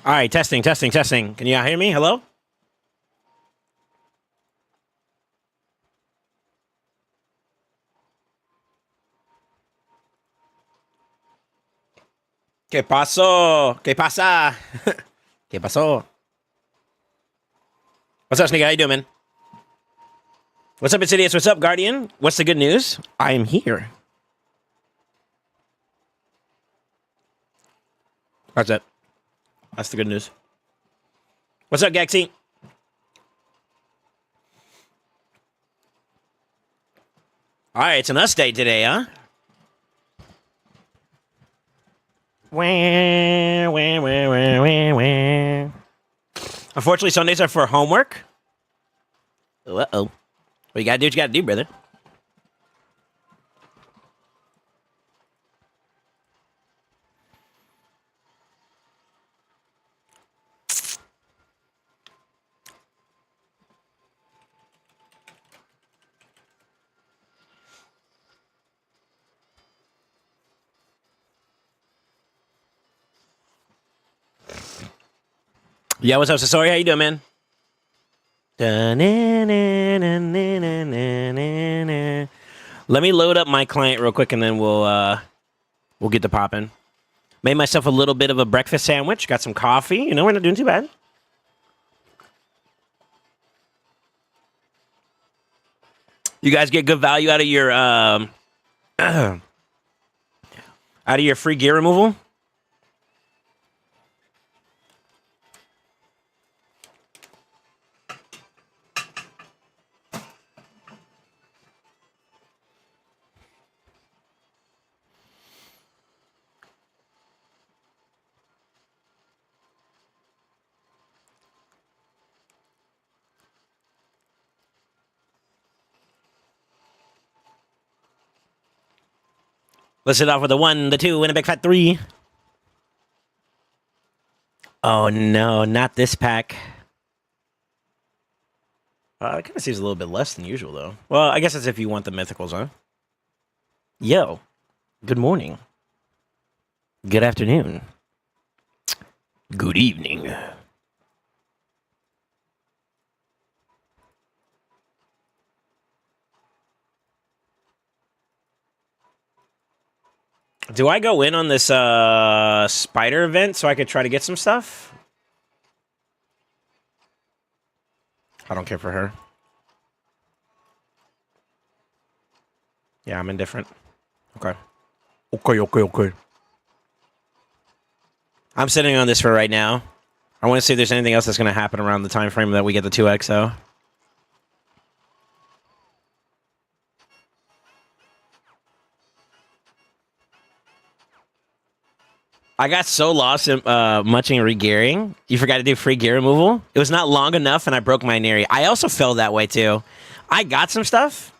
All right, testing, testing, testing. Can you hear me? Hello? ¿Qué pasó? ¿Qué pasa? ¿Qué pasó? What's up, Sneaky? How you doing, man? What's up, Insidious? What's up, Guardian? What's the good news? I am here. How's that? That's the good news. What's up, Gaxi? All right, it's an us day today, huh? Wah, wah, wah, wah, wah, wah. Unfortunately, Sundays are for homework. Uh-oh. Well, you gotta do what you gotta do, brother. Yeah, what's up, Sasori? How you doing, man? Let me load up my client real quick, and then we'll get to popping. Made myself a little bit of a breakfast sandwich. Got some coffee. You know, we're not doing too bad. You guys get good value out of your out of your free gear removal. Let's hit off with a 1, the 2, and a big fat 3. Oh no, not this pack. It kind of seems a little bit less than usual, though. Well, I guess that's if you want the mythicals, huh? Yo, good morning. Good afternoon. Good evening. Do I go in on this spider event so I could try to get some stuff? I don't care for her. Yeah, I'm indifferent. Okay. Okay. I'm sitting on this for right now. I want to see if there's anything else that's going to happen around the time frame that we get the 2XO. I got so lost in munching re-gearing. You forgot to do free gear removal. It was not long enough, and I broke my Neri. I also fell that way, too. I got some stuff.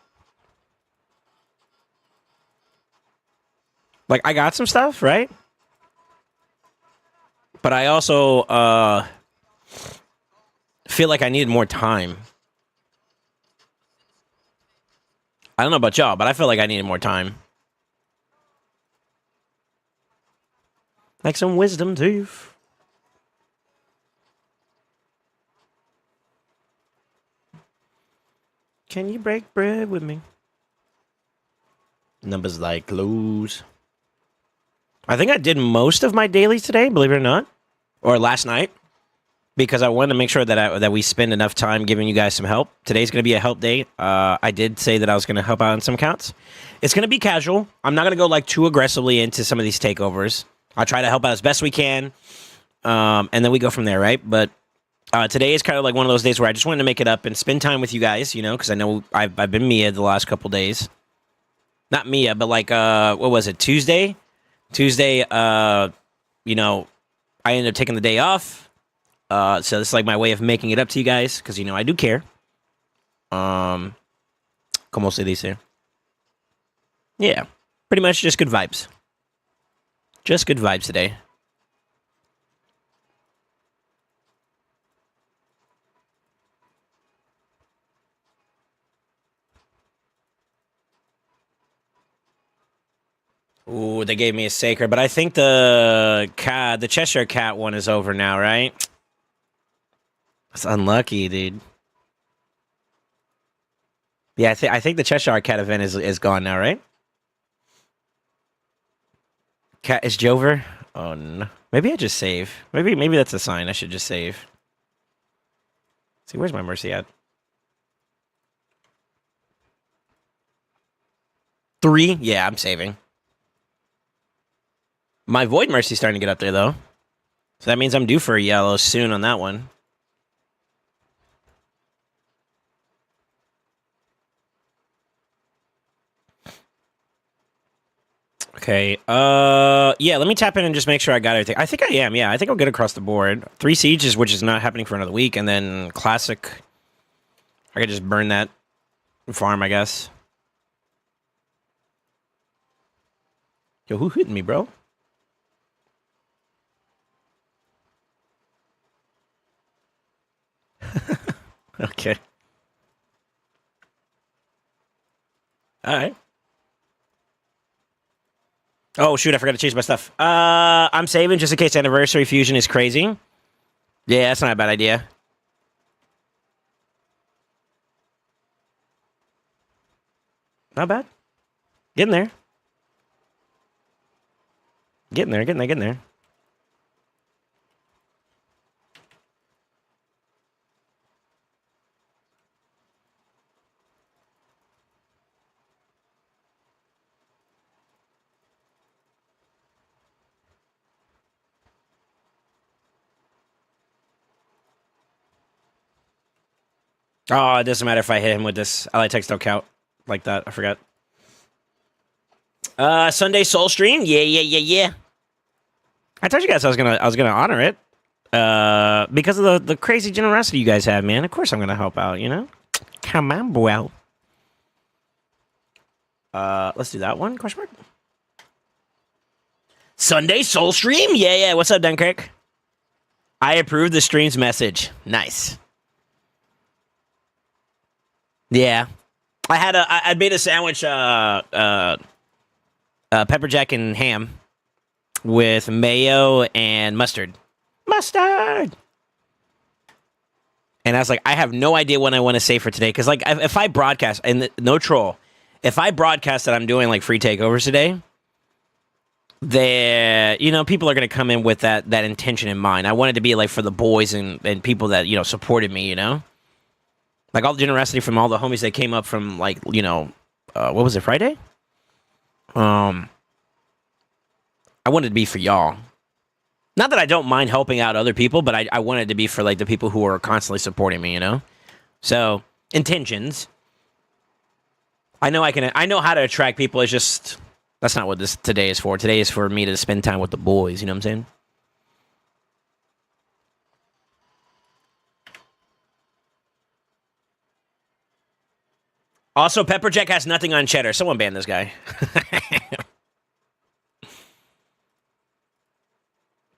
Like, I got some stuff, right? But I also feel like I needed more time. I don't know about y'all, but I feel like I needed more time. Like some wisdom tooth. Can you break bread with me? Numbers like clothes. I think I did most of my dailies today, believe it or not. Or last night. Because I wanted to make sure that we spend enough time giving you guys some help. Today's going to be a help day. I did say that I was going to help out on some accounts. It's going to be casual. I'm not going to go like too aggressively into some of these takeovers. I'll try to help out as best we can. And then we go from there, right? But today is kind of like one of those days where I just wanted to make it up and spend time with you guys, you know, because I know I've been Mia the last couple days. Not Mia, but like, what was it, Tuesday? Tuesday, you know, I ended up taking the day off. So it's like my way of making it up to you guys, because, you know, I do care. Como se dice? Yeah, pretty much just good vibes. Just good vibes today. Ooh, they gave me a sacred, but I think the Cheshire Cat one is over now, right? That's unlucky, dude. Yeah, I think the Cheshire Cat event is gone now, right? Cat is Jover. Oh no. Maybe I just save. Maybe that's a sign. I should just save. See, where's my mercy at? 3? Yeah, I'm saving. My Void Mercy's starting to get up there, though. So that means I'm due for a yellow soon on that one. Okay, yeah, let me tap in and just make sure I got everything. I think I am, yeah. I think I'll get across the board. 3 Sieges, which is not happening for another week, and then Classic. I could just burn that farm, I guess. Yo, who hitting me, bro? Okay. Alright. Oh, shoot, I forgot to change my stuff. I'm saving just in case Anniversary Fusion is crazy. Yeah, that's not a bad idea. Not bad. Getting there. Getting there. Oh, it doesn't matter if I hit him with this. Ally text don't count like that. I forgot. Sunday Soul Stream. Yeah. I told you guys I was gonna honor it. Because of the crazy generosity you guys have, man. Of course I'm gonna help out, you know? Come on, boy. Let's do that one, question mark. Sunday Soul Stream? Yeah. What's up, Dunkirk? I approve the stream's message. Nice. Yeah. I made a sandwich, PepperJack and ham with mayo and mustard. Mustard! And I was like, I have no idea what I want to say for today. Because, like, if I broadcast, and no troll, if I broadcast that I'm doing, like, free takeovers today, people are going to come in with that intention in mind. I wanted to be, like, for the boys and people that, supported me, Like, all the generosity from all the homies that came up from, like, what was it, Friday? I wanted to be for y'all. Not that I don't mind helping out other people, but I wanted to be for, like, the people who are constantly supporting me, So, intentions. I know how to attract people. It's just, that's not what today is for. Today is for me to spend time with the boys, you know what I'm saying? Also, PepperJack has nothing on cheddar. Someone ban this guy.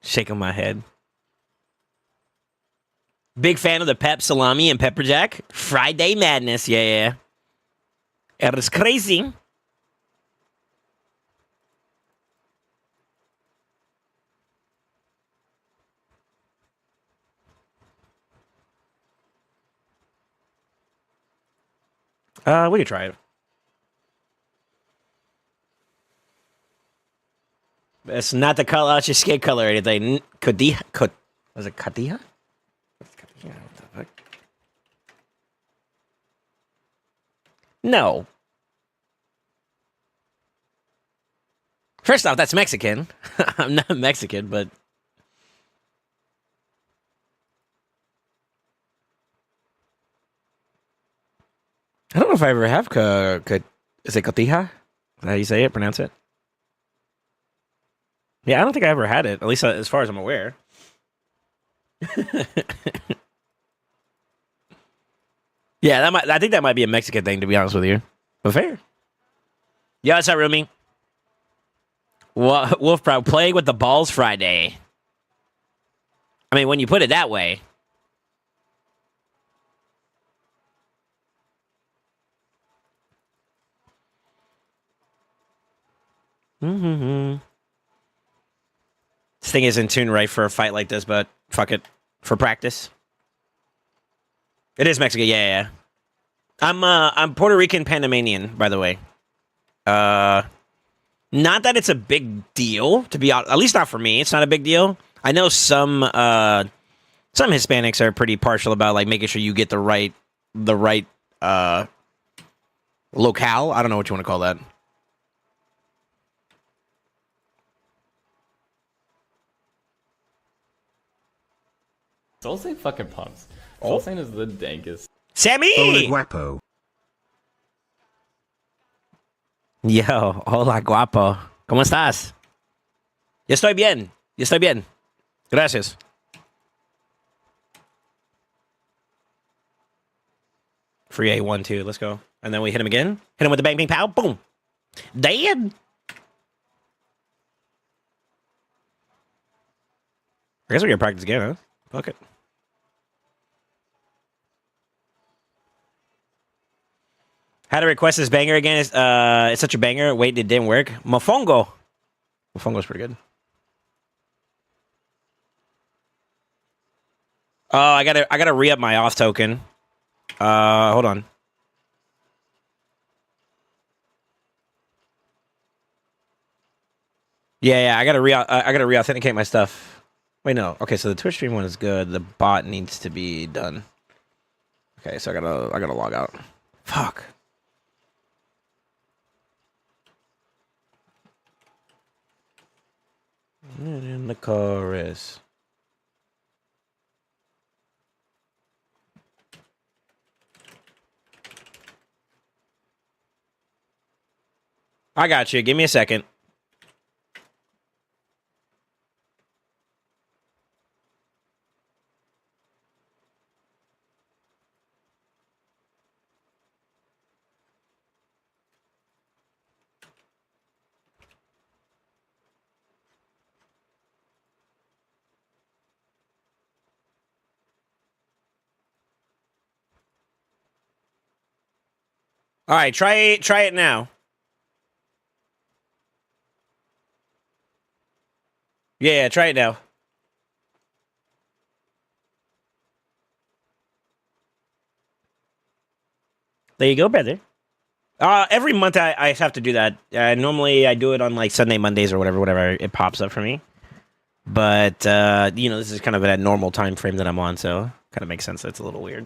Shaking my head. Big fan of the pep salami and PepperJack. Friday madness, yeah. It is crazy. We could try it. It's not the color, it's your skin color or anything. Was it Kadiha? What the fuck? No. First off, that's Mexican. I'm not Mexican, but... I don't know if I ever have is it cotija? Is that how you say it? Pronounce it? Yeah, I don't think I ever had it. At least as far as I'm aware. Yeah, I think that might be a Mexican thing, to be honest with you. But fair. Yeah, what's up, Rumi? Wolf Proud playing with the balls Friday. I mean, when you put it that way. This thing isn't tuned right for a fight like this, but fuck it. For practice. It is Mexican, yeah. I'm Puerto Rican Panamanian, by the way. Not that it's a big deal, to be honest. At least not for me. It's not a big deal. I know some Hispanics are pretty partial about like making sure you get the right locale. I don't know what you want to call that. SoulSaint fucking pumps. SoulSaint is the dankest. Sammy! Guapo. Yo, hola guapo. ¿Cómo estás? Yo estoy bien. Gracias. Free A1, 2. Let's go. And then we hit him again. Hit him with the bang, bang, pow. Boom. Dead. I guess we're going to practice again, huh? Fuck it. How to request this banger again? It's such a banger. Wait, it didn't work. Mofongo. Mofongo's pretty good. Oh, I gotta re-up my off token. Hold on. Yeah, I gotta re-authenticate my stuff. Wait, no. Okay, so the Twitch stream one is good. The bot needs to be done. Okay, so I gotta log out. Fuck. In the chorus. I got you. Give me a second. All right, try it now. Yeah, try it now. There you go, brother. Every month I have to do that. Normally I do it on like Sunday, Mondays, or whatever it pops up for me. But this is kind of a normal time frame that I'm on, so kind of makes sense. It's a little weird.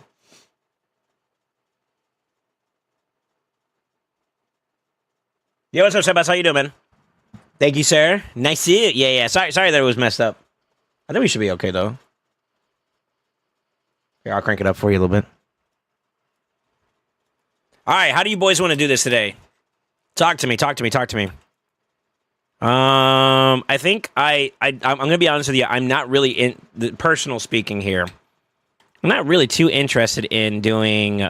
Yo, what's up, Sebas? How you doing, man? Thank you, sir. Nice to see you. Yeah. Sorry that it was messed up. I think we should be okay, though. Here, I'll crank it up for you a little bit. All right, how do you boys want to do this today? Talk to me. I think I'm gonna be honest with you. I'm not really in the personal speaking here. I'm not really too interested in doing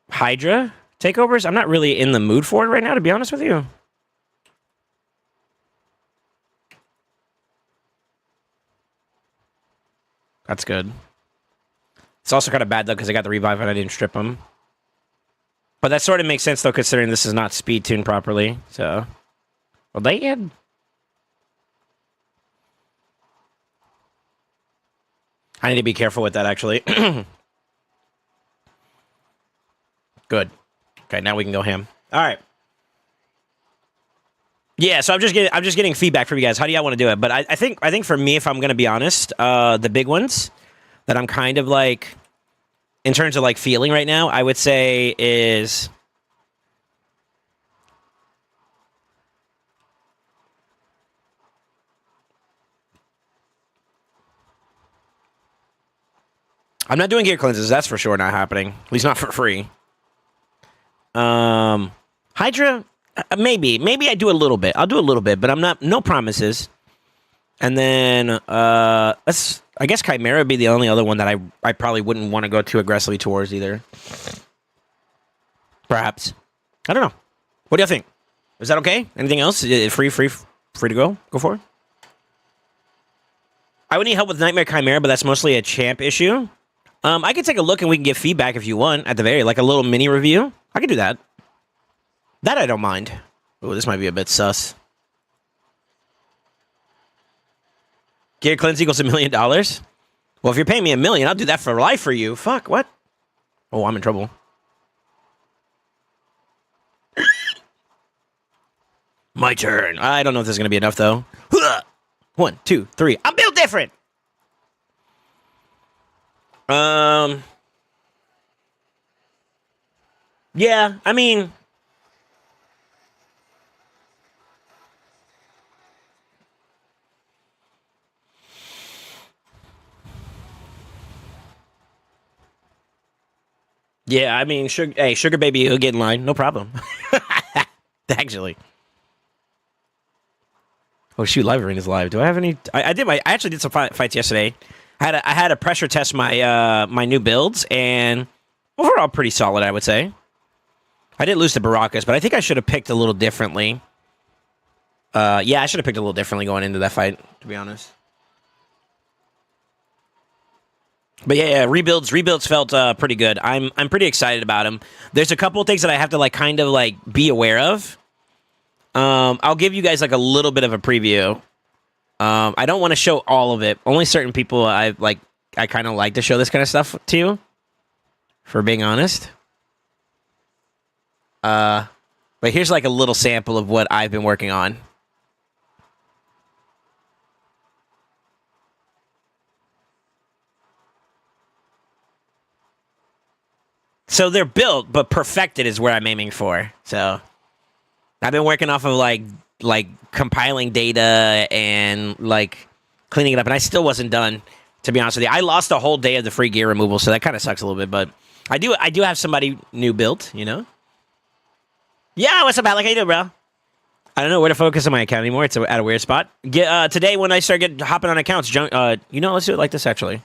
Hydra takeovers. I'm not really in the mood for it right now, to be honest with you. That's good. It's also kind of bad, though, because I got the revive and I didn't strip them. But that sort of makes sense, though, considering this is not speed tuned properly. So, well, they had... I need to be careful with that, actually. Good. Okay, now we can go ham. All right. Yeah, so I'm just getting feedback from you guys. How do y'all want to do it? But I think for me, if I'm gonna be honest, the big ones that I'm kind of like, in terms of like feeling right now, I would say is I'm not doing gear cleanses. That's for sure not happening. At least not for free. Hydra, maybe I do a little bit. I'll do a little bit, but I'm not. No promises. And then I guess Chimera would be the only other one that I probably wouldn't want to go too aggressively towards either. Perhaps. I don't know. What do you think? Is that okay? Anything else? Free to go? Go for it. I would need help with Nightmare Chimera, but that's mostly a champ issue. I can take a look and we can get feedback if you want. At the very, like a little mini review. I can do that. That I don't mind. Oh, this might be a bit sus. Gear cleanse equals $1 million. Well, if you're paying me $1 million, I'll do that for life for you. Fuck, what? Oh, I'm in trouble. My turn. I don't know if this is going to be enough, though. 1, 2, 3. I'm built different. Yeah, I mean... Yeah, I mean, Sugar Baby, he'll get in line. No problem. Actually. Oh, shoot, Live Arena's live. Do I have any... I actually did some fights yesterday. I had to pressure test my my new builds, and overall pretty solid, I would say. I did lose to Baracus, but I think I should have picked a little differently. Yeah, I should have picked a little differently going into that fight, to be honest. But yeah, rebuilds felt pretty good. I'm pretty excited about them. There's a couple of things that I have to like kind of like be aware of. I'll give you guys like a little bit of a preview. I don't want to show all of it. Only certain people I kind of like to show this kind of stuff to. For being honest. But here's like a little sample of what I've been working on. So they're built, but perfected is where I'm aiming for. So I've been working off of like compiling data and like cleaning it up, and I still wasn't done, to be honest with you. I lost a whole day of the free gear removal, so that kind of sucks a little bit, but I do have somebody new built, you know? Yeah, what's up, Alec? How you doing, bro? I don't know where to focus on my account anymore. It's at a weird spot. Today when I start hopping on accounts, you know, let's do it like this actually.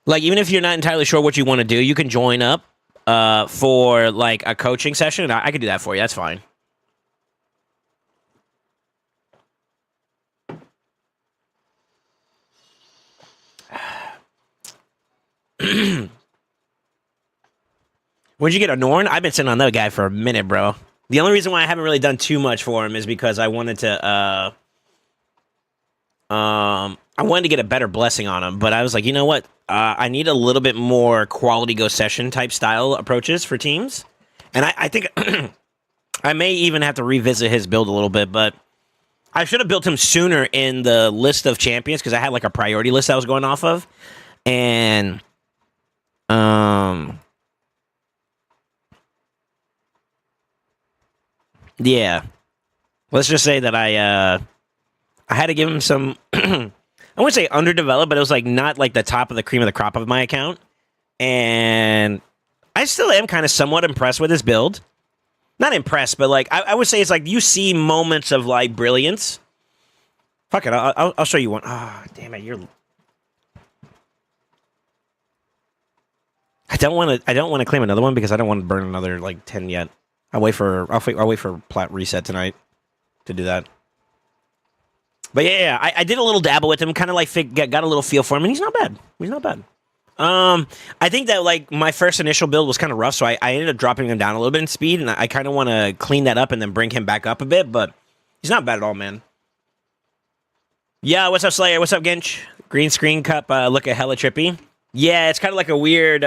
Like, even if you're not entirely sure what you want to do, you can join up for, like, a coaching session. I could do that for you. That's fine. When'd you get a Norn? I've been sitting on that guy for a minute, bro. The only reason why I haven't really done too much for him is because I wanted to, get a better blessing on him, but I was like, you know what? I need a little bit more quality go session type style approaches for teams. And I think I may even have to revisit his build a little bit, but I should have built him sooner in the list of champions because I had like a priority list I was going off of. And, yeah. Let's just say that I had to give him some... I wouldn't say underdeveloped, but it was like not like the top of the cream of the crop of my account. And I still am kind of somewhat impressed with his build. Not impressed, but like I would say it's like you see moments of like brilliance. Fuck it, I'll show you one. Ah, oh, damn it, you're. I don't want to claim another one because I don't want to burn another like 10 yet. I'll wait for plat reset tonight to do that. But yeah, I did a little dabble with him, kind of like got a little feel for him, and he's not bad. He's not bad. I think that like my first initial build was kind of rough, so I ended up dropping him down a little bit in speed, and I kind of want to clean that up and then bring him back up a bit, but he's not bad at all, man. Yeah, what's up, Slayer? What's up, Ginch? Green screen cup, look at hella trippy. Yeah, it's kind of like a weird,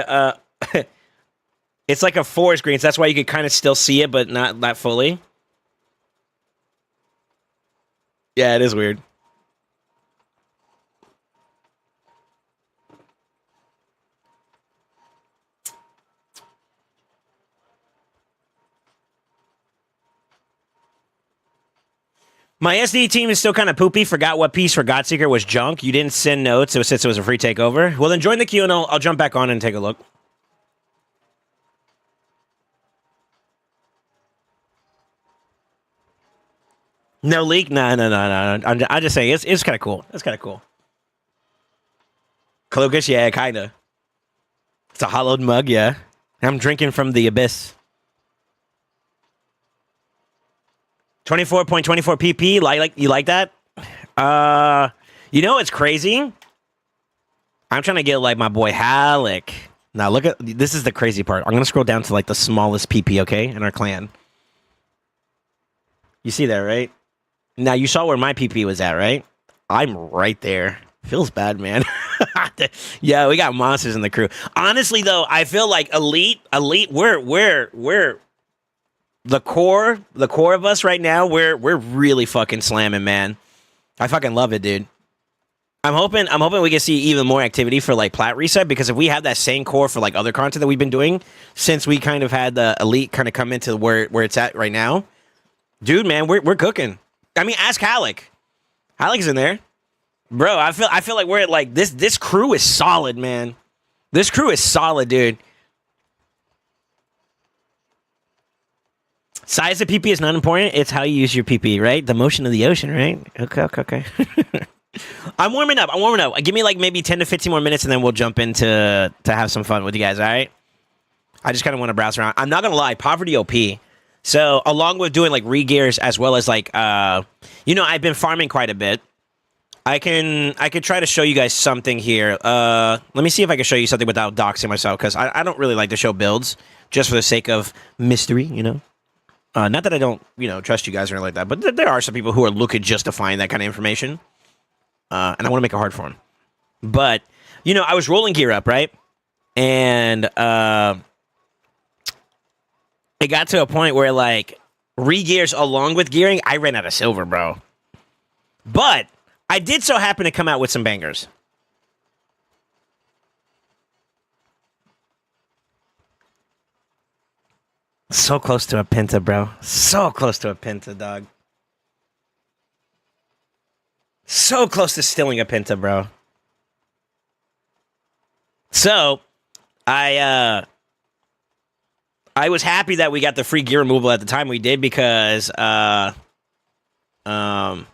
it's like a forest green, so that's why you could kind of still see it, but not that fully. Yeah, it is weird. My SD team is still kind of poopy. Forgot what piece for Godseeker was junk. You didn't send notes since it was a free takeover. Well, then join the queue and I'll jump back on and take a look. No leak? No. I'm just saying, it's kind of cool. It's kind of cool. Cloakish? Yeah, kind of. It's a hollowed mug, yeah. I'm drinking from the abyss. 24.24 pp. Like you like that? You know what's crazy? I'm trying to get like my boy Halleck. Now look at this is the crazy part. I'm gonna scroll down to like the smallest pp, okay, in our clan. You see that, right? Now you saw where my pp was at, right? I'm right there. Feels bad, man. Yeah, we got monsters in the crew. Honestly, though, I feel like elite. We're the core of us right now. We're really fucking slamming, man. I fucking love it, dude. I'm hoping we can see even more activity for like plat reset, because if we have that same core for like other content that we've been doing since we kind of had the elite kind of come into where it's at right now, dude, man, we're cooking. I mean, ask Halleck. Halleck's in there. Bro, I feel like we're at like this crew is solid, man. This crew is solid, dude. Size of PP is not important. It's how you use your PP, right? The motion of the ocean, right? Okay. I'm warming up. Give me like maybe 10 to 15 more minutes and then we'll jump into to have some fun with you guys, all right? I just kind of want to browse around. I'm not going to lie, poverty OP. So along with doing like re-gears as well as like, I've been farming quite a bit. I could try to show you guys something here. Let me see if I can show you something without doxing myself, because I don't really like to show builds just for the sake of mystery, you know? Not that I don't, trust you guys or anything like that, but there are some people who are looking just to find that kind of information. And I want to make it hard for them. But, I was rolling gear up, right? And it got to a point where, like, re-gears along with gearing, I ran out of silver, bro. But I did so happen to come out with some bangers. So close to a Penta, bro. So close to a Penta, dog. So close to stealing a Penta, bro. So, I was happy that we got the free gear removal at the time we did, because I've been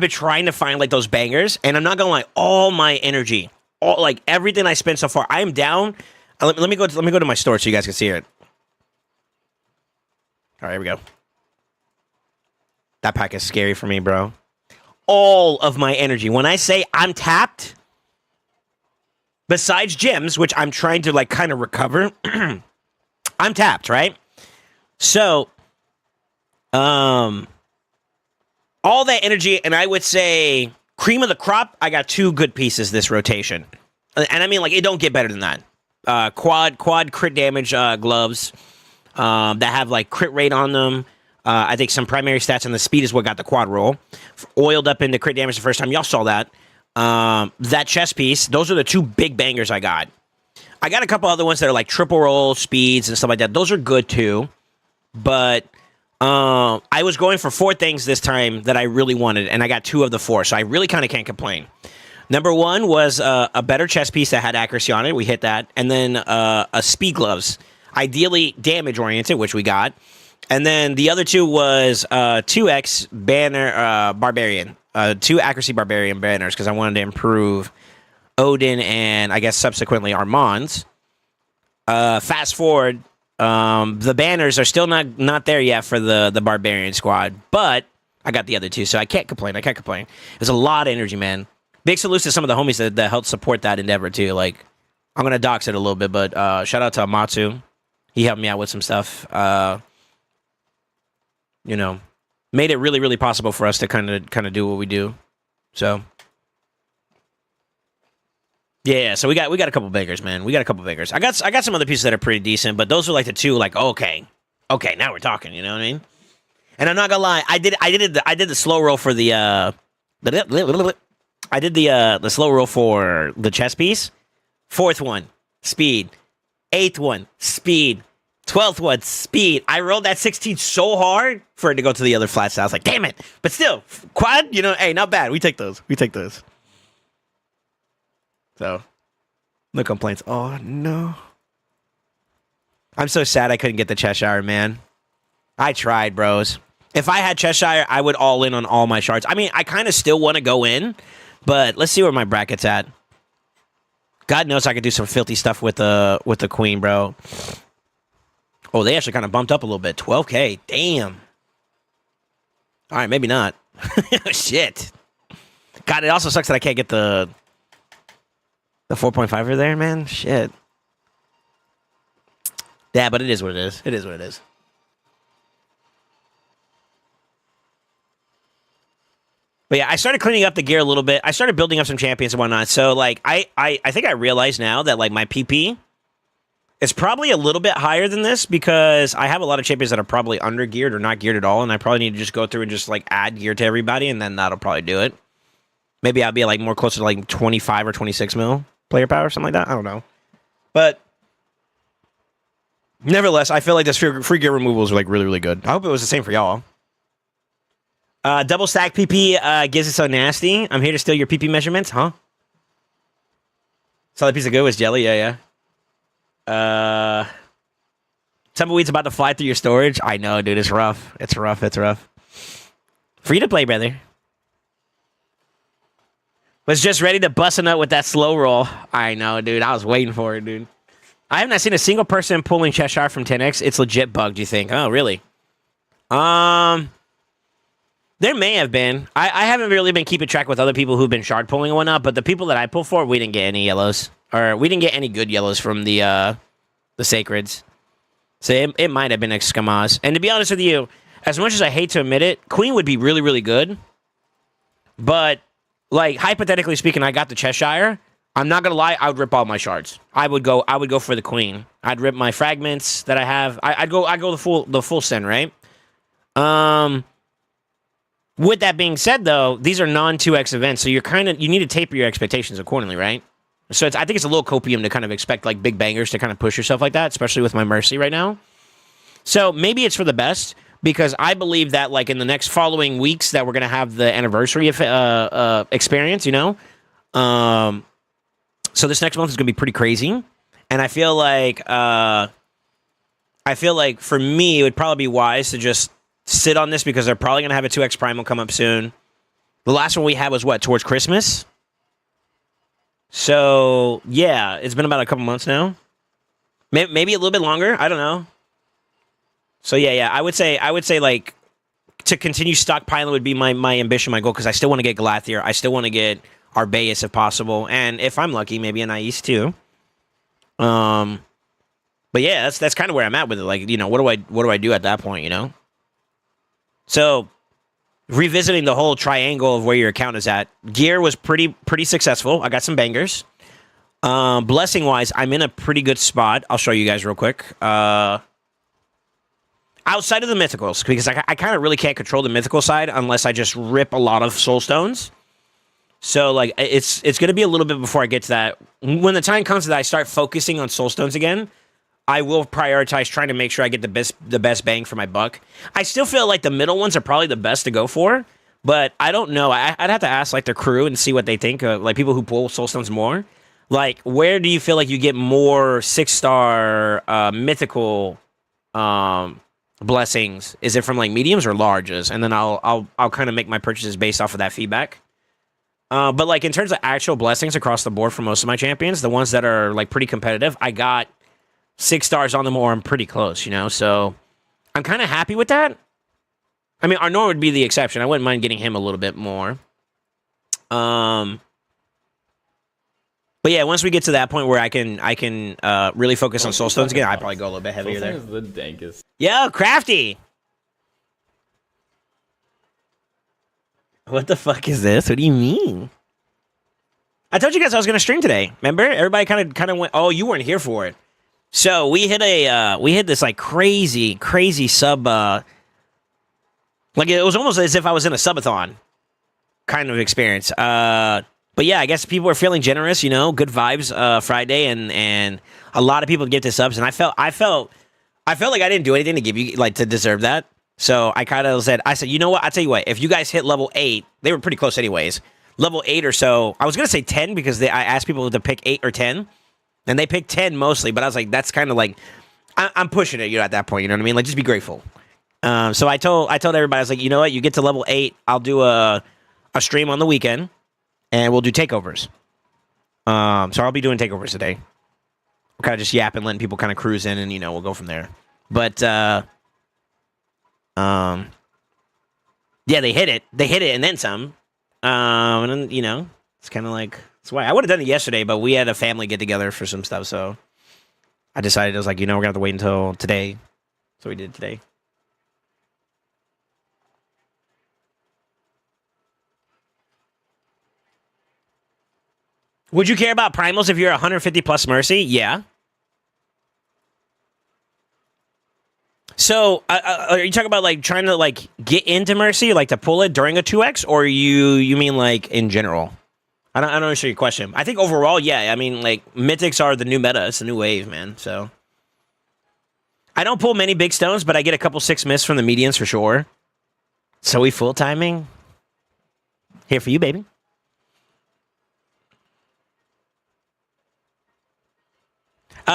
trying to find like those bangers, and I'm not gonna lie, all my energy, like everything I spent so far, I am down. Let me go to my store so you guys can see it. All right, here we go. That pack is scary for me, bro. All of my energy. When I say I'm tapped, besides gems, which I'm trying to like kind of recover, I'm tapped, right? So, all that energy, and I would say cream of the crop, I got 2 good pieces this rotation. And I mean, like, it don't get better than that. Quad crit damage gloves that have like crit rate on them. I think some primary stats, and the speed is what got the quad roll. Oiled up into crit damage the first time. Y'all saw that. That chest piece, those are the 2 big bangers I got. I got a couple other ones that are like triple roll speeds and stuff like that. Those are good too. But I was going for 4 things this time that I really wanted, and I got 2 of the 4, so I really kind of can't complain. Number 1 was a better chest piece that had accuracy on it. We hit that. And then a speed gloves, ideally damage oriented, which we got. And then the other 2 was 2x banner barbarian, 2 accuracy barbarian banners, because I wanted to improve Odin and I guess subsequently Armand's. Fast forward, the banners are still not there yet for the barbarian squad, but I got the other 2, so I can't complain. There's a lot of energy, man. Big salute to some of the homies that helped support that endeavor too. Like, I'm gonna dox it a little bit, but shout out to Amatsu. He helped me out with some stuff. Made it really, really possible for us to kind of do what we do. So, yeah. So we got a couple bangers, man. We got a couple bangers. I got some other pieces that are pretty decent, but those are like the 2. Like, okay, now we're talking. You know what I mean? And I'm not gonna lie, I did the slow roll for the I did the slow roll for the chest piece. 4th one, speed. 8th one, speed. 12th one, speed. I rolled that 16 so hard for it to go to the other flat side. I was like, damn it. But still, quad, hey, not bad. We take those. So, no complaints. Oh, no. I'm so sad I couldn't get the Cheshire, man. I tried, bros. If I had Cheshire, I would all in on all my shards. I mean, I kind of still want to go in, but let's see where my bracket's at. God knows I could do some filthy stuff with the queen, bro. Oh, they actually kind of bumped up a little bit. 12K. Damn. All right, maybe not. Shit. God, it also sucks that I can't get the 4.5 there, man. Shit. Yeah, but it is what it is. It is what it is. But yeah, I started cleaning up the gear a little bit. I started building up some champions and whatnot. So, like, I think I realize now that, like, my PP is probably a little bit higher than this because I have a lot of champions that are probably under-geared or not geared at all, and I probably need to just go through and just, like, add gear to everybody, and then that'll probably do it. Maybe I'll be, like, more closer to, like, 25 or 26 mil player power or something like that. I don't know. But nevertheless, I feel like this free gear removals are, like, really, really good. I hope it was the same for y'all. Double stack PP gives it so nasty. I'm here to steal your PP measurements, huh? Solid piece of good was jelly, yeah. Tumbleweed's about to fly through your storage. I know, dude. It's rough. It's rough. It's rough. Free to play, brother. Was just ready to bust a nut with that slow roll. I know, dude. I was waiting for it, dude. I have not seen a single person pulling Cheshire from 10x. It's legit bugged, you think? Oh, really? There may have been. I haven't really been keeping track with other people who've been shard pulling and whatnot, but the people that I pull for, we didn't get any yellows. Or we didn't get any good yellows from the Sacreds. So it might have been Escamas. And to be honest with you, as much as I hate to admit it, Queen would be really, really good. But, like, hypothetically speaking, I got the Cheshire. I'm not gonna lie, I would rip all my shards. I would go for the Queen. I'd rip my fragments that I have. I'd go the full send, right? With that being said, though, these are non-2x events, so you need to taper your expectations accordingly, right? So I think it's a little copium to kind of expect like big bangers to kind of push yourself like that, especially with my Mercy right now. So maybe it's for the best because I believe that like in the next following weeks that we're gonna have the anniversary experience, you know. So this next month is gonna be pretty crazy, and I feel like for me it would probably be wise to just sit on this because they're probably going to have a 2x Primal come up soon. The last one we had was, what, towards Christmas? So, yeah, it's been about a couple months now. Maybe a little bit longer. I don't know. So, yeah, I would say, like, to continue stockpiling would be my ambition, my goal, because I still want to get Galathier. I still want to get Arbaeus if possible. And if I'm lucky, maybe an Ais too. But, yeah, that's kind of where I'm at with it. Like, you know, what do I do at that point, you know? So, revisiting the whole triangle of where your account is at, gear was pretty successful. I got some bangers. Blessing-wise, I'm in a pretty good spot. I'll show you guys real quick. Outside of the mythicals, because I kind of really can't control the mythical side unless I just rip a lot of soul stones. So, like, it's going to be a little bit before I get to that. When the time comes that I start focusing on soul stones again, I will prioritize trying to make sure I get the best bang for my buck. I still feel like the middle ones are probably the best to go for, but I don't know. I'd have to ask like the crew and see what they think. Like people who pull soul stones more. Like where do you feel like you get more 6-star mythical blessings? Is it from like mediums or larges? And then I'll kind of make my purchases based off of that feedback. But like in terms of actual blessings across the board for most of my champions, the ones that are like pretty competitive, I got 6 stars on them or I'm pretty close, you know? So I'm kind of happy with that. I mean, Arnor would be the exception. I wouldn't mind getting him a little bit more. But yeah, once we get to that point where I can really focus on soul stones again, I'd probably go a little bit heavier there. Is the dankest. Yo, Crafty! What the fuck is this? What do you mean? I told you guys I was going to stream today. Remember? Everybody kind of went, oh, you weren't here for it. So we hit this like crazy sub, like it was almost as if I was in a subathon kind of experience. But yeah, I guess people were feeling generous, you know, good vibes, Friday, and a lot of people get to subs, and I felt like I didn't do anything to give you like to deserve that. So I kind of said, you know what? I'll tell you what, if you guys hit level 8, they were pretty close anyways. Level 8 or so, I was gonna say 10 because I asked people to pick 8 or 10. And they picked 10 mostly, but I was like, that's kind of like, I'm pushing it, you know, at that point, you know what I mean? Like, just be grateful. So I told everybody, I was like, you know what? You get to level 8, I'll do a stream on the weekend, and we'll do takeovers. So I'll be doing takeovers today. We'll kind of just yap and letting people kind of cruise in, and we'll go from there. But yeah, they hit it, and then some. And then, it's kind of like that's why I would have done it yesterday, but we had a family get together for some stuff, so I decided I was like, we're gonna have to wait until today, so we did it today. Would you care about primals if you're 150 plus mercy? Yeah. So, are you talking about like trying to like get into mercy, like to pull it during a 2x, or you mean like in general? I don't understand your question. I think overall, yeah. I mean, like mythics are the new meta. It's the new wave, man. So I don't pull many big stones, but I get a couple 6 miss from the medians for sure. So we full timing here for you, baby.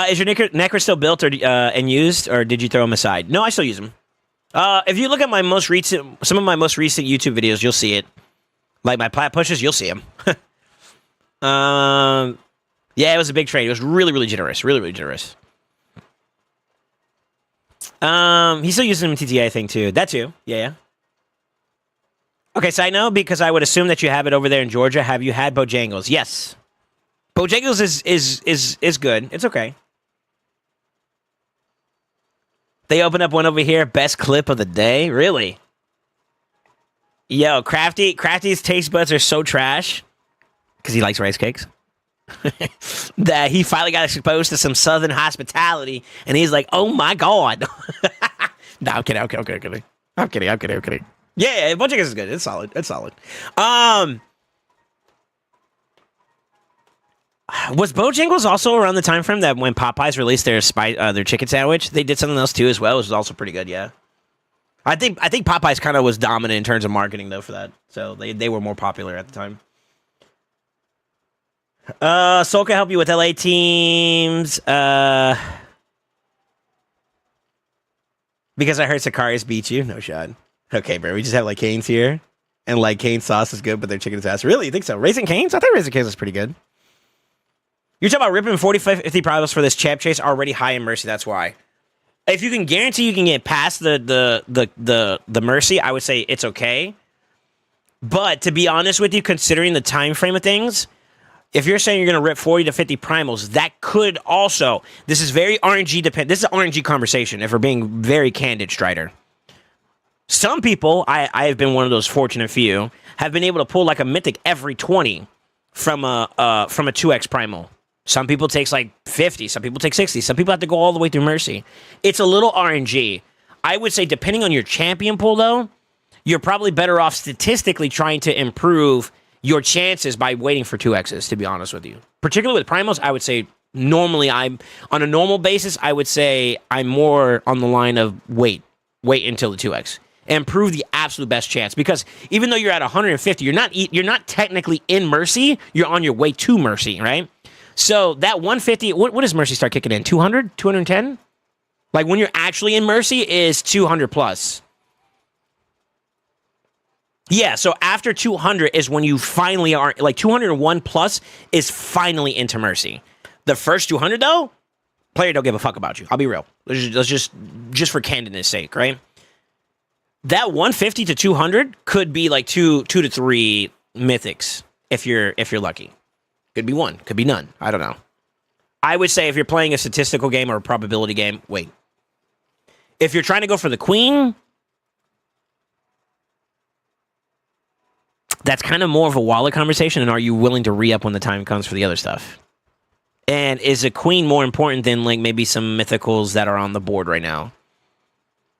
Is your Necro still built or and used, or did you throw them aside? No, I still use them. If you look at some of my most recent YouTube videos, you'll see it. Like my plat pushes, you'll see them. Yeah, it was a big trade. It was really, really generous. Really, really generous. He's still using them in TTA, I think, too. That too. Yeah. Okay, so I know because I would assume that you have it over there in Georgia. Have you had Bojangles? Yes. Bojangles is good. It's okay. They open up one over here. Best clip of the day. Really? Yo, Crafty's taste buds are so trash because he likes rice cakes that he finally got exposed to some Southern hospitality, and he's like, "Oh my god!" No, I'm kidding. I'm kidding. Yeah, Bojangles is good. It's solid. Was Bojangles also around the time frame that when Popeyes released their chicken sandwich? They did something else too as well. It was also pretty good, yeah. I think Popeyes kind of was dominant in terms of marketing though for that. So they were more popular at the time. Soul can help you with LA teams. Because I heard Sicarius beat you. No shot. Okay, bro. We just have like Cane's here. And like Cane's sauce is good, but their chicken is ass. Really? You think so? Raising Cane's? I thought Raising Cane's was pretty good. You're talking about ripping 45-50 problems for this champ chase already high in mercy. That's why. If you can guarantee you can get past the mercy, I would say it's okay. But to be honest with you, considering the time frame of things, if you're saying you're going to rip 40 to 50 primals, that could also. This is very RNG dependent. This is an RNG conversation. If we're being very candid, Strider. Some people, I have been one of those fortunate few, have been able to pull like a mythic every 20 from a 2x primal. Some people takes like 50, some people take 60, some people have to go all the way through mercy. It's a little RNG. I would say depending on your champion pool though, you're probably better off statistically trying to improve your chances by waiting for 2x's, to be honest with you. Particularly with primals, I would say normally on a normal basis, I would say I'm more on the line of wait until the 2x. And prove the absolute best chance, because even though you're at 150, you're not technically in mercy. You're on your way to mercy, right? So that 150, what does mercy start kicking in? 200, 210? Like when you're actually in mercy is 200 plus. Yeah, so after 200 is when you finally are, like 201 plus is finally into mercy. The first 200 though, player don't give a fuck about you. I'll be real. Let's just for candidness sake, right? That 150 to 200 could be like two to three mythics if you're lucky. Could be one, could be none. I don't know. I would say if you're playing a statistical game or a probability game, wait. If you're trying to go for the queen, that's kind of more of a wallet conversation. And are you willing to re-up when the time comes for the other stuff? And is a queen more important than like maybe some mythicals that are on the board right now?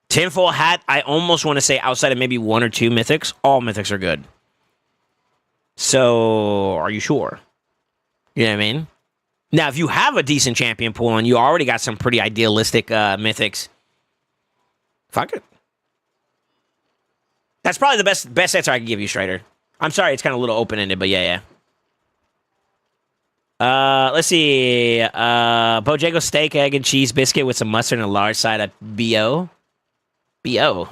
Tinfoil hat, I almost want to say outside of maybe one or two mythics, all mythics are good. So, are you sure? You know what I mean? Now, if you have a decent champion pool and you already got some pretty idealistic mythics, fuck it. That's probably the best answer I can give you, Strider. I'm sorry, it's kind of a little open-ended, but yeah. Let's see. Bojangles steak, egg, and cheese biscuit with some mustard and a large side of BO. BO.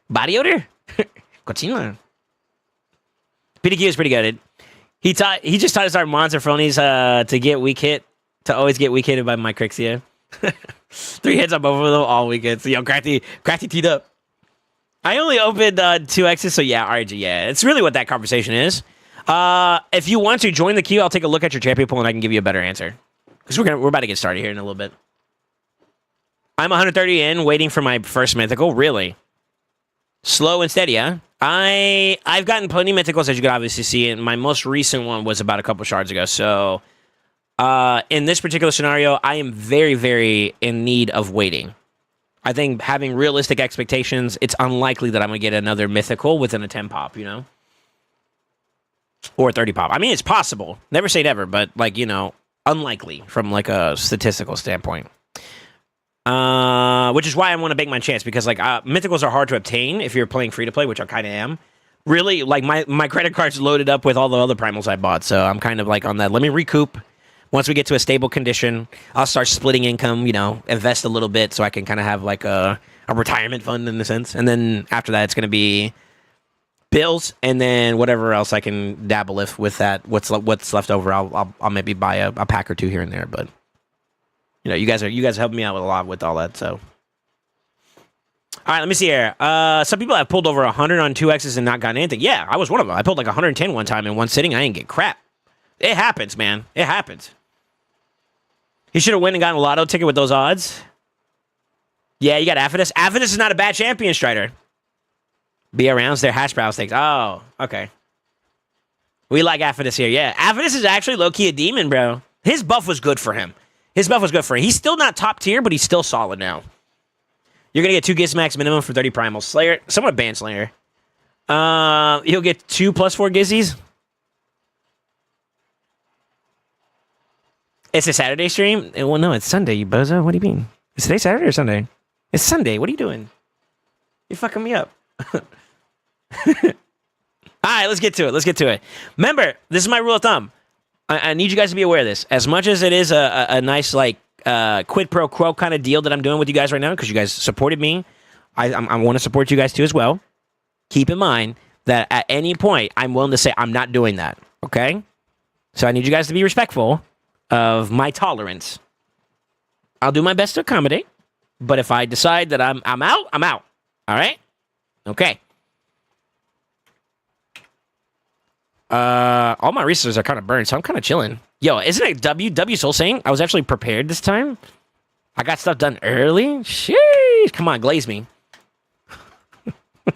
Body odor? Cochino. PDQ is pretty good. He just taught us our monster phonies to always get weak hitted by my Crixia. 3 hits on both of them all weekends. Yo, Crafty teed up. I only opened 2 X's, so yeah, RG, yeah. It's really what that conversation is. If you want to join the queue, I'll take a look at your champion pool and I can give you a better answer. Because we're about to get started here in a little bit. I'm 130 in, waiting for my first mythical. Really? Slow and steady, huh? I've gotten plenty of mythicals, as you can obviously see, and my most recent one was about a couple shards ago. So, in this particular scenario, I am very, very in need of waiting. I think having realistic expectations, it's unlikely that I'm going to get another mythical within a 10 pop, you know? Or 30 pop. I mean, it's possible. Never say never, but, like, you know, unlikely from, like, a statistical standpoint. Which is why I want to bank my chance, because, like, mythicals are hard to obtain if you're playing free-to-play, which I kind of am. Really, like, my credit card's loaded up with all the other primals I bought, so I'm kind of, like, on that. Let me recoup. Once we get to a stable condition, I'll start splitting income, you know, invest a little bit so I can kind of have, like, a retirement fund in a sense. And then after that, it's going to be bills, and then whatever else I can dabble with that. What's left over, I'll maybe buy a pack or two here and there, but... You know, you guys helped me out with a lot with all that, so. All right, let me see here. Some people have pulled over 100 on 2Xs and not gotten anything. Yeah, I was one of them. I pulled like 110 one time in one sitting. I didn't get crap. It happens, man. It happens. He should have went and gotten a lotto ticket with those odds. Yeah, you got Affidus. Affidus is not a bad champion, Strider. Be arounds their hash brow stakes. Oh, okay. We like Affidus here. Yeah, Affidus is actually low-key a demon, bro. His buff was good for him. He's still not top tier, but he's still solid now. You're going to get 2 Giz max minimum for 30 primals. Slayer, somewhat banned Slayer. He'll get 2 +4 Gizzies. It's a Saturday stream? Well, no, it's Sunday, you bozo. What do you mean? Is today Saturday or Sunday? It's Sunday. What are you doing? You're fucking me up. All right, let's get to it. Remember, this is my rule of thumb. I need you guys to be aware of this. As much as it is a nice, like, quid pro quo kind of deal that I'm doing with you guys right now, because you guys supported me, I want to support you guys too as well. Keep in mind that at any point, I'm willing to say I'm not doing that, okay? So I need you guys to be respectful of my tolerance. I'll do my best to accommodate, but if I decide that I'm out, I'm out. All right? Okay. All my resources are kind of burned, so I'm kind of chilling. Yo, isn't it W SoulSaint? I was actually prepared this time. I got stuff done early. Sheesh. Come on, glaze me. All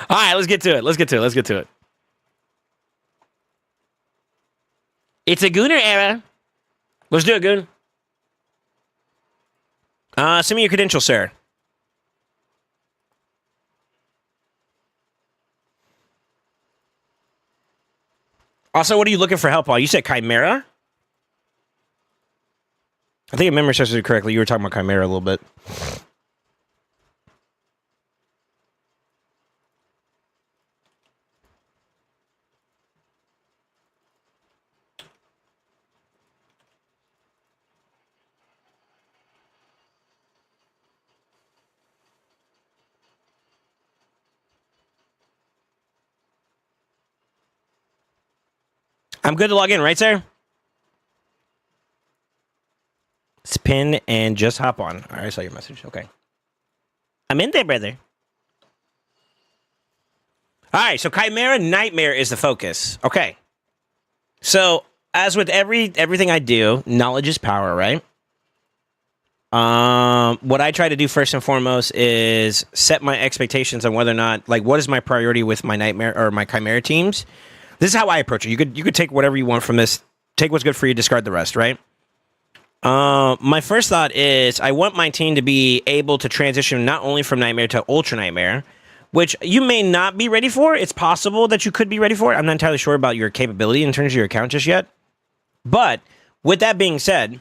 right, let's get to it. It's a Gooner era. Let's do it, Goon. Send me your credentials, sir. Also, what are you looking for help on? You said Chimera? I think if memory serves you correctly, you were talking about Chimera a little bit. I'm good to log in, right, sir? Spin and just hop on. All right, I saw your message. Okay. I'm in there, brother. All right, so Chimera Nightmare is the focus. Okay. So, as with everything I do, knowledge is power, right? What I try to do first and foremost is set my expectations on whether or not, like, what is my priority with my Nightmare or my Chimera teams. This is how I approach it. You could take whatever you want from this. Take what's good for you, discard the rest, right? My first thought is I want my team to be able to transition not only from Nightmare to Ultra Nightmare, which you may not be ready for. It's possible that you could be ready for it. I'm not entirely sure about your capability in terms of your account just yet. But with that being said,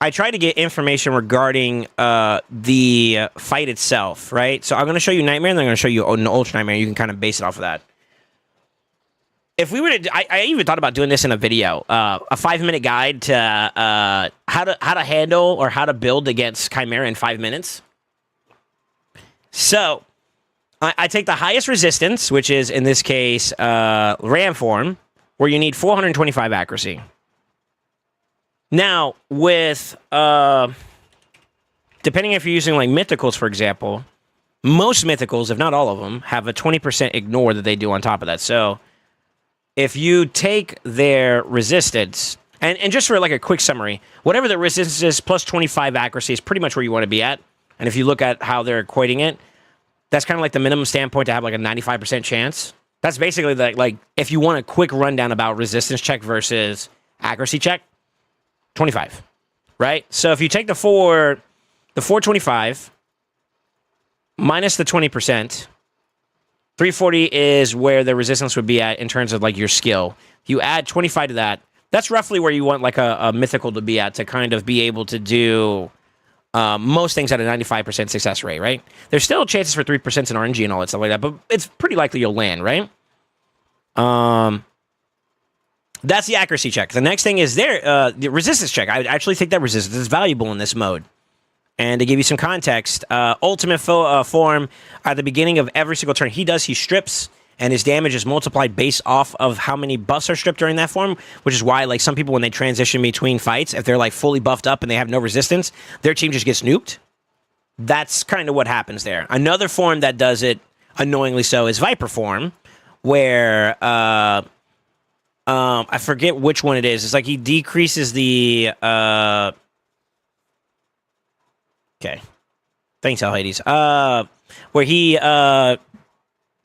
I try to get information regarding the fight itself, right? So I'm going to show you Nightmare, and then I'm going to show you an Ultra Nightmare. You can kind of base it off of that. If we were to, I even thought about doing this in a video, a 5-minute guide to how to handle or how to build against Chimera in 5 minutes. So I take the highest resistance, which is in this case Ram form, where you need 425 accuracy. Now, with depending if you're using like mythicals, for example, most mythicals, if not all of them, have a 20% ignore that they do on top of that. So if you take their resistance, and just for like a quick summary, whatever the resistance is plus 25 accuracy is pretty much where you want to be at. And if you look at how they're equating it, that's kind of like the minimum standpoint to have like a 95% chance. That's basically like if you want a quick rundown about resistance check versus accuracy check, 25, right? So if you take the 425 minus the 20%, 340 is where the resistance would be at in terms of like your skill. You add 25 to that, that's roughly where you want like a mythical to be at to kind of be able to do most things at a 95% success rate, right? There's still chances for 3% in RNG and all that stuff like that, but it's pretty likely you'll land, right? That's the accuracy check. The next thing is the resistance check. I actually think that resistance is valuable in this mode. And to give you some context, ultimate form at the beginning of every single turn he strips, and his damage is multiplied based off of how many buffs are stripped during that form, which is why like some people when they transition between fights, if they're like fully buffed up and they have no resistance, their team just gets nuked. That's kind of what happens there. Another form that does it annoyingly so is Viper form, where I forget which one it is. It's like he decreases the okay. Thanks, Al Hades. Where he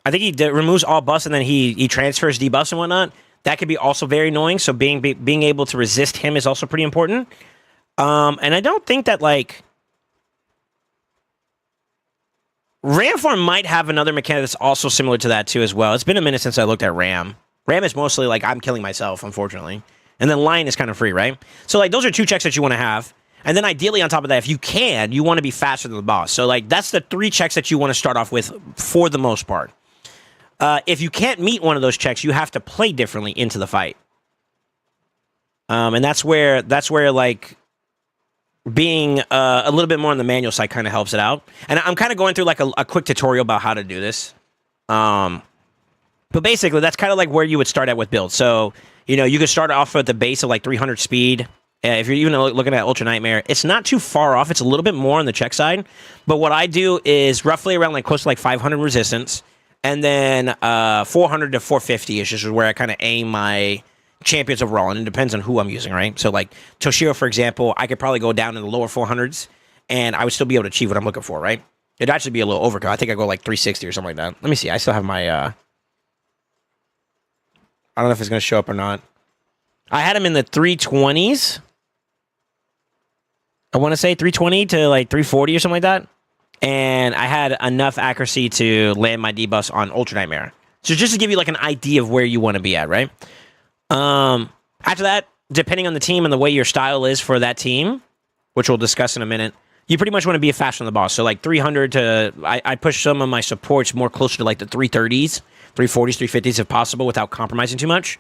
I think he removes all buffs and then he transfers debuffs and whatnot. That could be also very annoying. So being able to resist him is also pretty important. And I don't think that like Ram form might have another mechanic that's also similar to that too as well. It's been a minute since I looked at Ram. Ram is mostly like I'm killing myself, unfortunately. And then Lion is kind of free, right? So like those are two checks that you want to have. And then ideally on top of that, if you can, you want to be faster than the boss. So like that's the 3 checks that you want to start off with for the most part. If you can't meet one of those checks, you have to play differently into the fight. And that's where like being a little bit more on the manual side kind of helps it out. And I'm kind of going through like a quick tutorial about how to do this. But basically, that's kind of like where you would start at with builds. So, you know, you could start off at the base of like 300 speed. If you're even looking at Ultra Nightmare, it's not too far off. It's a little bit more on the check side. But what I do is roughly around like close to like 500 resistance. And then 400 to 450 is just where I kind of aim my champions overall. And it depends on who I'm using, right? So like Toshiro, for example, I could probably go down in the lower 400s. And I would still be able to achieve what I'm looking for, right? It'd actually be a little overkill. I think I go like 360 or something like that. Let me see. I still have my... I don't know if it's going to show up or not. I had him in the 320s. I want to say 320 to like 340 or something like that. And I had enough accuracy to land my debuffs on Ultra Nightmare. So just to give you like an idea of where you want to be at, right? After that, depending on the team and the way your style is for that team, which we'll discuss in a minute, you pretty much want to be a faster than the boss. So like 300 to... I push some of my supports more closer to like the 330s, 340s, 350s if possible without compromising too much.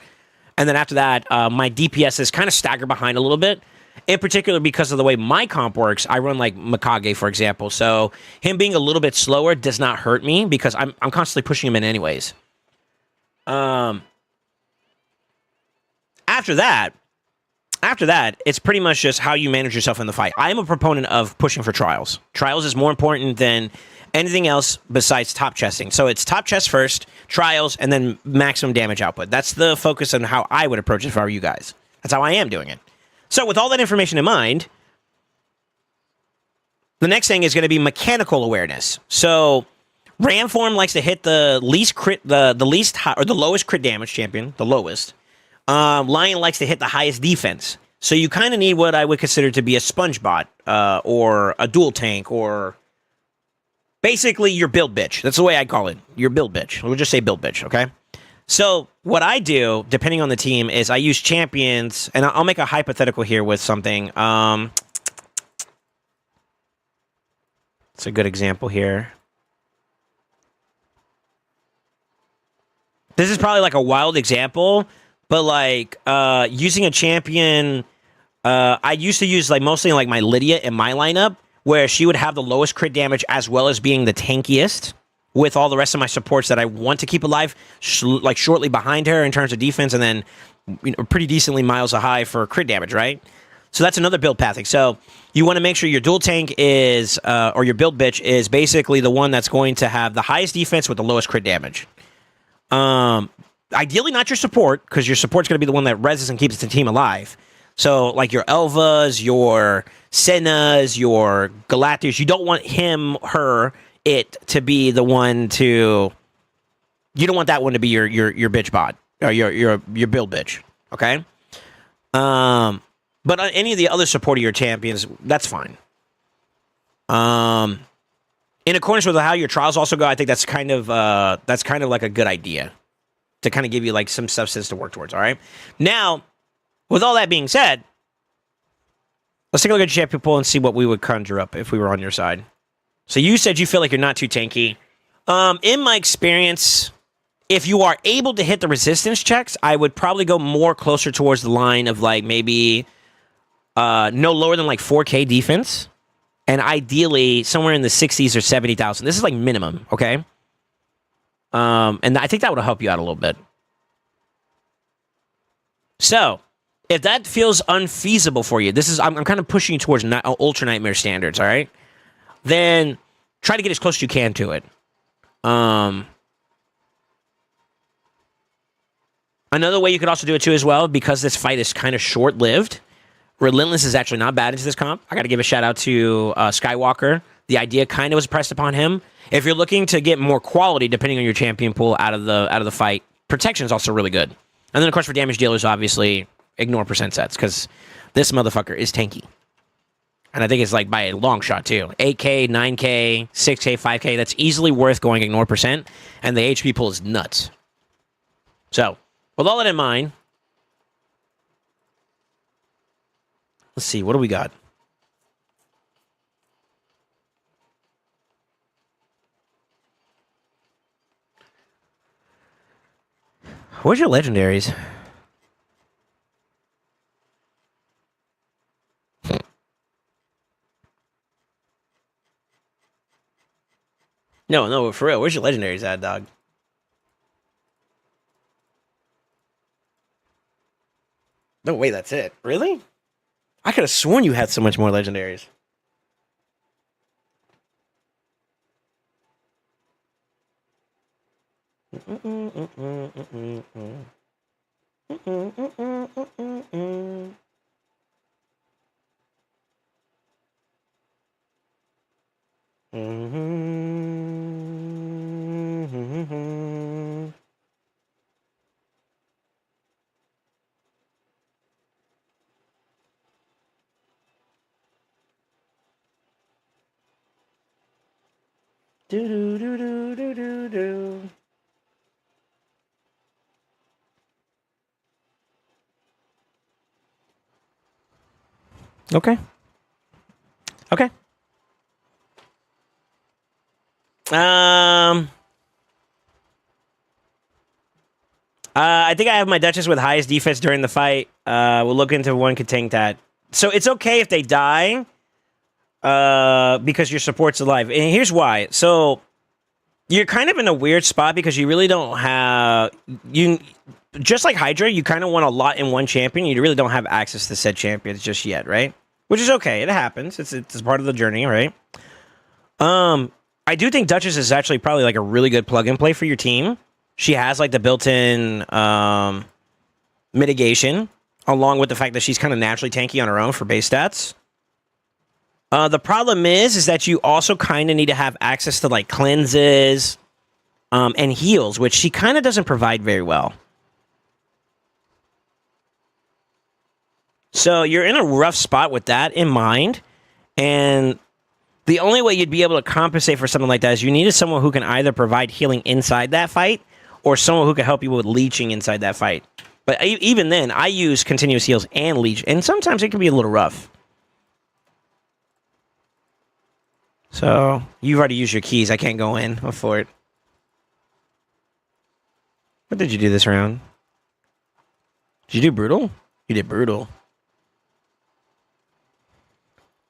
And then after that, my DPS is kind of staggered behind a little bit. In particular, because of the way my comp works, I run like Mikage, for example. So him being a little bit slower does not hurt me because I'm constantly pushing him in anyways. After that, it's pretty much just how you manage yourself in the fight. I am a proponent of pushing for trials. Trials is more important than anything else besides top chesting. So it's top chest first, trials, and then maximum damage output. That's the focus on how I would approach it if I were you guys. That's how I am doing it. So with all that information in mind, the next thing is going to be mechanical awareness. So Ram form likes to hit the least crit, the least high, or the lowest crit damage champion, the lowest. Lion likes to hit the highest defense. So you kind of need what I would consider to be a sponge bot, or a dual tank, or basically your build bitch. That's the way I call it. Your build bitch. We'll just say build bitch, okay? So what I do, depending on the team, is I use champions, and I'll make a hypothetical here with something. It's a good example here. This is probably like a wild example, but like using a champion, I used to use like mostly like my Lydia in my lineup, where she would have the lowest crit damage as well as being the tankiest. with all the rest of my supports that I want to keep alive, like shortly behind her in terms of defense, and then pretty decently miles high for crit damage, right? So that's another build pathing. So you want to make sure your dual tank is, or your build bitch is basically the one that's going to have the highest defense with the lowest crit damage. Ideally not your support, because your support's going to be the one that reses and keeps the team alive. So like your Elvas, your Sennas, your Galactus, you don't want him, her, it to be the one to... You don't want that one to be your bitch bot, or your build bitch, okay? But any of the other support of your champions, that's fine. In accordance with how your trials also go, I think that's kind of like a good idea to kind of give you like some substance to work towards. All right. Now, with all that being said, let's take a look at your champion pool and see what we would conjure up if we were on your side. So you said you feel like you're not too tanky. In my experience, if you are able to hit the resistance checks, I would probably go more closer towards the line of like maybe no lower than like 4K defense, and ideally somewhere in the 60s or 70,000. This is like minimum, okay? And I think that would help you out a little bit. So, if that feels unfeasible for you, I'm kind of pushing you towards Ultra Nightmare standards, all right? Then try to get as close as you can to it. Another way you could also do it too as well, because this fight is kind of short-lived, Relentless is actually not bad into this comp. I got to give a shout out to Skywalker. The idea kind of was pressed upon him. If you're looking to get more quality, depending on your champion pool out of the fight, protection is also really good. And then of course for damage dealers, obviously ignore percent sets, because this motherfucker is tanky. And I think it's like by a long shot too. 8K, 9K, 6K, 5K. That's easily worth going ignore percent. And the HP pool is nuts. So, with all that in mind, let's see, what do we got? Where's your legendaries? No, for real. Where's your legendaries at, dog? No, wait, that's it. Really? I could have sworn you had so much more legendaries. Do do do do do do do. Okay. Okay. I think I have my Duchess with highest defense during the fight. We'll look into one could tank that. So it's okay if they die, because your support's alive. And here's why. So you're kind of in a weird spot because you really don't have... Just like Hydra, you kind of want a lot in one champion. You really don't have access to said champions just yet, right? Which is okay. It happens. It's part of the journey, right? I do think Duchess is actually probably like a really good plug-and play for your team. She has like the built-in mitigation, along with the fact that she's kind of naturally tanky on her own for base stats. The problem is that you also kind of need to have access to like cleanses and heals, which she kind of doesn't provide very well. So you're in a rough spot with that in mind, and the only way you'd be able to compensate for something like that is you needed someone who can either provide healing inside that fight or someone who can help you with leeching inside that fight. But even then, I use continuous heals and leech, and sometimes it can be a little rough. So, you've already used your keys. I can't go in for it. What did you do this round? Did you do brutal? You did brutal.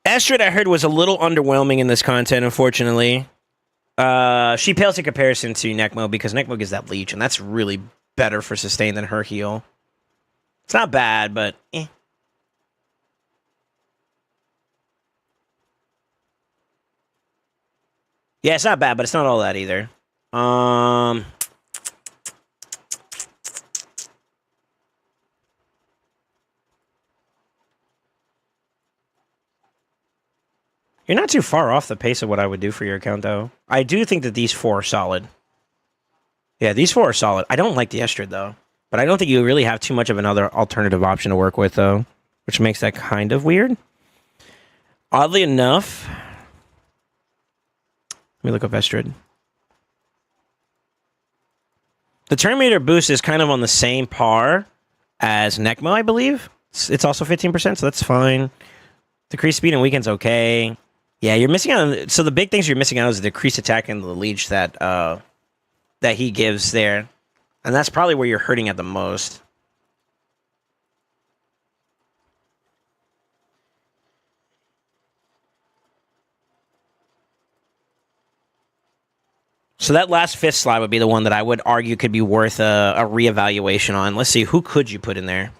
Astrid, I heard, was a little underwhelming in this content, unfortunately. She pales in comparison to Necmo because Necmo gives that leech, and that's really better for sustain than her heal. It's not bad, but eh. Yeah, it's not bad, but it's not all that either. You're not too far off the pace of what I would do for your account, though. I do think that these 4 are solid. Yeah, these 4 are solid. I don't like the Estrid, though. But I don't think you really have too much of another alternative option to work with, though. Which makes that kind of weird. Oddly enough... Let me look up Estrid. The Terminator boost is kind of on the same par as Necmo, I believe. It's also 15%, so that's fine. Decreased speed and weakened's okay. Yeah, you're missing out on... So the big things you're missing out on is the decreased attack and the leech that he gives there. And that's probably where you're hurting at the most. So that last 5th slot would be the one that I would argue could be worth a reevaluation on. Let's see, who could you put in there?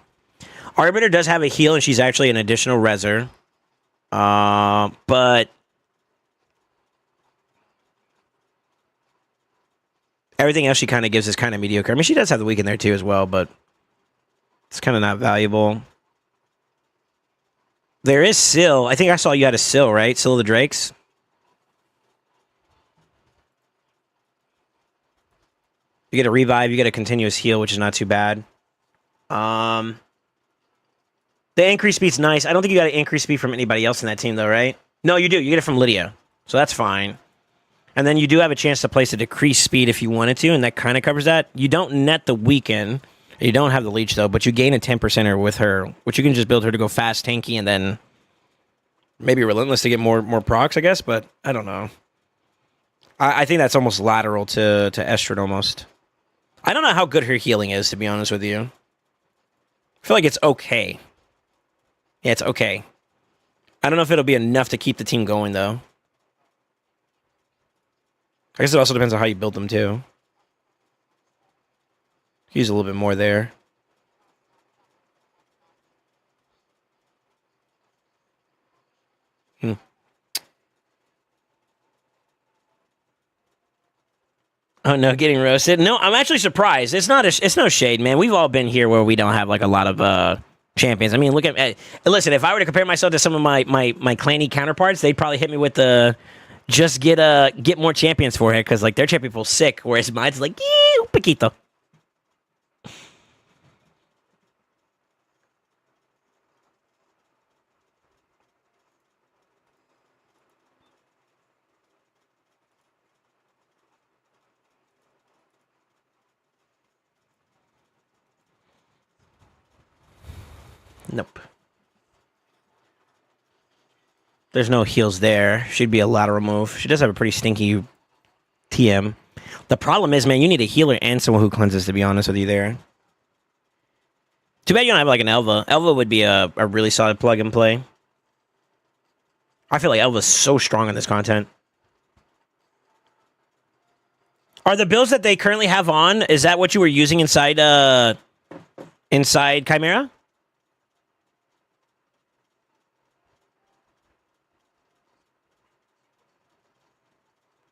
Arbiter does have a heal, and she's actually an additional reser. But... everything else she kind of gives is kind of mediocre. I mean, she does have the weak in there too as well, but... it's kind of not valuable. There is Syl. I think I saw you had a Syl, right? Syl of the Drakes? You get a revive, you get a continuous heal, which is not too bad. The increased speed's nice. I don't think you got an increased speed from anybody else in that team, though, right? No, you do. You get it from Lydia. So that's fine. And then you do have a chance to place a decreased speed if you wanted to, and that kind of covers that. You don't net the weaken. You don't have the leech, though, but you gain a 10%er with her, which you can just build her to go fast, tanky, and then maybe relentless to get more procs, I guess, but I don't know. I think that's almost lateral to Estrid, almost. I don't know how good her healing is, to be honest with you. I feel like it's okay. Yeah, it's okay. I don't know if it'll be enough to keep the team going, though. I guess it also depends on how you build them, too. Use a little bit more there. Oh no, getting roasted. No, I'm actually surprised. It's no shade, man. We've all been here where we don't have like a lot of champions. I mean, look at listen. If I were to compare myself to some of my clanny counterparts, they'd probably hit me with the just get more champions for it because like their champion feels sick, whereas mine's like un poquito. Nope. There's no heals there. She'd be a lateral move. She does have a pretty stinky TM. The problem is, man, you need a healer and someone who cleanses, to be honest with you there. Too bad you don't have like an Elva. Elva would be a really solid plug and play. I feel like Elva's so strong in this content. Are the builds that they currently have on, is that what you were using inside Chimera?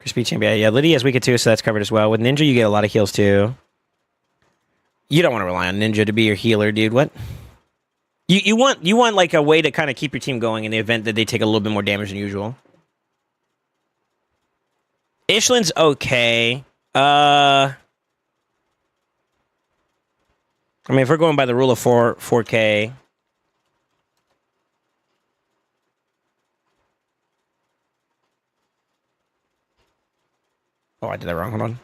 Crispy champion. Yeah, Lydia is weak too, so that's covered as well. With Ninja, you get a lot of heals too. You don't want to rely on Ninja to be your healer, dude. What? You want like a way to kind of keep your team going in the event that they take a little bit more damage than usual. Ishlin's okay. I mean, if we're going by the rule of 4K. Oh, I did that wrong. Hold on.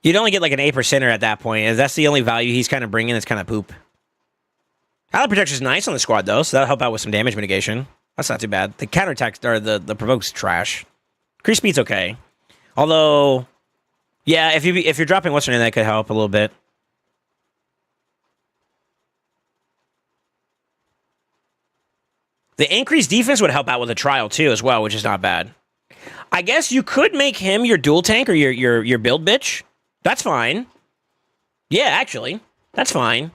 You'd only get like an 8%er at that point. If that's the only value he's kind of bringing, it's kind of poop. Ally Protector's nice on the squad, though, so that'll help out with some damage mitigation. That's not too bad. The counterattack, or the provoke's trash. Increase speed's okay. Although, yeah, if you're dropping what's her name, that could help a little bit. The increased defense would help out with a trial, too, as well, which is not bad. I guess you could make him your dual tank or your build bitch. That's fine. Yeah, actually, that's fine.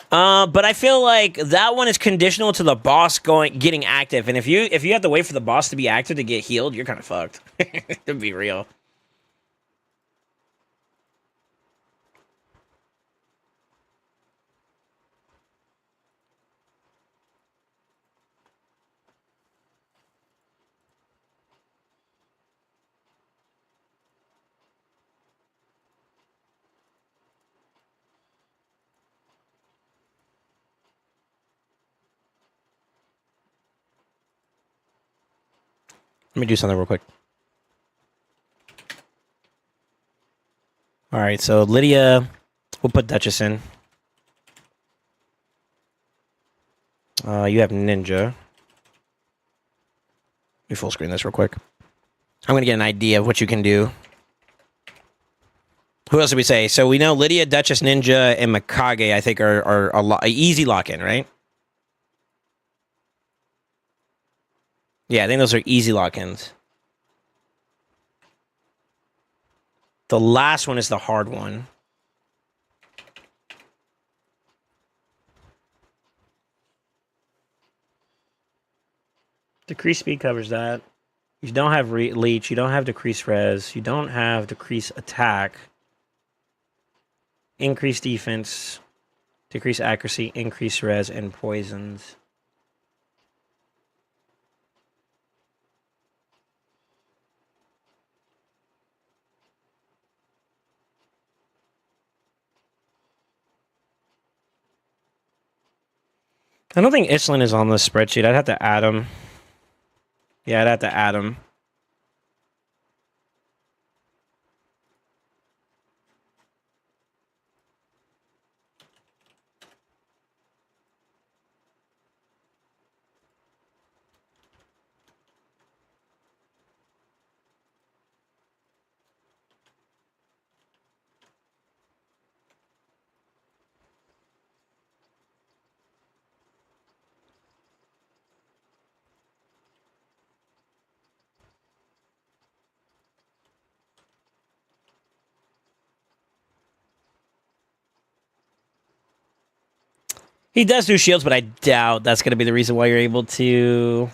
But I feel like that one is conditional to the boss getting active, and if you have to wait for the boss to be active to get healed, you're kind of fucked. To be real. Let me do something real quick. All right, so Lydia, we'll put Duchess in. You have Ninja. Let me full screen this real quick. I'm gonna get an idea of what you can do. Who else did we say? So we know Lydia, Duchess, Ninja, and Mikage, I think, are a easy lock-in, right? Yeah, I think those are easy lock-ins. The last one is the hard one. Decrease speed covers that. You don't have leech. You don't have decrease res. You don't have decrease attack. Increase defense. Decrease accuracy. Increase res and poisons. I don't think Islin is on this spreadsheet. I'd have to add him. Yeah, I'd have to add him. He does do shields, but I doubt that's going to be the reason why you're able to...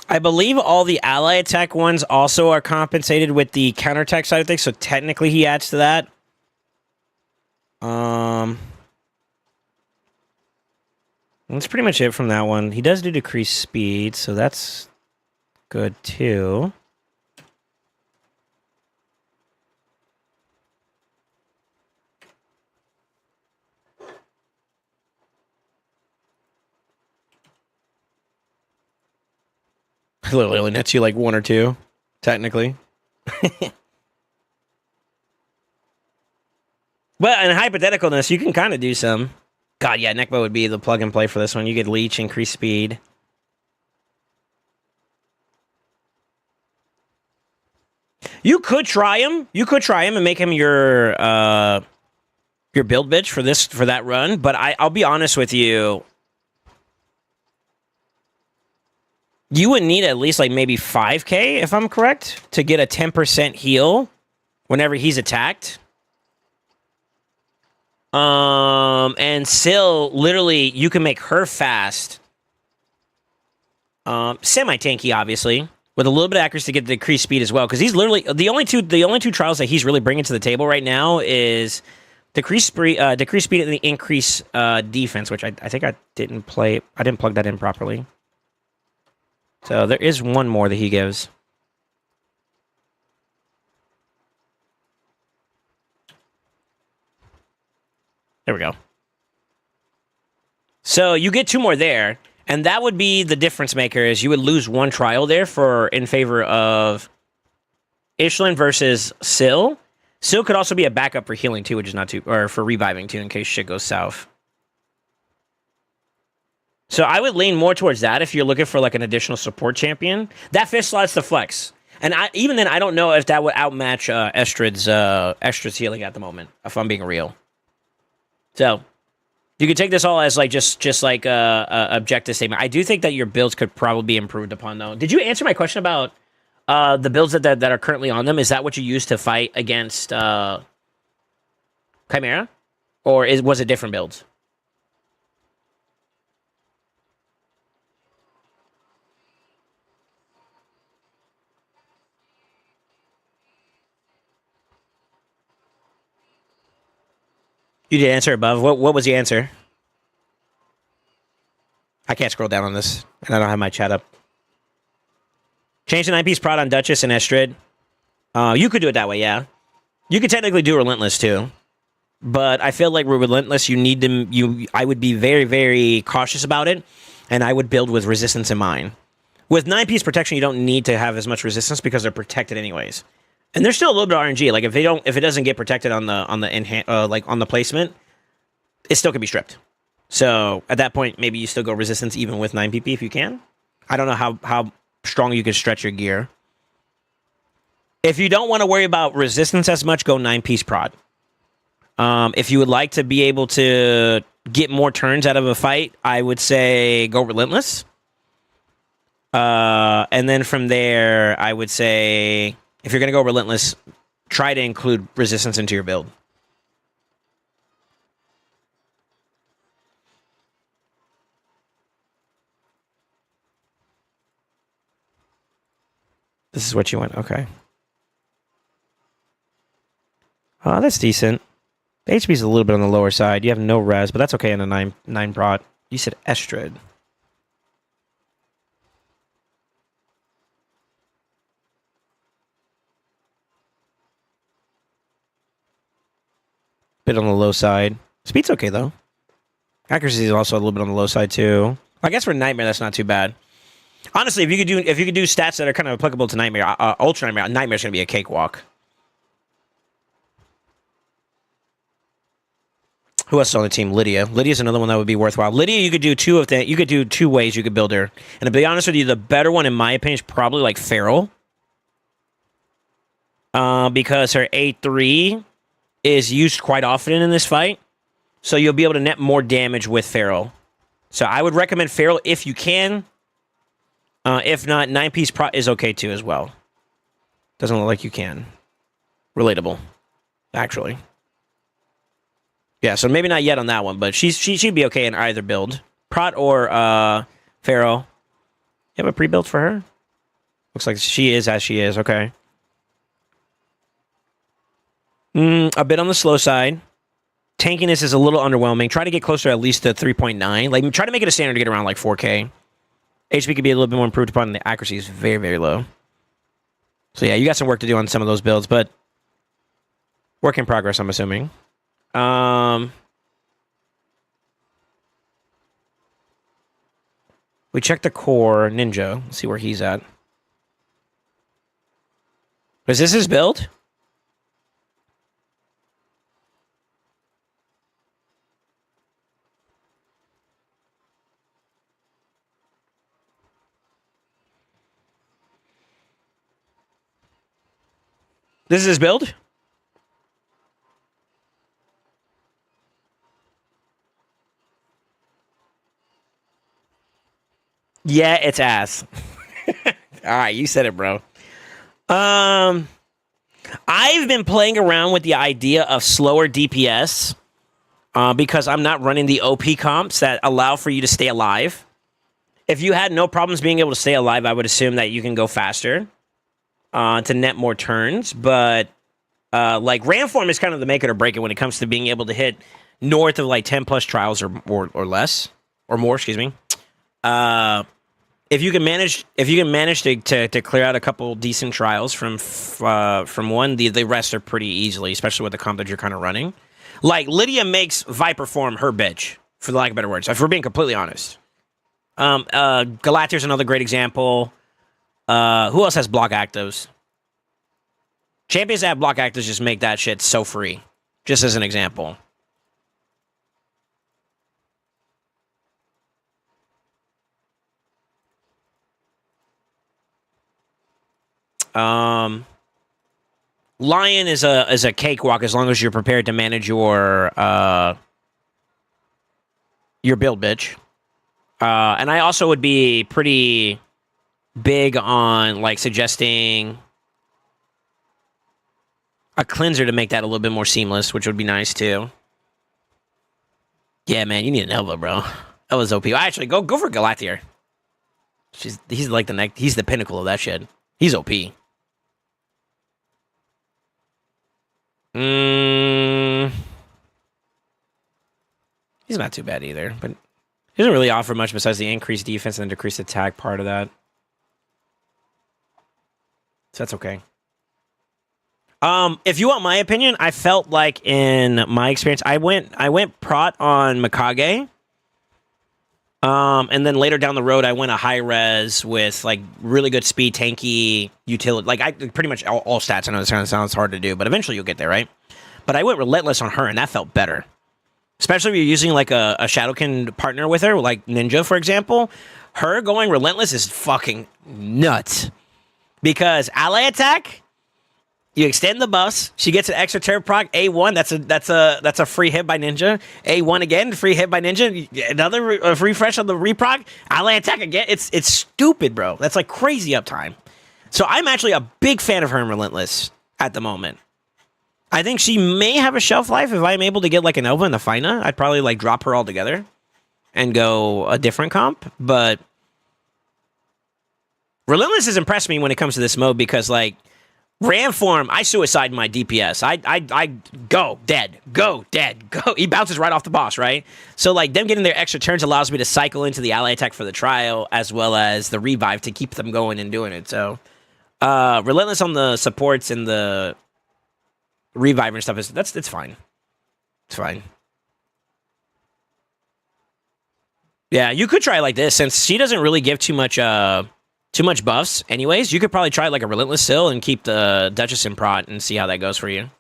I believe all the ally attack ones also are compensated with the counterattack side of things, so technically he adds to that. That's pretty much it from that one. He does do decreased speed, so that's good too. Literally only nets you like one or two, technically. But in hypotheticalness, you can kind of do some. God, yeah, Nekbo would be the plug and play for this one. You get leech, increase speed. You could try him. You could try him and make him your build bitch for that run. But I'll be honest with you. You would need at least like maybe 5k, if I'm correct, to get a 10% heal whenever he's attacked. And Syl, literally, you can make her fast. Semi-tanky, obviously, with a little bit of accuracy to get the decreased speed as well. Because he's literally the only two trials that he's really bringing to the table right now is decreased speed and the increase defense, which I think I didn't plug that in properly. So there is one more that he gives. There we go. So you get two more there, and that would be the difference maker. Is you would lose one trial there in favor of Ishlin versus Syl. Syl could also be a backup for healing too, which is not too, or for reviving too, in case shit goes south. So I would lean more towards that if you're looking for like an additional support champion. That fish slot's the flex. And even then, I don't know if that would outmatch Estrid's healing at the moment, if I'm being real. So you could take this all as like just like a objective statement. I do think that your builds could probably be improved upon, though. Did you answer my question about the builds that are currently on them? Is that what you use to fight against Chimera, or was it different builds? You did answer above. What was the answer? I can't scroll down on this, and I don't have my chat up. Change the 9-piece prod on Duchess and Estrid. You could do it that way, yeah. You could technically do Relentless too, but I feel like with Relentless, you need to. I would be very, very cautious about it, and I would build with resistance in mind. With 9-piece protection, you don't need to have as much resistance because they're protected anyways. And there's still a little bit of RNG. Like if it doesn't get protected on the placement, it still can be stripped. So at that point, maybe you still go resistance even with 9PP if you can. I don't know how strong you can stretch your gear. If you don't want to worry about resistance as much, go 9-piece prod. If you would like to be able to get more turns out of a fight, I would say go Relentless. And then from there, I would say, if you're going to go Relentless, try to include resistance into your build. This is what you want. Okay. That's decent. The HP is a little bit on the lower side. You have no res, but that's okay in a 9 prod. You said Estrid. Bit on the low side. Speed's okay though. Accuracy is also a little bit on the low side too. I guess for Nightmare, that's not too bad. Honestly, if you could do stats that are kind of applicable to Nightmare, Ultra Nightmare's gonna be a cakewalk. Who else is on the team? Lydia. Lydia's another one that would be worthwhile. Lydia, you could do you could do two ways you could build her. And to be honest with you, the better one, in my opinion, is probably like Feral. Because her A3 is used quite often in this fight. So you'll be able to net more damage with Feral. So I would recommend Feral if you can. If not, 9-piece prod is okay too as well. Doesn't look like you can. Relatable, actually. Yeah, so maybe not yet on that one, but she'd be okay in either build. Prot or Pharaoh. You have a pre-build for her? Looks like she is as she is, okay. A bit on the slow side. Tankiness is a little underwhelming. Try to get closer at least to 3.9. Like, try to make it a standard to get around like 4K. HP could be a little bit more improved upon, and the accuracy is very, very low. So yeah, you got some work to do on some of those builds, but work in progress, I'm assuming. We checked the core Ninja. Let's see where he's at. Is this his build? This is his build? Yeah, it's ass. All right, you said it, bro. I've been playing around with the idea of slower DPS because I'm not running the OP comps that allow for you to stay alive. If you had no problems being able to stay alive, I would assume that you can go faster to net more turns. But like Ramform is kind of the make it or break it when it comes to being able to hit north of like 10 plus trials or less or more. Excuse me. If you can manage to clear out a couple decent trials from one, the rest are pretty easily, especially with the comp that you're kind of running. Like Lydia makes Viper form her bitch, for the lack of better words. If we're being completely honest. Galactor's another great example. Who else has block actives? Champions that have block actives just make that shit so free. Just as an example. Lion is a cakewalk as long as you're prepared to manage your build, bitch. And I also would be pretty big on like suggesting a cleanser to make that a little bit more seamless, which would be nice too. Yeah, man, you need an Elva, bro. Elva's OP. Actually, go for Galactier. He's like he's the pinnacle of that shit. He's OP. He's not too bad either, but he doesn't really offer much besides the increased defense and the decreased attack part of that. So that's okay. If you want my opinion, I felt like in my experience, I went prot on Mikage. And then later down the road, I went a high res with like really good speed, tanky, utility. Like I pretty much all stats. I know this kind of sounds hard to do, but eventually you'll get there, right? But I went relentless on her, and that felt better. Especially if you're using like a Shadowkin partner with her, like Ninja, for example. Her going relentless is fucking nuts. Because ally attack, you extend the buffs. She gets an extra terror proc. A1. That's a free hit by Ninja. A1 again. Free hit by Ninja. Another refresh on the reproc. Ally attack again. It's stupid, bro. That's like crazy uptime. So I'm actually a big fan of her in Relentless at the moment. I think she may have a shelf life if I'm able to get like an Elva and a Fina. I'd probably like drop her altogether and go a different comp. But Relentless has impressed me when it comes to this mode because like Ram form, I suicide my DPS. I go dead, go. He bounces right off the boss, right? So like them getting their extra turns allows me to cycle into the ally attack for the trial as well as the revive to keep them going and doing it. So Relentless on the supports and the revive and stuff it's fine. It's fine. Yeah, you could try like this since she doesn't really give too much buffs anyways. You could probably try like a Relentless Sill and keep the Duchess in prot and see how that goes for you.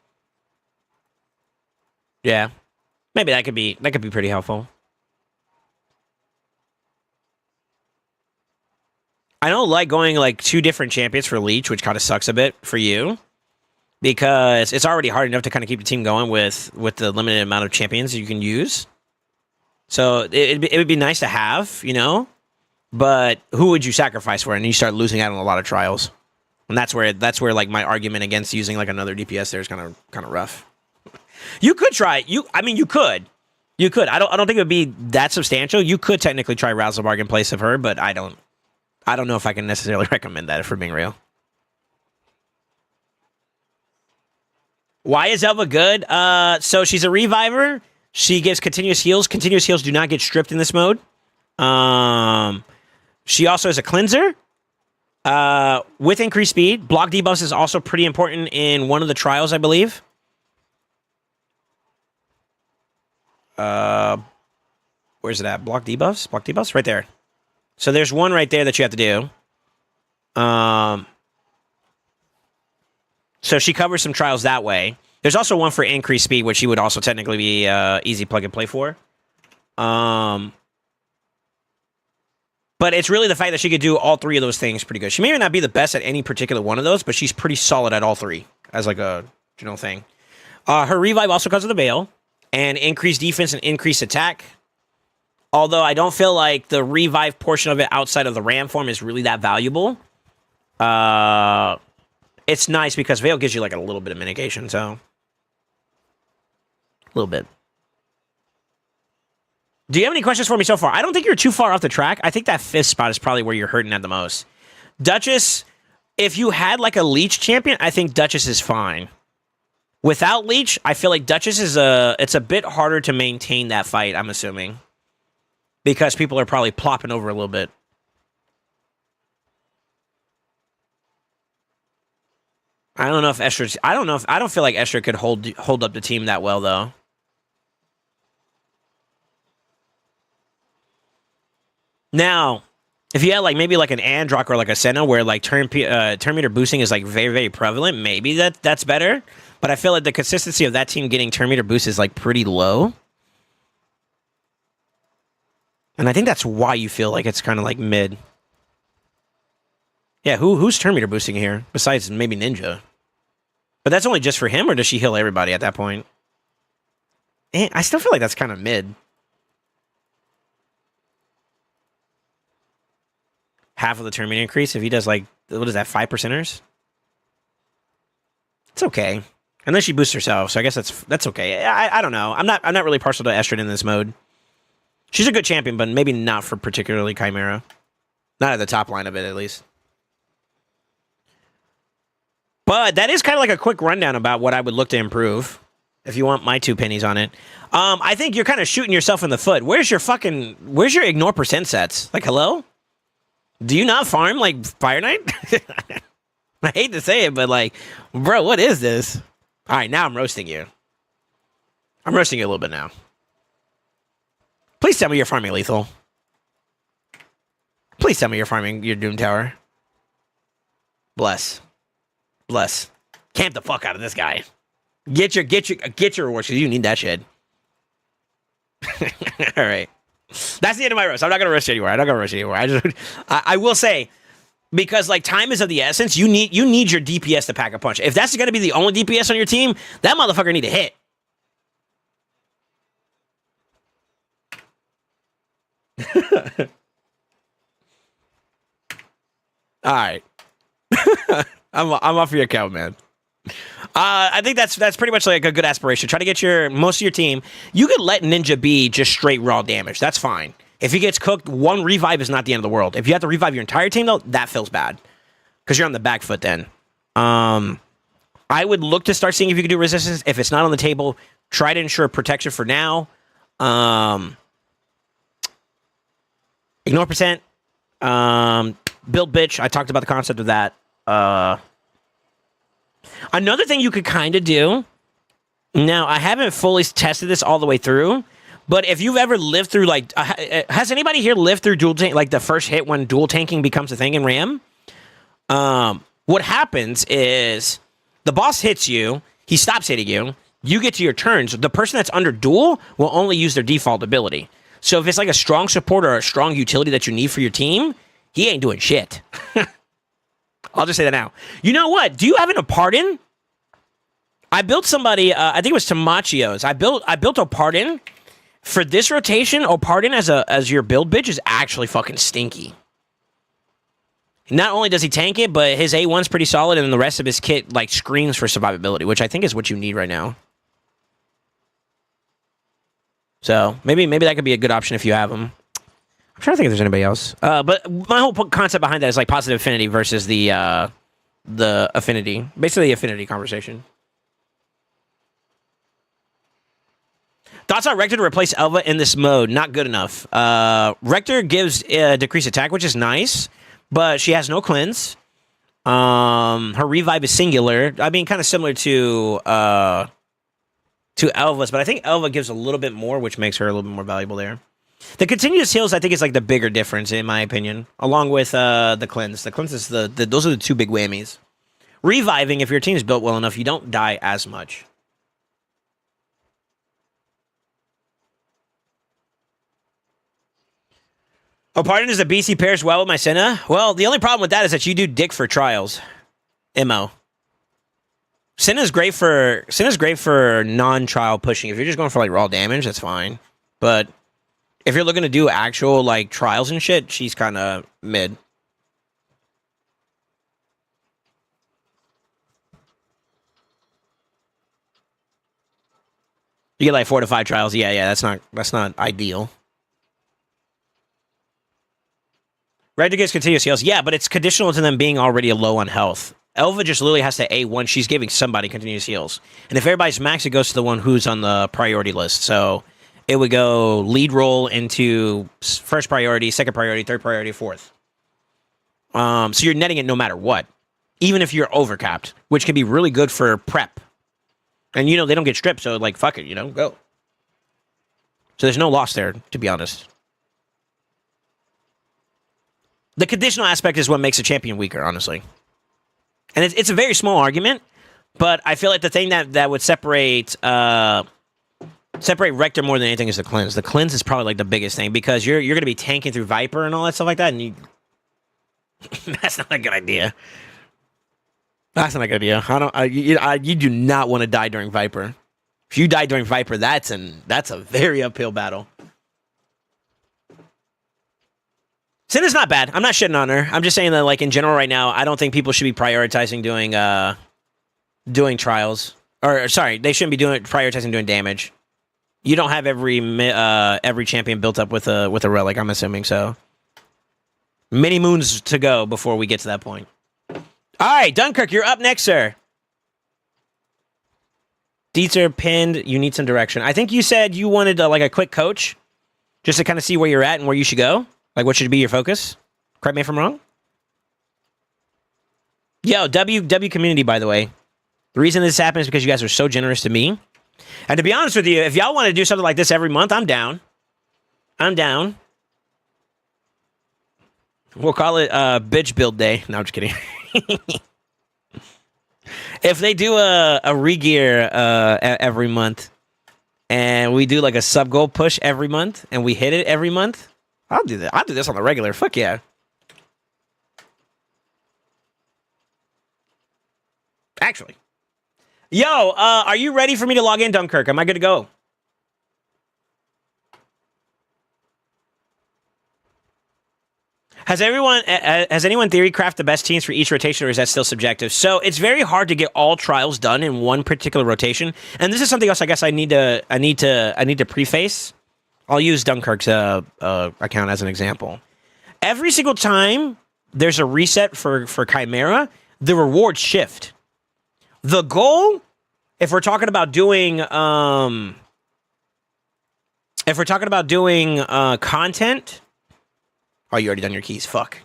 Yeah. Maybe that could be pretty helpful. I don't like going like 2 different champions for Leech, which kind of sucks a bit for you. Because it's already hard enough to kind of keep the team going with the limited amount of champions you can use. So it would be nice to have, you know? But who would you sacrifice for? And you start losing out on a lot of trials. And that's where like my argument against using like another DPS there is kind of rough. You could try you could. I don't think it would be that substantial. You could technically try Razzlebarg in place of her, but I don't know if I can necessarily recommend that if we're being real. Why is Elva good? So she's a reviver. She gives continuous heals. Continuous heals do not get stripped in this mode. She also is a cleanser. With increased speed. Block debuffs is also pretty important in one of the trials, I believe. Where's it at? Block debuffs? Block debuffs? Right there. So there's one right there that you have to do. So she covers some trials that way. There's also one for increased speed, which she would also technically be easy plug and play for. But it's really the fact that she could do all 3 of those things pretty good. She may not be the best at any particular one of those, but she's pretty solid at all 3 as like a general thing. Her revive also comes with the Veil and increased defense and increased attack. Although I don't feel like the revive portion of it outside of the Ram form is really that valuable. It's nice because Veil gives you like a little bit of mitigation, so a little bit. Do you have any questions for me so far? I don't think you're too far off the track. I think that 5th spot is probably where you're hurting at the most. Duchess, if you had like a Leech champion, I think Duchess is fine. Without Leech, I feel like Duchess is it's a bit harder to maintain that fight, I'm assuming. Because people are probably plopping over a little bit. I don't know if Esther. I don't feel like Esther could hold up the team that well though. Now, if you had like maybe like an Androck or like a Senna where like turn meter boosting is like very, very prevalent, maybe that's better. But I feel like the consistency of that team getting turn meter boost is like pretty low. And I think that's why you feel like it's kind of like mid. Yeah, who's turn meter boosting here besides maybe Ninja? But that's only just for him, or does she heal everybody at that point? I still feel like that's kind of mid. Half of the turn meter increase if he does like, what is that, 5%ers? It's okay. Unless she boosts herself, so I guess that's okay. I don't know. I'm not really partial to Estrid in this mode. She's a good champion, but maybe not for particularly Chimera. Not at the top line of it, at least. But that is kind of like a quick rundown about what I would look to improve. If you want my 2 pennies on it. I think you're kind of shooting yourself in the foot. Where's your ignore percent sets? Like, hello? Do you not farm like Fire Knight? I hate to say it, but like, bro, what is this? All right, now I'm roasting you. I'm roasting you a little bit now. Please tell me you're farming lethal. Please tell me you're farming your Doom Tower. Bless. Camp the fuck out of this guy. Get your rewards, because you need that shit. All right. That's the end of my roast. I'm not gonna roast you anymore. I will say, because like time is of the essence, you need your DPS to pack a punch. If that's gonna be the only DPS on your team, that motherfucker need to hit. All right. I'm off your account, man. I think that's pretty much like a good aspiration. Try to get most of your team. You could let Ninja be just straight raw damage. That's fine. If he gets cooked, 1 revive is not the end of the world. If you have to revive your entire team, though, that feels bad. Because you're on the back foot then. I would look to start seeing if you can do resistance. If it's not on the table, try to ensure protection for now. Ignore percent. Build bitch. I talked about the concept of that. Another thing you could kind of do, now I haven't fully tested this all the way through, but if you've ever lived through, like, has anybody here lived through dual tank, like the first hit when dual tanking becomes a thing in RAM? What happens is the boss hits you, he stops hitting you, you get to your turns, the person that's under dual will only use their default ability. So if it's like a strong support or a strong utility that you need for your team, he ain't doing shit. I'll just say that now. You know what? Do you have a pardon? I built somebody, I think it was Tamachio's. I built a pardon. For this rotation, Opardin as your build bitch is actually fucking stinky. Not only does he tank it, but his A1's pretty solid, and the rest of his kit like screams for survivability, which I think is what you need right now. So maybe that could be a good option if you have him. I'm trying to think if there's anybody else. But my whole concept behind that is like positive affinity versus the affinity. Basically, the affinity conversation. Thoughts on Rector to replace Elva in this mode? Not good enough. Rector gives decreased attack, which is nice, but she has no cleanse. Her revive is singular. I mean, kind of similar to Elva's, but I think Elva gives a little bit more, which makes her a little bit more valuable there. The continuous heals, I think, is like the bigger difference, in my opinion, along with the cleanse. The cleanse is those are the 2 big whammies. Reviving, if your team is built well enough, you don't die as much. Oh, pardon, is the BC pairs well with my Senna? Well, the only problem with that is that you do dick for trials. MO. Senna's great for non-trial pushing. If you're just going for like raw damage, that's fine. But if you're looking to do actual like trials and shit, she's kind of mid. You get like 4 to 5 trials. Yeah, that's not ideal. Rector gets continuous heals. Yeah, but it's conditional to them being already low on health. Elva just literally has to A1. She's giving somebody continuous heals. And if everybody's max, it goes to the one who's on the priority list. So it would go lead roll into first priority, second priority, third priority, fourth. So you're netting it no matter what. Even if you're overcapped, which can be really good for prep. And, they don't get stripped, so, like, fuck it, go. So there's no loss there, to be honest. The conditional aspect is what makes a champion weaker, honestly. And it's a very small argument, but I feel like the thing that would separate Rector more than anything is the cleanse. The cleanse is probably like the biggest thing because you're going to be tanking through Viper and all that stuff like that, and That's not a good idea. That's not a good idea. You do not want to die during Viper. If you die during Viper, that's a very uphill battle. Cinna's not bad. I'm not shitting on her. I'm just saying that, like, in general right now, I don't think people should be prioritizing doing trials. Or sorry, they shouldn't be prioritizing doing damage. You don't have every champion built up with a relic, I'm assuming, so. Many moons to go before we get to that point. All right, Dunkirk, you're up next, sir. Deets are pinned. You need some direction. I think you said you wanted like a quick coach, just to kind of see where you're at and where you should go. Like, what should be your focus? Correct me if I'm wrong. Yo, W community, by the way. The reason this happens is because you guys are so generous to me. And to be honest with you, if y'all want to do something like this every month, I'm down. I'm down. We'll call it bitch build day. No, I'm just kidding. If they do a re-gear every month, and we do like a sub-goal push every month, and we hit it every month, I'll do that. I'll do this on the regular. Fuck yeah. Actually. Yo, are you ready for me to log in, Dunkirk? Am I good to go? Has anyone theory craft the best teams for each rotation, or is that still subjective? So it's very hard to get all trials done in one particular rotation, and this is something else I guess I need to preface. I'll use Dunkirk's account as an example. Every single time there's a reset for Chimera, the rewards shift. The goal, if we're talking about doing content. Oh, you already done your keys. Fuck.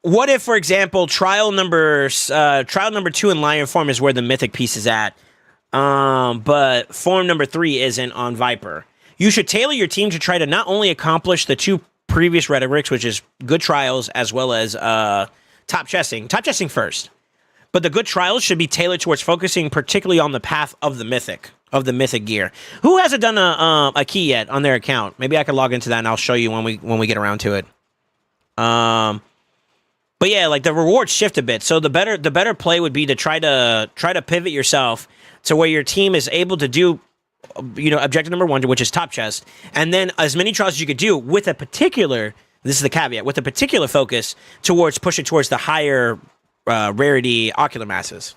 What if, for example, trial number 2 in Lion form is where the mythic piece is at, but form number 3 isn't on Viper? You should tailor your team to try to not only accomplish the 2 previous rhetorics, which is good trials as well as top chesting first. But the good trials should be tailored towards focusing particularly on the path of the mythic gear. Who hasn't done a key yet on their account? Maybe I can log into that and I'll show you when we get around to it. But yeah, like the rewards shift a bit. So the better play would be to try to pivot yourself to where your team is able to do, objective number 1, which is top chest, and then as many trials as you could do with a particular. This is the caveat, with a particular focus towards pushing towards the higher rarity ocular masses.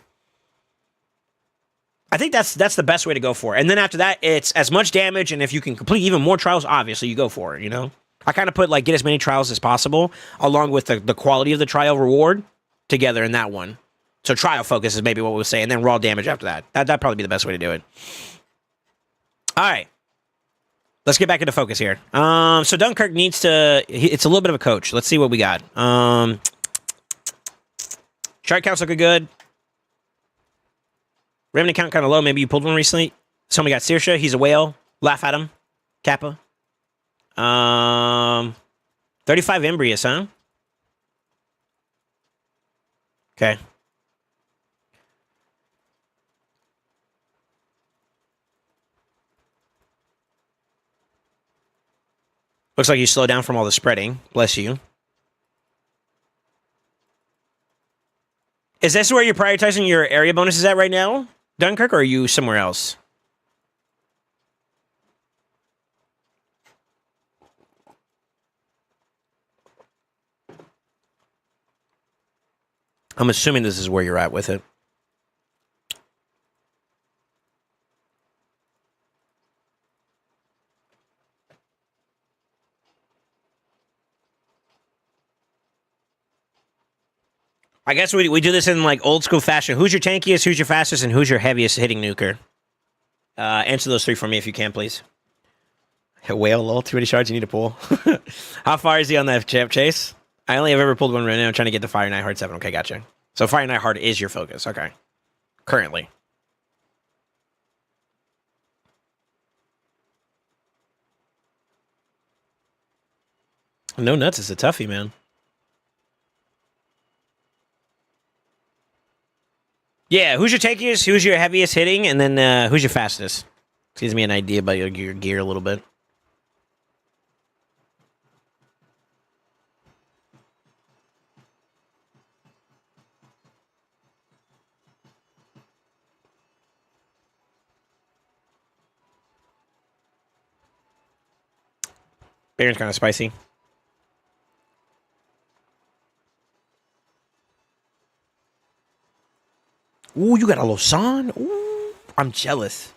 I think that's the best way to go for it. And then after that, it's as much damage, and if you can complete even more trials, obviously you go for it, I kind of put like get as many trials as possible along with the quality of the trial reward together in that one. So trial focus is maybe what we'll say, and then raw damage after that. That'd probably be the best way to do it. All right. Let's get back into focus here. So Dunkirk needs to... It's a little bit of a coach. Let's see what we got. Chart count's looking good. Remnant count kind of low. Maybe you pulled one recently. Somebody got Saoirse. He's a whale. Laugh at him. Kappa. 35 Embrius, huh? Okay. Looks like you slowed down from all the spreading. Bless you. Is this where you're prioritizing your area bonuses at right now, Dunkirk, or are you somewhere else? I'm assuming this is where you're at with it. I guess we do this in like old school fashion. Who's your tankiest, who's your fastest, and who's your heaviest hitting nuker? Answer those 3 for me if you can, please. Whale, lol, too many shards you need to pull. How far is he on that champ chase? I only have ever pulled one right now. I'm trying to get the Fire Knight Heart 7. Okay, gotcha. So Fire Knight Heart is your focus. Okay. Currently. No nuts is a toughie, man. Yeah, who's your tankiest, who's your heaviest hitting, and then who's your fastest? Gives me an idea about your gear a little bit. Baron's kind of spicy. Ooh, you got a Lausanne? Ooh, I'm jealous.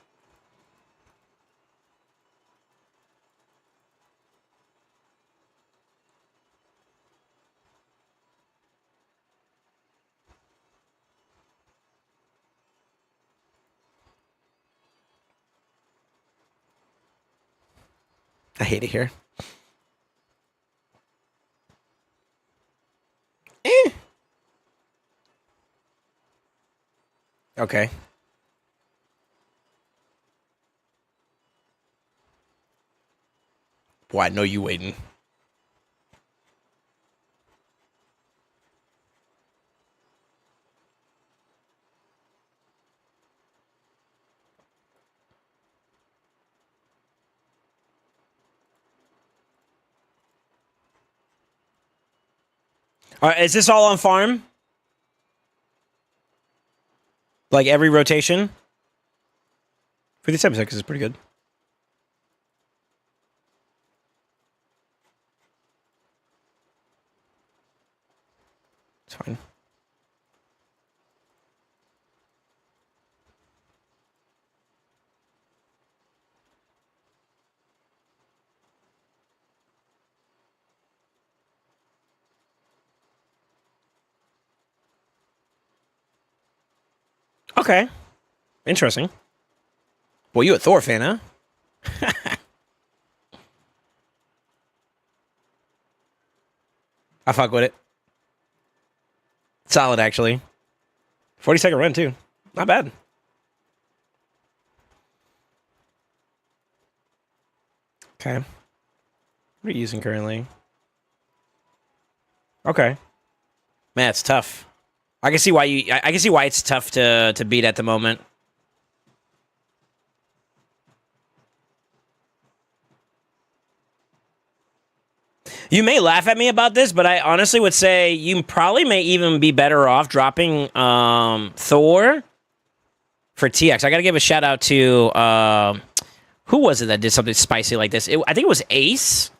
I hate it here. Okay. Boy, I know you waiting. All right, is this all on farm? Like every rotation? 57 seconds is pretty good. It's fine. Okay. Interesting. Well, you a Thor fan, huh? I fuck with it. Solid, actually. 40-second run, too. Not bad. Okay. What are you using currently? Okay. Man, it's tough. I can see why I can see why it's tough to beat at the moment. You may laugh at me about this, but I honestly would say you probably may even be better off dropping Thor for TX. I got to give a shout out to who was it that did something spicy like this? I think it was Ace.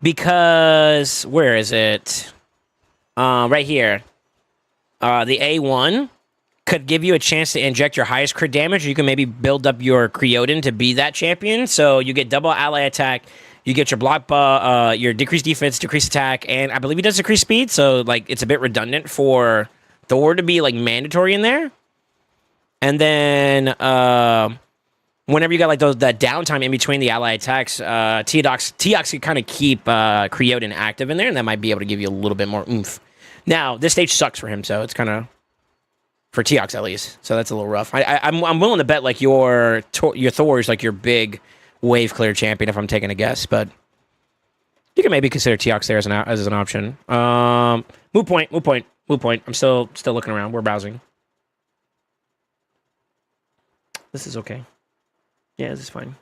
Because where is it? Right here. The A1 could give you a chance to inject your highest crit damage, or you can maybe build up your Creodin to be that champion. So you get double ally attack, you get your block, your decreased defense, decreased attack, and I believe he does decreased speed. So like it's a bit redundant for Thor to be like mandatory in there. And then whenever you got like that downtime in between the ally attacks, Teox can kind of keep Creodin active in there, and that might be able to give you a little bit more oomph. Now this stage sucks for him, so it's kind of for Teox at least. So that's a little rough. I'm willing to bet like your Thor is like your big wave clear champion if I'm taking a guess, but you can maybe consider Teox there as an option. Moot point. I'm still looking around. We're browsing. This is okay. Yeah, this is fine.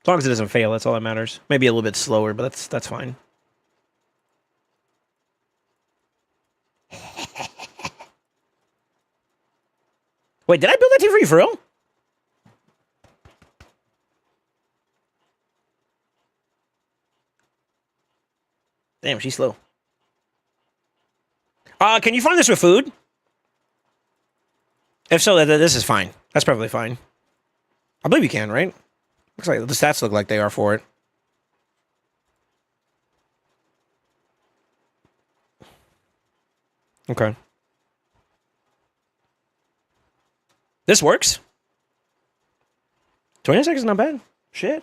As long as it doesn't fail, that's all that matters. Maybe a little bit slower, but that's fine. Wait, did I build that team for you for real? Damn, she's slow. Can you find this with food? If so, this is fine. That's perfectly fine. I believe you can, right? Looks like the stats look like they are for it. Okay. This works. 20 seconds is not bad. Shit.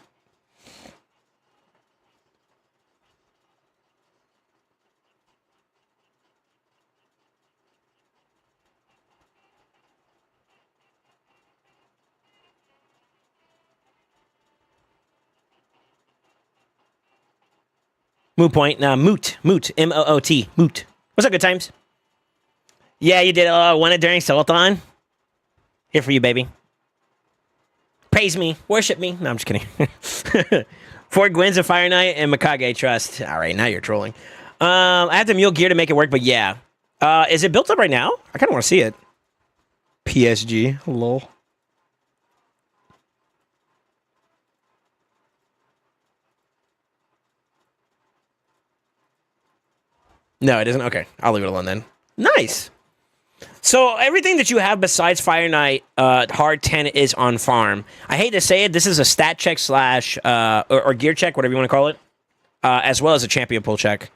Moot point. Moot. M-O-O-T. Moot. What's up, good times? Yeah, you did won it during Solathon. Here for you, baby. Praise me. Worship me. No, I'm just kidding. Four Gwyn's a Fire Knight and Mikage Trust. All right, now you're trolling. I have the mule gear to make it work, but yeah. Is it built up right now? I kind of want to see it. PSG. Lol. No, it isn't. Okay, I'll leave it alone then. Nice. So everything that you have besides Fire Knight, hard 10 is on farm. I hate to say it, this is a stat check slash or gear check, whatever you want to call it, as well as a champion pull check.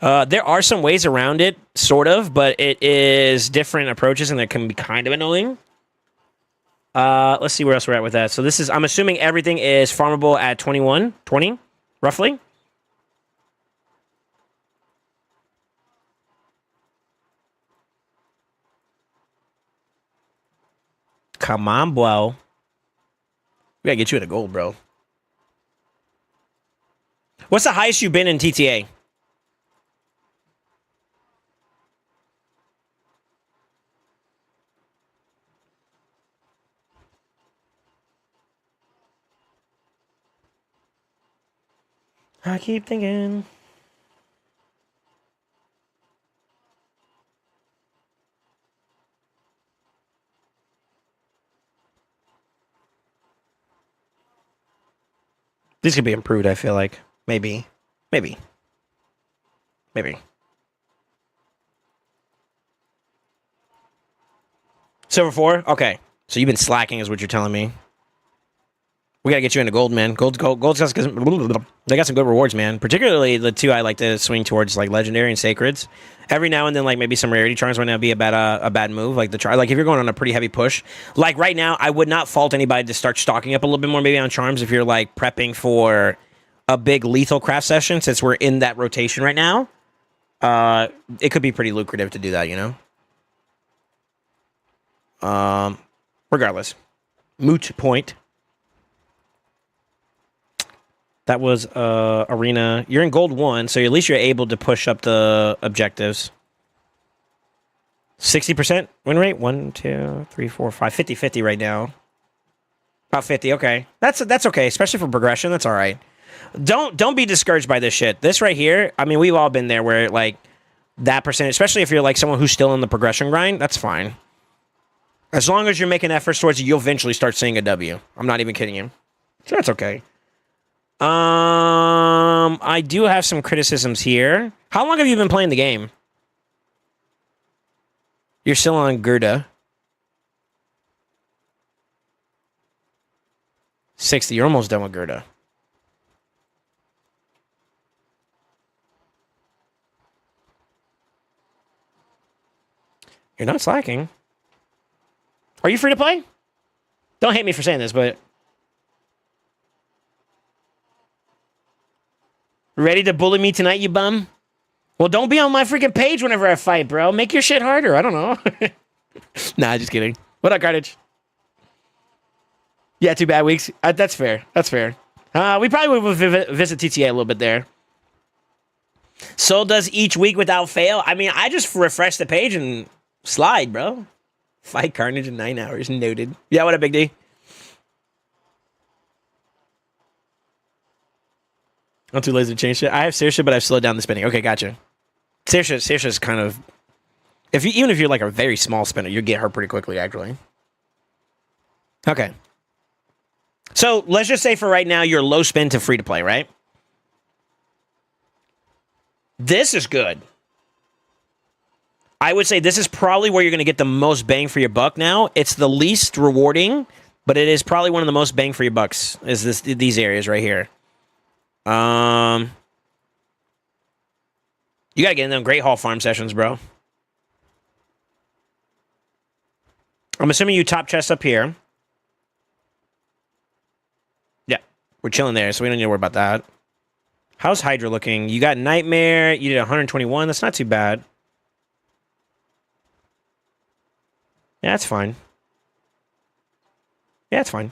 There are some ways around it, sort of, but it is different approaches, and that can be kind of annoying. Let's see where else we're at with that. So this is, I'm assuming everything is farmable at 20, roughly. Come on, bro. We gotta get you in a gold, bro. What's the highest you've been in TTA? I keep thinking. These could be improved, I feel like. Maybe. Silver 4? Okay. So you've been slacking is what you're telling me. We gotta get you into gold, man. Gold's got they got some good rewards, man. Particularly the two I like to swing towards, like legendary and sacreds. Every now and then, like maybe some rarity charms might not be a bad move. Like like if you're going on a pretty heavy push, like right now, I would not fault anybody to start stocking up a little bit more, maybe on charms if you're like prepping for a big lethal craft session. Since we're in that rotation right now, it could be pretty lucrative to do that, you know. Regardless, moot point. That was arena. You're in gold 1, so at least you're able to push up the objectives. 60% win rate. 1, 2, 3, 4, 5. 50-50 right now. About 50. Okay, that's okay, especially for progression. That's all right. Don't be discouraged by this shit. This right here. I mean, we've all been there where like that percentage, especially if you're like someone who's still in the progression grind. That's fine. As long as you're making efforts towards it, you'll eventually start seeing a W. I'm not even kidding you. So that's okay. I do have some criticisms here. How long have you been playing the game? You're still on Gerda. 60. You're almost done with Gerda. You're not slacking. Are you free to play? Don't hate me for saying this, but... Ready to bully me tonight, you bum? Well, don't be on my freaking page whenever I fight, bro. Make your shit harder. I don't know. Nah, just kidding. What up, Carnage? Yeah, 2 bad weeks. That's fair. That's fair. We probably would visit TTA a little bit there. Soul does each week without fail. I mean, I just refresh the page and slide, bro. Fight Carnage in 9 hours. Noted. Yeah, what up, Big D? I'm too lazy to change shit. I have Saoirse, but I've slowed down the spinning. Okay, gotcha. Saoirse is kind of... Even if you're like a very small spinner, you get her pretty quickly, actually. Okay. So, let's just say for right now, you're low spin to free to play, right? This is good. I would say this is probably where you're going to get the most bang for your buck now. It's the least rewarding, but it is probably one of the most bang for your bucks, is these areas right here. You gotta get in them Great Hall farm sessions, bro. I'm assuming you top chest up here. Yeah, we're chilling there, so we don't need to worry about that. How's Hydra looking? You got Nightmare. You did 121. That's not too bad. Yeah, that's fine. Yeah, it's fine.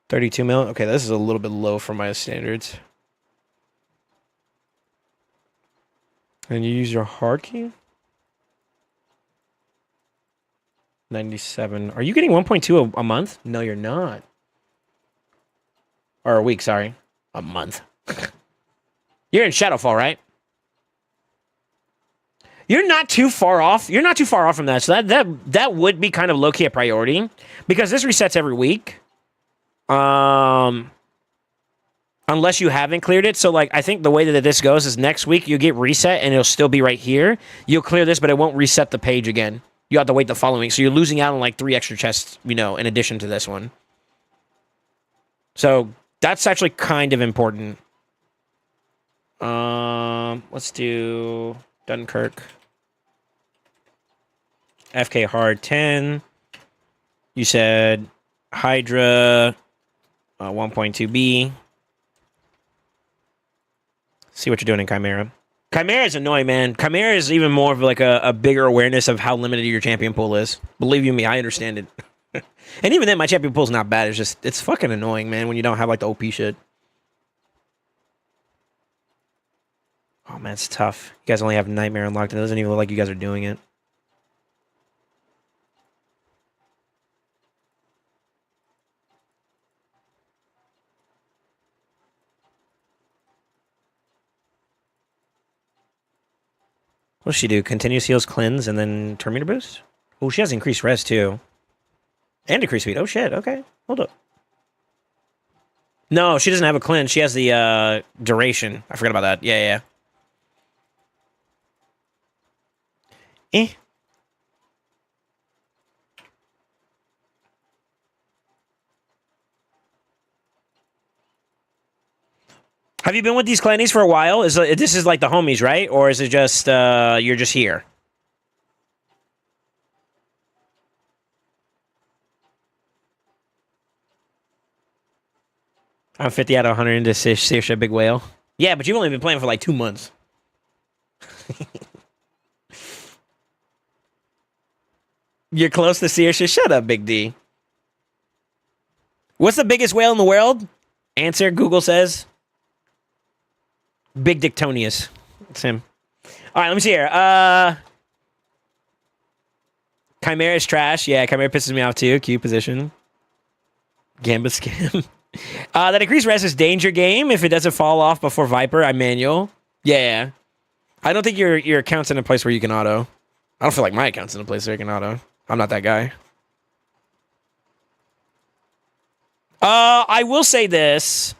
32 mil. Okay, this is a little bit low for my standards. And you use your hard key? 97. Are you getting 1.2 a month? No, you're not. Or a week, sorry. A month. You're in Shadowfall, right? You're not too far off. You're not too far off from that. So that would be kind of low-key a priority. Because this resets every week. I unless you haven't cleared it. So, like, I think the way that this goes is next week you get reset and it'll still be right here. You'll clear this, but it won't reset the page again. You have to wait the following week. So you're losing out on like 3 extra chests, you know, in addition to this one. So that's actually kind of important. Let's do Dunkirk. FK hard 10. You said Hydra 1.2B. See what you're doing in Chimera. Chimera is annoying, man. Chimera is even more of like a bigger awareness of how limited your champion pool is. Believe you me, I understand it. And even then, my champion pool's not bad. It's just, it's fucking annoying, man, when you don't have like the OP shit. Oh, man, it's tough. You guys only have Nightmare unlocked. It doesn't even look like you guys are doing it. What does she do? Continuous heals, cleanse, and then Terminator boost? Oh, she has increased res, too. And decreased speed. Oh, shit. Okay. Hold up. No, she doesn't have a cleanse. She has the duration. I forgot about that. Yeah. Have you been with these clannies for a while? This is like the homies, right? Or is it just you're just here? I'm 50 out of 100 into Saoirse Big Whale. Yeah, but you've only been playing for like 2 months. You're close to Saoirse. Shut up, Big D. What's the biggest whale in the world? Answer, Google says. Big Dictonius. It's him. All right, let me see here. Chimera is trash. Yeah, Chimera pisses me off too. Q position. Gambit scam. That increased res is danger game. If it doesn't fall off before Viper, I manual. Yeah. I don't think your account's in a place where you can auto. I don't feel like my account's in a place where you can auto. I'm not that guy. I will say this.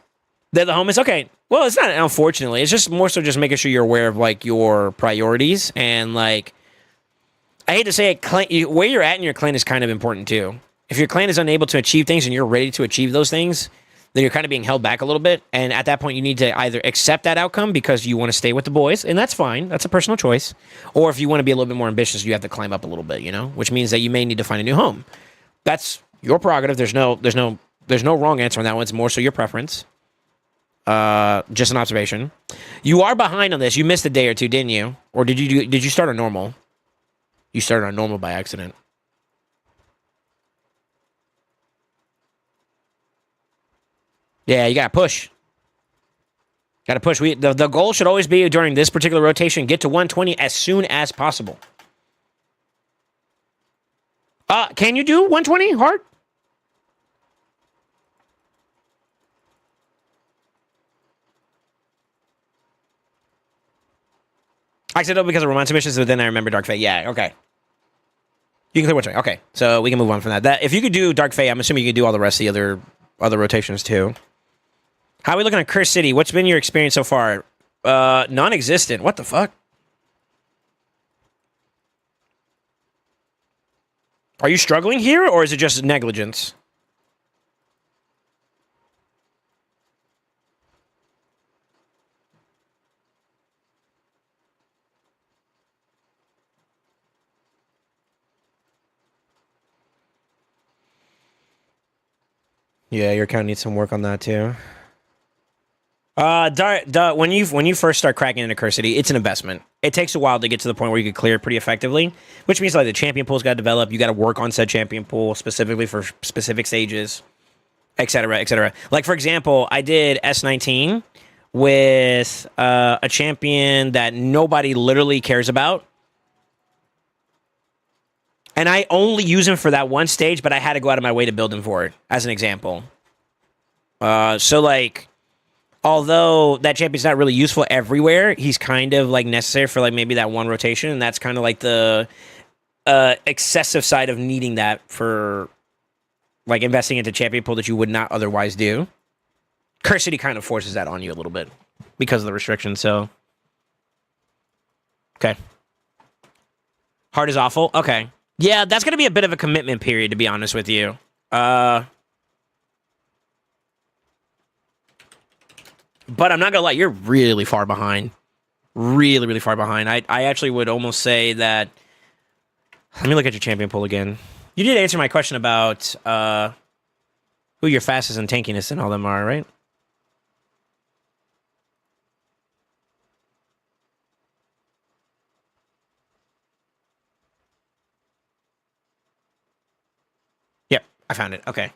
That the home is okay. Well, it's not, unfortunately. It's just more so just making sure you're aware of, like, your priorities. And, like, I hate to say it, where you're at in your clan is kind of important, too. If your clan is unable to achieve things and you're ready to achieve those things, then you're kind of being held back a little bit. And at that point, you need to either accept that outcome because you want to stay with the boys, and that's fine. That's a personal choice. Or if you want to be a little bit more ambitious, you have to climb up a little bit, you know? Which means that you may need to find a new home. That's your prerogative. There's no wrong answer on that one. It's more so your preference. Just an observation. You are behind on this. You missed a day or two, didn't you? Or did you start on normal? You started on normal by accident. Yeah, you gotta push. Gotta push. The goal should always be during this particular rotation, get to 120 as soon as possible. Can you do 120 hard? I said no because of romance missions, but then I remember Dark Fate. Yeah, okay. You can clear 120. Okay, so we can move on from that. If you could do Dark Fate, I'm assuming you could do all the rest of the other rotations too. How are we looking at Curse City? What's been your experience so far? Non-existent. What the fuck? Are you struggling here, or is it just negligence? Yeah, your account needs some work on that too. When you first start cracking into Curse City, it's an investment. It takes a while to get to the point where you can clear it pretty effectively, which means like the champion pool's got to develop. You got to work on said champion pool specifically for specific stages, etc., etc. Like for example, I did S19 with a champion that nobody literally cares about. And I only use him for that one stage, but I had to go out of my way to build him for it, as an example. So, like, although that champion's not really useful everywhere, he's kind of, like, necessary for, like, maybe that one rotation, and that's kind of, like, the excessive side of needing that for, like, investing into champion pool that you would not otherwise do. Curse City kind of forces that on you a little bit because of the restrictions, so. Okay. Heart is awful? Okay. Yeah, that's going to be a bit of a commitment period, to be honest with you. But I'm not going to lie, you're really far behind. Really, really far behind. I actually would almost say that... Let me look at your champion pool again. You did answer my question about who your fastest and tankiness and all them are, right? Yep, I found it. Okay.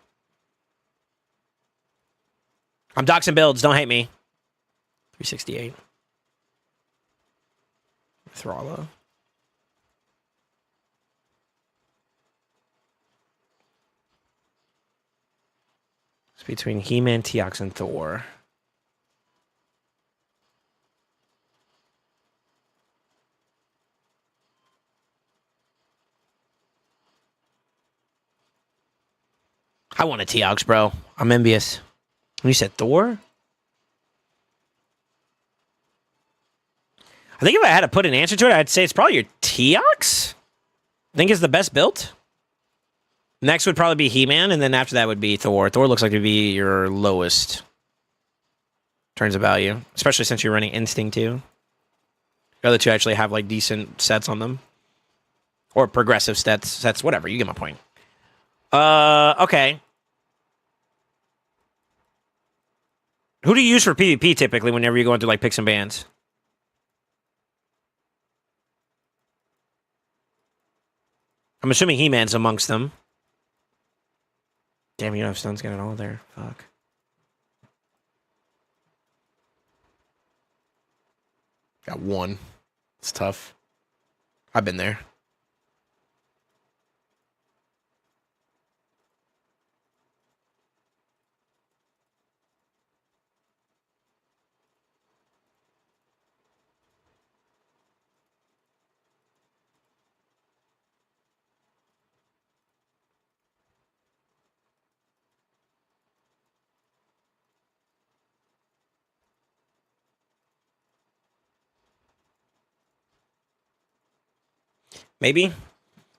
I'm doxing builds. Don't hate me. 368. Thralla. It's between He-Man, Teox, and Thor. I want a Teox, bro. I'm envious. You said Thor? I think if I had to put an answer to it, I'd say it's probably your Teox. I think it's the best built. Next would probably be He-Man, and then after that would be Thor. Thor looks like it would be your lowest turns of value, especially since you're running Instinct too. The other two actually have like decent sets on them. Or progressive sets, whatever. You get my point. Okay. Who do you use for PvP typically whenever you go into like picks and bans? I'm assuming He-Man's amongst them. Damn, you don't have Stun Skin at all there. Fuck. Got one. It's tough. I've been there. Maybe.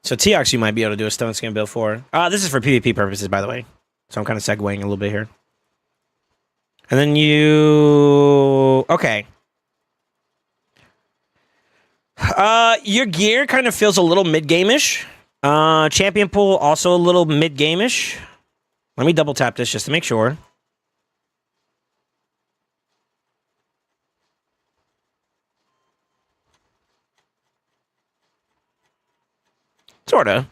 So Teox you might be able to do a Stone Skin build for. This is for PvP purposes, by the way. So I'm kind of segueing a little bit here. And then you... Okay. Your gear kind of feels a little mid-game-ish. Champion pool also a little mid-game-ish. Let me double tap this just to make sure. Sorta.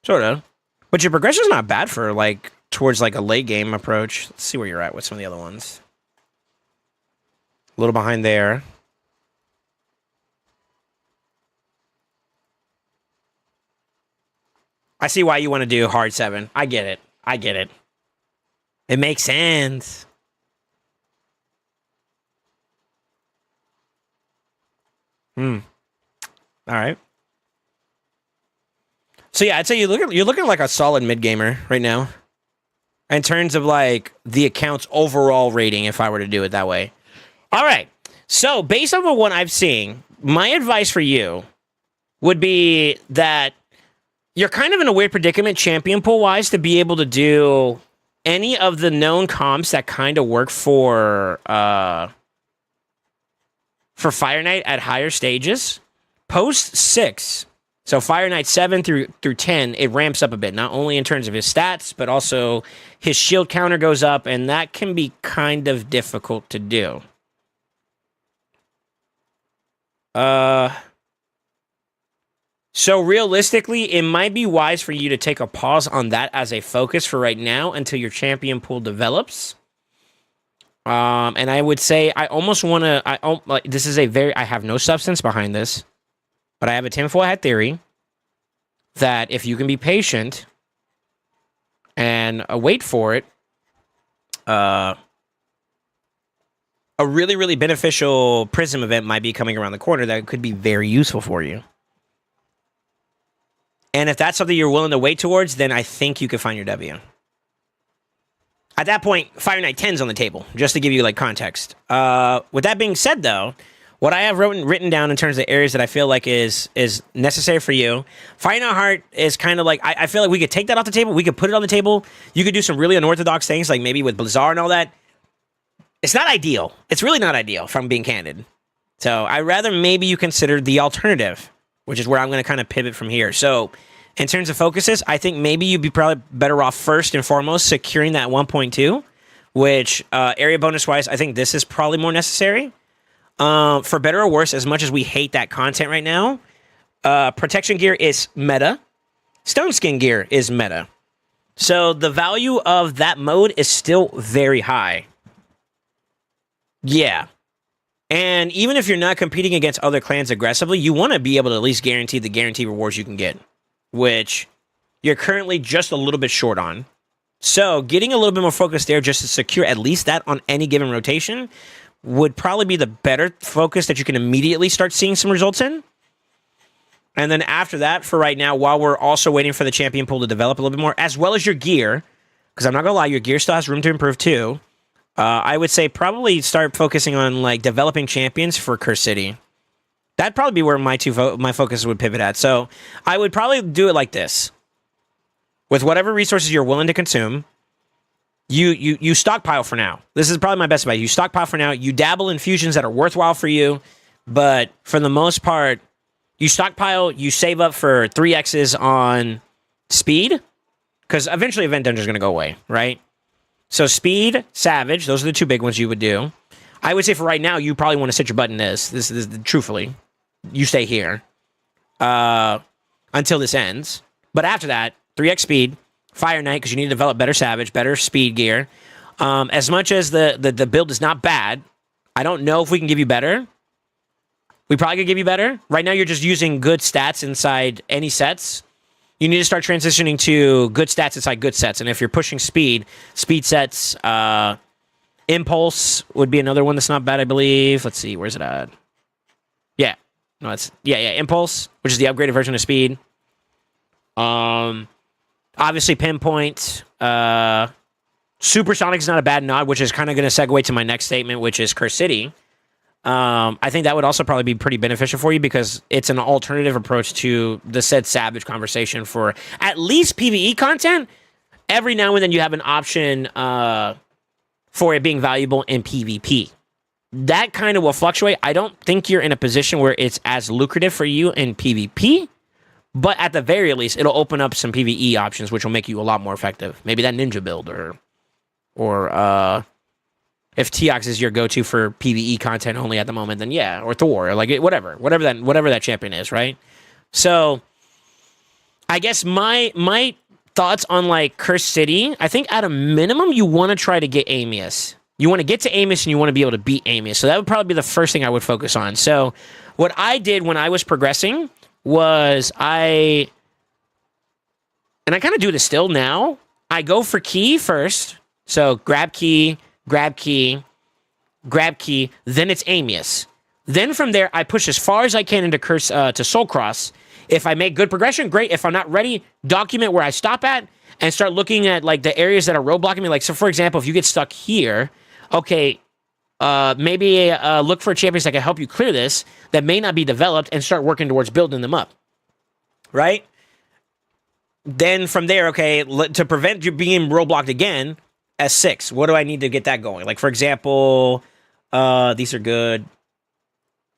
But your progression's not bad for, like, towards, like, a late game approach. Let's see where you're at with some of the other ones. A little behind there. I see why you want to do hard 7. I get it. It makes sense. All right. So yeah, I'd say you're looking like a solid mid gamer right now, in terms of like the account's overall rating. If I were to do it that way, all right. So based on what I've seen, my advice for you would be that you're kind of in a weird predicament, champion pool wise, to be able to do any of the known comps that kind of work for Fire Knight at higher stages. Post 6. So Fire Knight 7 through 10, it ramps up a bit, not only in terms of his stats, but also his shield counter goes up, and that can be kind of difficult to do. So realistically, it might be wise for you to take a pause on that as a focus for right now until your champion pool develops. And I would say I almost want to, like, this is I have no substance behind this. But I have a tinfoil hat theory that if you can be patient and wait for it, a really, really beneficial Prism event might be coming around the corner that could be very useful for you. And if that's something you're willing to wait towards, then I think you can find your W. At that point, Fire Knight 10's on the table, just to give you like context. With that being said, though, what I have written down in terms of areas that I feel like is necessary for you, Fire Knight Heart is kind of like, I feel like we could take that off the table. We could put it on the table. You could do some really unorthodox things, like maybe with Blizzard and all that. It's not ideal. It's really not ideal, if I'm being candid. So I'd rather maybe you consider the alternative, which is where I'm going to kind of pivot from here. So in terms of focuses, I think maybe you'd be probably better off first and foremost securing that 1.2, which area bonus-wise, I think this is probably more necessary. For better or worse, as much as we hate that content right now, protection gear is meta. Stone skin gear is meta. So the value of that mode is still very high. Yeah. And even if you're not competing against other clans aggressively, you want to be able to at least guarantee the guaranteed rewards you can get, which you're currently just a little bit short on. So getting a little bit more focus there just to secure at least that on any given rotation would probably be the better focus that you can immediately start seeing some results in. And then after that, for right now, while we're also waiting for the champion pool to develop a little bit more, as well as your gear, because I'm not going to lie, your gear still has room to improve too. I would say probably start focusing on like developing champions for Curse City. That'd probably be where my focus would pivot at. So I would probably do it like this. With whatever resources you're willing to consume, you stockpile for now. This is probably my best advice. You stockpile for now. You dabble in fusions that are worthwhile for you, but for the most part, you stockpile, you save up for 3Xs on speed, because eventually Event Dungeon is going to go away, right? So speed, Savage, those are the two big ones you would do. I would say for right now, you probably want to set your button this. This is truthfully, you stay here until this ends. But after that, 3x speed, Fire Knight, because you need to develop better Savage, better speed gear. As much as the build is not bad, I don't know if we can give you better. We probably could give you better. Right now, you're just using good stats inside any sets. You need to start transitioning to good stats inside good sets. And if you're pushing speed sets, Impulse would be another one that's not bad, I believe. Let's see, where's it at? Yeah. No, it's Impulse, which is the upgraded version of speed. Obviously Pinpoint. Supersonic is not a bad nod, which is kind of going to segue to my next statement, which is Curse City. I think that would also probably be pretty beneficial for you because it's an alternative approach to the said Savage conversation for at least PvE content. Every now and then you have an option for it being valuable in PvP. That kind of will fluctuate. I don't think you're in a position where it's as lucrative for you in PvP, but at the very least, it'll open up some PvE options, which will make you a lot more effective. Maybe that ninja build or if Teox is your go-to for PvE content only at the moment, then yeah, or Thor, or like whatever that champion is, right? So, I guess my thoughts on like Curse City, I think at a minimum you want to try to get Amius. You want to get to Amius and you want to be able to beat Amius. So that would probably be the first thing I would focus on. So, what I did when I was progressing was and I kind of do this still now. I go for key first. So grab key, then it's Amius. Then from there, I push as far as I can into Curse to Soul Cross. If I make good progression, great. If I'm not ready, document where I stop at and start looking at like the areas that are roadblocking me. Like, so for example, if you get stuck here, okay, maybe look for champions that can help you clear this that may not be developed and start working towards building them up, right? Then from there, okay, to prevent you being roadblocked again, S6. What do I need to get that going? Like, for example, these are good.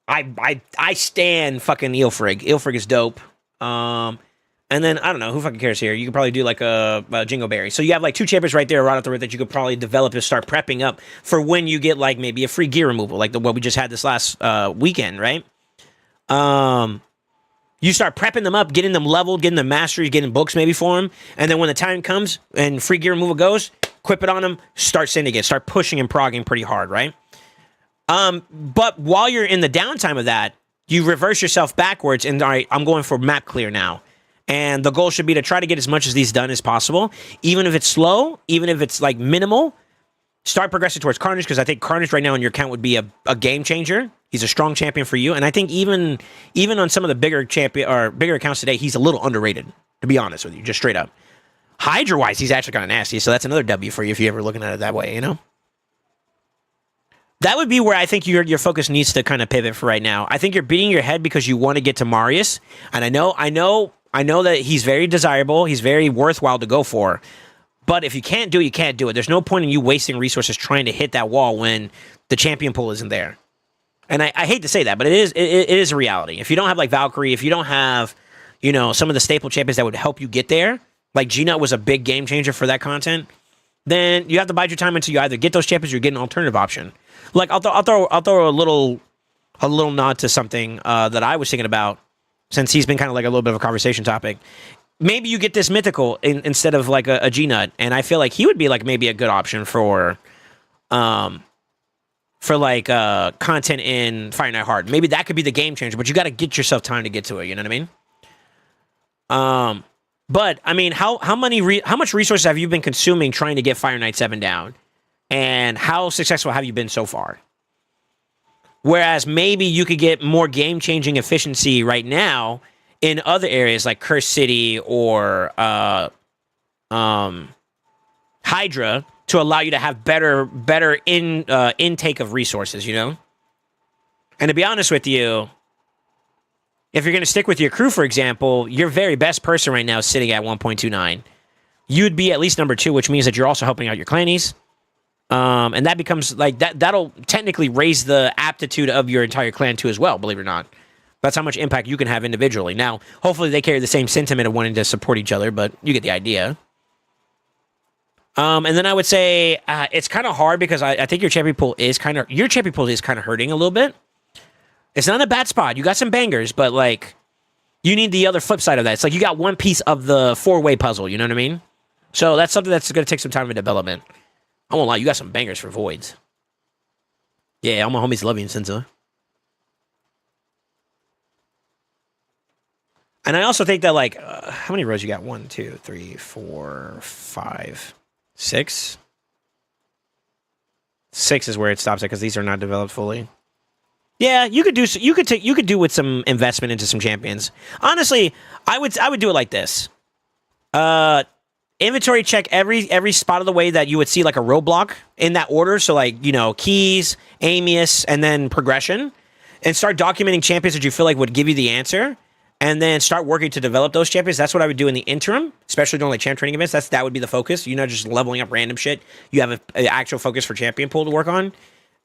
I stan fucking Ilfrig. Ilfrig is dope. And then, I don't know, who fucking cares here? You could probably do like a Jingo Berry. So you have like two champions right there, right off the rip that you could probably develop and start prepping up for when you get like maybe a free gear removal, like what we just had this last weekend, right? You start prepping them up, getting them leveled, getting them mastery, getting books maybe for them. And then when the time comes and free gear removal goes, equip it on them, start sending it, start pushing and progging pretty hard, right? But while you're in the downtime of that, you reverse yourself backwards and, all right, I'm going for map clear now. And the goal should be to try to get as much of these done as possible. Even if it's slow, even if it's like minimal, start progressing towards Carnage, because I think Carnage right now in your account would be a game changer. He's a strong champion for you. And I think even on some of the bigger accounts today, he's a little underrated, to be honest with you, just straight up. Hydra-wise, he's actually kind of nasty, so that's another W for you if you're ever looking at it that way, you know? That would be where I think your focus needs to kind of pivot for right now. I think you're beating your head because you want to get to Marius, and I know that he's very desirable, he's very worthwhile to go for, but if you can't do it, you can't do it. There's no point in you wasting resources trying to hit that wall when the champion pool isn't there. And I hate to say that, but it is a reality. If you don't have like Valkyrie, if you don't have, you know, some of the staple champions that would help you get there, like G-Nut was a big game changer for that content, then you have to bide your time until you either get those champions or you get an alternative option. Like I'll throw a little nod to something that I was thinking about, since he's been kind of like a little bit of a conversation topic. Maybe you get this mythical instead of like a G-Nut, and I feel like he would be like maybe a good option for like content in Fire Night Hard. Maybe that could be the game changer, but you got to get yourself time to get to it. You know what I mean? But I mean, how much resources have you been consuming trying to get Fire Night 7 down, and how successful have you been so far? Whereas maybe you could get more game changing efficiency right now in other areas like Curse City or Hydra, to allow you to have better intake of resources, you know? And to be honest with you, if you're going to stick with your crew, for example, your very best person right now is sitting at 1.29. You'd be at least number 2, which means that you're also helping out your clannies. And that becomes like that'll technically raise the aptitude of your entire clan too as well, believe it or not. That's how much impact you can have individually. Now, hopefully they carry the same sentiment of wanting to support each other, but you get the idea. And then I would say it's kind of hard because I think your champion pool is kind of hurting a little bit. It's not in a bad spot. You got some bangers, but like you need the other flip side of that. It's like you got one piece of the 4-way puzzle. You know what I mean? So that's something that's going to take some time of development. I won't lie, you got some bangers for Voids. Yeah, all my homies love you in Senza. And I also think that like how many rows you got? 1, 2, 3, 4, 5. 6? 6 is where it stops at because these are not developed fully. Yeah, you could do with some investment into some champions. Honestly, I would do it like this. Inventory check every spot of the way that you would see like a roadblock in that order. So like, you know, keys, Amius, and then progression, and start documenting champions that you feel like would give you the answer. And then start working to develop those champions. That's what I would do in the interim, especially during like champ training events. That would be the focus. You're not just leveling up random shit. You have an actual focus for champion pool to work on.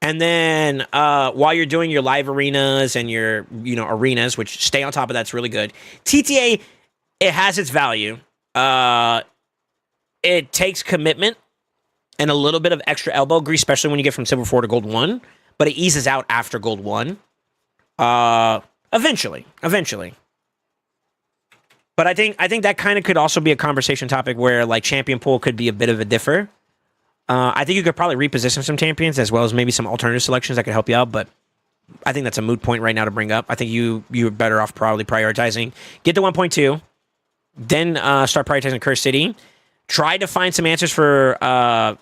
And then while you're doing your live arenas and your arenas, which stay on top of that's really good. TTA, it has its value. It takes commitment and a little bit of extra elbow grease, especially when you get from Silver 4 to Gold 1. But it eases out after Gold 1. Eventually. But I think that kind of could also be a conversation topic where like champion pool could be a bit of a differ. I think you could probably reposition some champions as well as maybe some alternative selections that could help you out. But I think that's a moot point right now to bring up. I think you're better off probably prioritizing. Get to 1.2. Then start prioritizing Curse City. Try to find some answers for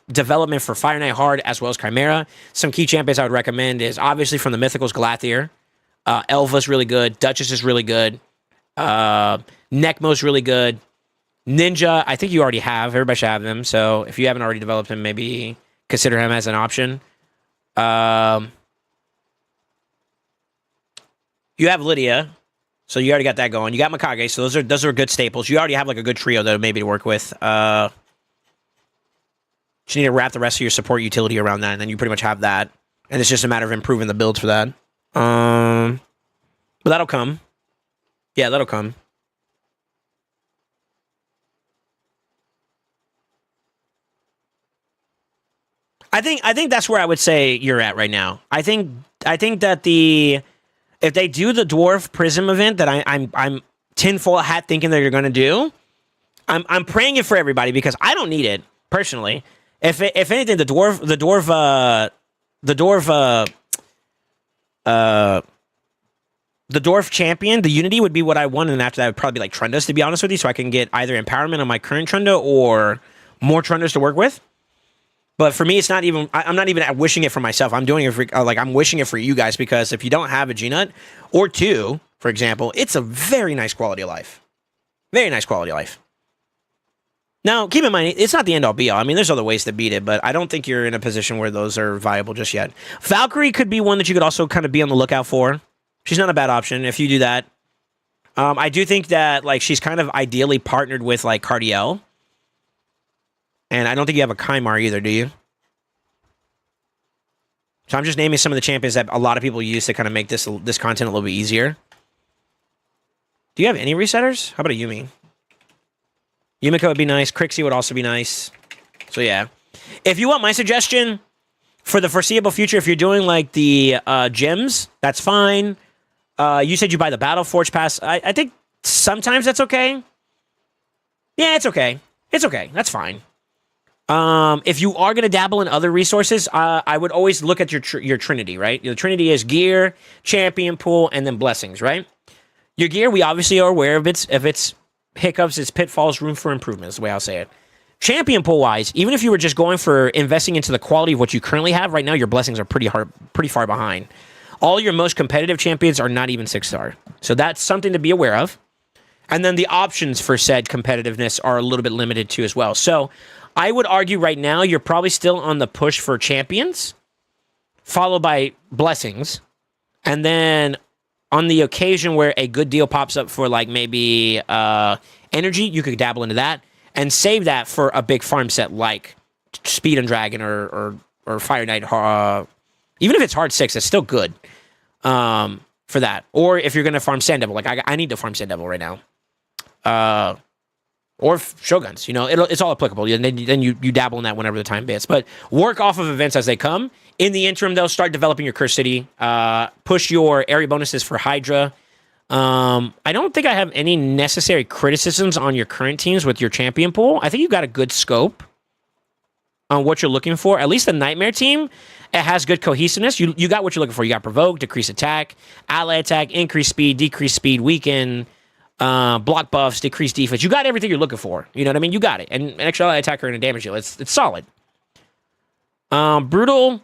development for Fire Night Hard as well as Chimera. Some key champions I would recommend is obviously from the Mythicals, Galathier. Elva's really good. Duchess is really good. Necmo's really good. Ninja, I think you already have. Everybody should have him. So if you haven't already developed him, maybe consider him as an option. You have Lydia, so you already got that going. You got Mikage, so those are good staples. You already have like a good trio though, maybe to work with. You need to wrap the rest of your support utility around that, and then you pretty much have that. And it's just a matter of improving the builds for that. But that'll come. Yeah, that'll come. I think that's where I would say you're at right now. I think that if they do the Dwarf Prism event that I'm tinfoil hat thinking that you're gonna do, I'm praying it for everybody because I don't need it personally. If anything, the dwarf champion, the Unity would be what I want, and after that would probably be like Trundas, to be honest with you, so I can get either empowerment on my current Trunda or more Trundas to work with. But for me, it's not even. I'm not even wishing it for myself. I'm doing it for I'm wishing it for you guys because if you don't have a G-Nut or 2, for example, it's a very nice quality of life. Very nice quality of life. Now, keep in mind, it's not the end-all be-all. I mean, there's other ways to beat it, but I don't think you're in a position where those are viable just yet. Valkyrie could be one that you could also kind of be on the lookout for. She's not a bad option if you do that. I do think that like she's kind of ideally partnered with like Cardiel. And I don't think you have a Kymar either, do you? So I'm just naming some of the champions that a lot of people use to kind of make this content a little bit easier. Do you have any resetters? How about a Yumi? Yumiko would be nice. Crixie would also be nice. So yeah. If you want my suggestion for the foreseeable future, if you're doing like the gems, that's fine. You said you buy the Battle Forge Pass. I think sometimes that's okay. Yeah, it's okay. It's okay. That's fine. If you are going to dabble in other resources, I would always look at your Trinity, right? Your Trinity is gear, champion pool, and then blessings, right? Your gear, we obviously are aware of its hiccups, its pitfalls, room for improvement is the way I'll say it. Champion pool-wise, even if you were just going for investing into the quality of what you currently have, right now your blessings are pretty far behind. All your most competitive champions are not even 6-star. So that's something to be aware of. And then the options for said competitiveness are a little bit limited too as well. So I would argue right now you're probably still on the push for champions, followed by blessings. And then on the occasion where a good deal pops up for like maybe energy, you could dabble into that and save that for a big farm set like Speed and Dragon or Fire Knight. Even if it's hard 6, it's still good for that. Or if you're going to farm Sand Devil, like I need to farm Sand Devil right now. Or Shoguns, you know, it's all applicable. Then you dabble in that whenever the time bits. But work off of events as they come. In the interim, they'll start developing your Curse City. Push your area bonuses for Hydra. I don't think I have any necessary criticisms on your current teams with your champion pool. I think you've got a good scope on what you're looking for. At least the Nightmare team, it has good cohesiveness. You got what you're looking for. You got Provoke, Decrease Attack, Ally Attack, Increase Speed, Decrease Speed, Weaken, block buffs, decrease defense. You got everything you're looking for. You know what I mean? You got it. And an extra ally attacker and a damage deal. It's solid. Brutal.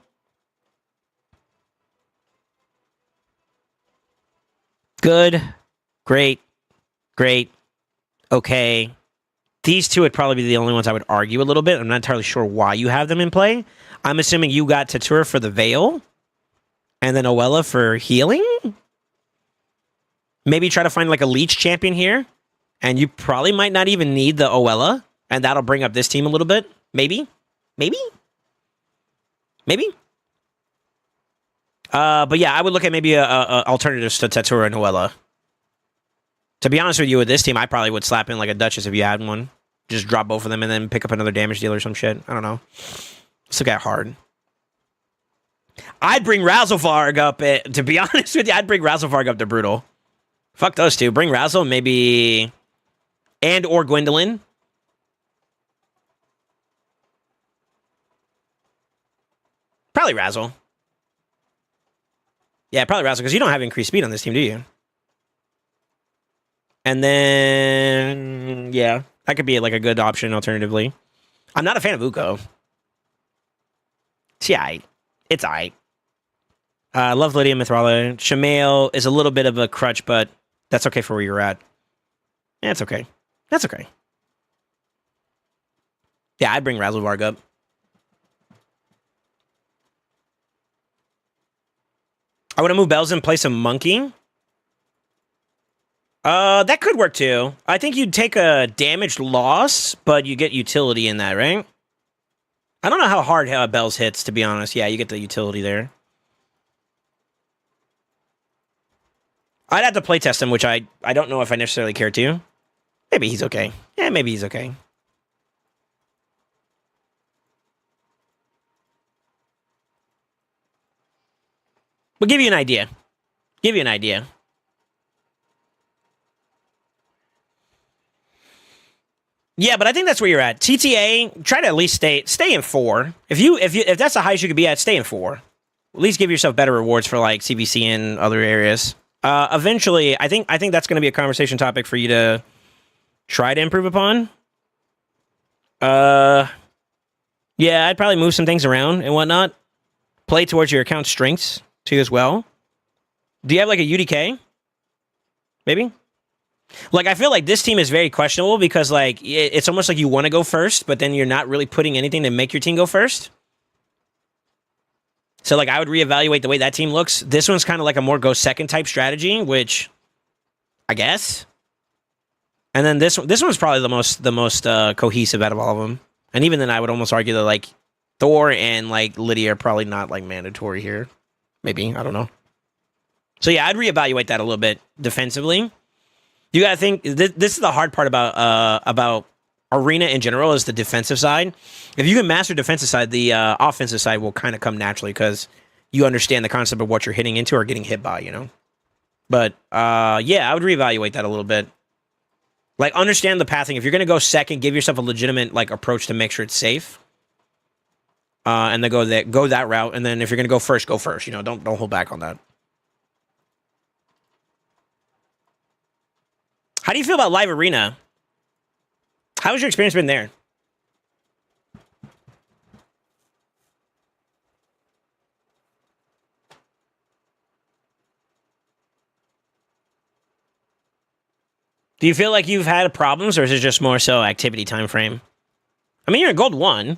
Good. Great. Okay. These two would probably be the only ones I would argue a little bit. I'm not entirely sure why you have them in play. I'm assuming you got Tatura for the Veil. And then Oella for healing? Maybe try to find like a Leech champion here. And you probably might not even need the Oella. And that'll bring up this team a little bit. Maybe. But yeah, I would look at maybe alternatives to Tatura and Oella. To be honest with you, with this team, I probably would slap in like a Duchess if you had one. Just drop both of them and then pick up another damage deal or some shit. I don't know. Still got hard. I'd bring Razzlevarg up. To be honest with you, I'd bring Razzlevarg up to Brutal. Fuck those two. Bring Razzle, maybe... And or Gwendolyn. Probably Razzle. Yeah, probably Razzle, because you don't have increased speed on this team, do you? And then... Yeah, that could be like a good option alternatively. I'm not a fan of Uko. It's aight. It's aight. I love Lydia Mithrala. Shamail is a little bit of a crutch, but that's okay for where you're at. Yeah, it's okay. That's okay. Yeah, I'd bring Razzlevarg up. I want to move Bells and play some Monkey. That could work too. I think you'd take a damage loss, but you get utility in that, right? I don't know how hard Bells hits, to be honest. Yeah, you get the utility there. I'd have to playtest him, which I don't know if I necessarily care to. Maybe he's okay. Yeah, maybe he's okay. We'll give you an idea. Give you an idea. Yeah, but I think that's where you're at. TTA, try to at least stay in 4. If that's the highest you could be at, stay in 4. At least give yourself better rewards for like CBC and other areas. Eventually, I think that's going to be a conversation topic for you to try to improve upon. Yeah, I'd probably move some things around and whatnot. Play towards your account strengths too as well. Do you have like a UDK? Maybe? Like, I feel like this team is very questionable because, like, it's almost like you want to go first, but then you're not really putting anything to make your team go first. So, like, I would reevaluate the way that team looks. This one's kind of like a more go second type strategy, which I guess. And then this one's probably the most cohesive out of all of them. And even then, I would almost argue that, like, Thor and, like, Lydia are probably not, like, mandatory here. Maybe. I don't know. So, yeah, I'd reevaluate that a little bit defensively. You got to think, this is the hard part about Arena in general is the defensive side. If you can master defensive side, the offensive side will kind of come naturally because you understand the concept of what you're hitting into or getting hit by, you know? But, yeah, I would reevaluate that a little bit. Like, understand the pathing. If you're going to go second, give yourself a legitimate, like, approach to make sure it's safe. And then go that route. And then if you're going to go first, you know? Don't hold back on that. How do you feel about Live Arena? How's your experience been there? Do you feel like you've had problems, or is it just more so activity time frame? I mean, you're in Gold 1.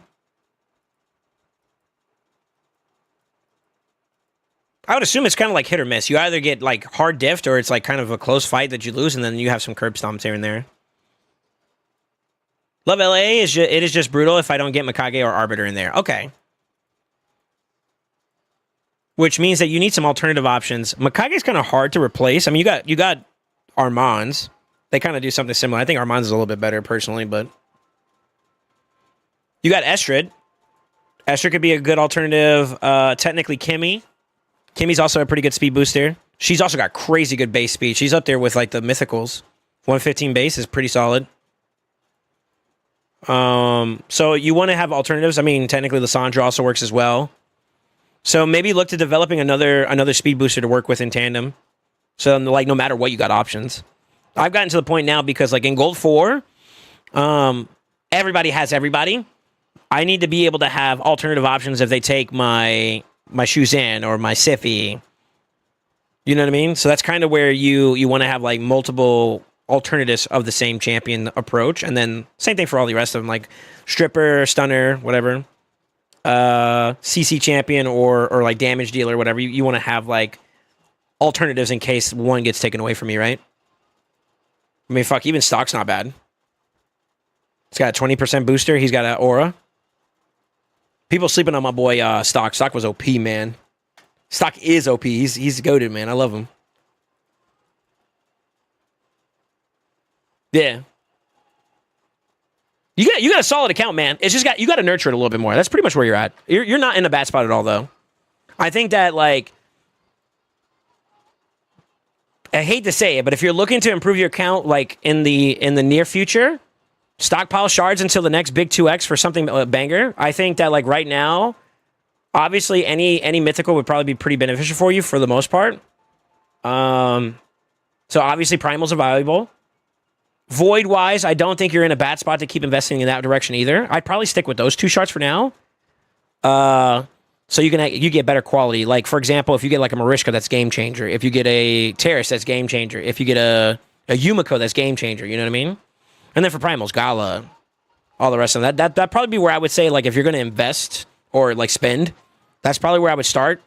I would assume it's kind of like hit or miss. You either get, like, hard diffed, or it's, like, kind of a close fight that you lose, and then you have some curb stomps here and there. Love LA is just brutal if I don't get Mikage or Arbiter in there. Okay. Which means that you need some alternative options. Mikage's kind of hard to replace. I mean, you got Armands. They kind of do something similar. I think Armands is a little bit better personally, but you got Estrid. Estrid could be a good alternative. Technically, Kimmy. Kimmy's also a pretty good speed booster. She's also got crazy good base speed. She's up there with, like, the mythicals. 115 base is pretty solid. So you want to have alternatives. I mean, technically, Lissandra also works as well. So maybe look to developing another speed booster to work with in tandem. So, like, no matter what, you got options. I've gotten to the point now because, like, in Gold 4, everybody has everybody. I need to be able to have alternative options if they take my Shuzan or my Siphi. You know what I mean? So that's kind of where you want to have, like, multiple alternatives of the same champion approach. And then same thing for all the rest of them, like Stripper, Stunner, whatever. CC champion or like damage dealer, whatever. You want to have, like, alternatives in case one gets taken away from you, right? I mean, fuck, even Stock's not bad. He's got a 20% booster. He's got an aura. People sleeping on my boy Stock. Stock was OP, man. Stock is OP. He's goated, man. I love him. Yeah. You got a solid account, man. It's just you got to nurture it a little bit more. That's pretty much where you're at. You're not in a bad spot at all, though. I think that, like, I hate to say it, but if you're looking to improve your account, like, in the near future, stockpile shards until the next big 2x for something banger. I think that, like, right now, obviously any mythical would probably be pretty beneficial for you for the most part. So obviously primals are valuable. Void-wise, I don't think you're in a bad spot to keep investing in that direction either. I'd probably stick with those two shards for now. So you get better quality. Like, for example, if you get, like, a Marishka, that's game changer. If you get a Terrace, that's game changer. If you get a Yumiko, that's game changer. You know what I mean? And then for primals, Gala, all the rest of that. That'd probably be where I would say, like, if you're going to invest or, like, spend, that's probably where I would start.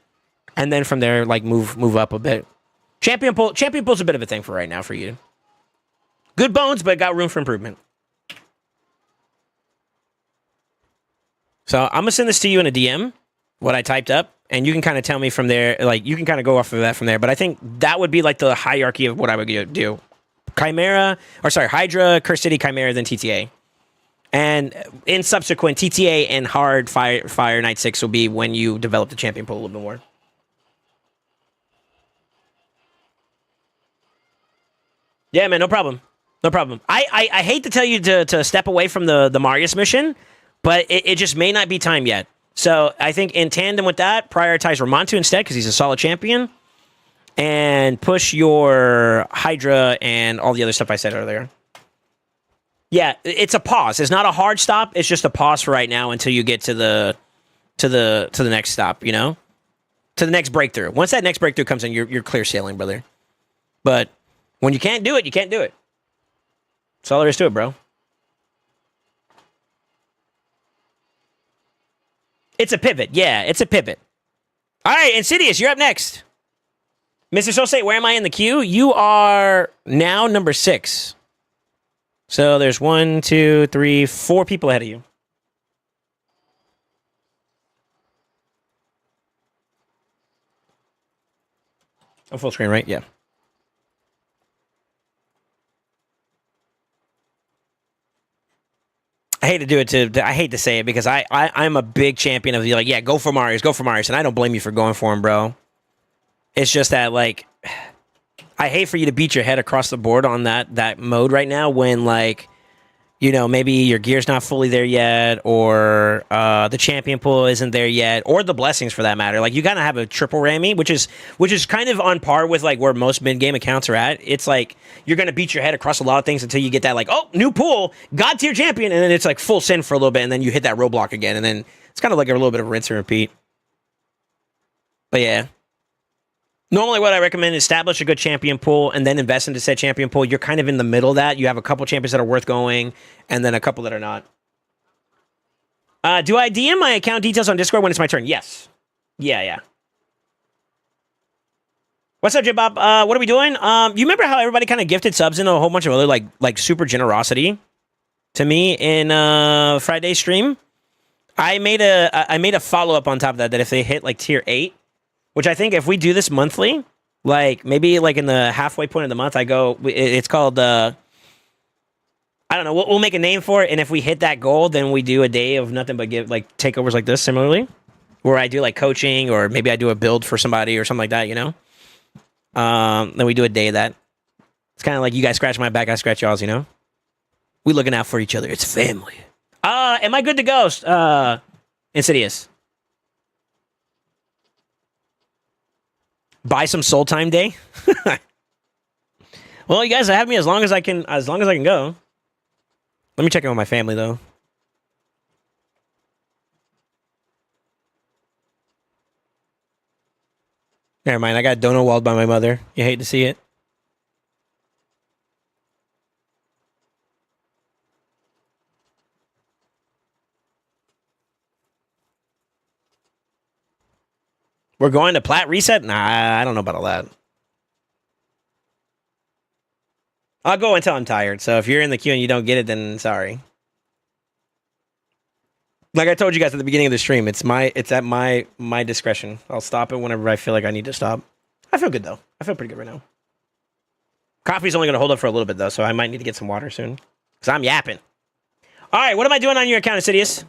And then from there, like, move up a bit. Champion pool's a bit of a thing for right now for you. Good bones, but got room for improvement. So I'm going to send this to you in a DM, what I typed up, and you can kind of tell me from there, like, you can kind of go off of that from there. But I think that would be, like, the hierarchy of what I would do. Hydra, Curse City, Chimera, then TTA. And in subsequent, TTA and hard Fire Knight 6 will be when you develop the champion pool a little bit more. Yeah, man, no problem. No problem. I hate to tell you to step away from the Marius mission, but it just may not be time yet. So I think in tandem with that, prioritize Ramontu instead because he's a solid champion. And push your Hydra and all the other stuff I said earlier. Yeah, it's a pause. It's not a hard stop. It's just a pause for right now until you get to the next stop, you know? To the next breakthrough. Once that next breakthrough comes in, you're clear sailing, brother. But when you can't do it, you can't do it. That's all there is to it, bro. It's a pivot. Yeah, it's a pivot. All right, Insidious, you're up next. Mr. SoulSaint, where am I in the queue? You are now number 6. So there's 1, 2, 3, 4 people ahead of you. I'm full screen, right? Yeah. I hate to do it I hate to say it because I'm a big champion of like, yeah, go for Marius, and I don't blame you for going for him, bro. It's just that like I hate for you to beat your head across the board on that mode right now when like, you know, maybe your gear's not fully there yet, or the champion pool isn't there yet, or the blessings for that matter. Like you gotta have a triple Rammy, which is kind of on par with like where most mid game accounts are at. It's like you're gonna beat your head across a lot of things until you get that like, oh, new pool, god tier champion, and then it's like full sin for a little bit, and then you hit that roadblock again, and then it's kind of like a little bit of rinse and repeat. But yeah. Normally, what I recommend is establish a good champion pool and then invest into said champion pool. You're kind of in the middle of that. You have a couple champions that are worth going and then a couple that are not. Do I DM my account details on Discord when it's my turn? Yes. Yeah. What's up, J-Bob? What are we doing? You remember how everybody kind of gifted subs into a whole bunch of other like super generosity to me in Friday's stream? I made a follow-up on top of that if they hit like tier 8, which I think if we do this monthly, like maybe like in the halfway point of the month, it's called, I don't know, we'll make a name for it. And if we hit that goal, then we do a day of nothing but give like takeovers like this similarly, where I do like coaching or maybe I do a build for somebody or something like that, you know? Then we do a day of that. It's kind of like you guys scratch my back, I scratch y'all's, you know? We looking out for each other. It's family. Am I good to go? Insidious. Buy some soul time day. Well, you guys have me as long as I can go. Let me check in with my family though. Never mind, I got dono walled by my mother. You hate to see it. We're going to plat reset? Nah, I don't know about all that. I'll go until I'm tired. So if you're in the queue and you don't get it, then sorry. Like I told you guys at the beginning of the stream, it's at my discretion. I'll stop it whenever I feel like I need to stop. I feel good though. I feel pretty good right now. Coffee's only gonna hold up for a little bit though, so I might need to get some water soon. Cause I'm yapping. All right, what am I doing on your account, Insidious?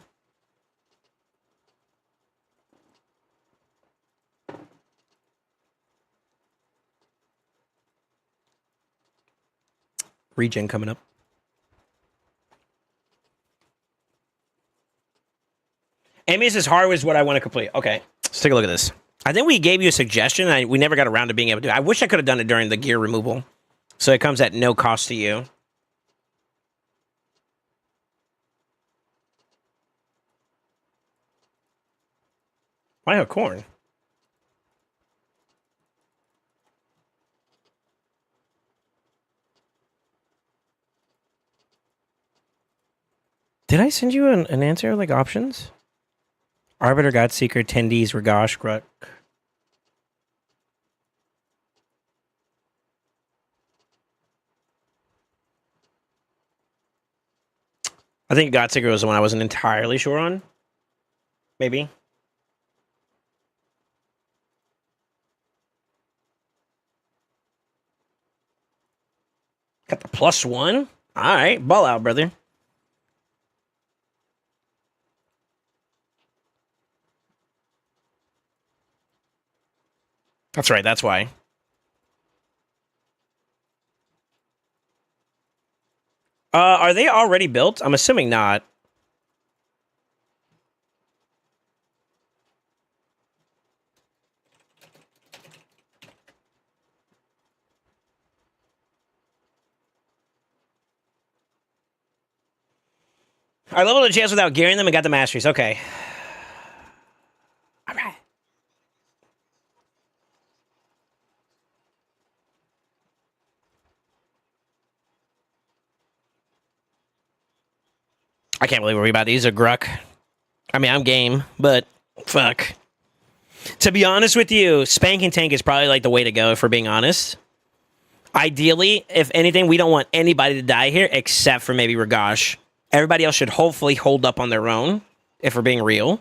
Regen coming up. Amius' hard is what I want to complete. Okay, let's take a look at this. I think we gave you a suggestion, and we never got around to being able to do it. I wish I could have done it during the gear removal, so it comes at no cost to you. Why a corn? Did I send you an answer, like options? Arbiter, Godseeker, Tendies, Ragash, Gruk. I think Godseeker was the one I wasn't entirely sure on. Maybe. Got the +1. All right, ball out, brother. That's right, that's why. Are they already built? I'm assuming not. I leveled the chance without gearing them and got the masteries. Okay. All right. I can't believe we're about to use a Gruck. I mean, I'm game, but fuck. To be honest with you, Spank and Tank is probably like the way to go, if we're being honest. Ideally, if anything, we don't want anybody to die here except for maybe Ragash. Everybody else should hopefully hold up on their own, if we're being real.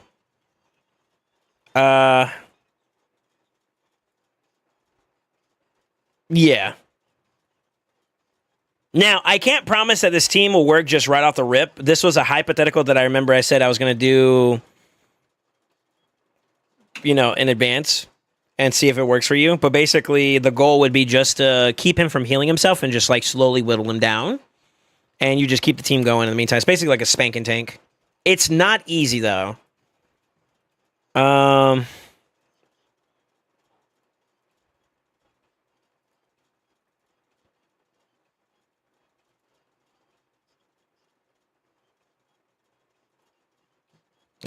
Yeah. Now, I can't promise that this team will work just right off the rip. This was a hypothetical that I remember I said I was going to do, you know, in advance and see if it works for you. But basically, the goal would be just to keep him from healing himself and just, like, slowly whittle him down. And you just keep the team going in the meantime. It's basically like a Spank and Tank. It's not easy, though.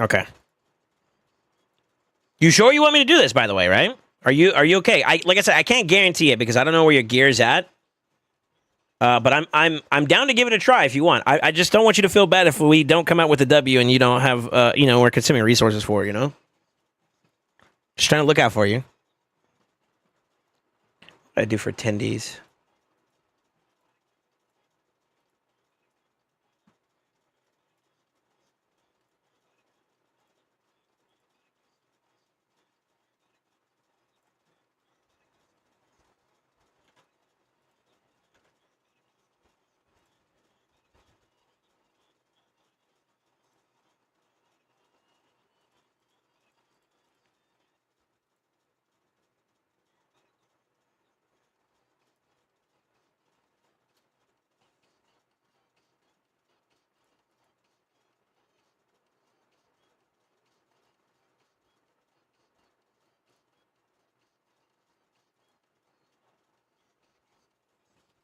Okay. You sure you want me to do this, by the way, right? Are you okay? Like I said, I can't guarantee it because I don't know where your gear's at. But I'm down to give it a try if you want. I just don't want you to feel bad if we don't come out with a W and you don't have you know, we're consuming resources for, you know? Just trying to look out for you. What do I do for attendees?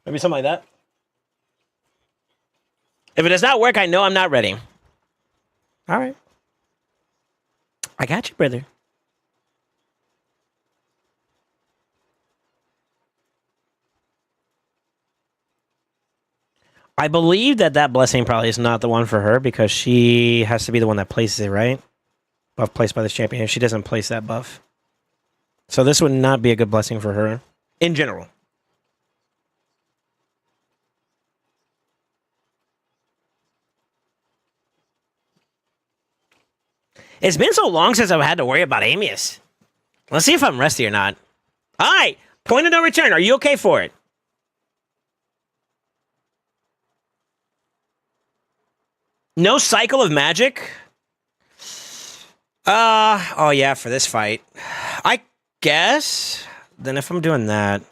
Maybe something like that. If it does not work, I know I'm not ready. All right. I got you, brother. I believe that blessing probably is not the one for her because she has to be the one that places it, right? Buff placed by this champion. She doesn't place that buff. So this would not be a good blessing for her in general. It's been so long since I've had to worry about Amius. Let's see if I'm rusty or not. All right. Point of no return. Are you okay for it? No cycle of magic? Oh yeah, for this fight. I guess. Then if I'm doing that.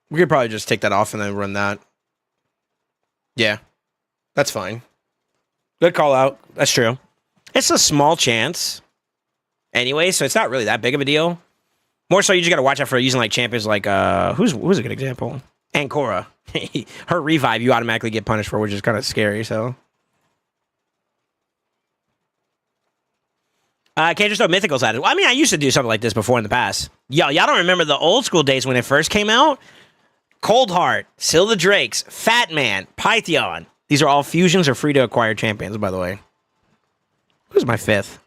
We could probably just take that off and then run that. Yeah. That's fine. Good call out. That's true. It's a small chance. Anyway, so it's not really that big of a deal. More so, you just got to watch out for using like champions like, who's a good example? Ancora. Her revive, you automatically get punished for, which is kind of scary, so. Can't just throw mythicals at it. Well, I mean, I used to do something like this before in the past. Y'all don't remember the old school days when it first came out? Coldheart, Seal the Drakes, Fat Man, Python. These are all fusions or free to acquire champions, by the way. Who's my fifth?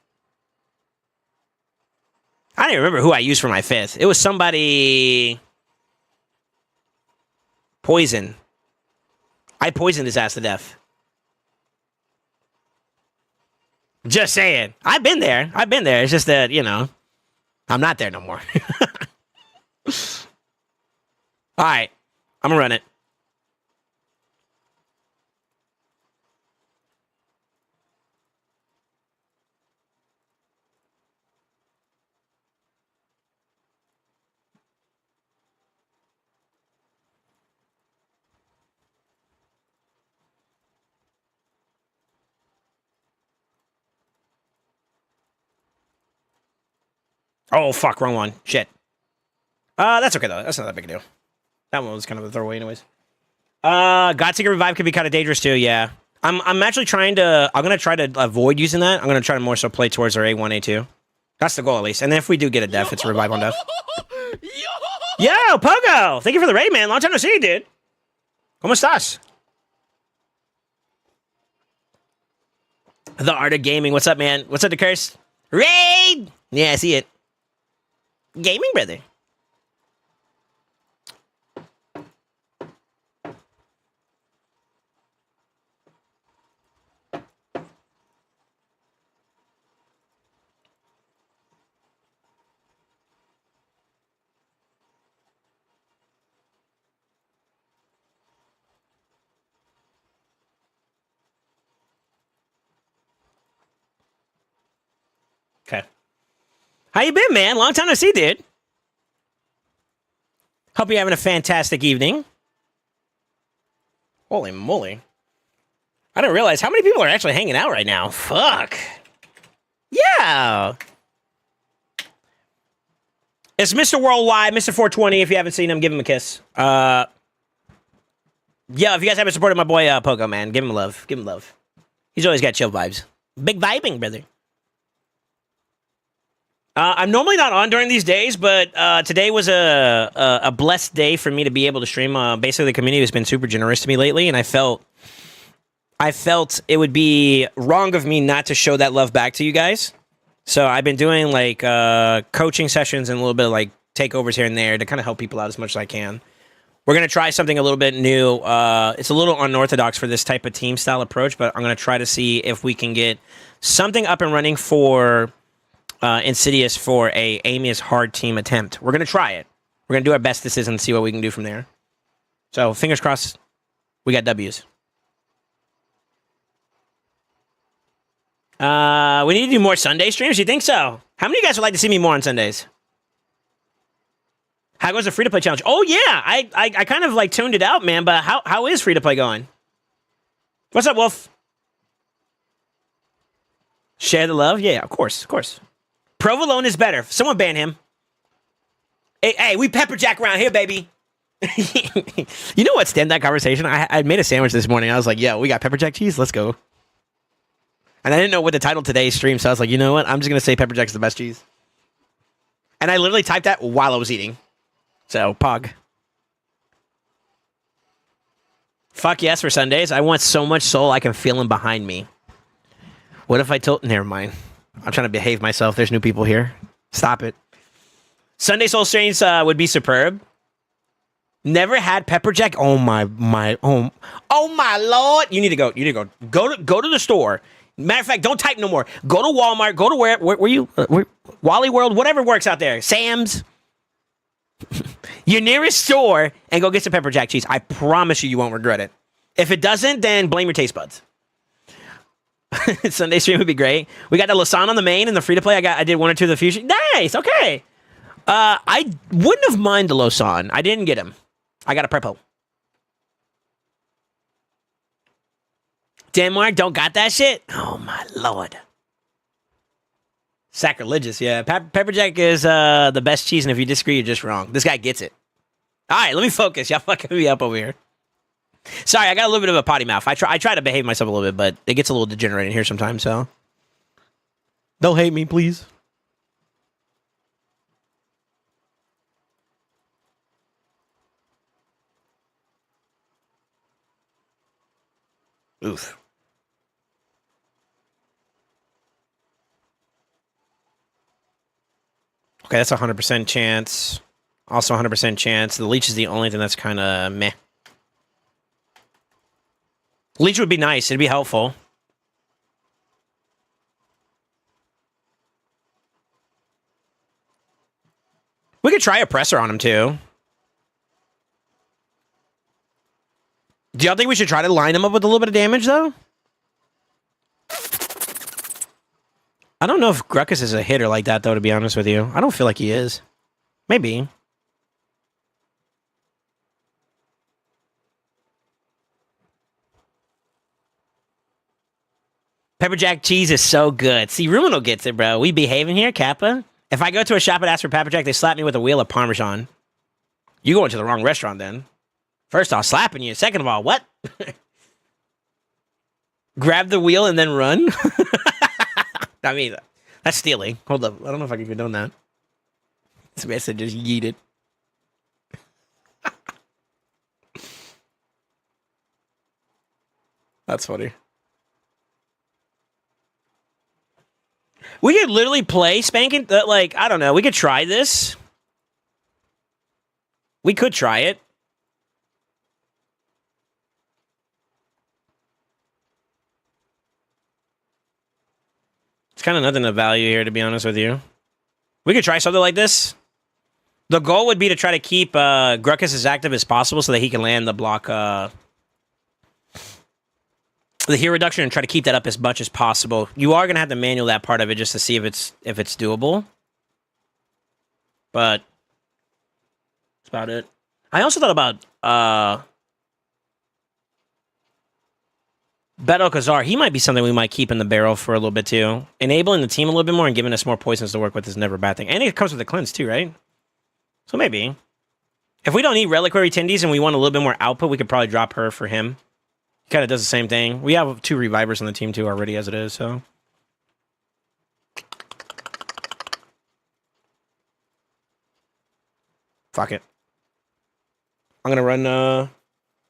I don't even remember who I used for my fifth. It was somebody... Poison. I poisoned his ass to death. Just saying. I've been there. It's just that, you know, I'm not there no more. All right. I'm going to run it. Oh, fuck. Wrong one. Shit. That's okay, though. That's not that big a deal. That one was kind of a throwaway anyways. Godseeker Revive could be kind of dangerous, too, yeah. I'm actually trying to... I'm going to try to avoid using that. I'm going to try to more so play towards our A1, A2. That's the goal, at least. And then if we do get a death, it's a revive on death. Yo, Pogo! Thank you for the raid, man. Long time no see, dude. ¿Cómo estás? The Art of Gaming. What's up, man? What's up, the curse? Raid! Yeah, I see it. Gaming, brother. Okay. How you been, man? Long time no see, dude. Hope you're having a fantastic evening. Holy moly. I didn't realize how many people are actually hanging out right now. Fuck. Yeah. It's Mr. Worldwide, Mr. 420. If you haven't seen him, give him a kiss. Yeah, if you guys haven't supported my boy Pogo, man, give him love. Give him love. He's always got chill vibes. Big vibing, brother. I'm normally not on during these days, but today was a blessed day for me to be able to stream. Basically, the community has been super generous to me lately, and I felt it would be wrong of me not to show that love back to you guys. So I've been doing like coaching sessions and a little bit of like takeovers here and there to kind of help people out as much as I can. We're going to try something a little bit new. It's a little unorthodox for this type of team style approach, but I'm going to try to see if we can get something up and running for Insidious for a aim is hard team attempt. We're going to try it. We're going to do our best this is and see what we can do from there. So fingers crossed, we got W's. We need to do more Sunday streams. You think so? How many of you guys would like to see me more on Sundays? How goes the free-to-play challenge? Oh, yeah. I kind of like tuned it out, man. But how is free-to-play going? What's up, Wolf? Share the love? Yeah, of course, of course. Provolone is better. Someone ban him. Hey, we PepperJack around here, baby. You know what stemmed that conversation? I made a sandwich this morning. I was like, yo, we got PepperJack cheese. Let's go. And I didn't know what the title of today's stream, so I was like, you know what? I'm just going to say PepperJack's the best cheese. And I literally typed that while I was eating. So, pog. Fuck yes for Sundays. I want so much soul I can feel him behind me. What if I told... Never mind. I'm trying to behave myself. There's new people here. Stop it. Sunday Soul Streams would be superb. Never had PepperJack. Oh my lord! You need to go. Go to the store. Matter of fact, don't type no more. Go to Walmart. Go to where you? Wally World, whatever works out there. Sam's. Your nearest store, and go get some PepperJack cheese. I promise you won't regret it. If it doesn't, then blame your taste buds. Sunday stream would be great. We got the Lasan on the main and the free to play. I did one or two of the fusion. Nice. Okay. I wouldn't have minded the Lasan. I didn't get him. I got a purple. Denmark don't got that shit. Oh my lord. Sacrilegious. Yeah. PepperJack is the best cheese, and if you disagree, you're just wrong. This guy gets it. All right, let me focus. Y'all fucking me up over here. Sorry, I got a little bit of a potty mouth. I try to behave myself a little bit, but it gets a little degenerate in here sometimes, so. Don't hate me, please. Oof. Okay, that's a 100% chance. Also 100% chance. The leech is the only thing that's kind of meh. Leech would be nice. It'd be helpful. We could try a presser on him, too. Do y'all think we should try to line him up with a little bit of damage, though? I don't know if Gruckus is a hitter like that, though, to be honest with you. I don't feel like he is. Maybe. PepperJack cheese is so good. See, Rumino gets it, bro. We behaving here, Kappa. If I go to a shop and ask for PepperJack, they slap me with a wheel of Parmesan. You going to the wrong restaurant, then. First off, slapping you. Second of all, what? Grab the wheel and then run? I mean, That's stealing. Hold up. I don't know if I can condone that. This man said just yeet it. That's funny. We could literally play spanking. Like, I don't know. We could try this. We could try it. It's kind of nothing of value here, to be honest with you. We could try something like this. The goal would be to try to keep Gruckus as active as possible so that he can land the block, the heal reduction, and try to keep that up as much as possible. You are going to have to manual that part of it just to see if it's doable. But that's about it. I also thought about Beto Kazar. He might be something we might keep in the barrel for a little bit too. Enabling the team a little bit more and giving us more poisons to work with is never a bad thing. And it comes with the cleanse too, right? So maybe. If we don't need Reliquary Tindies and we want a little bit more output, we could probably drop her for him. He kind of does the same thing. We have 2 Revivers on the team too already as it is, so. Fuck it. I'm going to run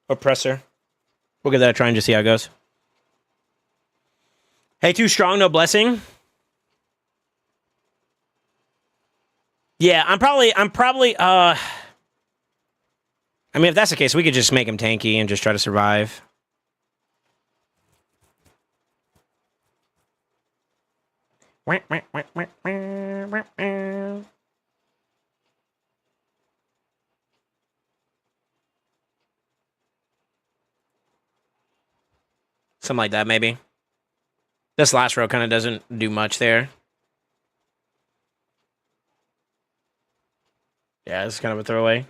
Oppressor. We'll give that a try and just see how it goes. Hey, too strong, no blessing. Yeah, I'm probably, I mean, if that's the case, we could just make him tanky and just try to survive. Something like that, maybe. This last row kind of doesn't do much there. Yeah, it's kind of a throwaway.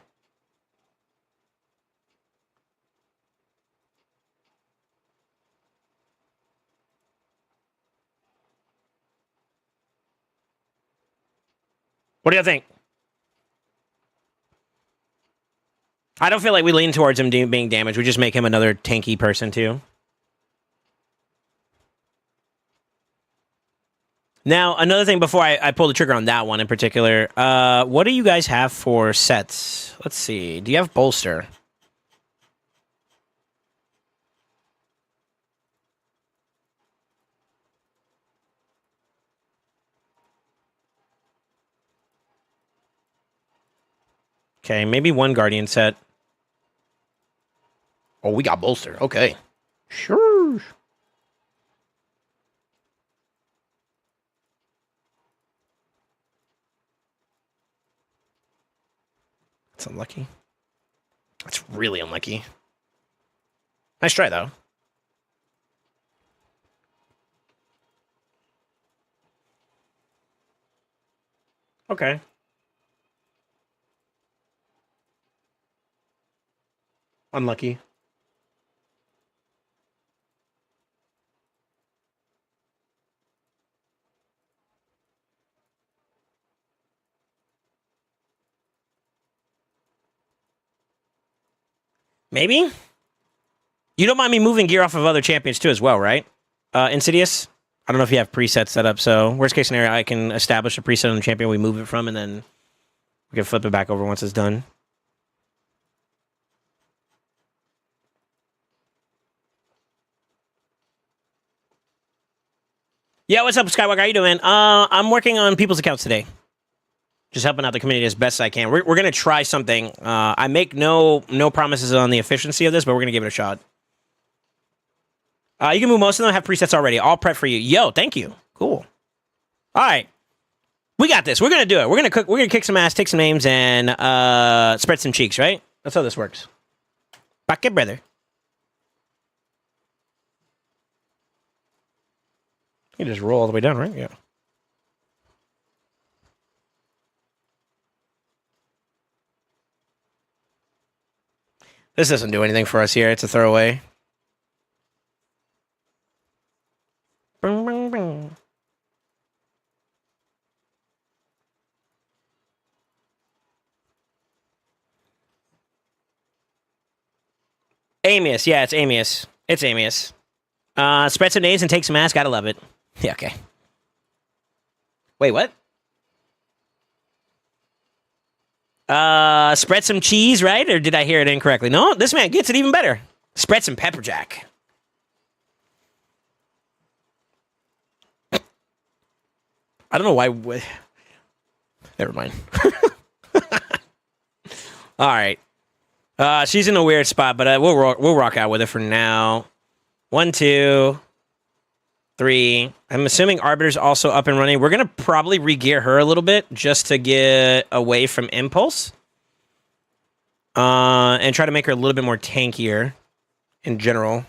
What do you think? I don't feel like we lean towards him being damaged. We just make him another tanky person, too. Now, another thing before I pull the trigger on that one in particular, what do you guys have for sets? Let's see. Do you have Bolster? Okay, maybe one Guardian set. Oh, we got Bolster. Okay. Sure. That's unlucky. That's really unlucky. Nice try, though. Okay. Unlucky. Maybe? You don't mind me moving gear off of other champions too as well, right? Insidious? I don't know if you have presets set up, so worst case scenario, I can establish a preset on the champion we move it from, and then we can flip it back over once it's done. Yeah, what's up, Skywalker? How you doing? I'm working on people's accounts today. Just helping out the community as best I can. We're going to try something. I make no promises on the efficiency of this, but we're going to give it a shot. You can move most of them. Have presets already. All prep for you. Yo, thank you. Cool. All right. We got this. We're going to do it. We're going to cook. We're going to kick some ass, take some names, and spread some cheeks, right? That's how this works. Back it, brother. You just roll all the way down, right? Yeah. This doesn't do anything for us here. It's a throwaway. Boom, boom, boom. Amius. Yeah, it's Amius. It's Amius. Spread some names and take some ass. Gotta love it. Yeah, okay. Wait, what? Spread some cheese, right? Or did I hear it incorrectly? No, this man gets it even better. Spread some PepperJAck. I don't know why. Never mind. All right. She's in a weird spot, but we'll rock out with it for now. 1, 2, 3. I'm assuming Arbiter's also up and running. We're gonna probably re-gear her a little bit just to get away from Impulse, and try to make her a little bit more tankier in general.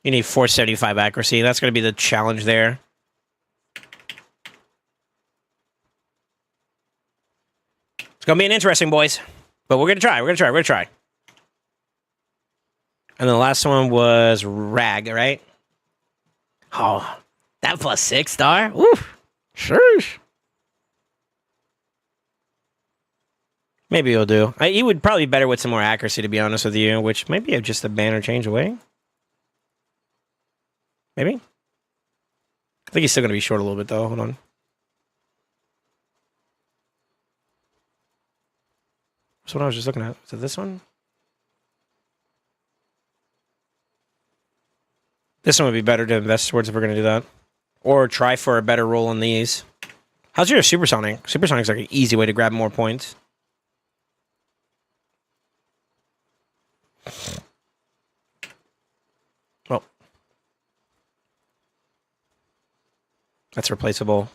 You need 475 accuracy. That's going to be the challenge there. It's going to be an interesting, boys. But we're going to try. We're going to try. And the last one was Rag, right? Oh, that plus 6-star? Woof. Sure. Maybe it'll do. He would probably be better with some more accuracy, to be honest with you, which maybe just a banner change away. Maybe? I think he's still going to be short a little bit, though. Hold on. That's what I was just looking at. Is it this one? This one would be better to invest towards if we're going to do that. Or try for a better roll on these. How's your Supersonic? Supersonic's like an easy way to grab more points. Well. That's replaceable.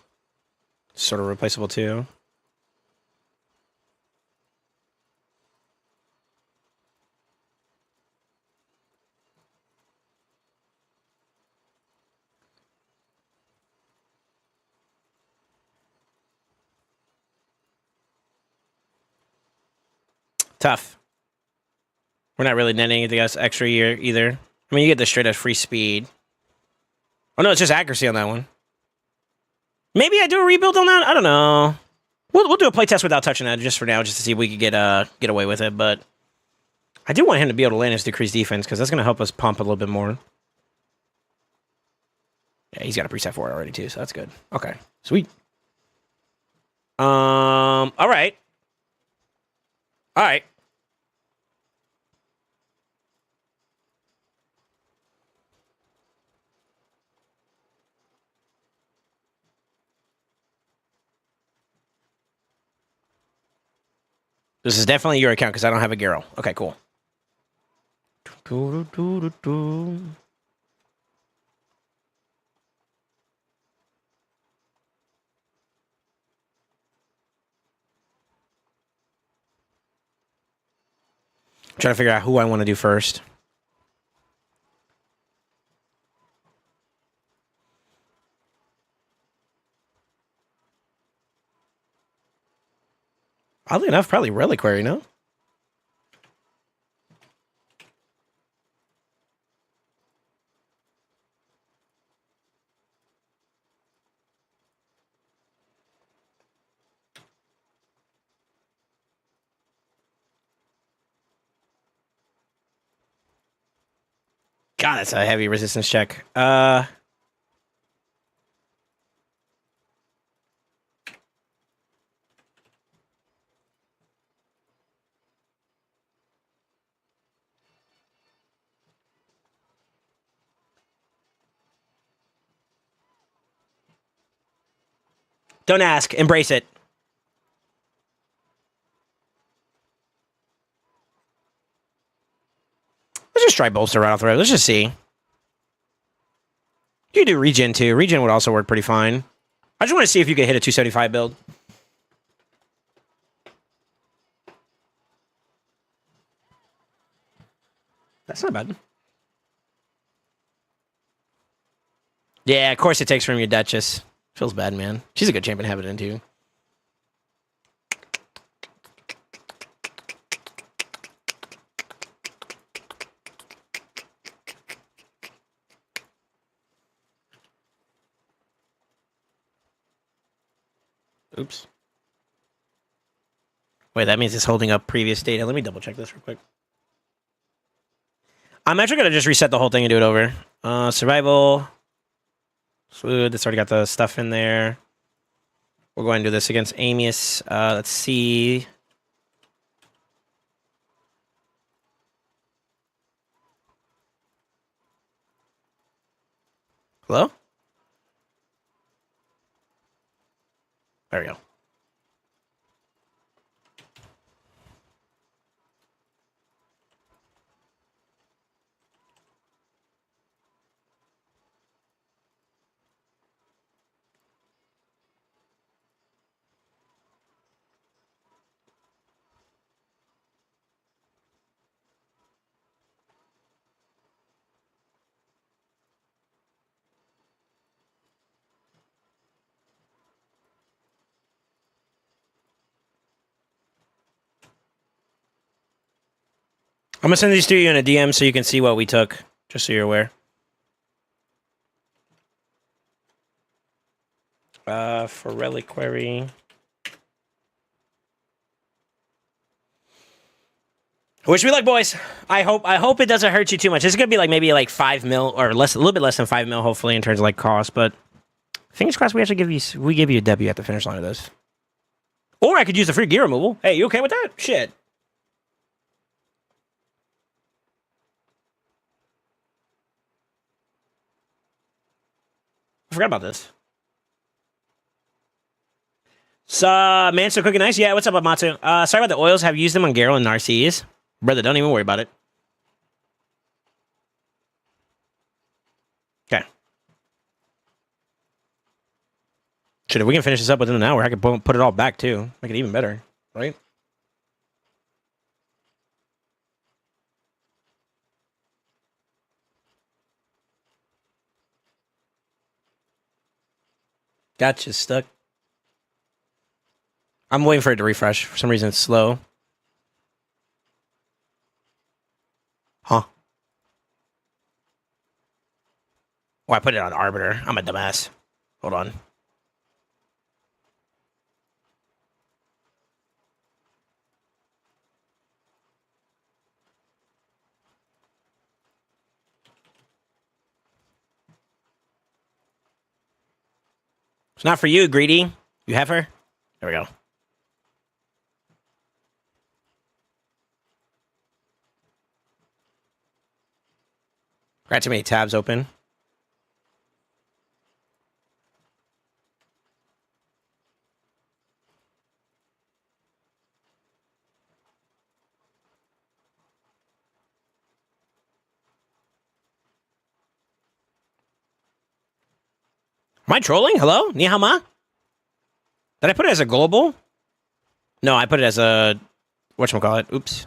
Sort of replaceable too. Tough. We're not really netting anything else extra here either. I mean, you get the straight up free speed. Oh no, it's just accuracy on that one. Maybe I do a rebuild on that? I don't know. We'll do a playtest without touching that just for now, just to see if we could get away with it. But I do want him to be able to land his decreased defense, because that's going to help us pump a little bit more. Yeah, he's got a preset for it already too, so that's good. Okay, sweet. All right. All right. This is definitely your account because I don't have a Garo. Okay, cool. Trying to figure out who I want to do first. Oddly enough, probably Reliquary, no? God, that's a heavy resistance check. Don't ask. Embrace it. Let's just try Bolster right off the road. Let's just see. You could do Regen too. Regen would also work pretty fine. I just want to see if you could hit a 275 build. That's not bad. Yeah, of course it takes from your Duchess. Feels bad, man. She's a good champion to have it into. Oops. Wait, that means it's holding up previous data. Let me double check this real quick. I'm actually going to just reset the whole thing and do it over. Survival. Smooth. It's already got the stuff in there. We're going to do this against Amius. Let's see. Hello? There we go. I'm going to send these to you in a DM so you can see what we took, just so you're aware. For reliquary. Wish me luck, boys. I hope it doesn't hurt you too much. It's going to be like maybe like 5 mil or less, a little bit less than 5 mil, hopefully, in terms of like cost. But fingers crossed we actually give you a W at the finish line of this. Or I could use the free gear removal. Hey, you okay with that? Shit. I forgot about this. Man, so cooking nice. Yeah, what's up, Matsu? Sorry about the oils. Have used them on Garo and Narcisse. Brother, don't even worry about it. Okay. Shit, if we can finish this up within an hour, I could put it all back, too. Make it even better, right? Gotcha, stuck. I'm waiting for it to refresh. For some reason, it's slow. Huh? Oh, I put it on Arbiter. I'm a dumbass. Hold on. It's not for you, Greedy. You have her? There we go. Got too many tabs open. Am I trolling? Hello? Ni hao ma? Did I put it as a global? No, I put it as a... whatchamacallit? Oops.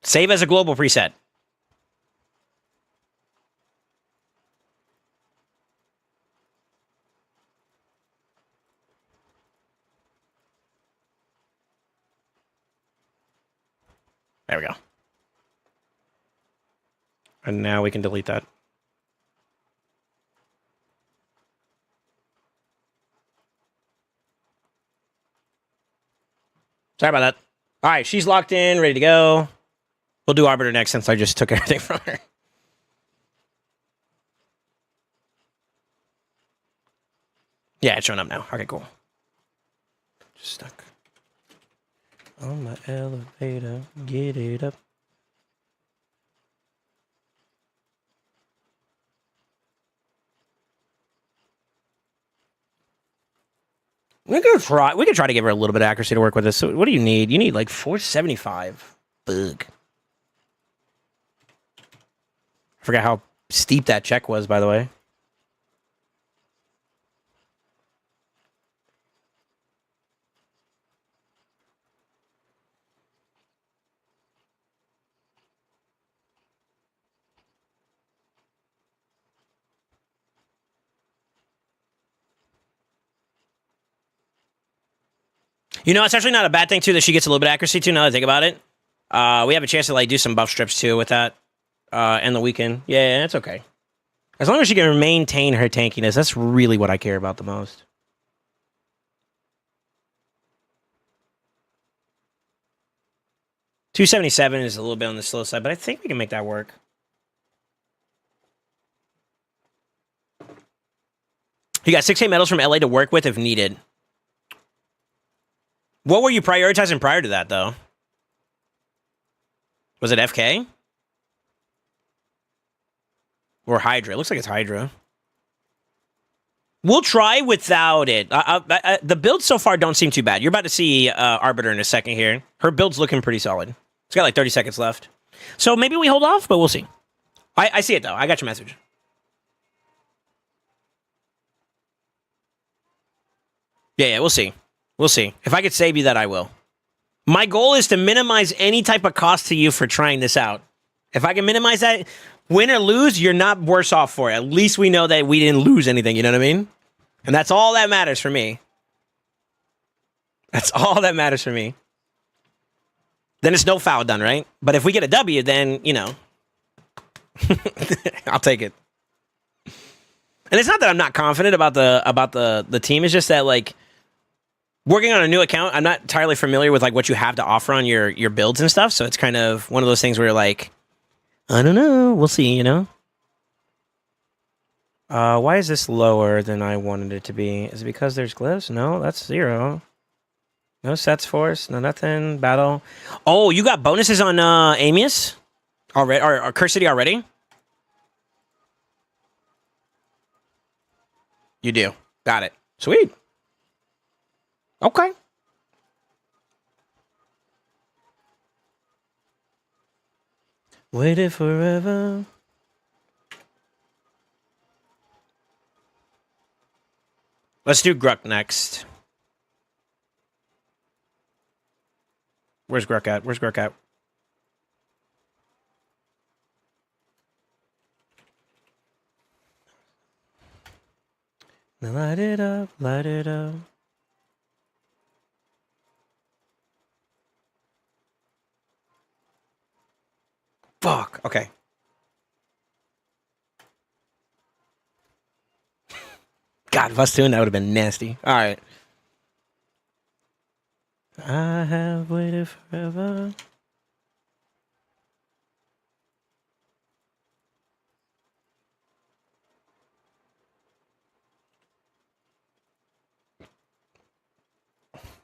Save as a global preset. There we go. And now we can delete that. Sorry about that. All right, she's locked in, ready to go. We'll do Arbiter next since I just took everything from her. Yeah, it's showing up now. Okay, cool. Just stuck. On my elevator, get it up. We could try to give her a little bit of accuracy to work with this. So what do you need? You need like 475. Bug. I forgot how steep that check was, by the way. You know, it's actually not a bad thing, too, that she gets a little bit of accuracy, too, now that I think about it. We have a chance to, like, do some buff strips, too, with that. And the weekend. Yeah, it's okay. As long as she can maintain her tankiness, that's really what I care about the most. $277 is a little bit on the slow side, but I think we can make that work. You got 6K medals from LA to work with if needed. What were you prioritizing prior to that, though? Was it FK? Or Hydra? It looks like it's Hydra. We'll try without it. The builds so far don't seem too bad. You're about to see Arbiter in a second here. Her build's looking pretty solid. It's got like 30 seconds left. So maybe we hold off, but we'll see. I see it, though. I got your message. Yeah, we'll see. We'll see. If I could save you that, I will. My goal is to minimize any type of cost to you for trying this out. If I can minimize that, win or lose, you're not worse off for it. At least we know that we didn't lose anything, you know what I mean? And that's all that matters for me. That's all that matters for me. Then it's no foul done, right? But if we get a W, then, you know, I'll take it. And it's not that I'm not confident about the team. It's just that, like, working on a new account, I'm not entirely familiar with, like, what you have to offer on your builds and stuff. So it's kind of one of those things where you're like, I don't know. We'll see, you know? Why is this lower than I wanted it to be? Is it because there's glyphs? No, that's 0. No sets force, no nothing. Battle. Oh, you got bonuses on Amius? Already? Or Curse City already? You do. Got it. Sweet. Okay. Waited forever. Let's do Gruck next. Where's Gruck at? Where's Gruck at? Now light it up, light it up. Fuck. Okay. God, if I was doing that would have been nasty. All right. I have waited forever.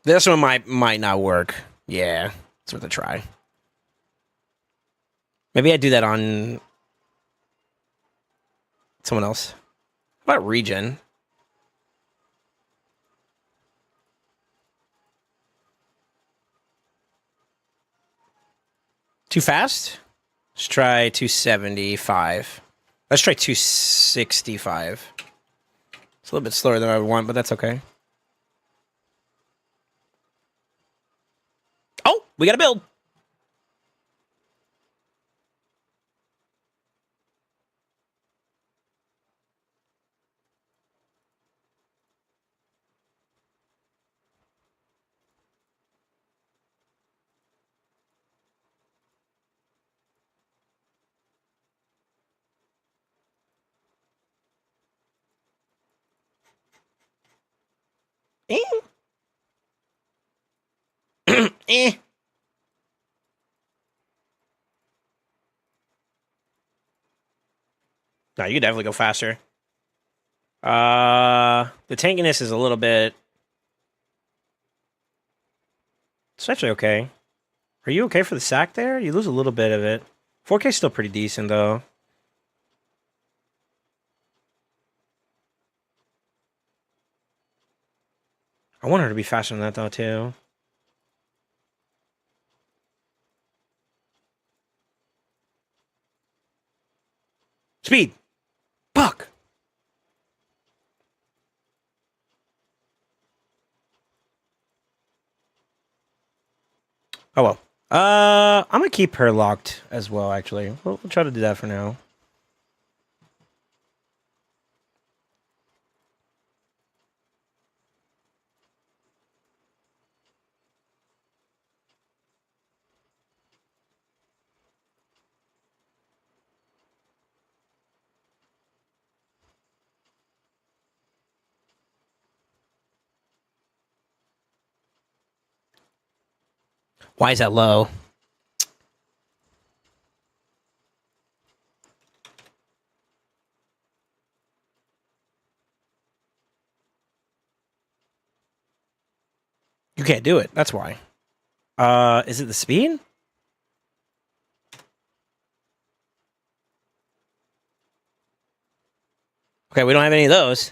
This one might not work. Yeah, it's worth a try. Maybe I do that on someone else. How about Regen? Too fast? Let's try 275. Let's try 265. It's a little bit slower than I would want, but that's okay. Oh, we got a build. Eh. Eh. No, you could definitely go faster. The tankiness is a little bit. It's actually okay. Are you okay for the sack there? You lose a little bit of it. 4K is still pretty decent, though. I want her to be faster than that, though, too. Speed! Fuck! Oh, well. I'm gonna keep her locked as well, actually. We'll try to do that for now. Why is that low? You can't do it. That's why. Is it the speed? Okay, we don't have any of those.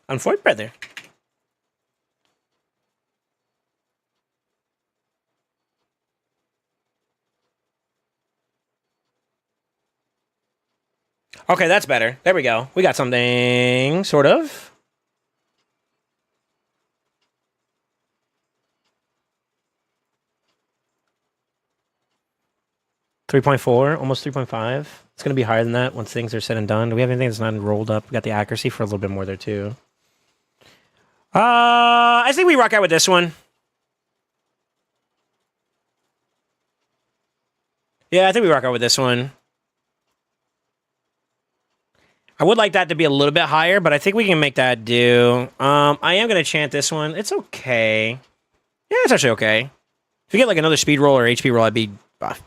Unfortunate, brother. Okay, that's better. There we go. We got something, sort of. .4, almost 3.5. It's going to be higher than that once things are said and done. Do we have anything that's not rolled up? We got the accuracy for a little bit more there, too. I think we rock out with this one. Yeah, I think we rock out with this one. I would like that to be a little bit higher, but I think we can make that do. I am going to chant this one. It's okay. Yeah, it's actually okay. If you get like another speed roll or HP roll, I'd be...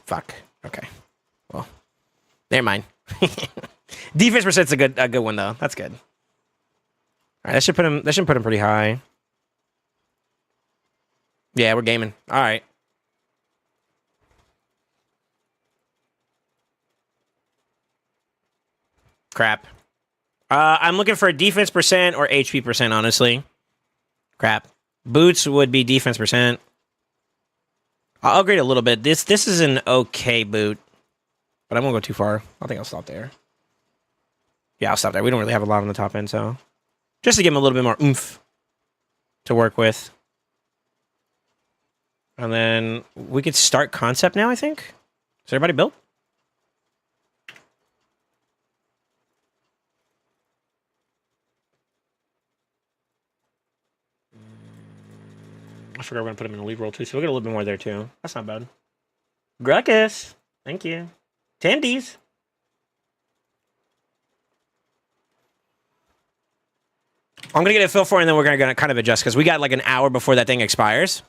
fuck. Okay. Well, never mind. Defense percent's a good one, though. That's good. All right, that should put him pretty high. Yeah, we're gaming. All right. Crap. I'm looking for a defense percent or HP percent, honestly. Crap. Boots would be defense percent. I'll upgrade a little bit. This is an okay boot, but I won't go too far. I think I'll stop there. Yeah, I'll stop there. We don't really have a lot on the top end, so just to give him a little bit more oomph to work with. And then we could start concept now, I think. Is everybody built? I forgot we're going to put him in a lead roll, too, so we'll get a little bit more there, too. That's not bad. Gruckus. Thank you. Tandies. I'm going to get a fill for it, and then we're going to kind of adjust, because we got like an hour before that thing expires.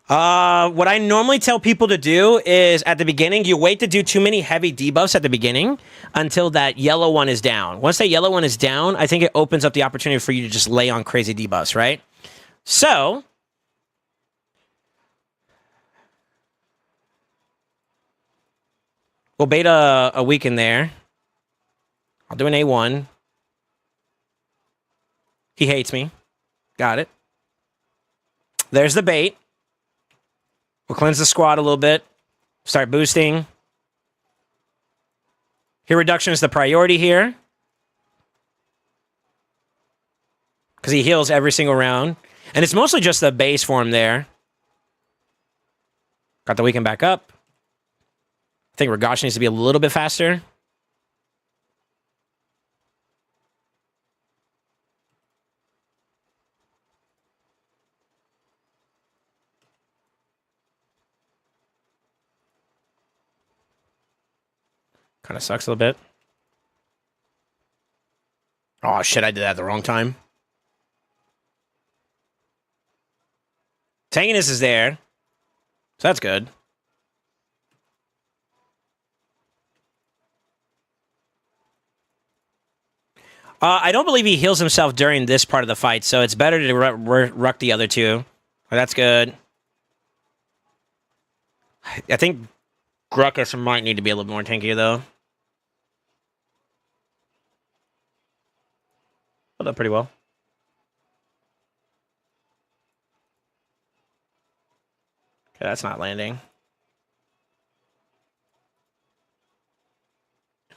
What I normally tell people to do is, at the beginning, you wait to do too many heavy debuffs at the beginning until that yellow one is down. Once that yellow one is down, I think it opens up the opportunity for you to just lay on crazy debuffs, right? So... we'll beta a week in there. I'll do an A1. He hates me. Got it. There's the bait. We'll cleanse the squad a little bit. Start boosting. Hero reduction is the priority here. Because he heals every single round. And it's mostly just the base for him there. Got the weekend back up. I think Ragash needs to be a little bit faster. Kind of sucks a little bit. Oh, shit, I did that at the wrong time. Tanginess is there. So that's good. I don't believe he heals himself during this part of the fight, so it's better to ruck the other two. That's good. I think Gruckus might need to be a little more tanky, though. Hold up pretty well. Okay, that's not landing.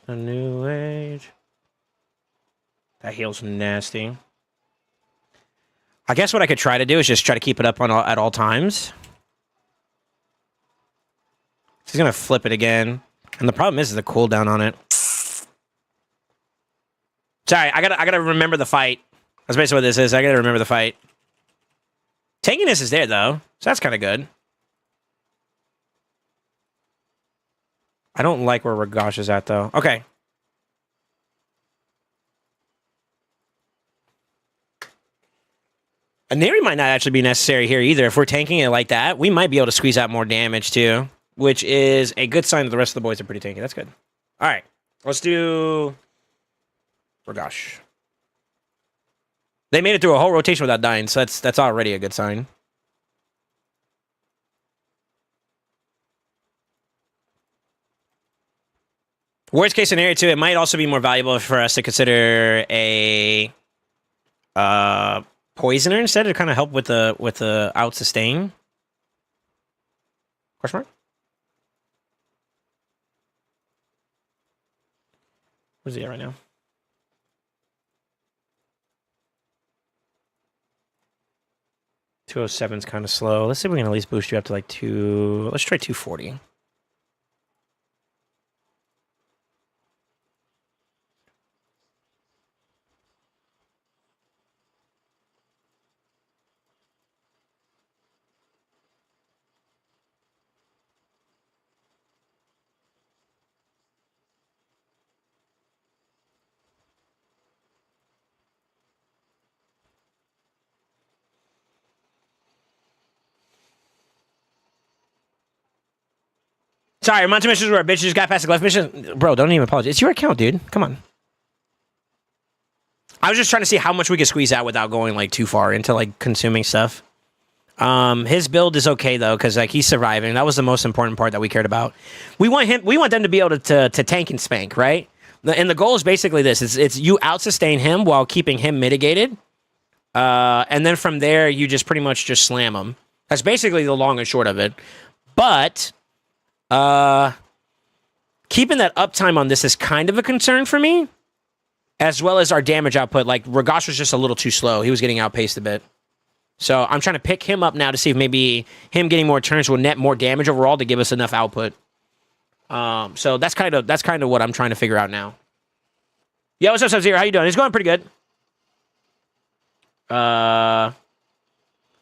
A new age. That heals nasty. I guess what I could try to do is just try to keep it up on at all times. He's going to flip it again. And the problem is the cooldown on it. Sorry, I gotta remember the fight. That's basically what this is. I gotta remember the fight. Tankiness is there, though. So that's kind of good. I don't like where Ragash is at, though. Okay. A Neri might not actually be necessary here either. If we're tanking it like that, we might be able to squeeze out more damage too, which is a good sign that the rest of the boys are pretty tanky. That's good. All right, let's do... Oh, gosh. They made it through a whole rotation without dying, so that's already a good sign. Worst case scenario, too, it might also be more valuable for us to consider a poisoner instead to kind of help with the out sustain. Question mark? Where's he at right now? $207 is kind of slow. Let's see if we can at least boost you up to like two. Let's try 240. Sorry, Monty missions were a bitch. You just got past the left mission. Bro, don't even apologize. It's your account, dude. Come on. I was just trying to see how much we could squeeze out without going like too far into like consuming stuff. His build is okay though, because like he's surviving. That was the most important part that we cared about. We want them to be able to tank and spank, right? And the goal is basically this: it's you out sustain him while keeping him mitigated, and then from there you just pretty much just slam him. That's basically the long and short of it. But keeping that uptime on this is kind of a concern for me, as well as our damage output. Like Ragash was just a little too slow; he was getting outpaced a bit. So I'm trying to pick him up now to see if maybe him getting more turns will net more damage overall to give us enough output. So that's kind of what I'm trying to figure out now. Yeah, what's up, Sub-Zero? How you doing? It's going pretty good. I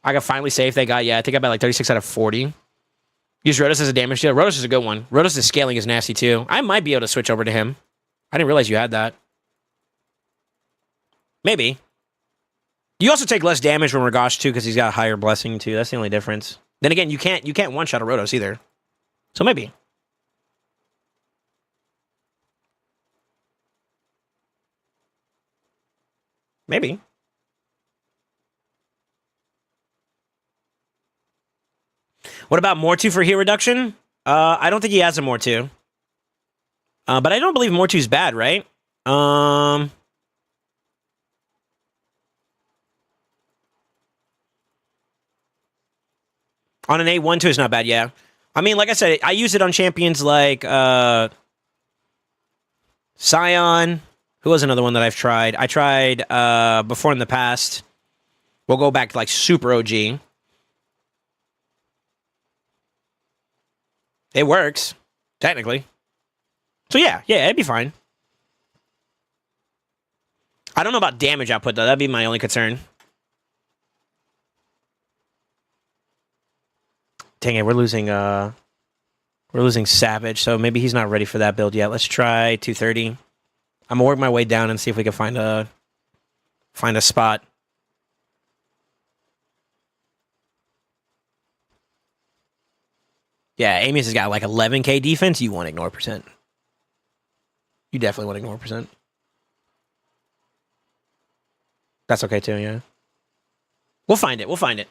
got finally safe. I think I got like 36 out of 40. Use Rotos as a damage dealer. Rotos is a good one. Rotos' scaling is nasty too. I might be able to switch over to him. I didn't realize you had that. Maybe. You also take less damage from Ragash too because he's got a higher blessing too. That's the only difference. Then again, you can't one shot a Rotos either. So maybe. Maybe. What about Mortu for heal reduction? I don't think he has a Mortu. But I don't believe Mortu's bad, right? On an A1-2 is not bad, yeah. I mean, like I said, I use it on champions like Scion. Who was another one that I've tried? I tried before in the past. We'll go back to like super OG. It works, technically. So yeah, it'd be fine. I don't know about damage output though. That'd be my only concern. Dang it, we're losing Savage, so maybe he's not ready for that build yet. Let's try 230. I'm gonna work my way down and see if we can find a spot. Yeah, Amos has got like 11k defense. You want to ignore percent. You definitely want to ignore percent. That's okay too, yeah. We'll find it. We'll find it.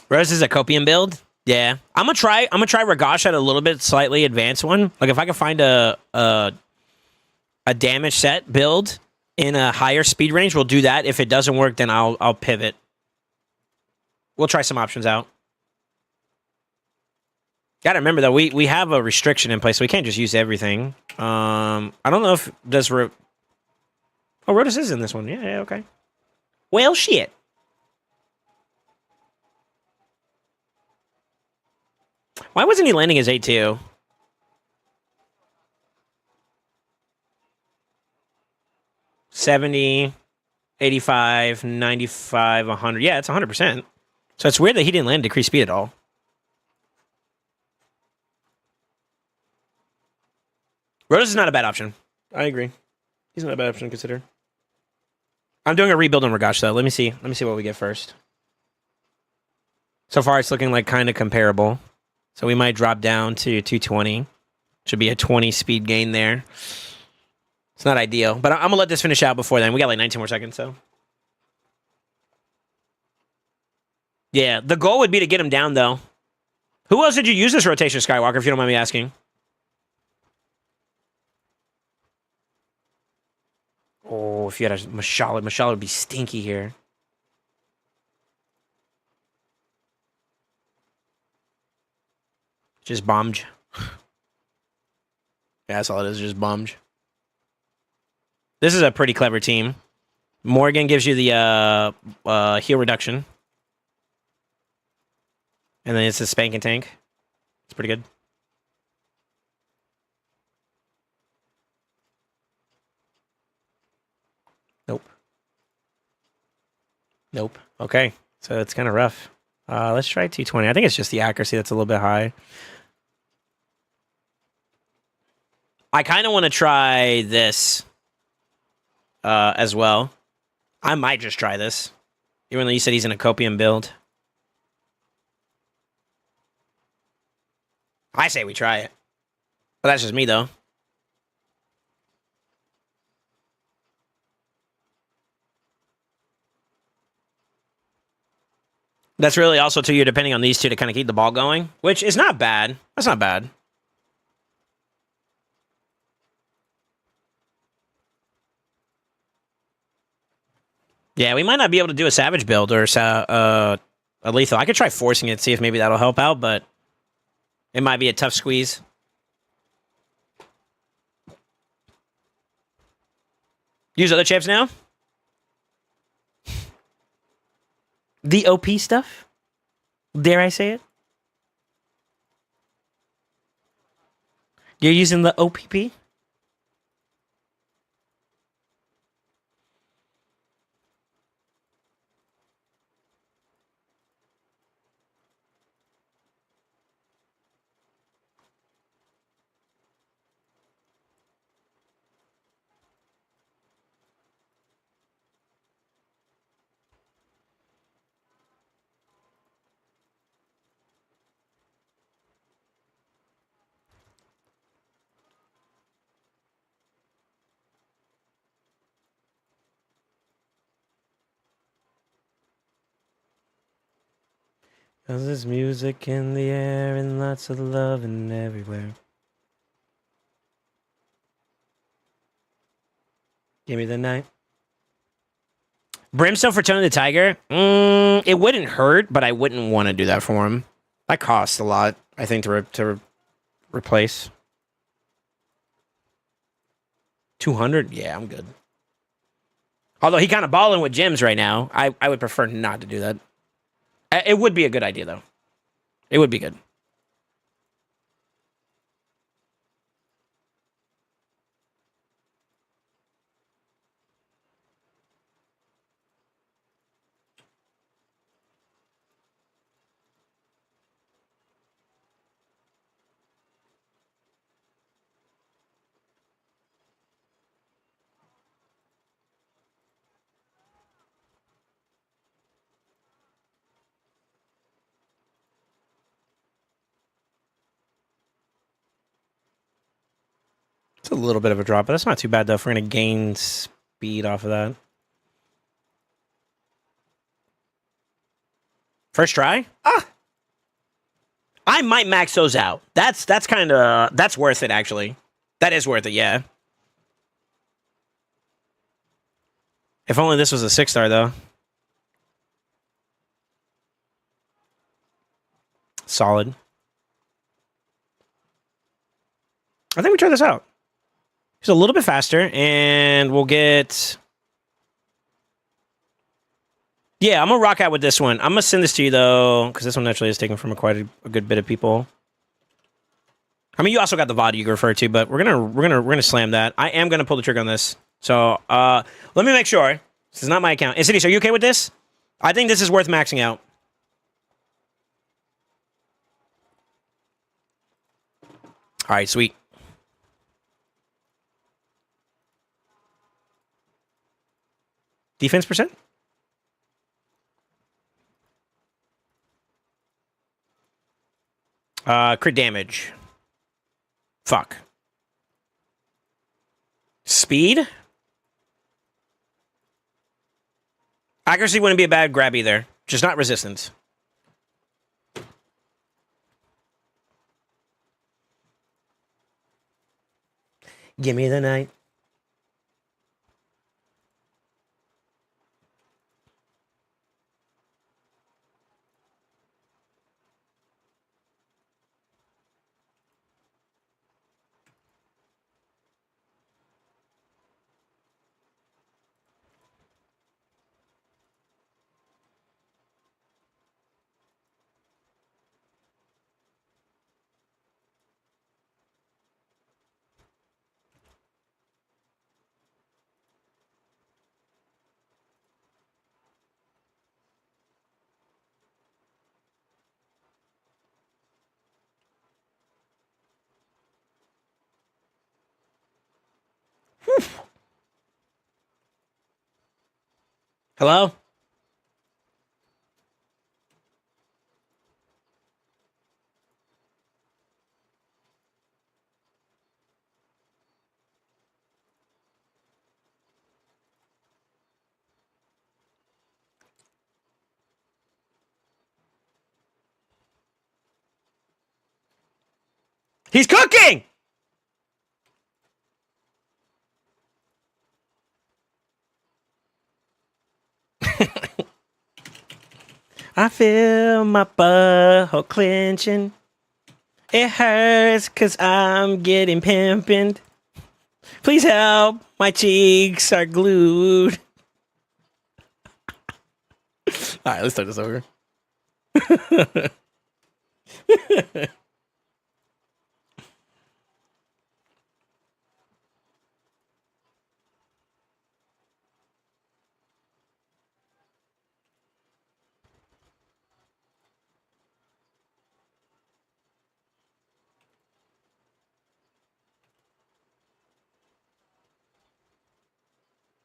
Rose is a copium build. Yeah, I'm gonna try Ragash at a little bit slightly advanced one. Like if I can find a damage set build in a higher speed range, we'll do that. If it doesn't work, then I'll pivot. We'll try some options out. Gotta remember though, we have a restriction in place, so we can't just use everything. I don't know if does oh, Rotos is in this one. Yeah, okay. Well, shit. Why wasn't he landing his A2? $70, $85, $95, $100. Yeah, it's 100%. So it's weird that he didn't land decreased speed at all. Rhodas is not a bad option. I agree. He's not a bad option to consider. I'm doing a rebuild on Ragash, though. Let me see. Let me see what we get first. So far, it's looking like kind of comparable. So we might drop down to 220. Should be a 20 speed gain there. It's not ideal, but I'm going to let this finish out before then. We got like 19 more seconds, so. Yeah, the goal would be to get him down, though. Who else did you use this rotation, Skywalker, if you don't mind me asking? Oh, if you had a Mashallah, Mashallah would be stinky here. Just bombed. Yeah, that's all it is, just bombed. This is a pretty clever team. Morgan gives you the heal reduction. And then it's a spank and tank. It's pretty good. Nope. Nope. Okay. So it's kind of rough. Let's try 220. I think it's just the accuracy that's a little bit high. I kind of want to try this as well. I might just try this. Even though you said he's in a copium build. I say we try it. But that's just me, though. That's really also to you, depending on these two, to kind of keep the ball going, which is not bad. That's not bad. Yeah, we might not be able to do a Savage build or a Lethal. I could try forcing it, see if maybe that'll help out, but it might be a tough squeeze. Use other champs now? The OP stuff? Dare I say it? You're using the OPP? Cause there's music in the air and lots of loving everywhere. Give me the night. Brimstone for Tony the Tiger? It wouldn't hurt, but I wouldn't want to do that for him. That costs a lot, I think, to replace. 200? Yeah, I'm good. Although he kind of balling with gems right now, I would prefer not to do that. It would be a good idea, though. It would be good. It's a little bit of a drop, but that's not too bad, though, if we're going to gain speed off of that. First try? I might max those out. That's kind of... That's worth it, actually. That is worth it, yeah. If only this was a 6-star, though. Solid. I think we try this out. It's a little bit faster, and we'll get... Yeah, I'm going to rock out with this one. I'm going to send this to you, though, because this one actually is taken from quite a good bit of people. I mean, you also got the VOD you can refer to, but we're gonna slam that. I am gonna pull the trigger on this. So let me make sure. This is not my account. Insidious, are you okay with this? I think this is worth maxing out. All right, sweet. Defense percent? Crit damage. Fuck. Speed? Accuracy wouldn't be a bad grab either. Just not resistance. Give me the night. Whew. Hello? He's cooking! I feel my butthole clenching. It hurts because I'm getting pimping. Please help. My cheeks are glued. All right, let's start this over.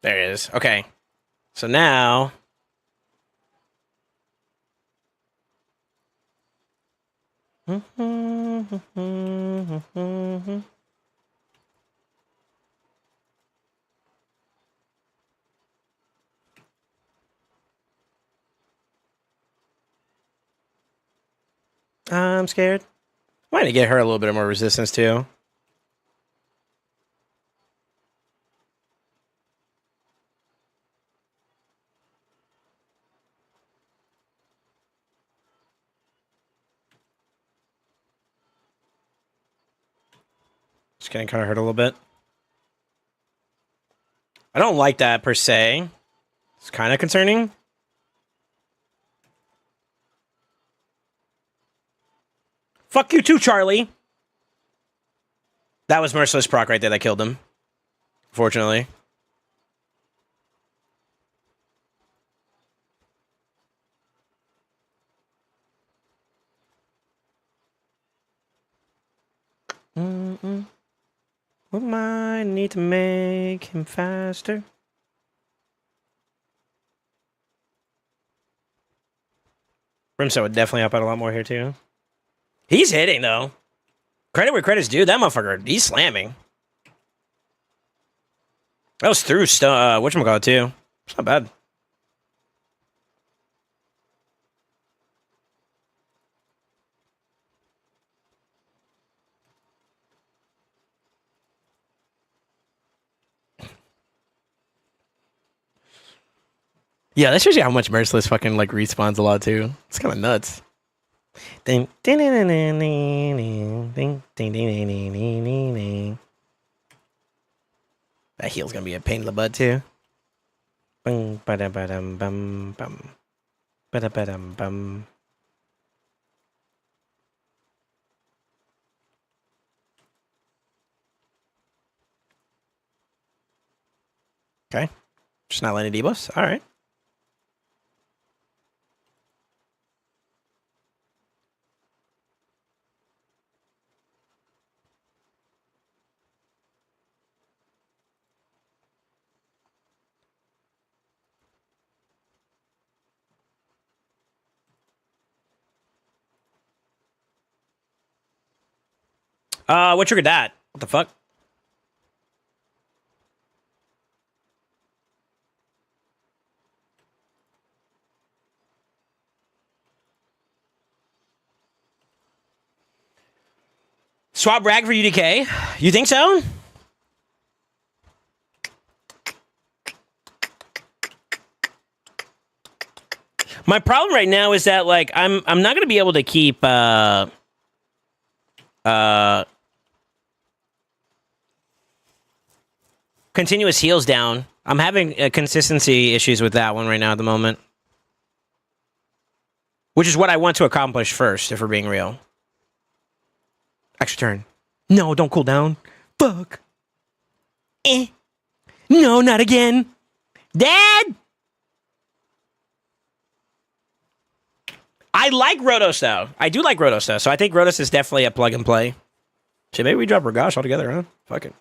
There it is. Okay. So now... I'm scared. Might need to get her a little bit more resistance too. Just gonna kind of hurt a little bit. I don't like that per se. It's kind of concerning. Fuck you too, Charlie. That was Merciless proc right there that killed him. Fortunately. We might need to make him faster. Brimstone would definitely help out a lot more here too. He's hitting though. Credit where credit's due. That motherfucker, he's slamming. That was through whatchamacallit too. It's not bad. Yeah, that shows you how much Merciless fucking like respawns a lot too. It's kind of nuts. That heal's gonna be a pain in the butt too. Bum ba da ba dum bum bum ba da ba dum bum. Okay, just not letting debus. All right. What triggered that? What the fuck? Swap rag for UDK? You think so? My problem right now is that like I'm not gonna be able to keep continuous heals down. I'm having consistency issues with that one right now at the moment, which is what I want to accomplish first. If we're being real. Extra turn. No, don't cool down. Fuck. No, not again. Dad! I like Rotos, though. I do like Rotos, though. So I think Rotos is definitely a plug and play. Shit, maybe we drop Ragash altogether, huh? Fuck it.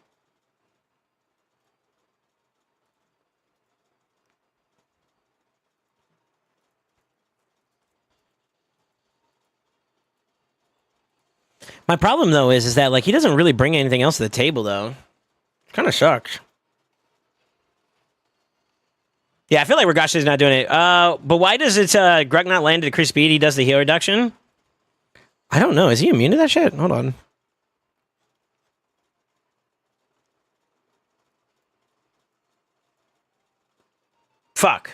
My problem, though, is that, like, he doesn't really bring anything else to the table, though. Kind of sucks. Yeah, I feel like Ragash is not doing it. But why does it, Grug not land at decreased speed? He does the heal reduction? I don't know. Is he immune to that shit? Hold on. Fuck.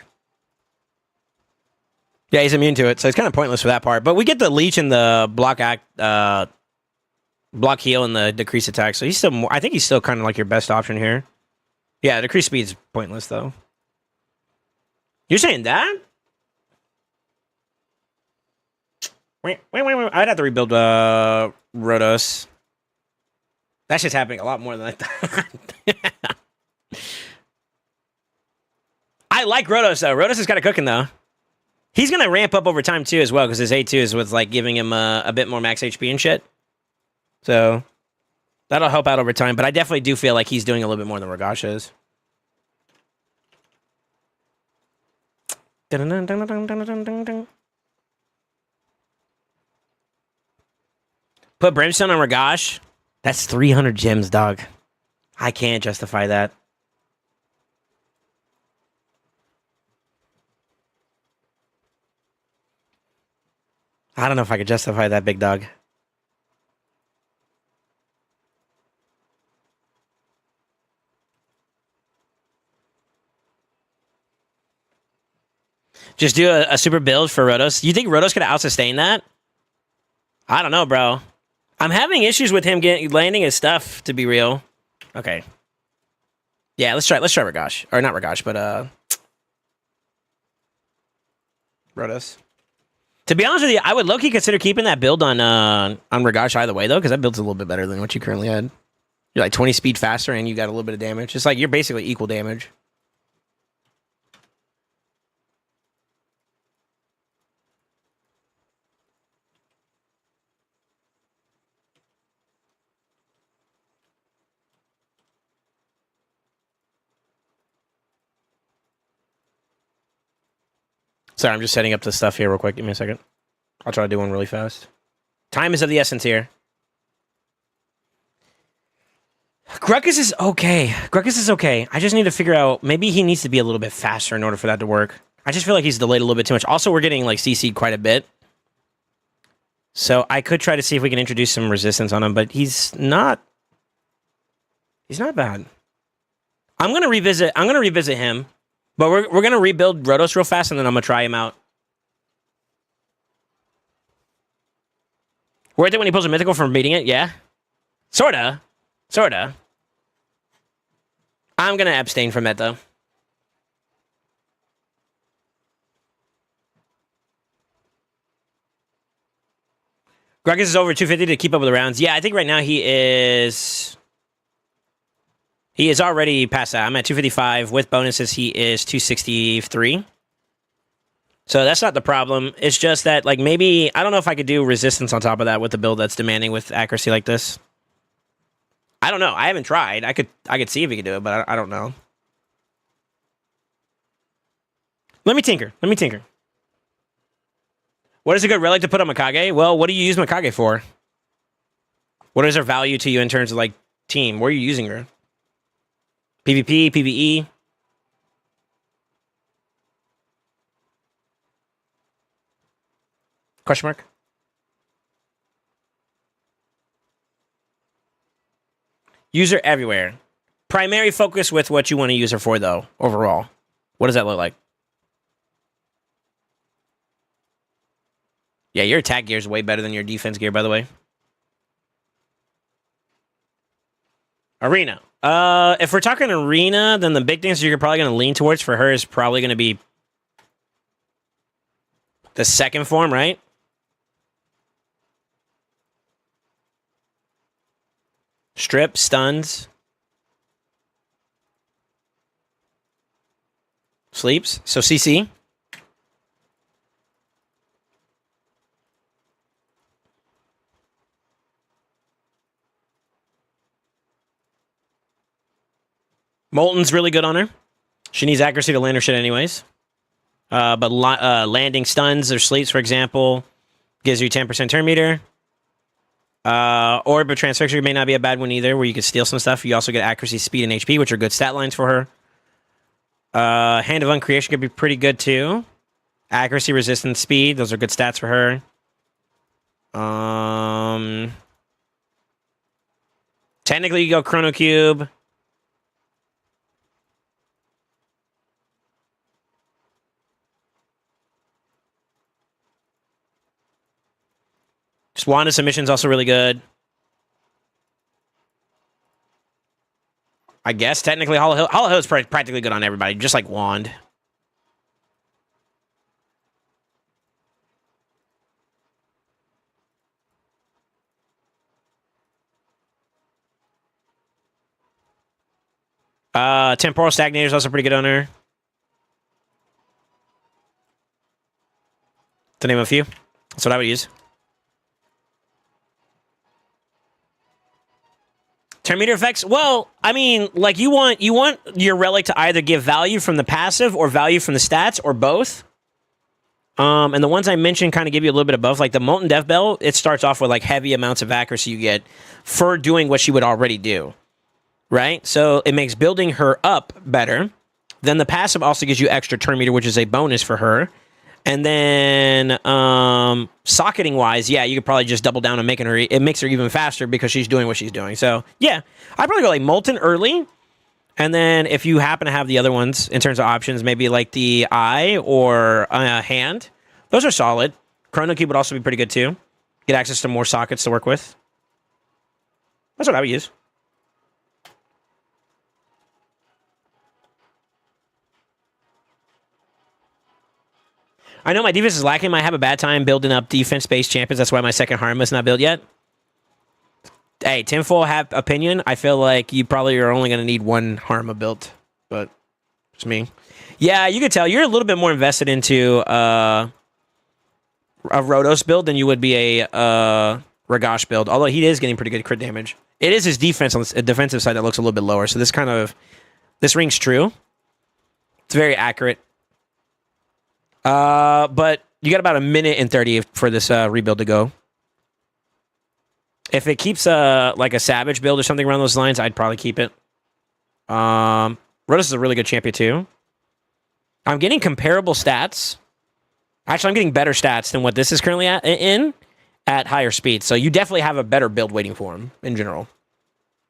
Yeah, he's immune to it, so it's kind of pointless for that part. But we get the leech and the block heal and the decrease attack, so he's still more. I think he's still kind of like your best option here. Yeah, decrease speed's pointless though. You're saying that? Wait. I'd have to rebuild Rotos. That shit's happening a lot more than I thought. I like Rotos though. Rotos is kind of cooking though. He's gonna ramp up over time too as well because his A2 is with like giving him a bit more max HP and shit. So that'll help out over time. But I definitely do feel like he's doing a little bit more than Ragash is. Put Brimstone on Ragash. That's 300 gems, dog. I can't justify that. I don't know if I could justify that, big dog. Just do a super build for Rotos. You think Rotos could out-sustain that? I don't know, bro. I'm having issues with him landing his stuff, to be real. Okay. Yeah, let's try Ragash. Or not Ragash, but Rotos. To be honest with you, I would low-key consider keeping that build on Ragash either way, though, because that build's a little bit better than what you currently had. You're like 20 speed faster, and you got a little bit of damage. It's like you're basically equal damage. Sorry, I'm just setting up the stuff here real quick. Give me a second. I'll try to do one really fast. Time is of the essence here. Gruckus is okay. Gruckus is okay. I just need to figure out... Maybe he needs to be a little bit faster in order for that to work. I just feel like he's delayed a little bit too much. Also, we're getting like CC'd quite a bit. So I could try to see if we can introduce some resistance on him, but he's not... He's not bad. I'm gonna revisit him. But we're gonna rebuild Rotos real fast, and then I'm gonna try him out. Worth it when he pulls a mythical from beating it? Yeah. Sorta. I'm gonna abstain from that, though. Gruckus is over 250 to keep up with the rounds. Yeah, I think right now he is already past that. I'm at 255. With bonuses, he is 263. So that's not the problem. It's just that, like, maybe... I don't know if I could do resistance on top of that with the build that's demanding with accuracy like this. I don't know. I haven't tried. I could see if he could do it, but I don't know. Let me tinker. What is a good relic to put on Mikage? Well, what do you use Mikage for? What is her value to you in terms of like team? Where are you using her? PvP, PvE? Question mark? Use her everywhere. Primary focus with what you want to use her for, though, overall. What does that look like? Yeah, your attack gear is way better than your defense gear, by the way. Arena. If we're talking arena, then the big things you're probably going to lean towards for her is probably going to be the second form, right? Strip, stuns. Sleeps. So CC. Molten's really good on her. She needs accuracy to land her shit anyways. But landing stuns or sleeps, for example, gives you 10% turn meter. Orb of Transfixure may not be a bad one either, where you could steal some stuff. You also get accuracy, speed, and HP, which are good stat lines for her. Hand of Uncreation could be pretty good too. Accuracy, resistance, speed, those are good stats for her. Technically, you go Chrono Cube. Just Wand of Submission is also really good. I guess technically Hollow Hill. Hollow Hill is practically good on everybody, just like Wand. Temporal Stagnator is also pretty good on her. To name a few. That's what I would use. Turn meter effects? Well, I mean, like you want your relic to either give value from the passive or value from the stats or both. And the ones I mentioned kind of give you a little bit of both. Like the Molten Death Bell, it starts off with like heavy amounts of accuracy you get for doing what she would already do. Right? So it makes building her up better. Then the passive also gives you extra turn meter, which is a bonus for her. And then socketing wise, yeah, you could probably just double down on making her. It makes her even faster because she's doing what she's doing. So yeah, I'd probably go like Molten early. And then if you happen to have the other ones in terms of options, maybe like the Eye or Hand, those are solid. Chrono Cube would also be pretty good too. Get access to more sockets to work with. That's what I would use. I know my defense is lacking. I have a bad time building up defense-based champions. That's why my second Harm is not built yet. Hey, Tinfoil have opinion. I feel like you probably are only going to need one Harma built, but it's me. Yeah, you could tell you're a little bit more invested into a Rotos build than you would be a Ragash build, although he is getting pretty good crit damage. It is his defense on the defensive side that looks a little bit lower, so this rings true. It's very accurate. But you got about a minute and 30 for this rebuild to go. If it keeps like a Savage build or something around those lines, I'd probably keep it. Rotos is a really good champion too. I'm getting comparable stats. Actually, I'm getting better stats than what this is currently at higher speed. So you definitely have a better build waiting for him in general.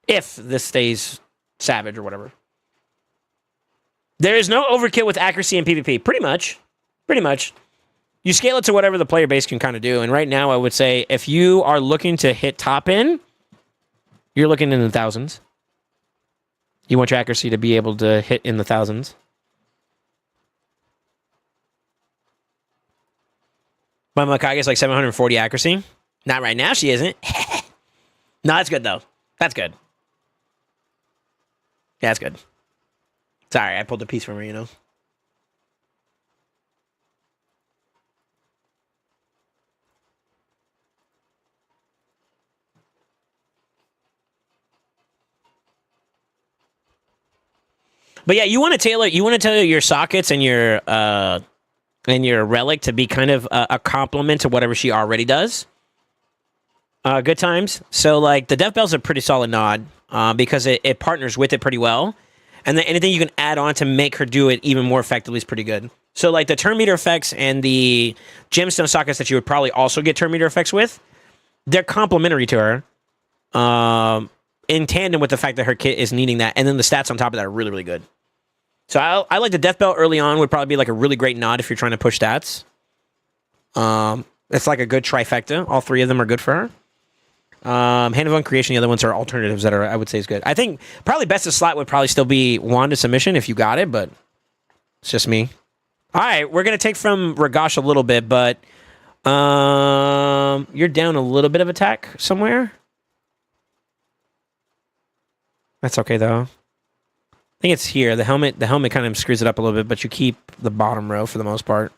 If this stays Savage or whatever. There is no overkill with accuracy in PvP. Pretty much. You scale it to whatever the player base can kind of do. And right now, I would say if you are looking to hit top end, you're looking in the thousands. You want your accuracy to be able to hit in the thousands. My Makage is like 740 accuracy. Not right now, she isn't. No, that's good, though. That's good. Yeah, that's good. Sorry, I pulled a piece from her, you know. But yeah, you want to tailor your sockets and your relic to be kind of a complement to whatever she already does. Good times. So like the Death Bell's a pretty solid nod because it partners with it pretty well, and then anything you can add on to make her do it even more effectively is pretty good. So like the turn meter effects and the gemstone sockets that you would probably also get turn meter effects with, they're complementary to her, in tandem with the fact that her kit is needing that, and then the stats on top of that are really really good. So I like the Death Bell early on would probably be like a really great nod if you're trying to push stats. It's like a good trifecta. All three of them are good for her. Hand of Uncreation, the other ones are alternatives that are I would say is good. I think probably best of slot would probably still be Wand Submission if you got it, but it's just me. All right, we're gonna take from Ragash a little bit, but you're down a little bit of attack somewhere. That's okay though. I think it's here. The helmet kind of screws it up a little bit, but you keep the bottom row for the most part.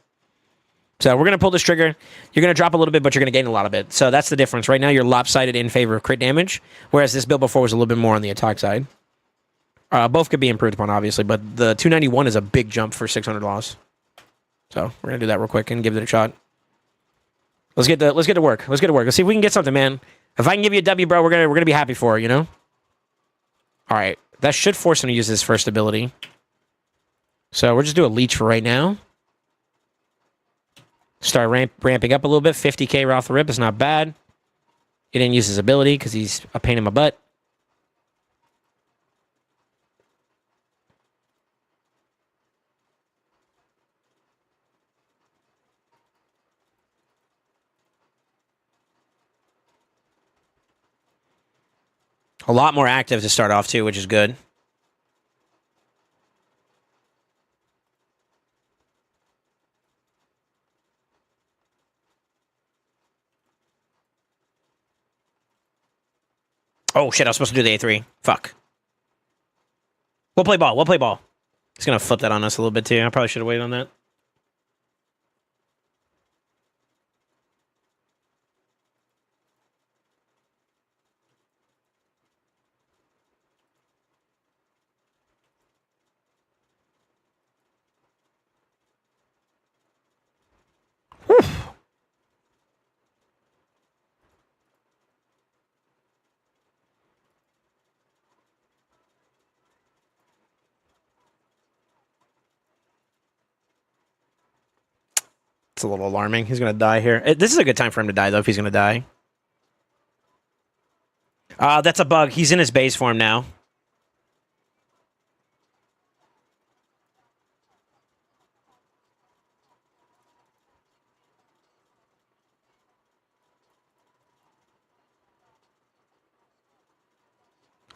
So we're going to pull this trigger. You're going to drop a little bit, but you're going to gain a lot of it. So that's the difference. Right now, you're lopsided in favor of crit damage, whereas this build before was a little bit more on the attack side. Both could be improved upon, obviously, but the 291 is a big jump for 600 loss. So we're going to do that real quick and give it a shot. Let's get to work. Let's see if we can get something, man. If I can give you a W, bro, we're gonna be happy for it, you know? All right. That should force him to use his first ability. So we'll just do a leech for right now. Start ramping up a little bit. 50k right off the rip is not bad. He didn't use his ability because he's a pain in my butt. A lot more active to start off too, which is good. Oh shit, I was supposed to do the A3. Fuck. We'll play ball. He's gonna flip that on us a little bit too. I probably should have waited on that. Whew. It's a little alarming. He's gonna die here. This is a good time for him to die, though, if he's gonna die. That's a bug. He's in his base form now.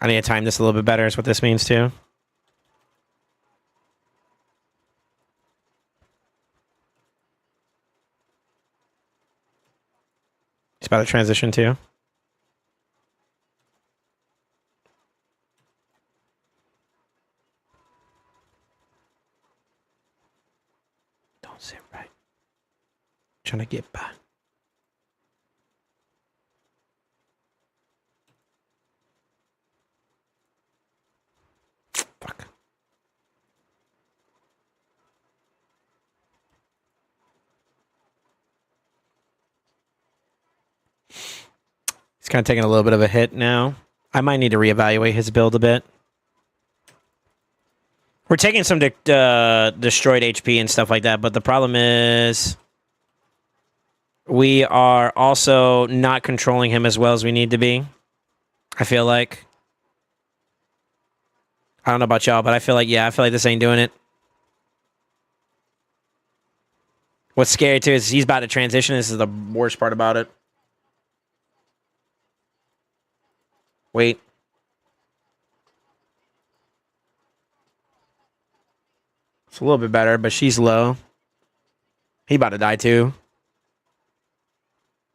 I need to time this a little bit better, is what this means, too. He's about to transition, too. Don't sit right. Trying to get by. Fuck. He's kind of taking a little bit of a hit now. I might need to reevaluate his build a bit. We're taking some destroyed HP and stuff like that, but the problem is we are also not controlling him as well as we need to be. I feel like. I don't know about y'all, but I feel like this ain't doing it. What's scary too is he's about to transition. This is the worst part about it. Wait. It's a little bit better, but she's low. He about to die too.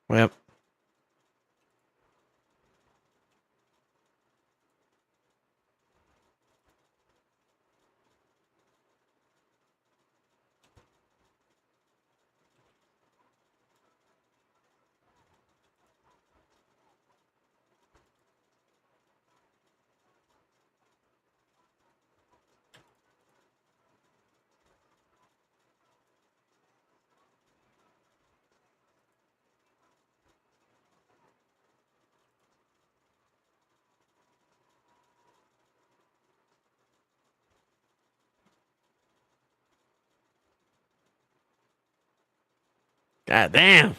Yep. God damn.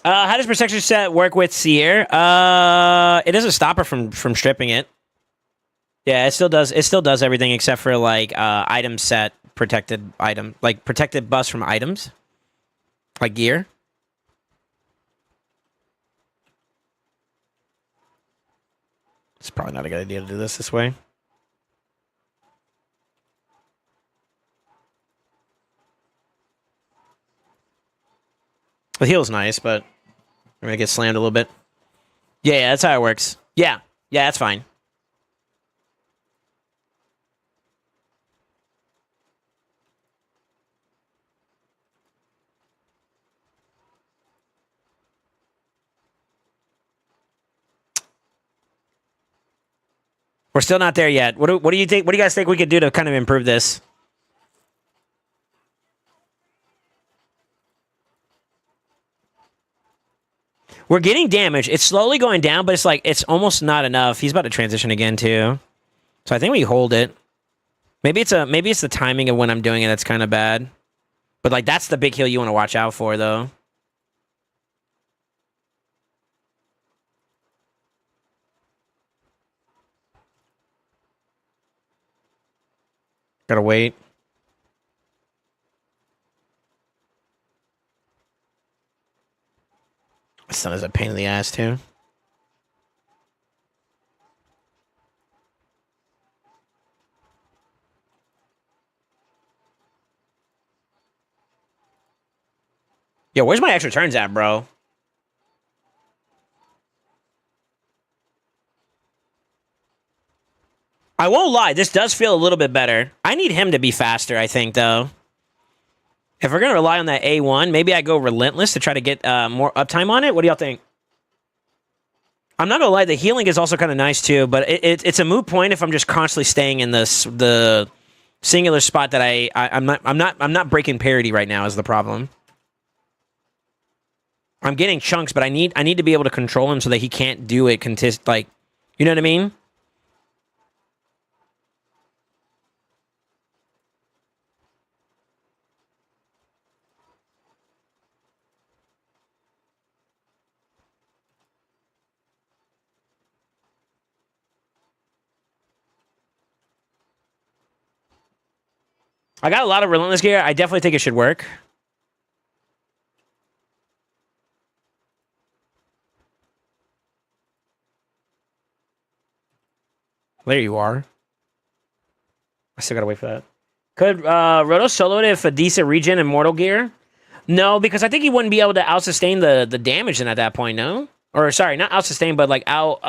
How does protection set work with Seer? It doesn't stop her from stripping it. Yeah, it still does. It still does everything except for like item set, protected item, like protected bus from items, like gear. It's probably not a good idea to do this way. The heal's nice, but I'm gonna get slammed a little bit. Yeah, that's how it works. Yeah, that's fine. We're still not there yet. What do you think? What do you guys think we could do to kind of improve this? We're getting damage. It's slowly going down, but it's like it's almost not enough. He's about to transition again too, so I think we hold it. Maybe it's the timing of when I'm doing it that's kind of bad, but like that's the big heal you want to watch out for though. Gotta wait. Stun is a pain in the ass too. Yo, where's my extra turns at, bro? I won't lie, this does feel a little bit better. I need him to be faster, I think, though. If we're gonna rely on that A1, maybe I go Relentless to try to get more uptime on it. What do y'all think? I'm not gonna lie, the healing is also kind of nice too, but it's a moot point if I'm just constantly staying in the singular spot that I'm not breaking parity right now is the problem. I'm getting chunks, but I need to be able to control him so that he can't do it like, you know what I mean? I got a lot of Relentless gear. I definitely think it should work. There you are. I still gotta wait for that. Could Roto solo it if a decent regen and mortal gear? No, because I think he wouldn't be able to out-sustain the damage then at that point, no? Or sorry, not out-sustain, but like out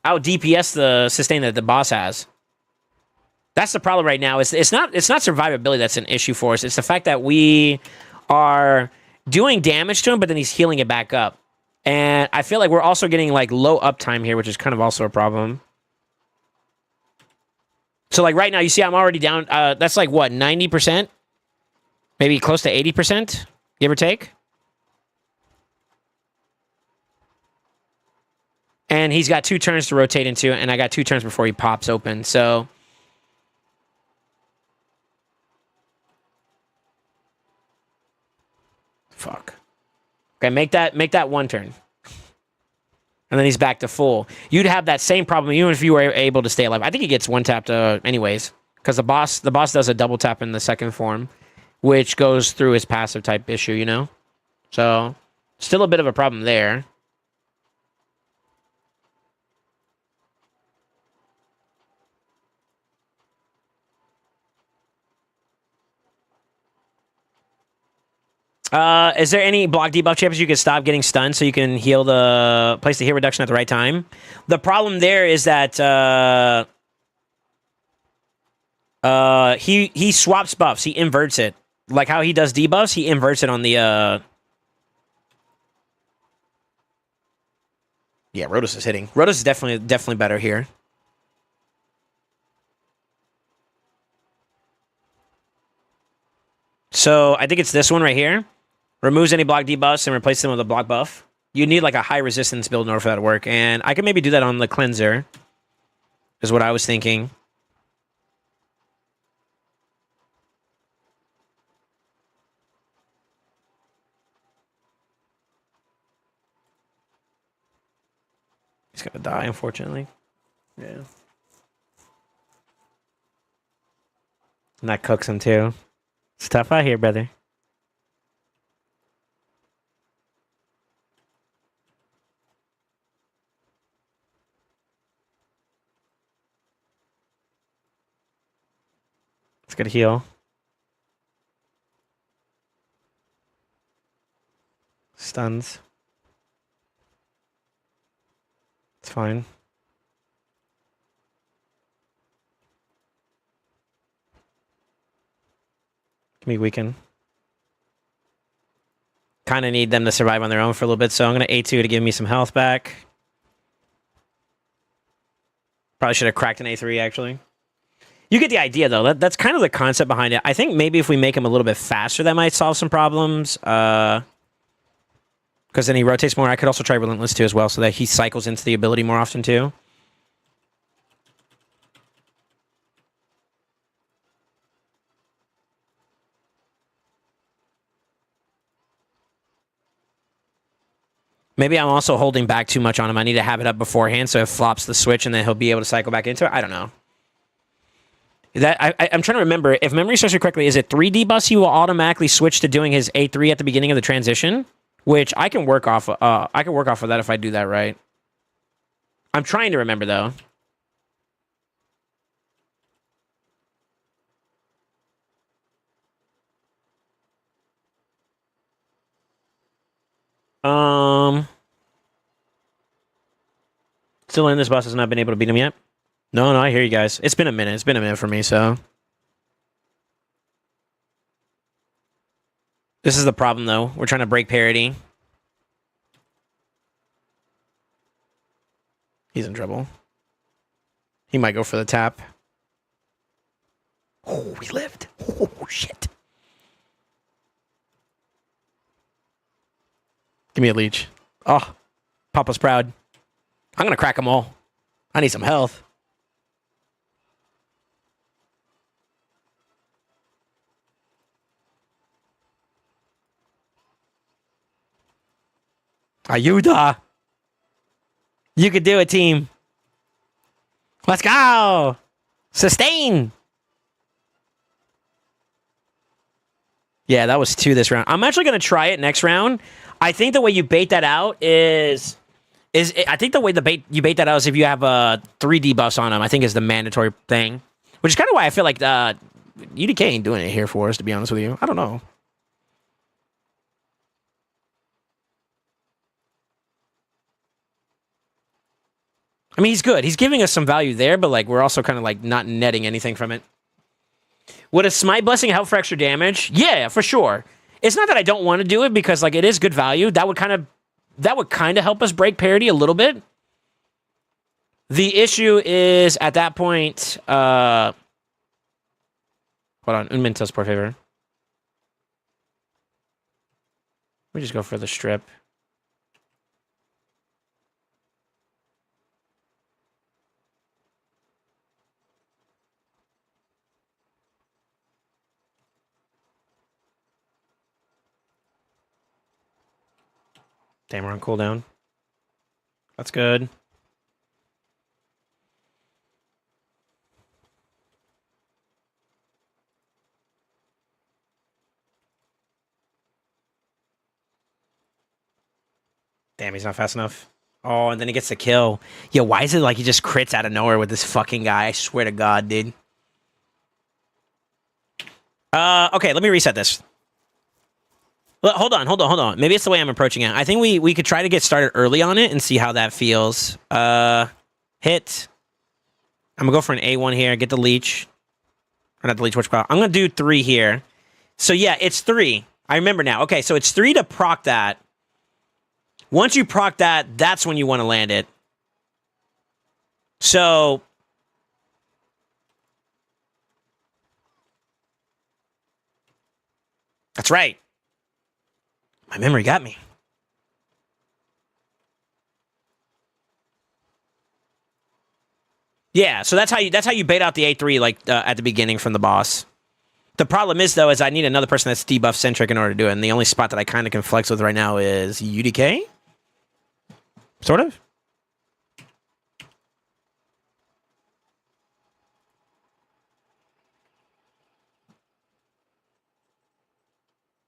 DPS the sustain that the boss has. That's the problem right now. It's not survivability that's an issue for us. It's the fact that we are doing damage to him, but then he's healing it back up. And I feel like we're also getting like low uptime here, which is kind of also a problem. So like right now, you see I'm already down. That's like what, 90%? Maybe close to 80%, give or take. And he's got 2 turns to rotate into, and I got 2 turns before he pops open. So fuck. Okay, make that 1 turn. And then he's back to full. You'd have that same problem even if you were able to stay alive. I think he gets 1 tapped anyways. Because the boss does a double tap in the second form, which goes through his passive type issue, you know? So, still a bit of a problem there. Is there any block debuff champions you can stop getting stunned so you can heal place the heal reduction at the right time? The problem there is that he swaps buffs. He inverts it. Like how he does debuffs, he inverts it on the Yeah, Rotos is hitting. Rotos is definitely better here. So I think it's this one right here. Removes any block debuffs and replaces them with a block buff. You need like a high resistance build in order for that to work. And I can maybe do that on the cleanser. is what I was thinking. He's gonna die, unfortunately. Yeah. And that cooks him too. It's tough out here, brother. It's gonna heal. Stuns. It's fine. Give me weaken. Kind of need them to survive on their own for a little bit, so I'm going to A2 to give me some health back. Probably should have cracked an A3, actually. You get the idea, though. That's kind of the concept behind it. I think maybe if we make him a little bit faster, that might solve some problems. Because then he rotates more. I could also try Relentless, too, as well, so that he cycles into the ability more often, too. Maybe I'm also holding back too much on him. I need to have it up beforehand so it flops the switch and then he'll be able to cycle back into it. I don't know. I'm trying to remember. If memory serves me correctly, is it 3 debuffs he will automatically switch to doing his A3 at the beginning of the transition? Which I can work off I can work off of that if I do that right. I'm trying to remember, though. Still in, this boss has not been able to beat him yet. No, I hear you guys. It's been a minute. It's been a minute for me, so. This is the problem, though. We're trying to break parity. He's in trouble. He might go for the tap. Oh, he lived. Oh, shit. Give me a leech. Oh, Papa's proud. I'm going to crack them all. I need some health. Ayuda. You could do it, team. Let's go. Sustain. Yeah, that was 2 this round. I'm actually going to try it next round. I think the way you bait that out is I think the way you bait that out is if you have 3 debuffs on him, I think is the mandatory thing. Which is kind of why I feel like UDK ain't doing it here for us, to be honest with you. I don't know. I mean, he's good. He's giving us some value there, but like we're also kind of like not netting anything from it. Would a Smite Blessing help for extra damage? Yeah, for sure. It's not that I don't want to do it because like it is good value. That would kind of help us break parity a little bit. The issue is at that point. Hold on, un momentos, por favor. Let me just go for the strip. Damn, we're on cooldown. That's good. Damn, he's not fast enough. Oh, and then he gets the kill. Yo, why is it like he just crits out of nowhere with this fucking guy? I swear to God, dude. Okay, let me reset this. Hold on. Maybe it's the way I'm approaching it. I think we could try to get started early on it and see how that feels. Hit. I'm gonna go for an A1 here. Get the leech. Or not the leech, which I'm gonna do 3 here. So yeah, it's 3. I remember now. Okay, so it's 3 to proc that. Once you proc that, that's when you want to land it. So that's right. My memory got me. Yeah, so that's how you bait out the A3 like at the beginning from the boss. The problem is though is I need another person that's debuff centric in order to do it, and the only spot that I kind of can flex with right now is UDK, sort of.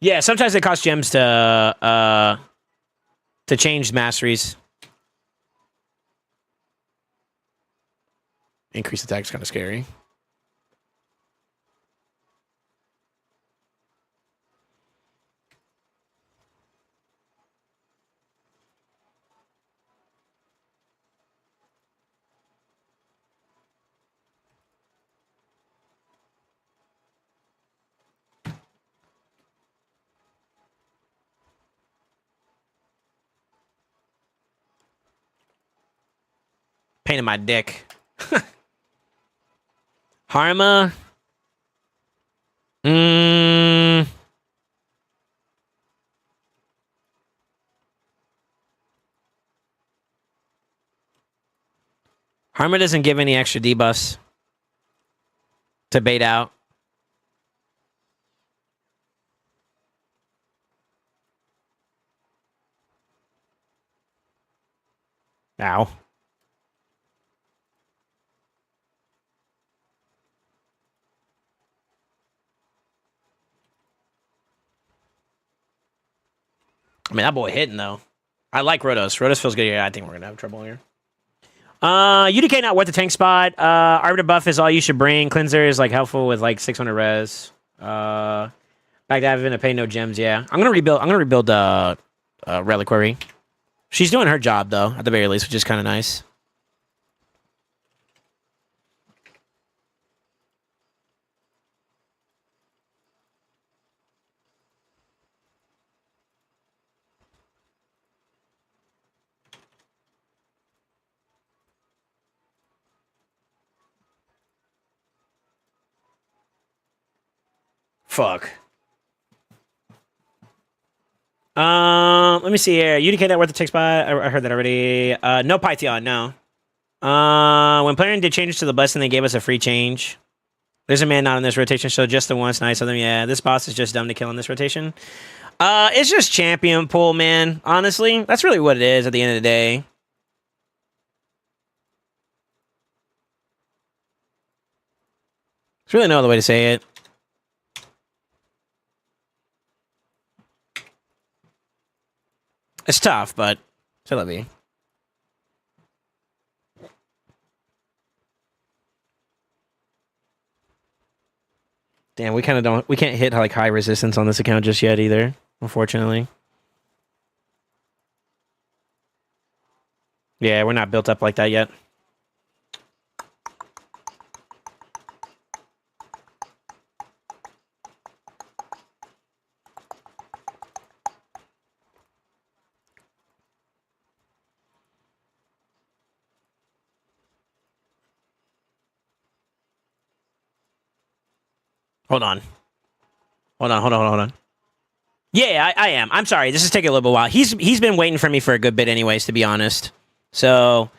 Yeah, sometimes it costs gems to change masteries. Increased attack is kind of scary. Pain in my dick. Harma. Harma doesn't give any extra debuffs to bait out. Ow. I mean, that boy hitting, though. I like Rotos. Rotos feels good here. I think we're going to have trouble here. UDK not worth the tank spot. Arbiter buff is all you should bring. Cleanser is, like, helpful with, like, 600 res. Back to having to pay no gems, yeah. I'm going to rebuild Reliquary. She's doing her job, though, at the very least, which is kind of nice. Fuck. Let me see here. UDK not worth the tick spot. I heard that already. No Python, no. When player did changes to the blessing, they gave us a free change. There's a man not in this rotation, so just the once. Nice of them. Yeah, this boss is just dumb to kill in this rotation. It's just champion pool, man. Honestly, that's really what it is at the end of the day. There's really no other way to say it. It's tough, but c'est la vie. Damn, we can't hit like high resistance on this account just yet either, unfortunately. Yeah, we're not built up like that yet. Hold on. Hold on. Yeah, I am. I'm sorry. This is taking a little bit while. He's been waiting for me for a good bit anyways, to be honest. So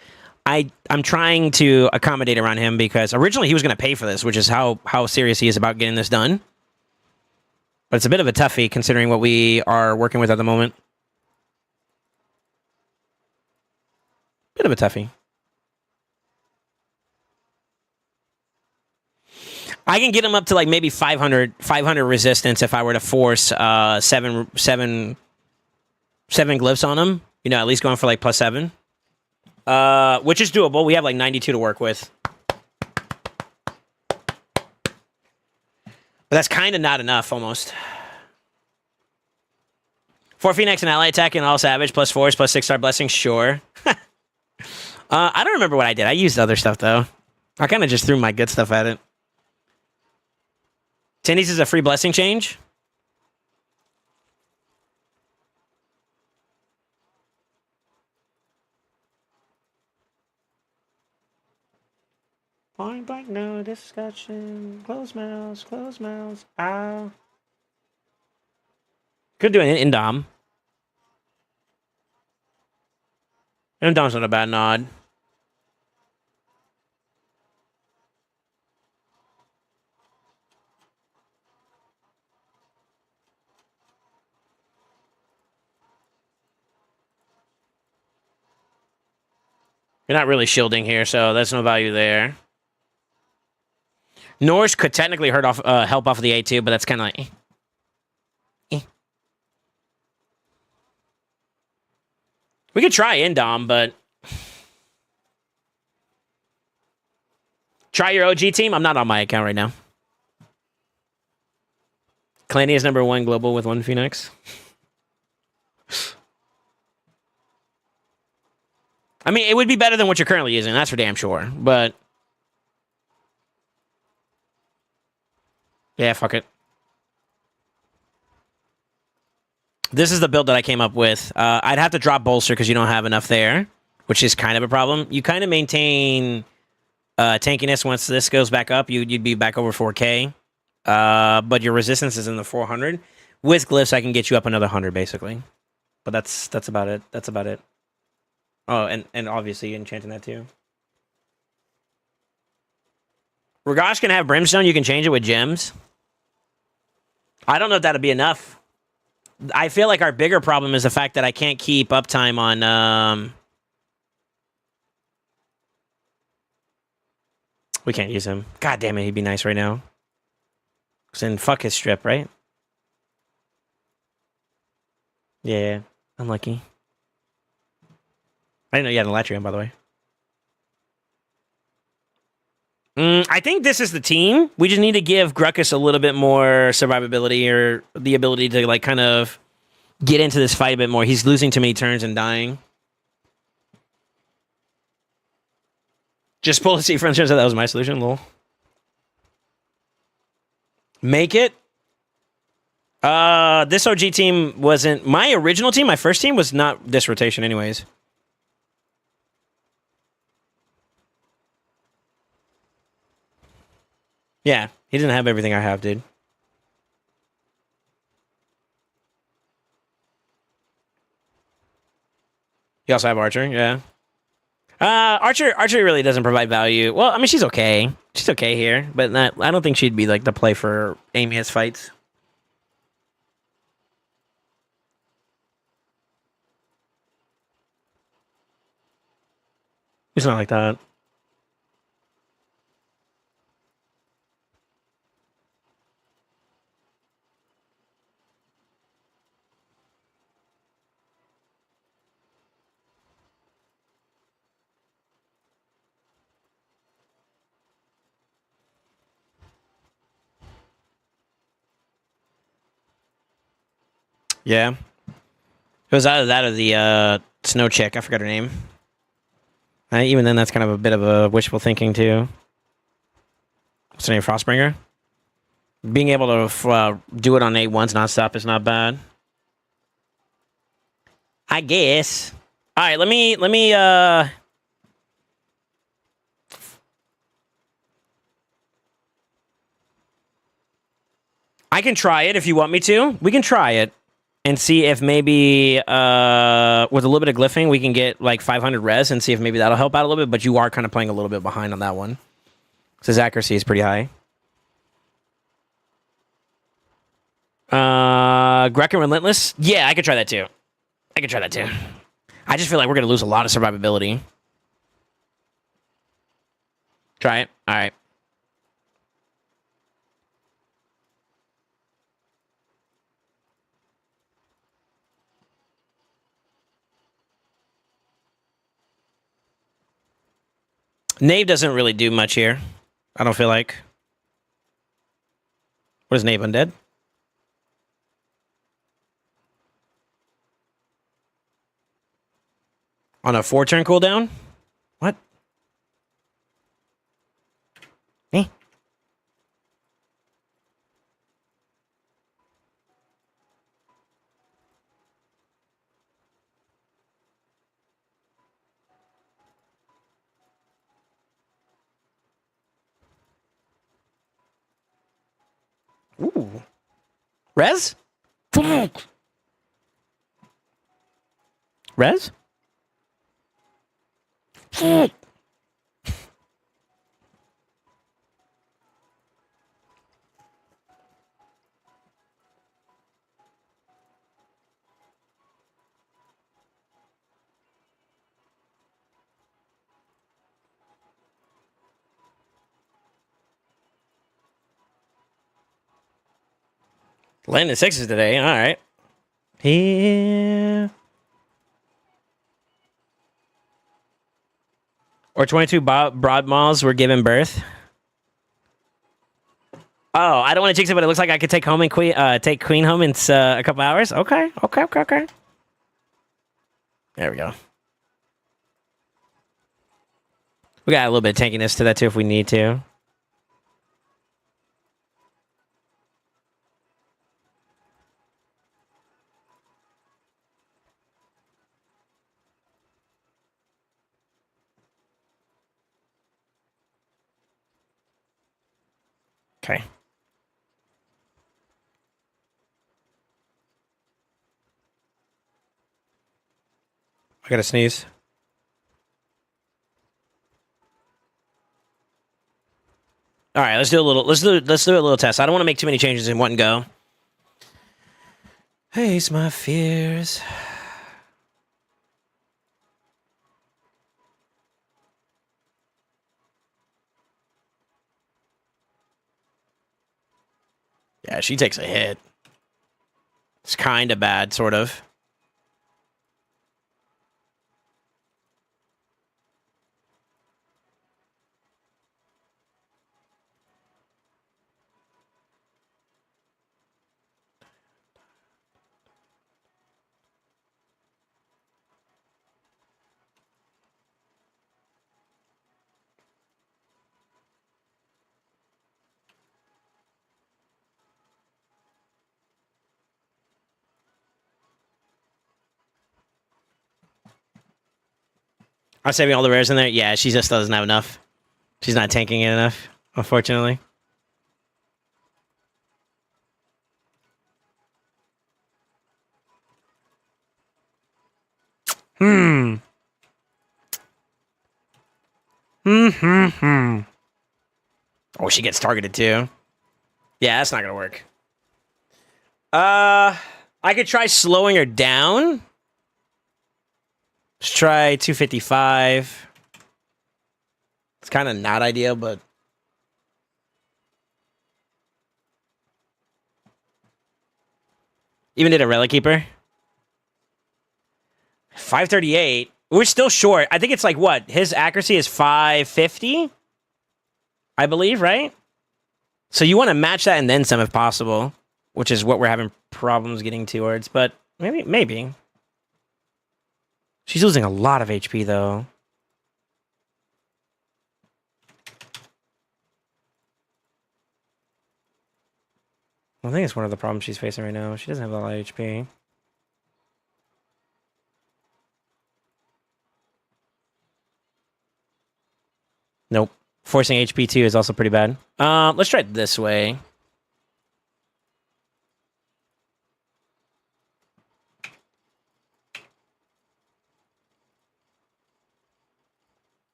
I'm trying to accommodate around him because originally he was going to pay for this, which is how serious he is about getting this done. But it's a bit of a toughie considering what we are working with at the moment. Bit of a toughie. I can get him up to like maybe 500 resistance if I were to force seven glyphs on him. You know, at least going for like +7. Which is doable. We have like 92 to work with. But that's kind of not enough, almost. 4 Phoenix and ally attack and all savage, +4s, +6-star blessing, sure. I don't remember what I did. I used other stuff, though. I kind of just threw my good stuff at it. Tindy's is a free blessing change. Point blank, no discussion. Close mouths, close mouths. Ow. Could do an Indom. Indom's not a bad nod. You're not really shielding here, so there's no value there. Norse could technically help off of the A2, but that's kind of like... We could try Indom, but... Try your OG team? I'm not on my account right now. Clanny is #1 global with 1 Phoenix. I mean, it would be better than what you're currently using. That's for damn sure. But... yeah, fuck it. This is the build that I came up with. I'd have to drop bolster because you don't have enough there, which is kind of a problem. You kind of maintain tankiness once this goes back up. You'd be back over 4K. But your resistance is in the 400. With glyphs, I can get you up another 100, basically. But that's about it. That's about it. Oh, and obviously enchanting that too. Ragash can have Brimstone. You can change it with gems. I don't know if that'll be enough. I feel like our bigger problem is the fact that I can't keep uptime on... We can't use him. God damn it, he'd be nice right now. Because then fuck his strip, right? Yeah, unlucky. I didn't know you had an Elatrium, by the way. I think this is the team. We just need to give Gruckus a little bit more survivability or the ability to, like, kind of get into this fight a bit more. He's losing too many turns and dying. Just pull the C-front turns out that was my solution, lol. Make it. This OG team wasn't... My original team, my first team, was not this rotation anyways. Yeah, he didn't have everything I have, dude. You also have Archer, yeah. Archer really doesn't provide value. Well, I mean, she's okay. She's okay here, but I don't think she'd be like the play for Amius fights. It's not like that. Yeah. It was either that or the snow chick. I forgot her name. Even then, that's kind of a bit of a wishful thinking, too. What's her name? Frostbringer? Being able to do it on A1s nonstop is not bad. I guess. All right, let me I can try it if you want me to. We can try it and see if maybe with a little bit of glyphing we can get like 500 res and see if maybe that'll help out a little bit, but you are kind of playing a little bit behind on that one. So his accuracy is pretty high. Grek and Relentless? Yeah, I could try that too. I could try that too. I just feel like we're going to lose a lot of survivability. Try it. All right. Knave doesn't really do much here. I don't feel like. What is Knave, undead? On a 4-turn cooldown? What? Me? Ooh. Res? Res? Landing sixes today. All right. Here. Or 22 broad malls were given birth. Oh, I don't want to jinx it, but it looks like I could take home and take Queen home in a couple hours. Okay. There we go. We got a little bit of tankiness to that too if we need to. Okay. I gotta sneeze. All right, let's do a little test. I don't want to make too many changes in one go. Face my fears. Yeah, she takes a hit. It's kind of bad, sort of. I'm saving all the rares in there. Yeah, she just doesn't have enough. She's not tanking it enough, unfortunately. Oh, she gets targeted too. Yeah, that's not gonna work. I could try slowing her down. Let's try 255. It's kind of not ideal, but even did a relic keeper. 538. We're still short. I think it's like what? His accuracy is 550, I believe, right? So you want to match that and then some if possible, which is what we're having problems getting towards. But maybe. She's losing a lot of HP though. I think it's one of the problems she's facing right now. She doesn't have a lot of HP. Nope. Forcing HP 2 is also pretty bad. Let's try it this way.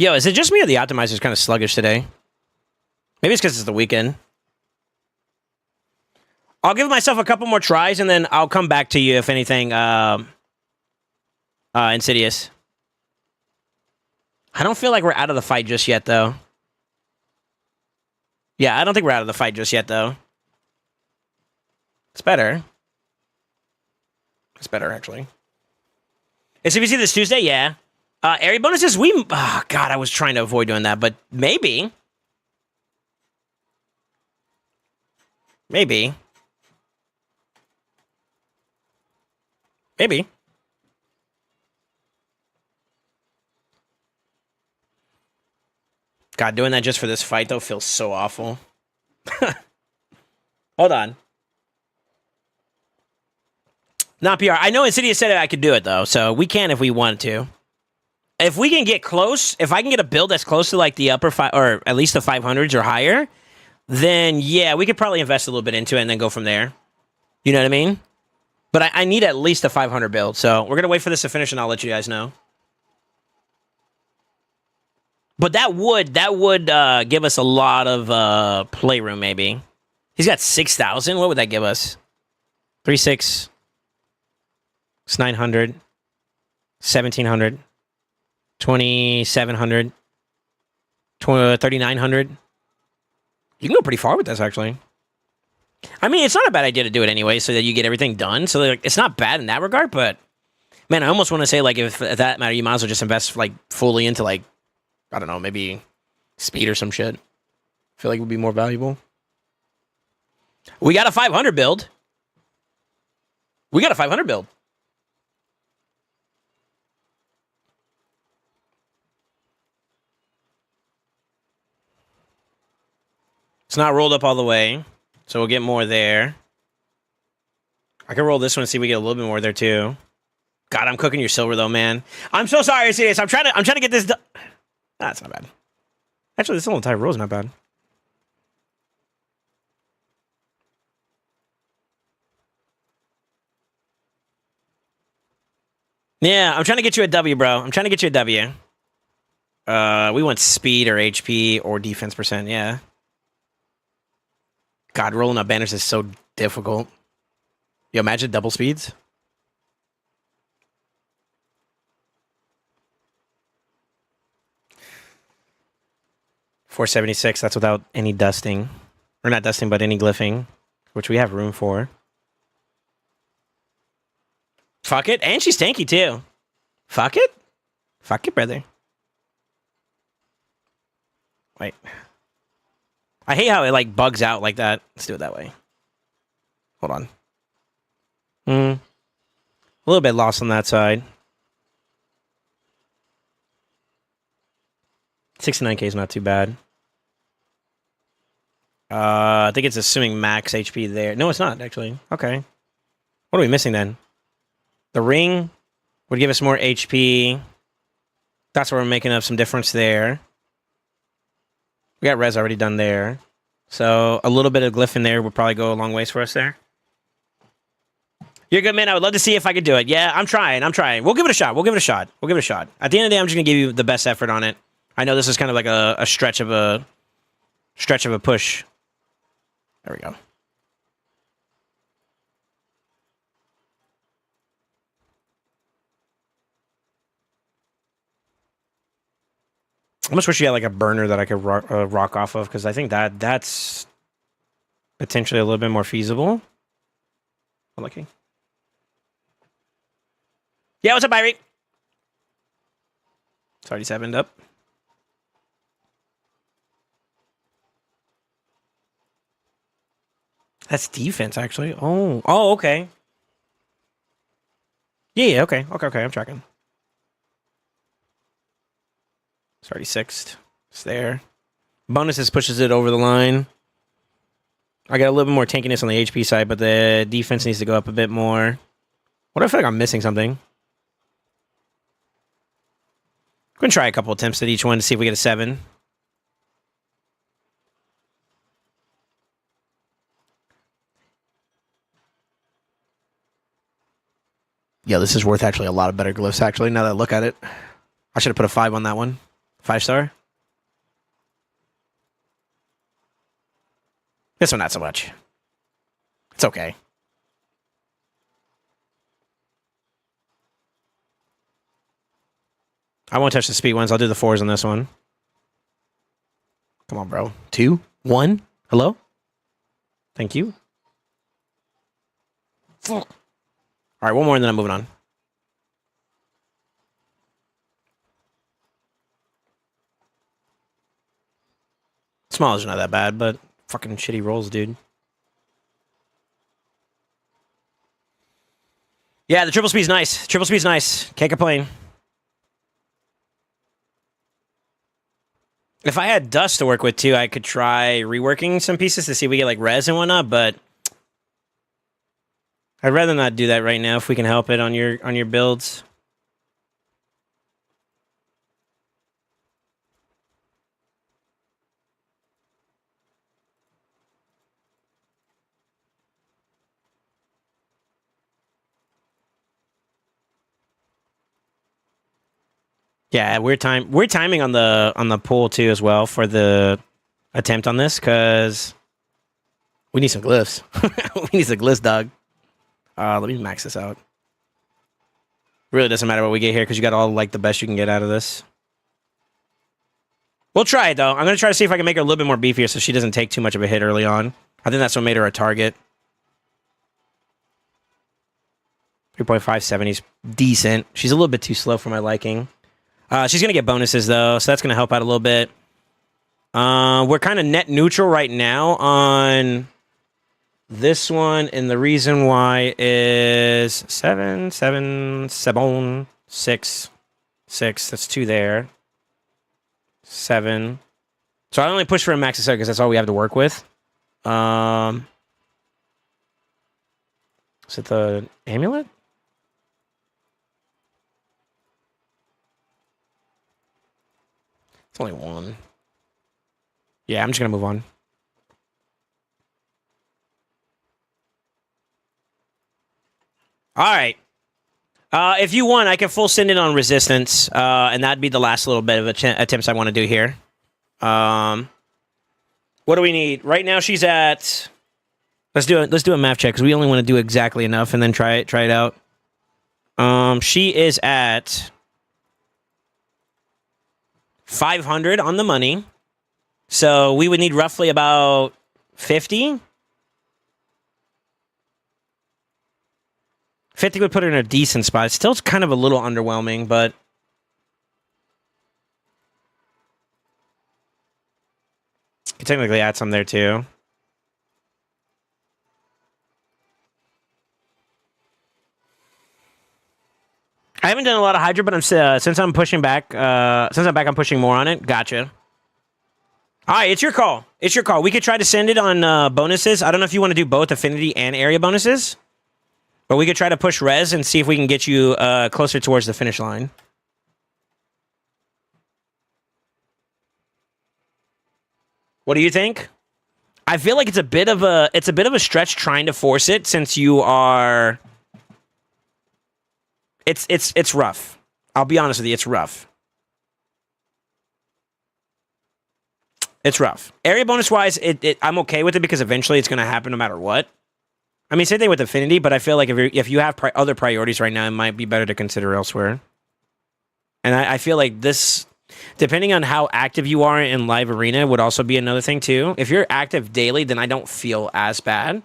Yo, is it just me or the optimizer's kind of sluggish today? Maybe it's because it's the weekend. I'll give myself a couple more tries, and then I'll come back to you if anything, Insidious. I don't feel like we're out of the fight just yet, though. Yeah, I don't think we're out of the fight just yet, though. It's better. It's better, actually. Is CBC this Tuesday? Yeah. Area bonuses, oh, God, I was trying to avoid doing that, but maybe. Maybe. God, doing that just for this fight, though, feels so awful. Hold on. Not PR. I know Insidious said I could do it, though, so we can if we want to. If we can get close, if I can get a build that's close to like the upper five, or at least the 500s or higher, then yeah, we could probably invest a little bit into it and then go from there. You know what I mean? But I need at least a 500 build, so we're gonna wait for this to finish and I'll let you guys know. But that would give us a lot of playroom, maybe. He's got 6,000. What would that give us? 3,600. It's 900. 1,700. 2,700. 3,900. You can go pretty far with this, actually. I mean, it's not a bad idea to do it anyway, so that you get everything done. So like, it's not bad in that regard, but man, I almost want to say like if that matter, you might as well just invest like fully into like, I don't know, maybe speed or some shit. I feel like it would be more valuable. We got a 500 build. We got a 500 build. It's not rolled up all the way, so we'll get more there. I can roll this one and see if we get a little bit more there too. God, I'm cooking your silver though, man. I'm so sorry, serious. I'm trying to get this done. That's not bad. Actually, this whole entire row is not bad. Yeah, I'm trying to get you a W, bro. I'm trying to get you a W. We want speed or HP or defense percent, yeah. God, rolling up banners is so difficult. Yo, imagine double speeds. $476, that's without any dusting. Or not dusting, but any glyphing, which we have room for. Fuck it. And she's tanky, too. Fuck it. Fuck it, brother. Wait. I hate how it, like, bugs out like that. Let's do it that way. Hold on. A little bit lost on that side. 69k is not too bad. I think it's assuming max HP there. No, it's not, actually. Okay. What are we missing, then? The ring would give us more HP. That's where we're making up some difference there. We got res already done there. So a little bit of glyph in there would probably go a long ways for us there. You're good, man. I would love to see if I could do it. Yeah, I'm trying. We'll give it a shot. We'll give it a shot. At the end of the day, I'm just going to give you the best effort on it. I know this is kind of like a stretch of a push. There we go. I almost wish you had like a burner that I could rock off of, because I think that's potentially a little bit more feasible. I'm looking. Yeah, what's up, Irie? It's already 7'd up. That's defense, actually. Oh, okay. Yeah, okay. I'm tracking. It's already 6th. It's there. Bonuses pushes it over the line. I got a little bit more tankiness on the HP side, but the defense needs to go up a bit more. What if I feel like I'm missing something? I'm going to try a couple attempts at each one to see if we get a 7. Yeah, this is worth actually a lot of better glyphs, actually, now that I look at it. I should have put a 5 on that one. 5-star. This one, not so much. It's okay. I won't touch the speed ones. I'll do the 4s on this one. Come on, bro. 2, 1. Hello? Thank you. All right, one more and then I'm moving on. Small is not that bad, but fucking shitty rolls, dude. Yeah, the triple speed's nice. Triple speed's nice. Can't complain. If I had dust to work with too, I could try reworking some pieces to see if we get like res and whatnot, but I'd rather not do that right now if we can help it on your builds. Yeah, we're timing on the pool too as well for the attempt on this, because we need some glyphs. We need some glyphs, dog. Let me max this out. Really doesn't matter what we get here, because you got all like the best you can get out of this. We'll try it, though. I'm going to try to see if I can make her a little bit more beefier so she doesn't take too much of a hit early on. I think that's what made her a target. 3.57 is decent. She's a little bit too slow for my liking. She's going to get bonuses, though, so that's going to help out a little bit. We're kind of net neutral right now on this one, and the reason why is 7, 7, 7, 6, 6. That's 2 there. 7. So I only push for a max of 7 because that's all we have to work with. Is it the amulet? It's only 1. Yeah, I'm just going to move on. All right. If you want, I can full send it on resistance, and that'd be the last little bit of attempts I want to do here. What do we need? Right now she's at... Let's do a math check, because we only want to do exactly enough, and then try it out. She is at 500 on the money. So we would need roughly about 50. 50 would put her in a decent spot. It's still kind of a little underwhelming, but... Could technically add some there, too. I haven't done a lot of Hydra, but since I'm pushing back, I'm pushing more on it. Gotcha. All right, it's your call. It's your call. We could try to send it on bonuses. I don't know if you want to do both affinity and area bonuses. But we could try to push res and see if we can get you closer towards the finish line. What do you think? I feel like it's a bit of a stretch trying to force it since you are. It's rough. I'll be honest with you, it's rough. It's rough. Area bonus wise, I'm okay with it because eventually it's going to happen no matter what. I mean, same thing with Affinity, but I feel like if you have other priorities right now, it might be better to consider elsewhere. And I feel like this, depending on how active you are in Live Arena, would also be another thing too. If you're active daily, then I don't feel as bad.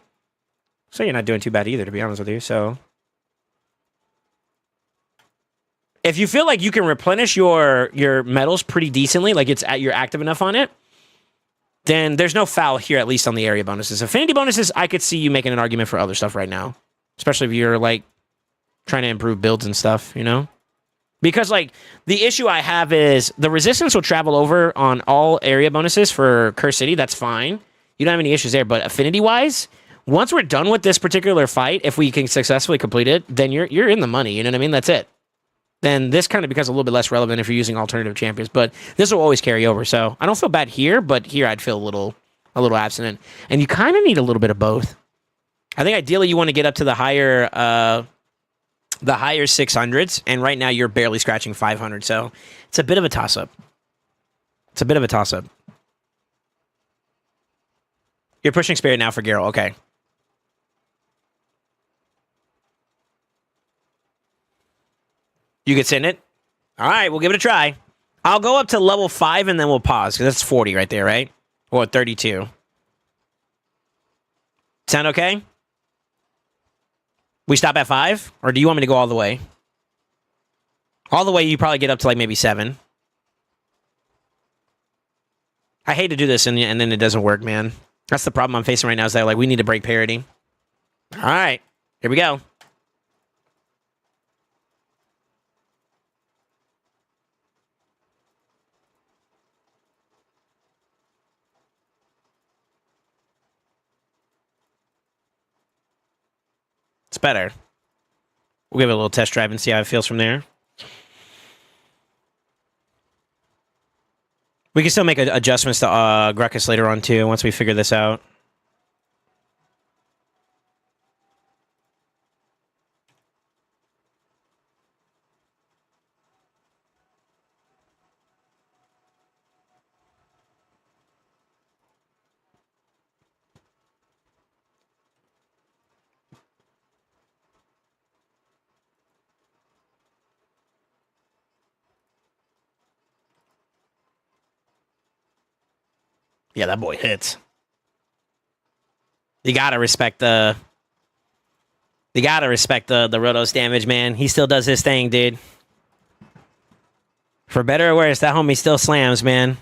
So you're not doing too bad either, to be honest with you. So if you feel like you can replenish your medals pretty decently, like you're active enough on it, then there's no foul here, at least on the area bonuses. Affinity bonuses, I could see you making an argument for other stuff right now. Especially if you're, like, trying to improve builds and stuff, you know? Because, like, the issue I have is the resistance will travel over on all area bonuses for Curse City. That's fine. You don't have any issues there. But affinity-wise, once we're done with this particular fight, if we can successfully complete it, then you're in the money. You know what I mean? That's it. Then this kind of becomes a little bit less relevant if you're using alternative champions. But this will always carry over. So I don't feel bad here, but here I'd feel a little abstinent. And you kind of need a little bit of both. I think ideally you want to get up to the higher 600s, and right now you're barely scratching 500. So it's a bit of a toss-up. You're pushing Spirit now for Geralt. Okay. You could send it? All right, we'll give it a try. I'll go up to level 5 and then we'll pause, because that's 40 right there, right? Or 32. Sound okay? We stop at 5? Or do you want me to go all the way? All the way, you probably get up to like maybe 7. I hate to do this and then it doesn't work, man. That's the problem I'm facing right now, is that like we need to break parity. All right, here we go. It's better. We'll give it a little test drive and see how it feels from there. We can still make adjustments to Gruckus later on, too, once we figure this out. Yeah, that boy hits. You gotta respect the. You gotta respect the Rotos damage, man. He still does his thing, dude. For better or worse, that homie still slams, man.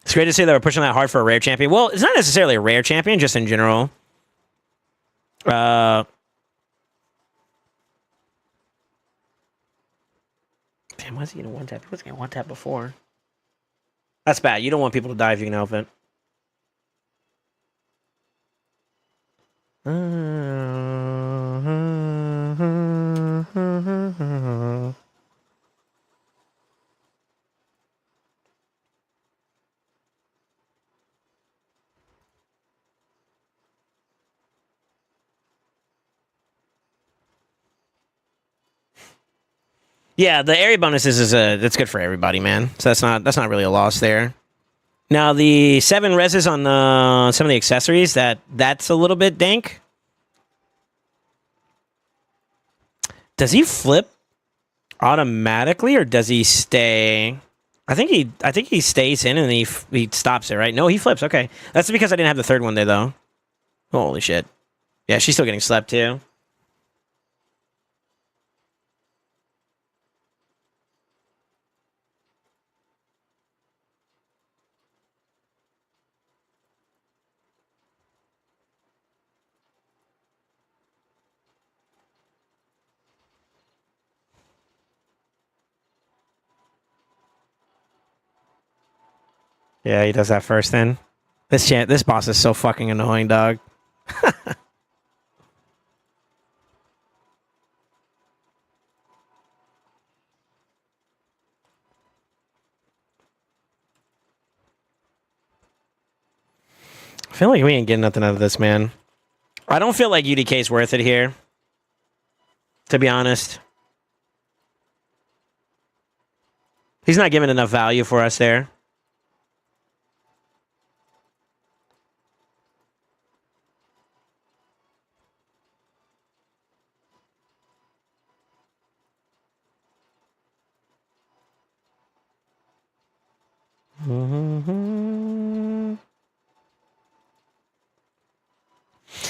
It's great to see that we're pushing that hard for a rare champion. Well, it's not necessarily a rare champion, just in general. Damn, why is he getting one tap? He was getting one tap before. That's bad. You don't want people to die if you can help it. Yeah, the area bonuses is that's good for everybody, man. So that's not really a loss there. Now the 7 reses on some of the accessories that's a little bit dank. Does he flip automatically or does he stay? I think he stays in and he stops it, right? No, he flips. Okay, that's because I didn't have the third one there though. Holy shit! Yeah, she's still getting slept too. Yeah, he does that first then. This boss is so fucking annoying, dog. I feel like we ain't getting nothing out of this, man. I don't feel like UDK is worth it here, to be honest. He's not giving enough value for us there.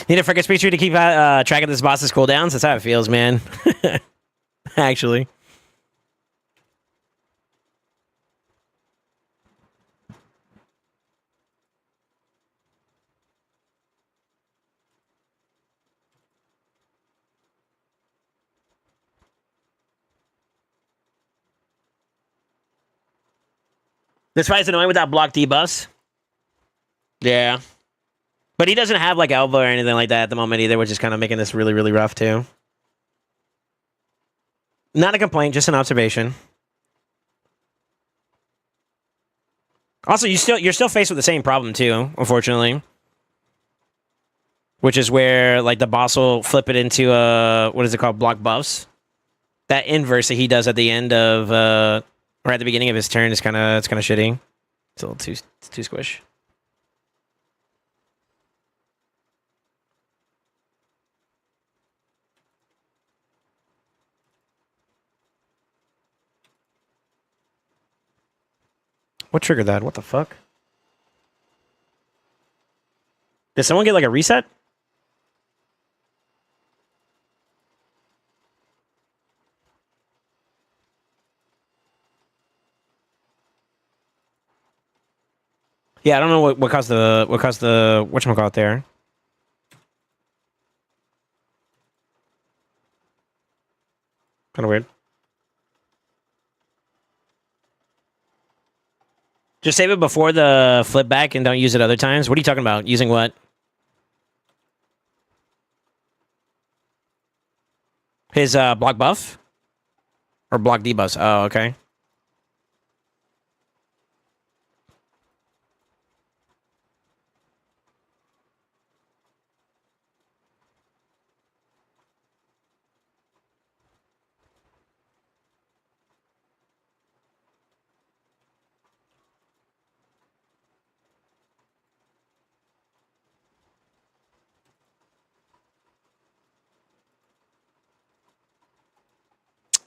Need a frickin' speech to keep track of this boss's cooldowns. That's how it feels, man. Actually. This fight's annoying without block debuffs. Yeah. But he doesn't have like elbow or anything like that at the moment either, which is kind of making this really, really rough too. Not a complaint, just an observation. Also, you're still faced with the same problem too, unfortunately. Which is where like the boss will flip it into what is it called? Block buffs. That inverse that he does at the end of or at the beginning of his turn is kind of shitty. It's a little too squish. What triggered that? What the fuck? Did someone get like a reset? Yeah, I don't know what caused the whatchamacallit there. Kind of weird. Just save it before the flip back and don't use it other times. What are you talking about? Using what? His block buff? Or block debuffs? Oh, okay.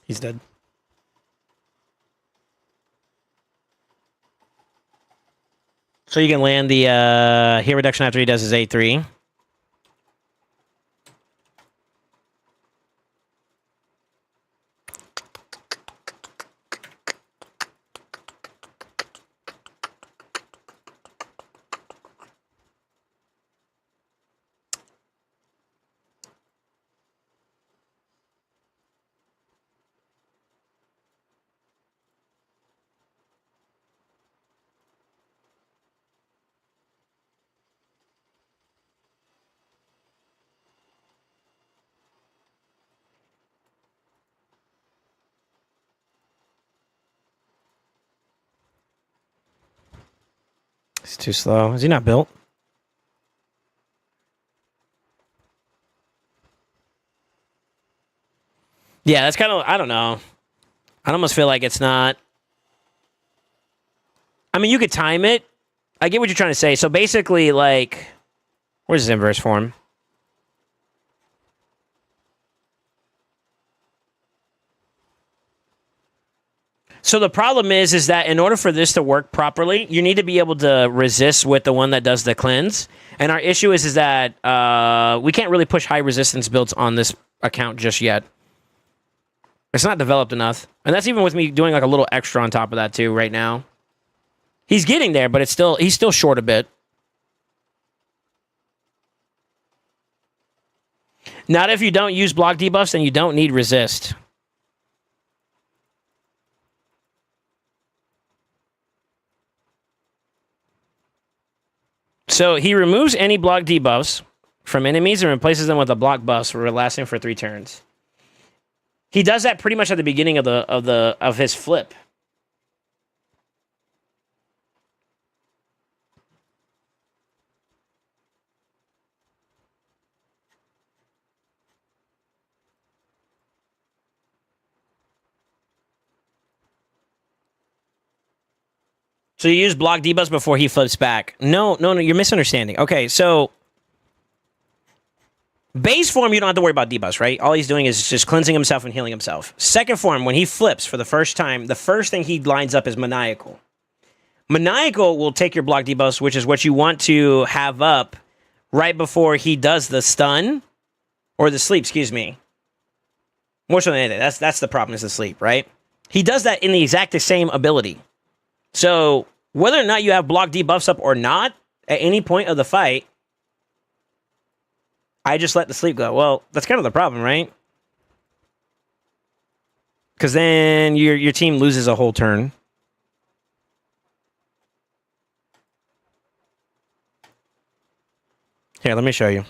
He's dead. So you can land the hit reduction after he does his A3. He's too slow. Is he not built? Yeah, that's kind of, I don't know. I almost feel like it's not. I mean, you could time it. I get what you're trying to say. So basically, like, where's his inverse form? So the problem is that in order for this to work properly, you need to be able to resist with the one that does the cleanse. And our issue is that we can't really push high resistance builds on this account just yet. It's not developed enough. And that's even with me doing like a little extra on top of that too right now. He's getting there, but he's still short a bit. Not if you don't use block debuffs, then you don't need resist. So he removes any block debuffs from enemies and replaces them with a block buff lasting for 3 turns. He does that pretty much at the beginning of his flip. So you use block debuffs before he flips back. No, you're misunderstanding. Okay, so base form, you don't have to worry about debuffs, right? All he's doing is just cleansing himself and healing himself. Second form, when he flips for the first time, the first thing he lines up is Maniacal. Maniacal will take your block debuffs, which is what you want to have up right before he does the stun, or the sleep, excuse me. More so than anything, that's the problem, is the sleep, right? He does that in the exact same ability. So whether or not you have block debuffs up or not, at any point of the fight, I just let the sleep go. Well, that's kind of the problem, right? Because then your team loses a whole turn. Here, let me show you.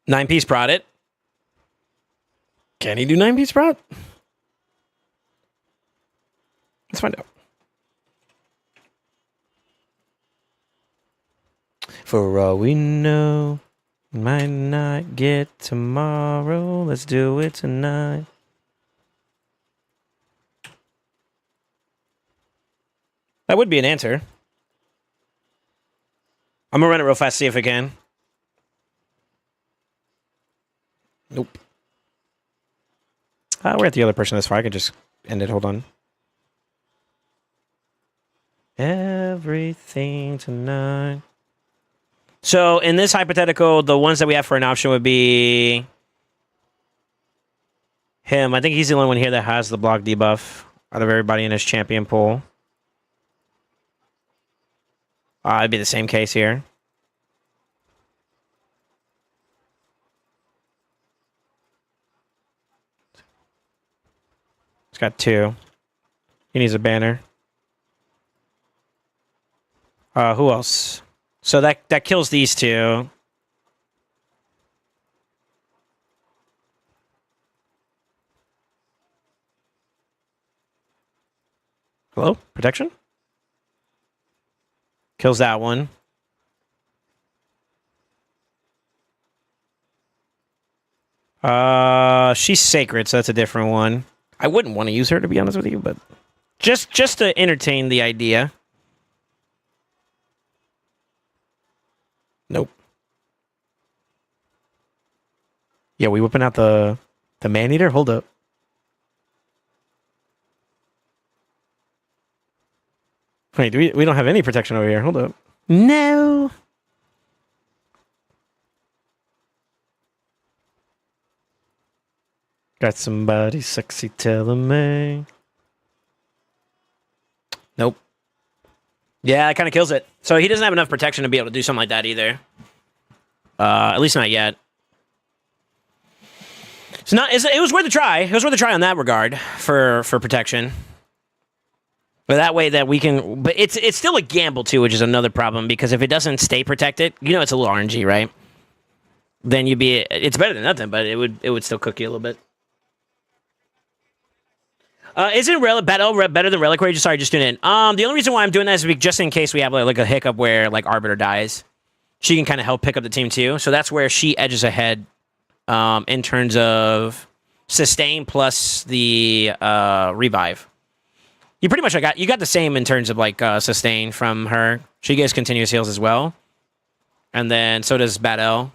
Nine-piece prod it. Can he do 9-piece prod? Let's find out. For all we know, might not get tomorrow. Let's do it tonight. That would be an answer. I'm gonna run it real fast, see if I can. Nope. We're at the other person this far. I can just end it. Hold on. Everything tonight. So in this hypothetical, the ones that we have for an option would be him. I think he's the only one here that has the block debuff out of everybody in his champion pool. It'd be the same case here. It's got 2. He needs a banner. Who else? So that kills these 2. Hello? Protection? Kills that one. She's sacred, so that's a different one. I wouldn't want to use her, to be honest with you, but just to entertain the idea. Nope. Yeah, we whipping out the man-eater? Hold up. Wait, we don't have any protection over here. Hold up. No. Got somebody sexy telling me. Nope. Yeah, that kind of kills it. So he doesn't have enough protection to be able to do something like that either. At least not yet. It was worth a try. It was worth a try on that regard for protection. But that way that we can... But it's still a gamble, too, which is another problem. Because if it doesn't stay protected, you know it's a little RNG, right? Then you'd be... It's better than nothing, but it would still cook you a little bit. Isn't Battle better than Reliquary? Sorry, just tune in. The only reason why I'm doing that is just in case we have like a hiccup where like Arbiter dies. She can kind of help pick up the team, too. So that's where she edges ahead in terms of sustain plus the revive. You pretty much you got the same in terms of like sustain from her. She gets continuous heals as well, and then so does Battle.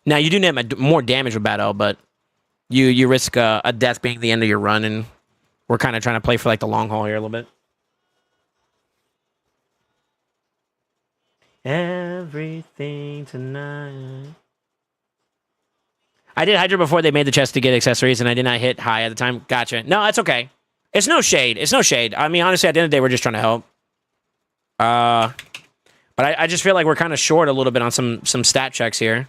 Now you do net more damage with Battle, but you risk a death being the end of your run, and we're kind of trying to play for like the long haul here a little bit. Everything tonight. I did Hydra before they made the chest to get accessories, and I did not hit high at the time. Gotcha. No, that's okay. It's no shade. It's no shade. I mean, honestly, at the end of the day, we're just trying to help. But I just feel like we're kind of short a little bit on some stat checks here.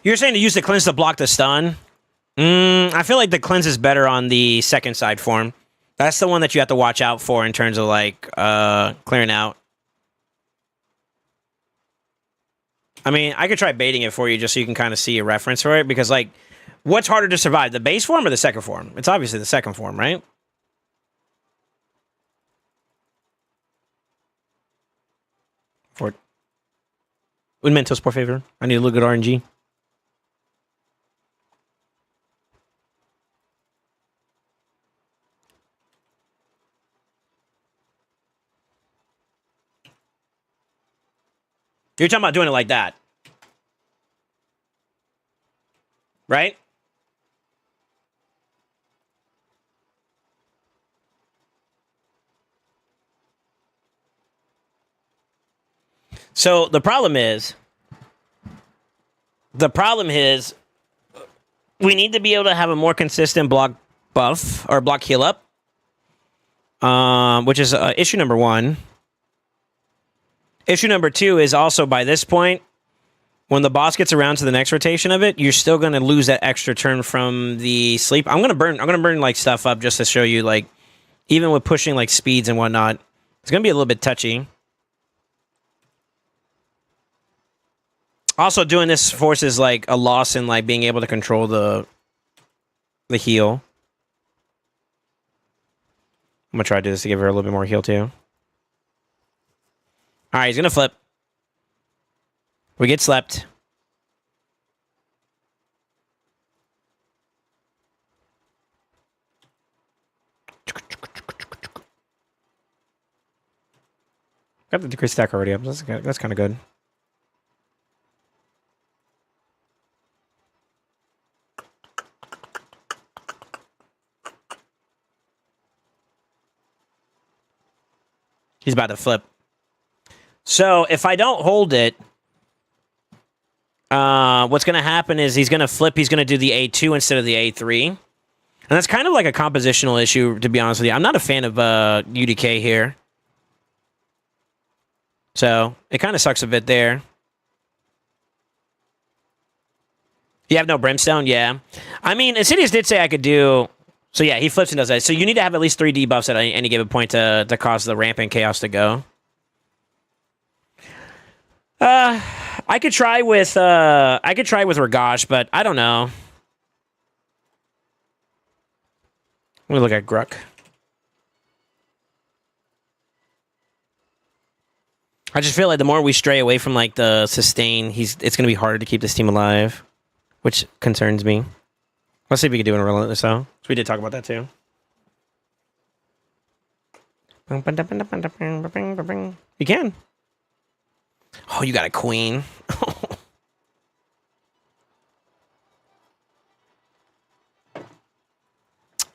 You're saying to use the cleanse to block the stun? I feel like the cleanse is better on the second side form. That's the one that you have to watch out for in terms of like clearing out. I mean, I could try baiting it for you just so you can kind of see a reference for it, because like, what's harder to survive, the base form or the second form? It's obviously the second form, right? Ford. Un mentos, por favor. I need a little good RNG. You're talking about doing it like that. Right? So the problem is we need to be able to have a more consistent block buff or block heal up, which is issue number one. Issue number two is also by this point, when the boss gets around to the next rotation of it, you're still going to lose that extra turn from the sleep. I'm going to burn like stuff up just to show you, like, even with pushing like speeds and whatnot, it's going to be a little bit touchy. Also, doing this forces like a loss in like being able to control the heal. I'm gonna try to do this to give her a little bit more heal too. All right, he's gonna flip. We get slept. Got the decrease stack already up. That's kind of good. He's about to flip. So if I don't hold it, what's going to happen is he's going to flip. He's going to do the A2 instead of the A3. And that's kind of like a compositional issue, to be honest with you. I'm not a fan of UDK here. So it kind of sucks a bit there. You have no brimstone? Yeah. I mean, Insidious did say I could do... So yeah, he flips and does that. So you need to have at least 3 debuffs at any given point to cause the rampant chaos to go. I could try with Ragash, but I don't know. Let me look at Gruck. I just feel like the more we stray away from like the sustain, it's gonna be harder to keep this team alive, which concerns me. Let's see if we can do it in a relentless though. So we did talk about that too. You can. Oh, you got a queen.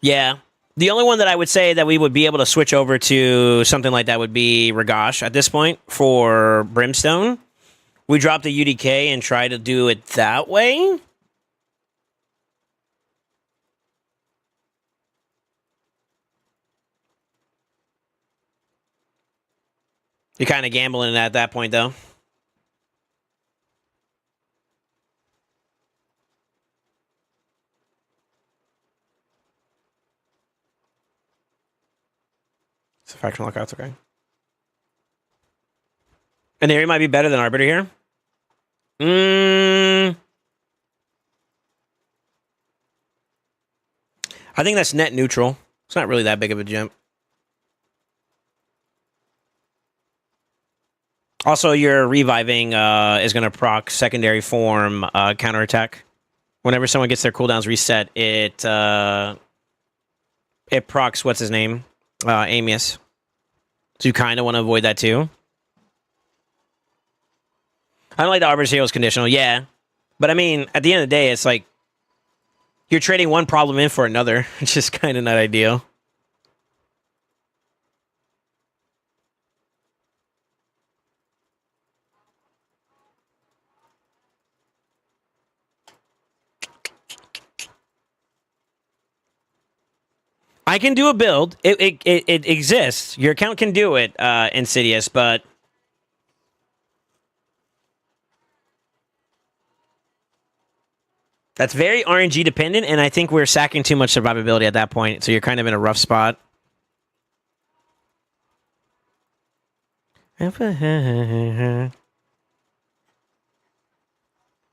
Yeah. The only one that I would say that we would be able to switch over to something like that would be Ragash at this point for Brimstone. We drop the UDK and try to do it that way. You're kind of gambling at that point, though. It's a faction lockout's okay. And Area might be better than Arbiter here. I think that's net neutral. It's not really that big of a jump. Also, your reviving is going to proc secondary form counterattack. Whenever someone gets their cooldowns reset, it procs what's his name? Amius. So you kind of want to avoid that too. I don't like the Arbiter's Hero's conditional, yeah. But I mean, at the end of the day, it's like you're trading one problem in for another. It's just kind of not ideal. I can do a build. It exists. Your account can do it, Insidious, but that's very RNG dependent, and I think we're sacking too much survivability at that point, so you're kind of in a rough spot.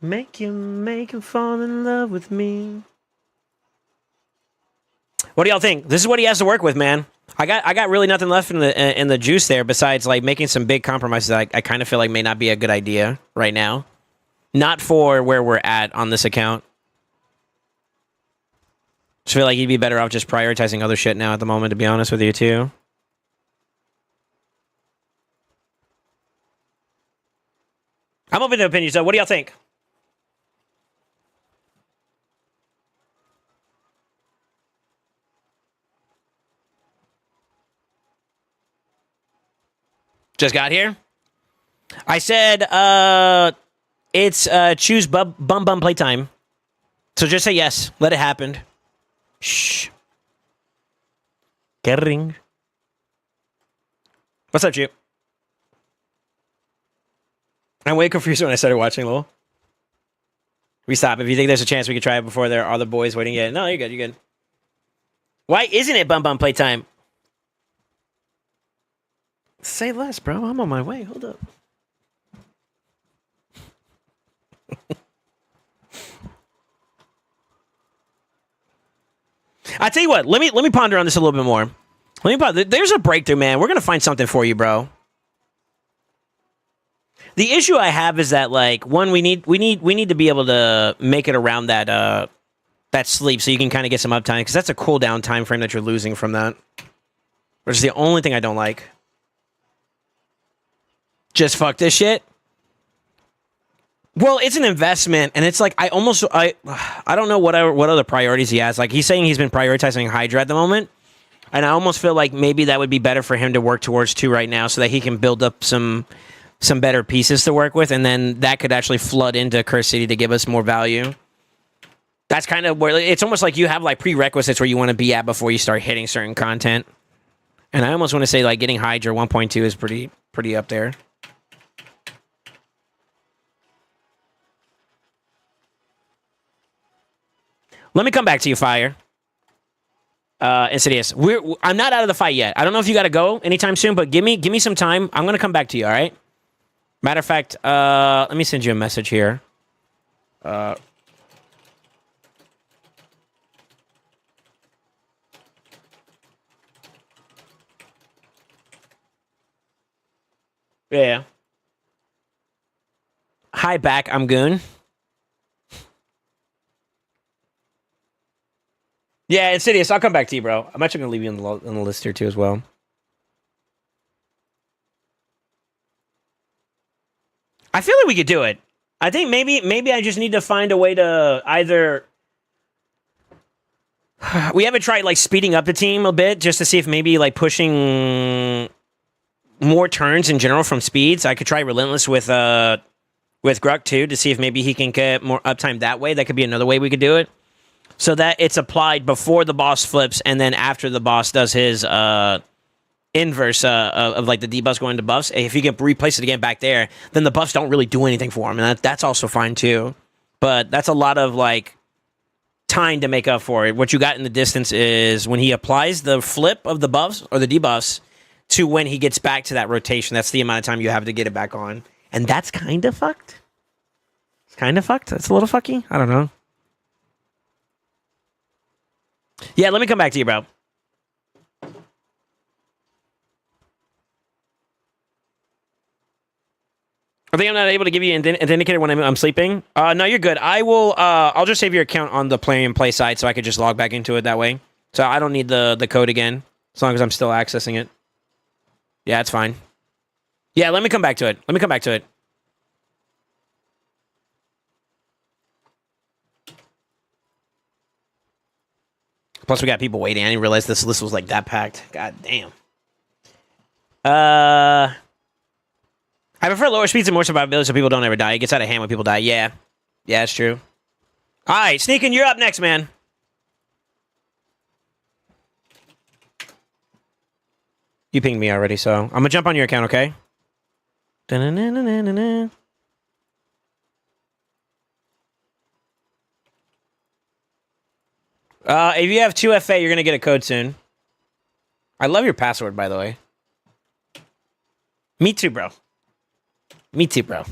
Make him fall in love with me. What do y'all think? This is what he has to work with, man. I got really nothing left in the juice there besides like making some big compromises that I kind of feel like may not be a good idea right now. Not for where we're at on this account. Just feel like he'd be better off just prioritizing other shit now at the moment, to be honest with you, too. I'm open to opinions, though. What do y'all think? Just got here. I said, it's choose bum playtime. So just say yes. Let it happen. Shh. Get a ring. What's up, Chip? I'm way confused when I started watching, lol. We stop. If you think there's a chance we could try it before there are other boys waiting yet. No, you're good. You're good. Why isn't it bum playtime? Say less, bro. I'm on my way. Hold up. I tell you what. Let me ponder on this a little bit more. There's a breakthrough, man. We're gonna find something for you, bro. The issue I have is that like one, we need to be able to make it around that sleep so you can kind of get some uptime because that's a cooldown time frame that you're losing from that. Which is the only thing I don't like. Just fuck this shit. Well, it's an investment, and it's like I don't know what other priorities he has. Like he's saying he's been prioritizing Hydra at the moment, and I almost feel like maybe that would be better for him to work towards too right now, so that he can build up some better pieces to work with, and then that could actually flood into Curse City to give us more value. That's kind of where it's almost like you have like prerequisites where you want to be at before you start hitting certain content. And I almost want to say like getting Hydra 1.2 is pretty up there. Let me come back to you, Fire. Insidious. I'm not out of the fight yet. I don't know if you got to go anytime soon, but give me some time. I'm gonna come back to you. All right. Matter of fact, let me send you a message here. Yeah. Hi, back. I'm Goon. Yeah, Insidious. I'll come back to you, bro. I'm actually gonna leave you on the list here too as well. I feel like we could do it. I think maybe I just need to find a way to either. We haven't tried like speeding up the team a bit just to see if maybe like pushing more turns in general from speeds. I could try Relentless with Gruck too to see if maybe he can get more uptime that way. That could be another way we could do it. So that it's applied before the boss flips and then after the boss does his inverse of like the debuffs going to buffs. If you can replace it again back there, then the buffs don't really do anything for him. And that's also fine too. But that's a lot of like time to make up for it. What you got in the distance is when he applies the flip of the buffs or the debuffs to when he gets back to that rotation. That's the amount of time you have to get it back on. And that's kind of fucked. It's kind of fucked. It's a little fucky. I don't know. Yeah, let me come back to you, bro. I think I'm not able to give you an indicator when I'm sleeping. No, you're good. I will. I'll just save your account on the play and play side so I could just log back into it that way. So I don't need the code again as long as I'm still accessing it. Yeah, it's fine. Yeah, let me come back to it. Let me come back to it. Plus, we got people waiting. I didn't realize this list was like that packed. God damn. I prefer lower speeds and more survivability so people don't ever die. It gets out of hand when people die. Yeah. Yeah, it's true. All right, Sneakin', you're up next, man. You pinged me already, so I'm going to jump on your account, okay? Da-na-na-na-na-na. If you have 2FA, you're going to get a code soon. I love your password, by the way. Me too, bro. Me too, bro.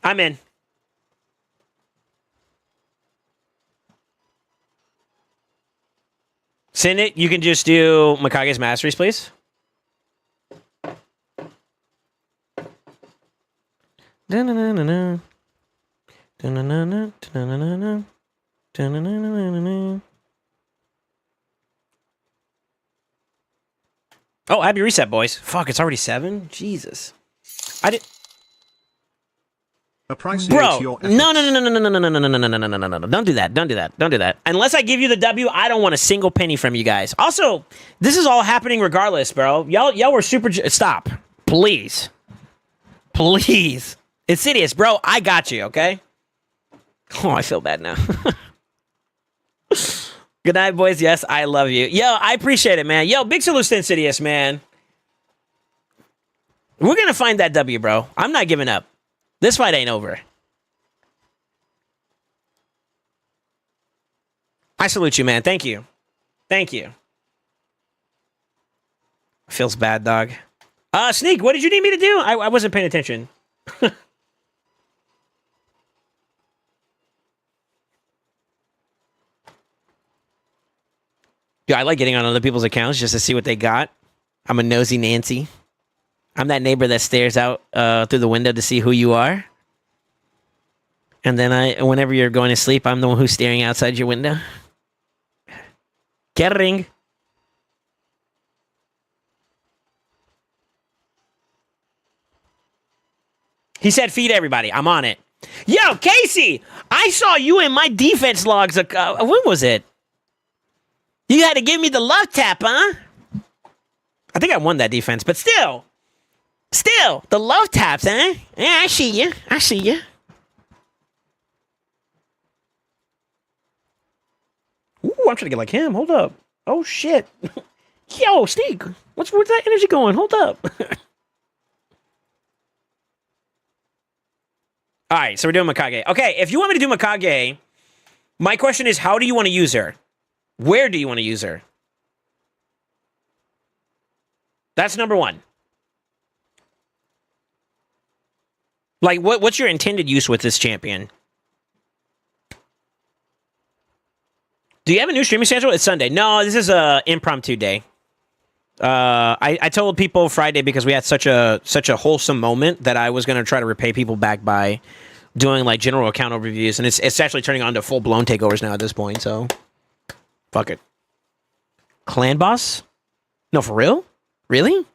I'm in. Send it. You can just do Mikage's Masteries, please. Da-na-na-na-na. Da-na-na-na. Da-na-na-na. Da-na-na-na-na-na. Oh, happy reset, boys. Fuck, it's already 7? Jesus. I did. Bro, no. Don't do that. Don't do that. Don't do that. Unless I give you the W, I don't want a single penny from you guys. Also, this is all happening regardless, bro. Y'all were super... Stop. Please. Please. Insidious, bro. I got you, okay? Oh, I feel bad now. Good night, boys. Yes, I love you. Yo, I appreciate it, man. Yo, big salute to Insidious, man. We're going to find that W, bro. I'm not giving up. This fight ain't over. I salute you, man. Thank you. Thank you. Feels bad, dog. Sneak, what did you need me to do? I wasn't paying attention. Yo, I like getting on other people's accounts just to see what they got. I'm a nosy Nancy. I'm that neighbor that stares out through the window to see who you are. And then whenever you're going to sleep, I'm the one who's staring outside your window. Kering. He said feed everybody. I'm on it. Yo, Casey, I saw you in my defense logs. When was it? You had to give me the love tap, huh? I think I won that defense, but still, the love taps, huh? Yeah, I see you. I see you. Ooh, I'm trying to get like him. Hold up. Oh, shit. Yo, Sneak, where's that energy going? Hold up. All right, so we're doing Mikage. Okay, if you want me to do Mikage, my question is, how do you want to use her? Where do you want to use her? That's number one. Like, what's your intended use with this champion? Do you have a new streaming schedule? It's Sunday. No, this is a impromptu day. I told people Friday because we had such a wholesome moment that I was going to try to repay people back by doing like general account overviews, and it's actually turning on to full blown takeovers now at this point. So, fuck it. Clan boss? No, for real? Really?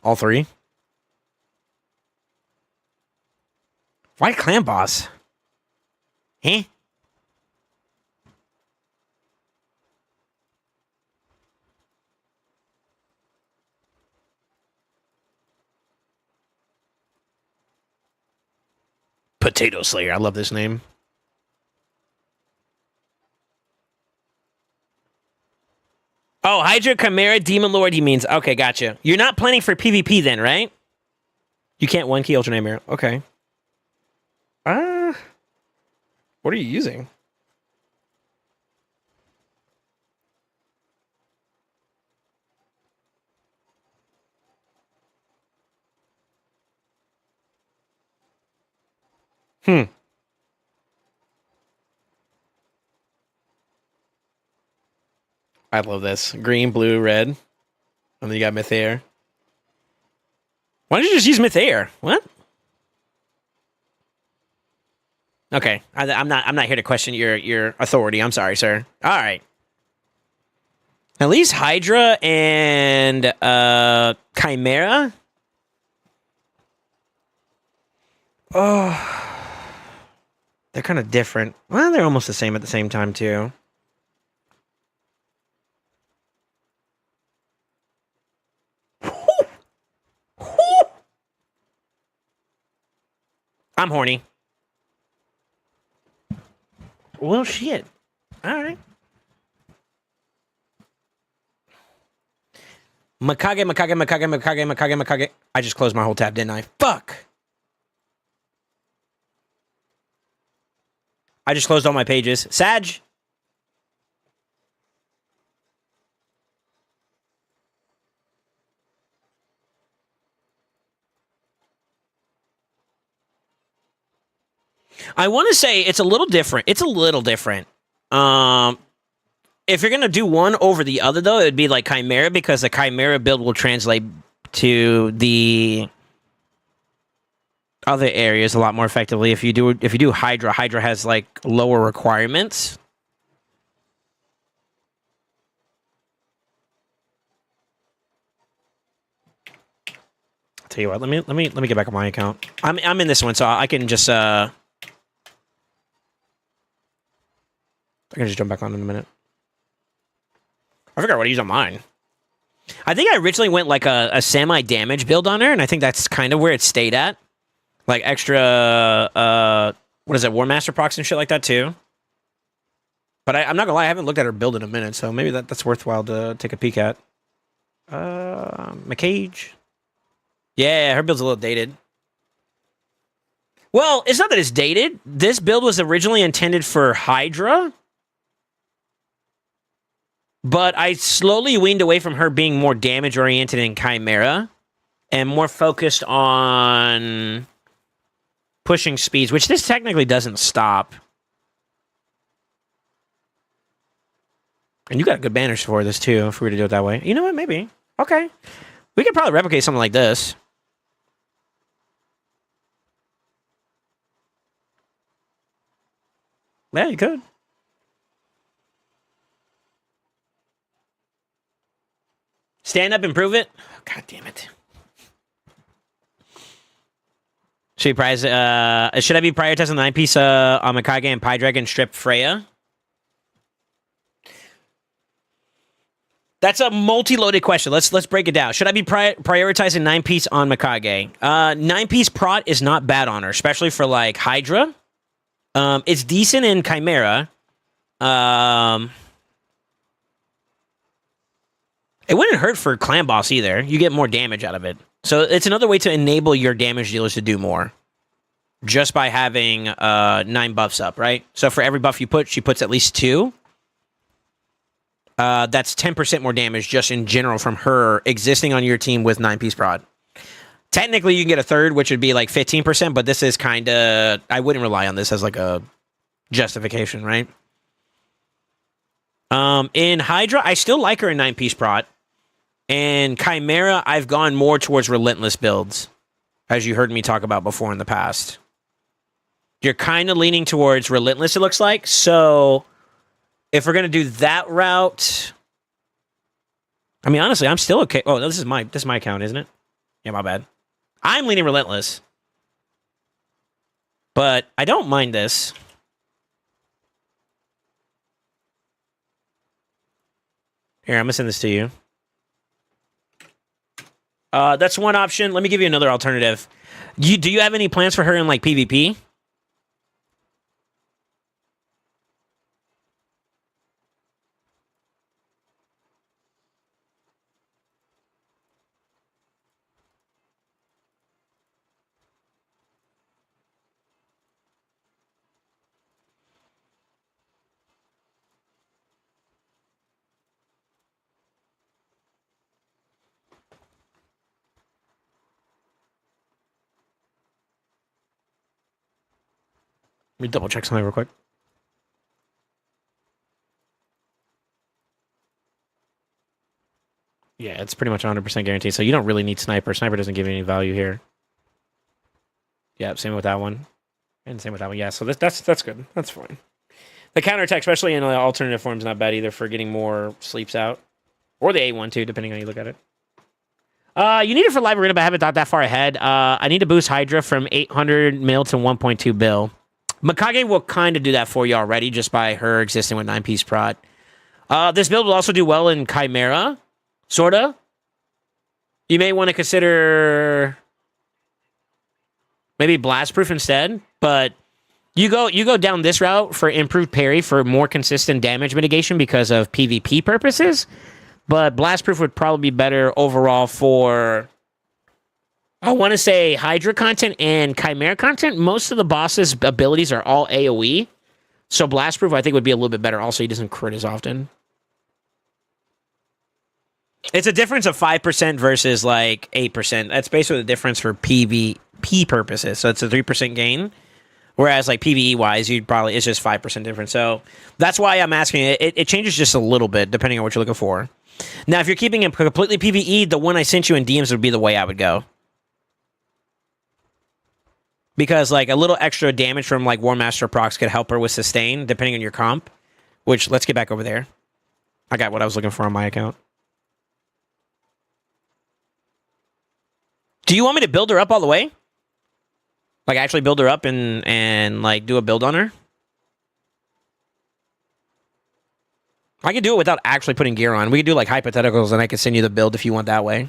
All three? Why clan boss? Huh? Potato Slayer. I love this name. Oh, Hydra, Chimera, Demon Lord, he means. Okay, gotcha. You're not planning for PvP then, right? You can't one key Ultra Nightmare. Okay. What are you using? I love this. Green, blue, red. And then you got Mythair. Why don't you just use Mythair? What? Okay, I'm not here to question your authority. I'm sorry, sir. All right. At least Hydra and Chimera. Oh, they're kind of different. Well, they're almost the same at the same time too. I'm horny. Well, shit. All right. Mikage. I just closed my whole tab, didn't I? Fuck. I just closed all my pages. Sag. I want to say it's a little different. If you're going to do one over the other, though, it would be like Chimera, because the Chimera build will translate to the other areas a lot more effectively. If you do Hydra has like lower requirements. I'll tell you what, let me get back on my account. I'm in this one, so I can just I can just jump back on in a minute. I forgot what I used on mine. I think I originally went like a semi-damage build on her, and I think that's kind of where it stayed at. Like extra, what is it, War Master procs and shit like that too. But I'm not gonna lie, I haven't looked at her build in a minute, so maybe that's worthwhile to take a peek at. McCage. Yeah, her build's a little dated. Well, it's not that it's dated. This build was originally intended for Hydra. But I slowly weaned away from her being more damage-oriented in Chimera and more focused on pushing speeds, which this technically doesn't stop. And you got good banners for this, too, if we were to do it that way. You know what? Maybe. Okay. We could probably replicate something like this. Yeah, you could. Stand up, improve it. Oh, God damn it. Should I be prioritizing the 9-piece on Mikage and PepperJAck strip Freya? That's a multi-loaded question. Let's break it down. Should I be prioritizing 9-piece on Mikage? 9-piece prot is not bad on her, especially for like Hydra. It's decent in Chimera. It wouldn't hurt for Clan Boss either. You get more damage out of it. So it's another way to enable your damage dealers to do more. Just by having 9 buffs up, right? So for every buff you put, she puts at least 2. That's 10% more damage just in general from her existing on your team with 9-piece prod. Technically, you can get a third, which would be like 15%, but this is kind of... I wouldn't rely on this as like a justification, right? In Hydra, I still like her in 9-piece prod. And Chimera, I've gone more towards Relentless builds, as you heard me talk about before in the past. You're kind of leaning towards Relentless, it looks like. So, if we're going to do that route... I mean, honestly, I'm still okay. Oh, this is my account, isn't it? Yeah, my bad. I'm leaning Relentless. But I don't mind this. Here, I'm going to send this to you. That's one option. Let me give you another alternative. Do you have any plans for her in, like, PvP? Let me double check something real quick. Yeah, it's pretty much 100% guaranteed. So you don't really need Sniper. Sniper doesn't give you any value here. Yeah, same with that one. And same with that one. Yeah, so that's good. That's fine. The counterattack, especially in alternative form, is not bad either for getting more sleeps out. Or the A1 too, depending on how you look at it. You need it for live arena, but I haven't thought that far ahead. I need to boost Hydra from 800 mil to 1.2 bill. Mikage will kind of do that for you already, just by her existing with 9-piece prod. This build will also do well in Chimera, sorta. You may want to consider maybe Blastproof instead, but you go down this route for improved parry for more consistent damage mitigation because of PvP purposes. But Blastproof would probably be better overall for, I want to say, Hydra content and Chimera content. Most of the boss's abilities are all AoE. So Blastproof, I think, would be a little bit better. Also, he doesn't crit as often. It's a difference of 5% versus, like, 8%. That's basically the difference for PvP purposes. So it's a 3% gain. Whereas, like, PvE-wise, it's just 5% difference. So that's why I'm asking. It changes just a little bit, depending on what you're looking for. Now, if you're keeping it completely PvE, the one I sent you in DMs would be the way I would go. Because, like, a little extra damage from, like, War Master procs could help her with sustain, depending on your comp. Which, let's get back over there. I got what I was looking for on my account. Do you want me to build her up all the way? Like, actually build her up and like, do a build on her? I could do it without actually putting gear on. We could do, like, hypotheticals, and I could send you the build if you want that way.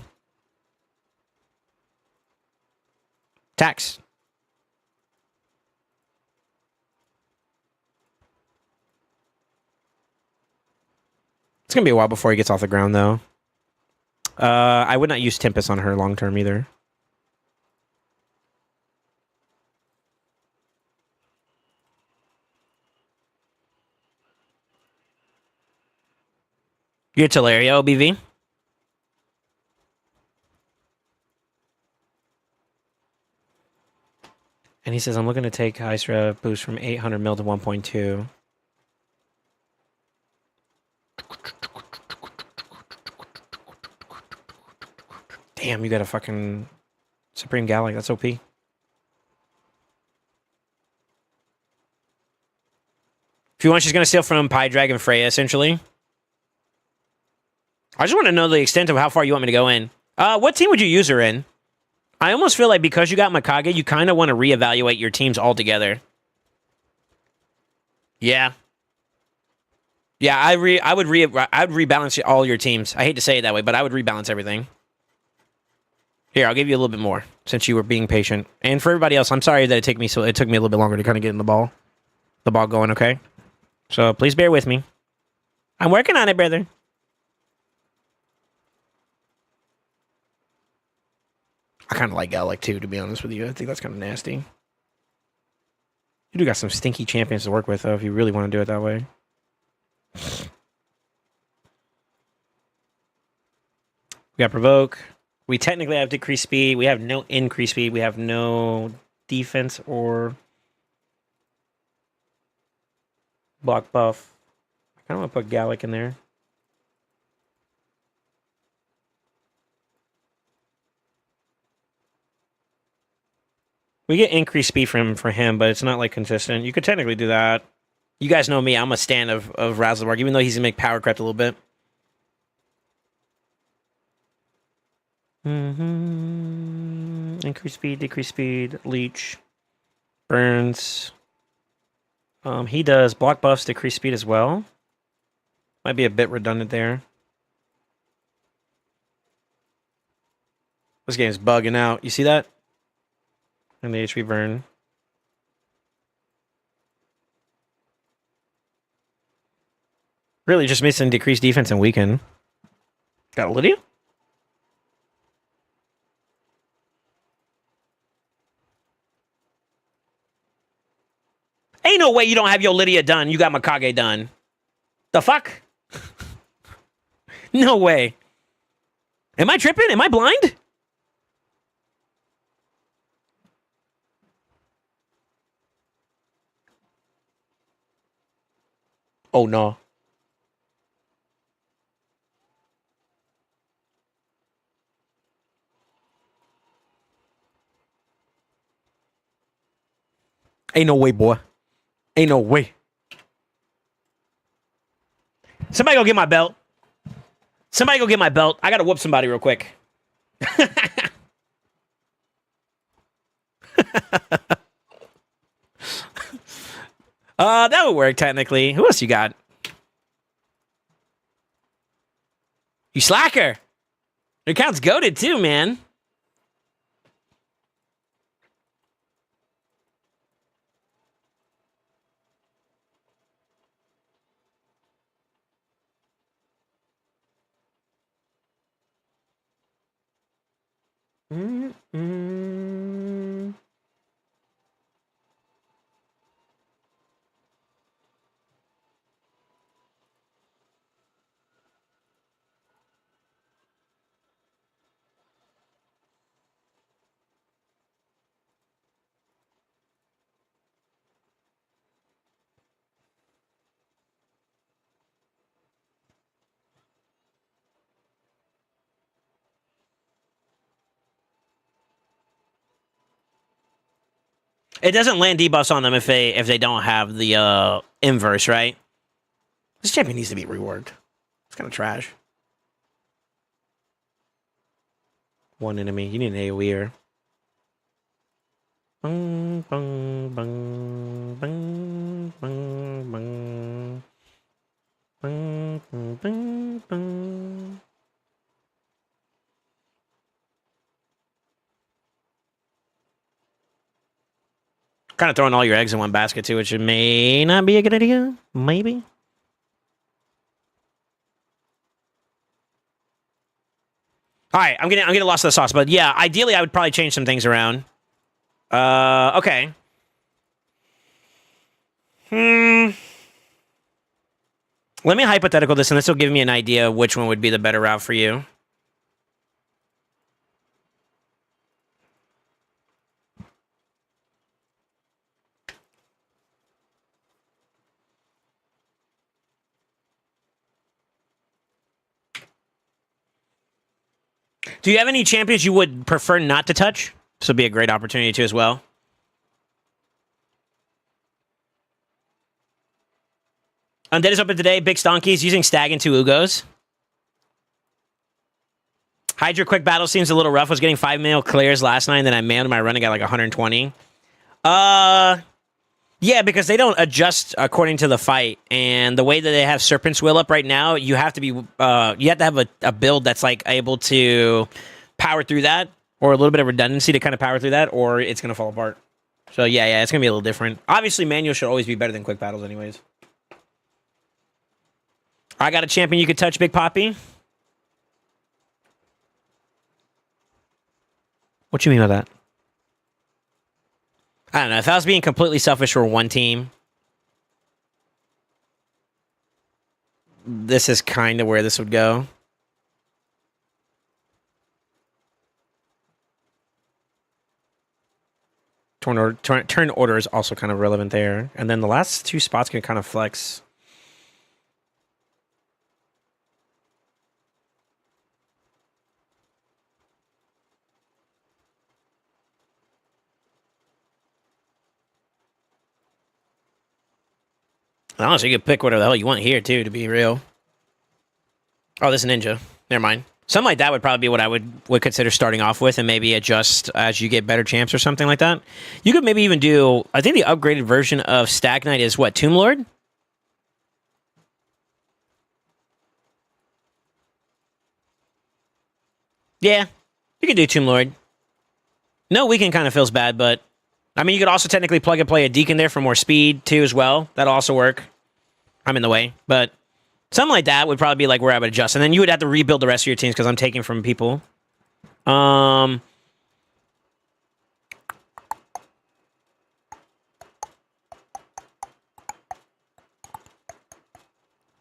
Tax. It's going to be a while before he gets off the ground, though. I would not use Tempest on her long term either. You're Teleria, OBV? And he says, I'm looking to take Hydra boost from 800 mil to 1.2. Damn, you got a fucking Supreme Gallic. That's OP. If you want, she's going to steal from Pie Dragon Freya, essentially. I just want to know the extent of how far you want me to go in. What team would you use her in? I almost feel like because you got Mikage, you kind of want to reevaluate your teams altogether. Yeah. Yeah, I'd rebalance all your teams. I hate to say it that way, but I would rebalance everything. Here, I'll give you a little bit more since you were being patient. And for everybody else, I'm sorry that it took me a little bit longer to kind of get in the ball going, okay? So please bear with me. I'm working on it, brother. I kind of like Gallic too, to be honest with you. I think that's kind of nasty. You do got some stinky champions to work with, though, if you really want to do it that way. We got Provoke. We technically have decreased speed. We have no increased speed. We have no defense or block buff. I kind of want to put Gallic in there. We get increased speed for him, but it's not like consistent. You could technically do that. You guys know me. I'm a stan of Razzlebark, even though he's going to make power crept a little bit. Increase speed, decrease speed, leech, burns. He does block buffs, decrease speed as well. Might be a bit redundant there. This game's bugging out. You see that? And the HP burn. Really just missing decreased defense and weaken. Got Lydia? Ain't no way you don't have your Lydia done. You got Mikage done. The fuck? No way. Am I tripping? Am I blind? Oh, no. Ain't no way, boy. Ain't no way. Somebody go get my belt. Somebody go get my belt. I gotta whoop somebody real quick. That would work technically. Who else you got? You slacker. Your account's goated too, man. It doesn't land debuffs on them if they don't have the inverse, right? This champion needs to be reworked. It's kind of trash. One enemy. You need an AoE-er. Bung, bung, bung, bung, bung, bung. Bung, bung, bung, bung. Kind of throwing all your eggs in one basket too, which may not be a good idea. Maybe. All right, I'm getting lost in the sauce, but yeah, ideally I would probably change some things around. Okay. Let me hypothetical this, and this will give me an idea of which one would be the better route for you. Do you have any champions you would prefer not to touch? This would be a great opportunity too as well. Undead is open today. Big Stonkies using Stag and 2 Ugos. Hydra Quick Battle seems a little rough. Was getting 5 mil clears last night, and then I mailed my run and got like 120. Yeah, because they don't adjust according to the fight, and the way that they have Serpent's Will up right now, you have to be you have to have a build that's like able to power through that, or a little bit of redundancy to kind of power through that, or it's gonna fall apart. So yeah, it's gonna be a little different. Obviously, manual should always be better than quick battles, anyways. I got a champion you could touch, Big Poppy. What you mean by that? I don't know. If I was being completely selfish for one team, this is kind of where this would go. Turn order is also kind of relevant there. And then the last two spots can kind of flex. Honestly, you could pick whatever the hell you want here, too, to be real. Oh, this is Ninja. Never mind. Something like that would probably be what I would consider starting off with and maybe adjust as you get better champs or something like that. You could maybe even do... I think the upgraded version of Stag Knight is what? Tomb Lord? Yeah. You could do Tomb Lord. No Weekend kind of feels bad, but... I mean, you could also technically plug and play a Deacon there for more speed, too, as well. That'll also work. I'm in the way, but... Something like that would probably be like where I would adjust. And then you would have to rebuild the rest of your teams because I'm taking from people. Yeah,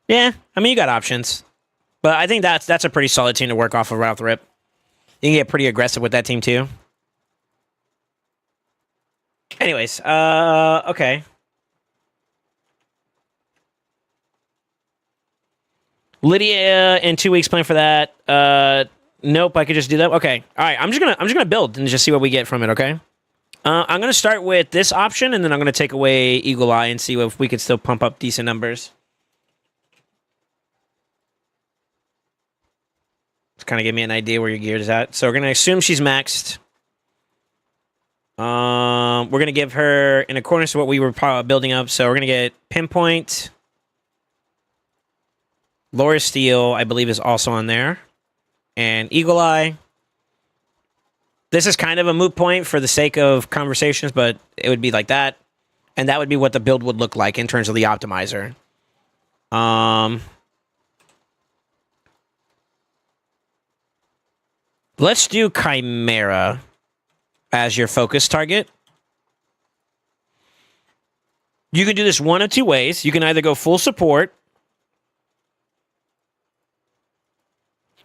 I mean, you got options. But I think that's a pretty solid team to work off of right off the rip. You can get pretty aggressive with that team, too. Anyways, okay. Lydia in 2 weeks plan for that. Nope, I could just do that. Okay. All right, I'm just gonna build and just see what we get from it, okay? I'm gonna start with this option and then I'm gonna take away Eagle Eye and see if we could still pump up decent numbers. Just kind of give me an idea where your gear is at. So we're gonna assume she's maxed. We're gonna give her in accordance to what we were building up. So we're gonna get Pinpoint. Laura Steele, I believe, is also on there. And Eagle Eye. This is kind of a moot point for the sake of conversations, but it would be like that. And that would be what the build would look like in terms of the optimizer. Let's do Chimera as your focus target. You can do this one of two ways. You can either go full support,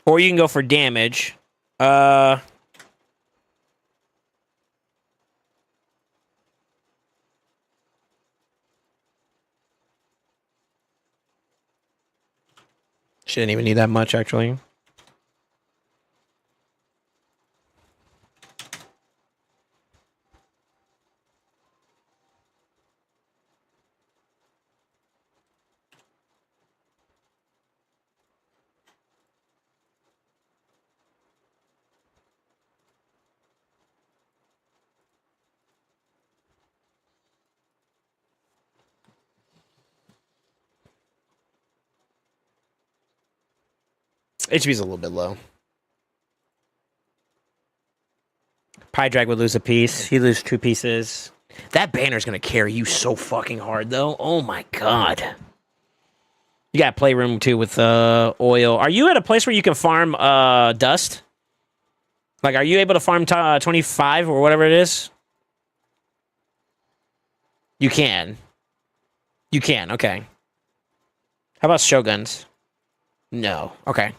or you can go for damage. She didn't even need that much, actually. HP's a little bit low. PepperJAck would lose a piece. He'd lose 2 pieces. That banner's going to carry you so fucking hard, though. Oh, my God. You got Playroom, too, with oil. Are you at a place where you can farm dust? Like, are you able to farm 25 or whatever it is? You can. You can, okay. How about Shoguns? No. Okay.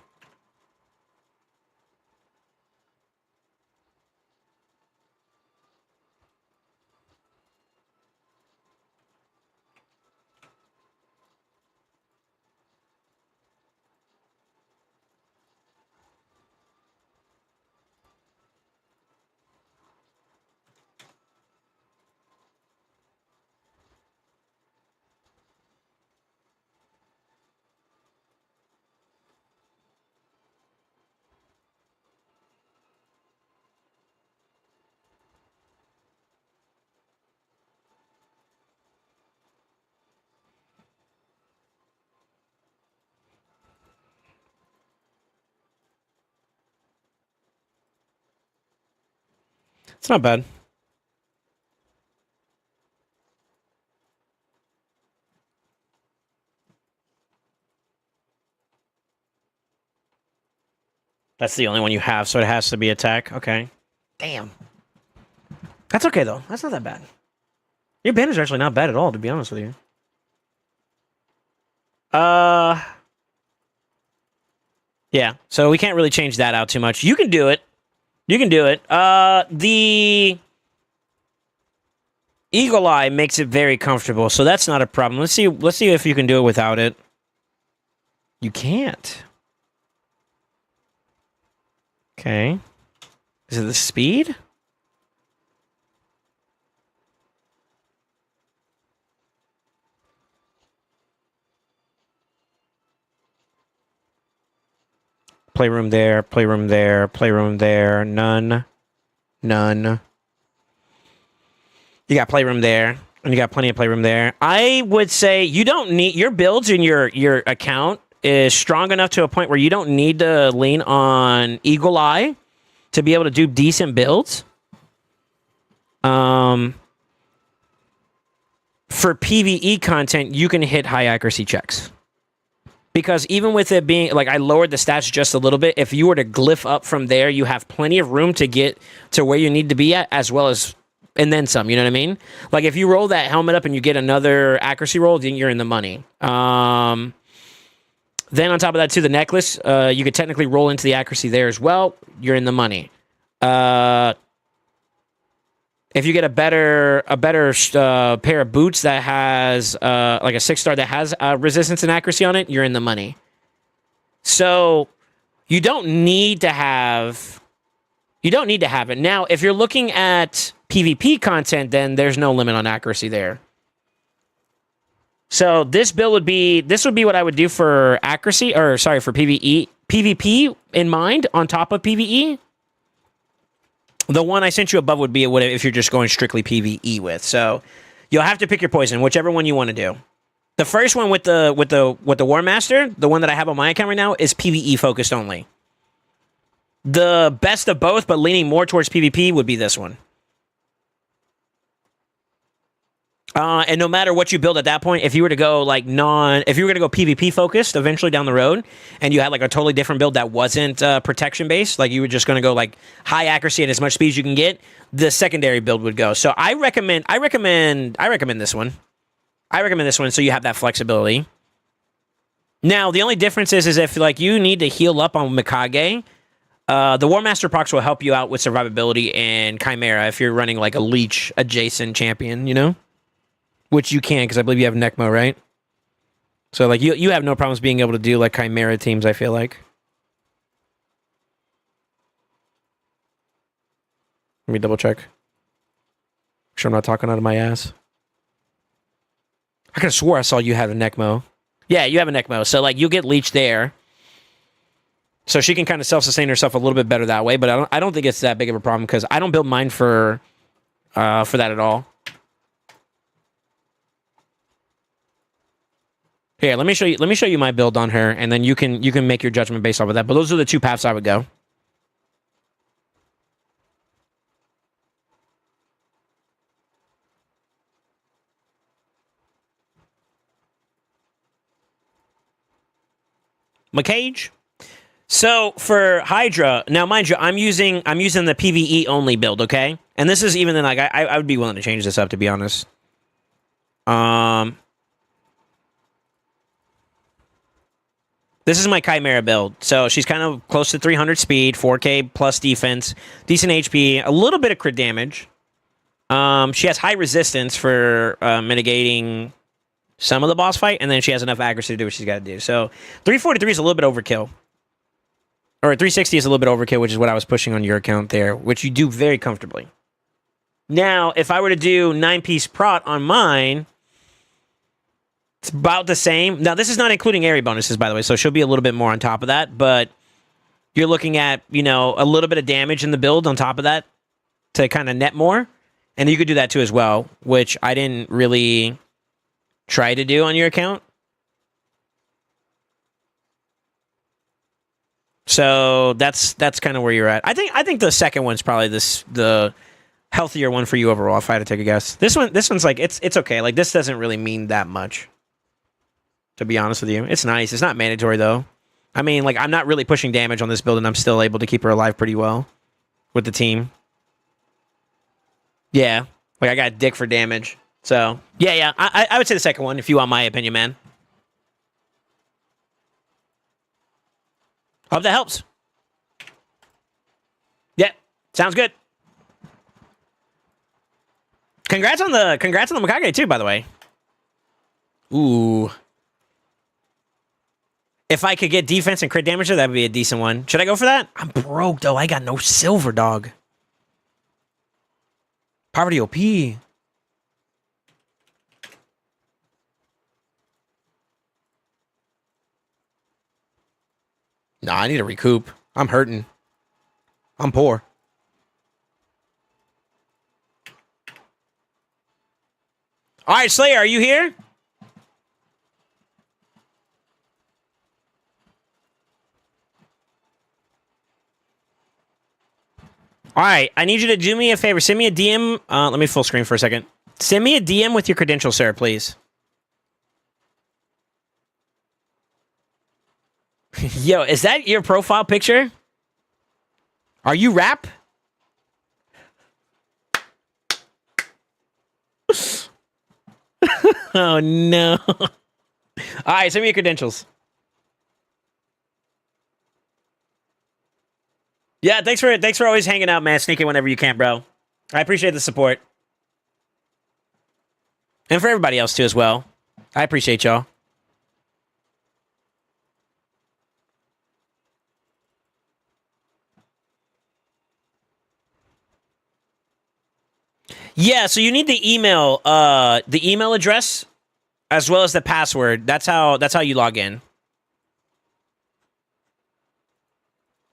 It's not bad. That's the only one you have, so it has to be attack. Okay. Damn. That's okay, though. That's not that bad. Your banners are actually not bad at all, to be honest with you. Yeah, so we can't really change that out too much. You can do it. You can do it. The Eagle Eye makes it very comfortable, so that's not a problem. Let's see if you can do it without it. You can't. Okay. Is it the speed? Playroom there, playroom there, playroom there. None. None. You got playroom there, and you got plenty of playroom there. I would say you don't need... Your builds in your account is strong enough to a point where you don't need to lean on Eagle Eye to be able to do decent builds. For PvE content, you can hit high accuracy checks. Because even with it being, like, I lowered the stats just a little bit. If you were to glyph up from there, you have plenty of room to get to where you need to be at, as well as, and then some, you know what I mean? Like, if you roll that helmet up and you get another accuracy roll, then you're in the money. Then on top of that, too, the necklace, you could technically roll into the accuracy there as well. You're in the money. If you get a better pair of boots that has like a 6-star that has resistance and accuracy on it, you're in the money. So you don't need to have it. Now, if you're looking at PvP content, then there's no limit on accuracy there. So this would be what I would do for accuracy, or sorry, for PvP in mind on top of PvE. The one I sent you above would be if you're just going strictly PvE with. So you'll have to pick your poison, whichever one you want to do. The first one with the War Master, the one that I have on my account right now, is PvE focused only. The best of both, but leaning more towards PvP, would be this one. And no matter what you build at that point, if you were to go PvP focused eventually down the road, and you had like a totally different build that wasn't protection based, like you were just going to go like high accuracy and as much speed as you can get, the secondary build would go. So I recommend this one. I recommend this one so you have that flexibility. Now the only difference is if like you need to heal up on Mikage, the War Master procs will help you out with survivability and Chimera if you're running like a leech adjacent champion, you know. Which you can, because I believe you have Necmo, right? So, like, you have no problems being able to do, like, Chimera teams, I feel like. Let me double check. Make sure I'm not talking out of my ass. I could have swore I saw you have a Necmo. Yeah, you have a Necmo. So, like, you'll get Leech there. So she can kind of self-sustain herself a little bit better that way, but I don't think it's that big of a problem, because I don't build mine for that at all. Here, let me show you my build on her, and then you can make your judgment based off of that. But those are the two paths I would go. McCage. So for Hydra, now mind you, I'm using the PvE only build, okay? And this is even then, like, I would be willing to change this up, to be honest. This is my Chimera build. So she's kind of close to 300 speed, 4K plus defense, decent HP, a little bit of crit damage. She has high resistance for mitigating some of the boss fight, and then she has enough accuracy to do what she's got to do. So 343 is a little bit overkill. Or 360 is a little bit overkill, which is what I was pushing on your account there, which you do very comfortably. Now, if I were to do 9-piece prot on mine, it's about the same. Now, this is not including area bonuses, by the way, so she'll be a little bit more on top of that, but you're looking at, you know, a little bit of damage in the build on top of that to kind of net more. And you could do that too as well, which I didn't really try to do on your account. So that's kind of where you're at. I think the second one's probably the healthier one for you overall, if I had to take a guess. This one's like it's okay. Like, this doesn't really mean that much, to be honest with you. It's nice. It's not mandatory though. I mean, like, I'm not really pushing damage on this build, and I'm still able to keep her alive pretty well with the team. Yeah. Like, I got dick for damage. So, yeah. I would say the second one, if you want my opinion, man. Hope that helps. Yeah. Sounds good. Congrats on the Mikage, too, by the way. Ooh. If I could get defense and crit damage, that would be a decent one. Should I go for that? I'm broke, though. I got no silver, dog. Poverty OP. Nah, I need to recoup. I'm hurting. I'm poor. All right, Slayer, are you here? All right, I need you to do me a favor. Send me a DM. Let me full screen for a second. Send me a DM with your credentials, sir, please. Yo, is that your profile picture? Are you rap? Oh, no. All right, send me your credentials. Yeah, thanks for always hanging out, man. Sneaking whenever you can, bro. I appreciate the support. And for everybody else, too, as well. I appreciate y'all. Yeah, so you need the email address as well as the password. That's how you log in.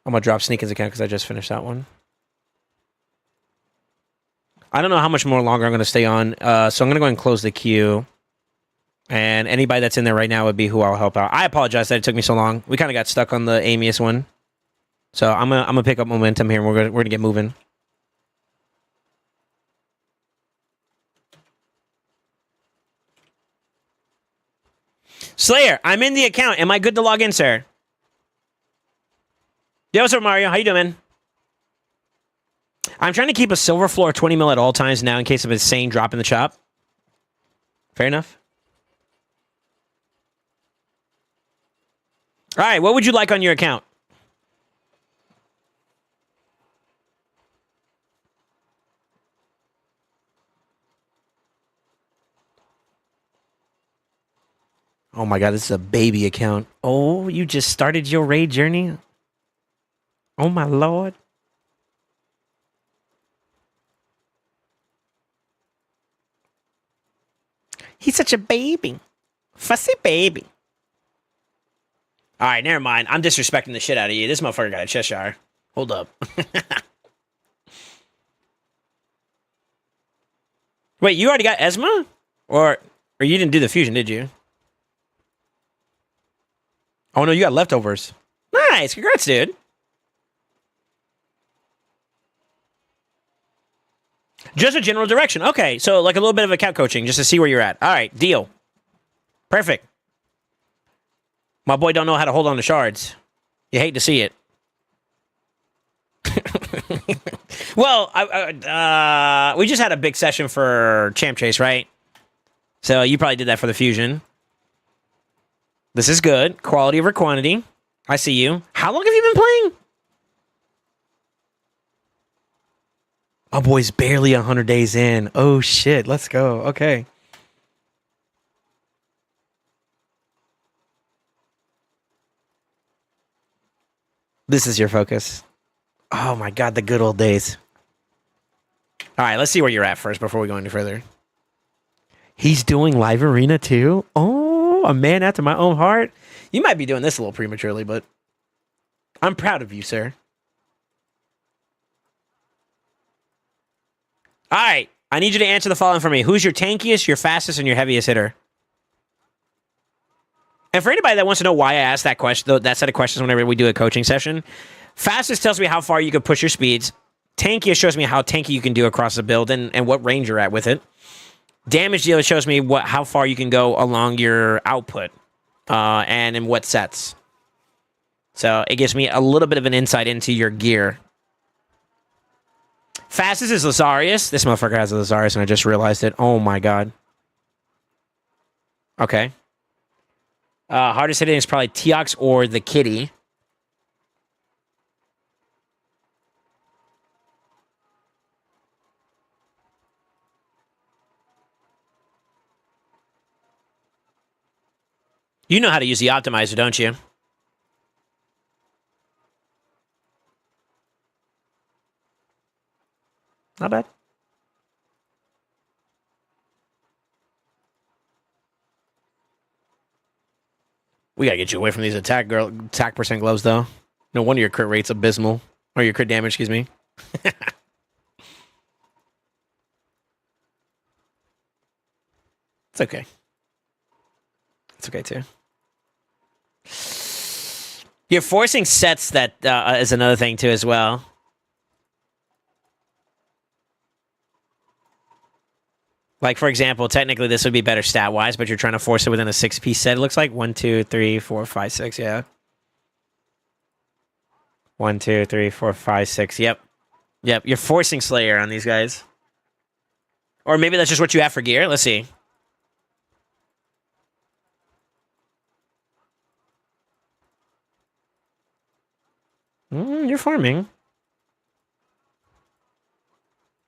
I'm gonna drop Sneakin's account because I just finished that one. I don't know how much more longer I'm gonna stay on, so I'm gonna go ahead and close the queue. And anybody that's in there right now would be who I'll help out. I apologize that it took me so long. We kind of got stuck on the Amius one, so I'm gonna pick up momentum here, and we're gonna get moving. Slayer, I'm in the account. Am I good to log in, sir? Yo, what's up, Mario? How you doing, man? I'm trying to keep a silver floor 20 mil at all times now in case of a insane drop in the chop. Fair enough. All right, what would you like on your account? Oh my god, this is a baby account. Oh, you just started your raid journey? Oh my lord. He's such a baby. Fussy baby. All right, never mind. I'm disrespecting the shit out of you. This motherfucker got a Cheshire. Hold up. Wait, you already got Esma? Or you didn't do the fusion, did you? Oh no, you got leftovers. Nice, congrats, dude. Just a general direction. Okay, so like a little bit of account coaching just to see where you're at. All right, deal. Perfect. My boy don't know how to hold on to shards. You hate to see it. Well, we just had a big session for Champ Chase, right? So you probably did that for the fusion. This is good. Quality over quantity. I see you. How long have you been playing? My boy's barely 100 days in. Oh, shit. Let's go. Okay. This is your focus. Oh, my God. The good old days. All right. Let's see where you're at first before we go any further. He's doing live arena, too? Oh, a man after my own heart. You might be doing this a little prematurely, but I'm proud of you, sir. All right. I need you to answer the following for me. Who's your tankiest, your fastest, and your heaviest hitter? And for anybody that wants to know why I asked that question, that set of questions whenever we do a coaching session, fastest tells me how far you can push your speeds. Tankiest shows me how tanky you can do across the build and what range you're at with it. Damage dealer shows me how far you can go along your output and in what sets. So it gives me a little bit of an insight into your gear. Fastest is Lazarius. This motherfucker has a Lazarius, and I just realized it. Oh my god. Okay. Hardest hitting is probably Teox or the Kitty. You know how to use the optimizer, don't you? Not bad. We gotta get you away from these attack percent gloves, though. No wonder your crit rate's abysmal. Or your crit damage, excuse me. It's okay. It's okay, too. You're forcing sets that is another thing, too, as well. Like, for example, technically this would be better stat-wise, but you're trying to force it within a 6-piece set, it looks like. 1, 2, 3, 4, 5, 6, yeah. 1, 2, 3, 4, 5, 6, yep. Yep, you're forcing Slayer on these guys. Or maybe that's just what you have for gear. Let's see. You're farming.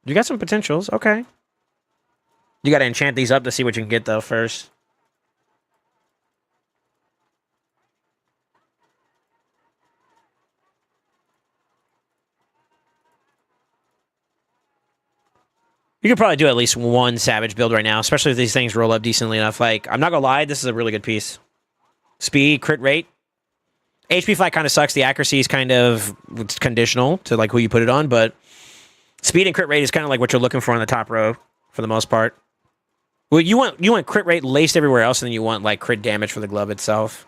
You got some potentials. Okay. You got to enchant these up to see what you can get, though, first. You could probably do at least one Savage build right now, especially if these things roll up decently enough. Like, I'm not going to lie, this is a really good piece. Speed, crit rate. HP fight kind of sucks. The accuracy is kind of conditional to, like, who you put it on, but speed and crit rate is kind of like what you're looking for on the top row for the most part. Well, you want crit rate laced everywhere else, and then you want, like, crit damage for the glove itself.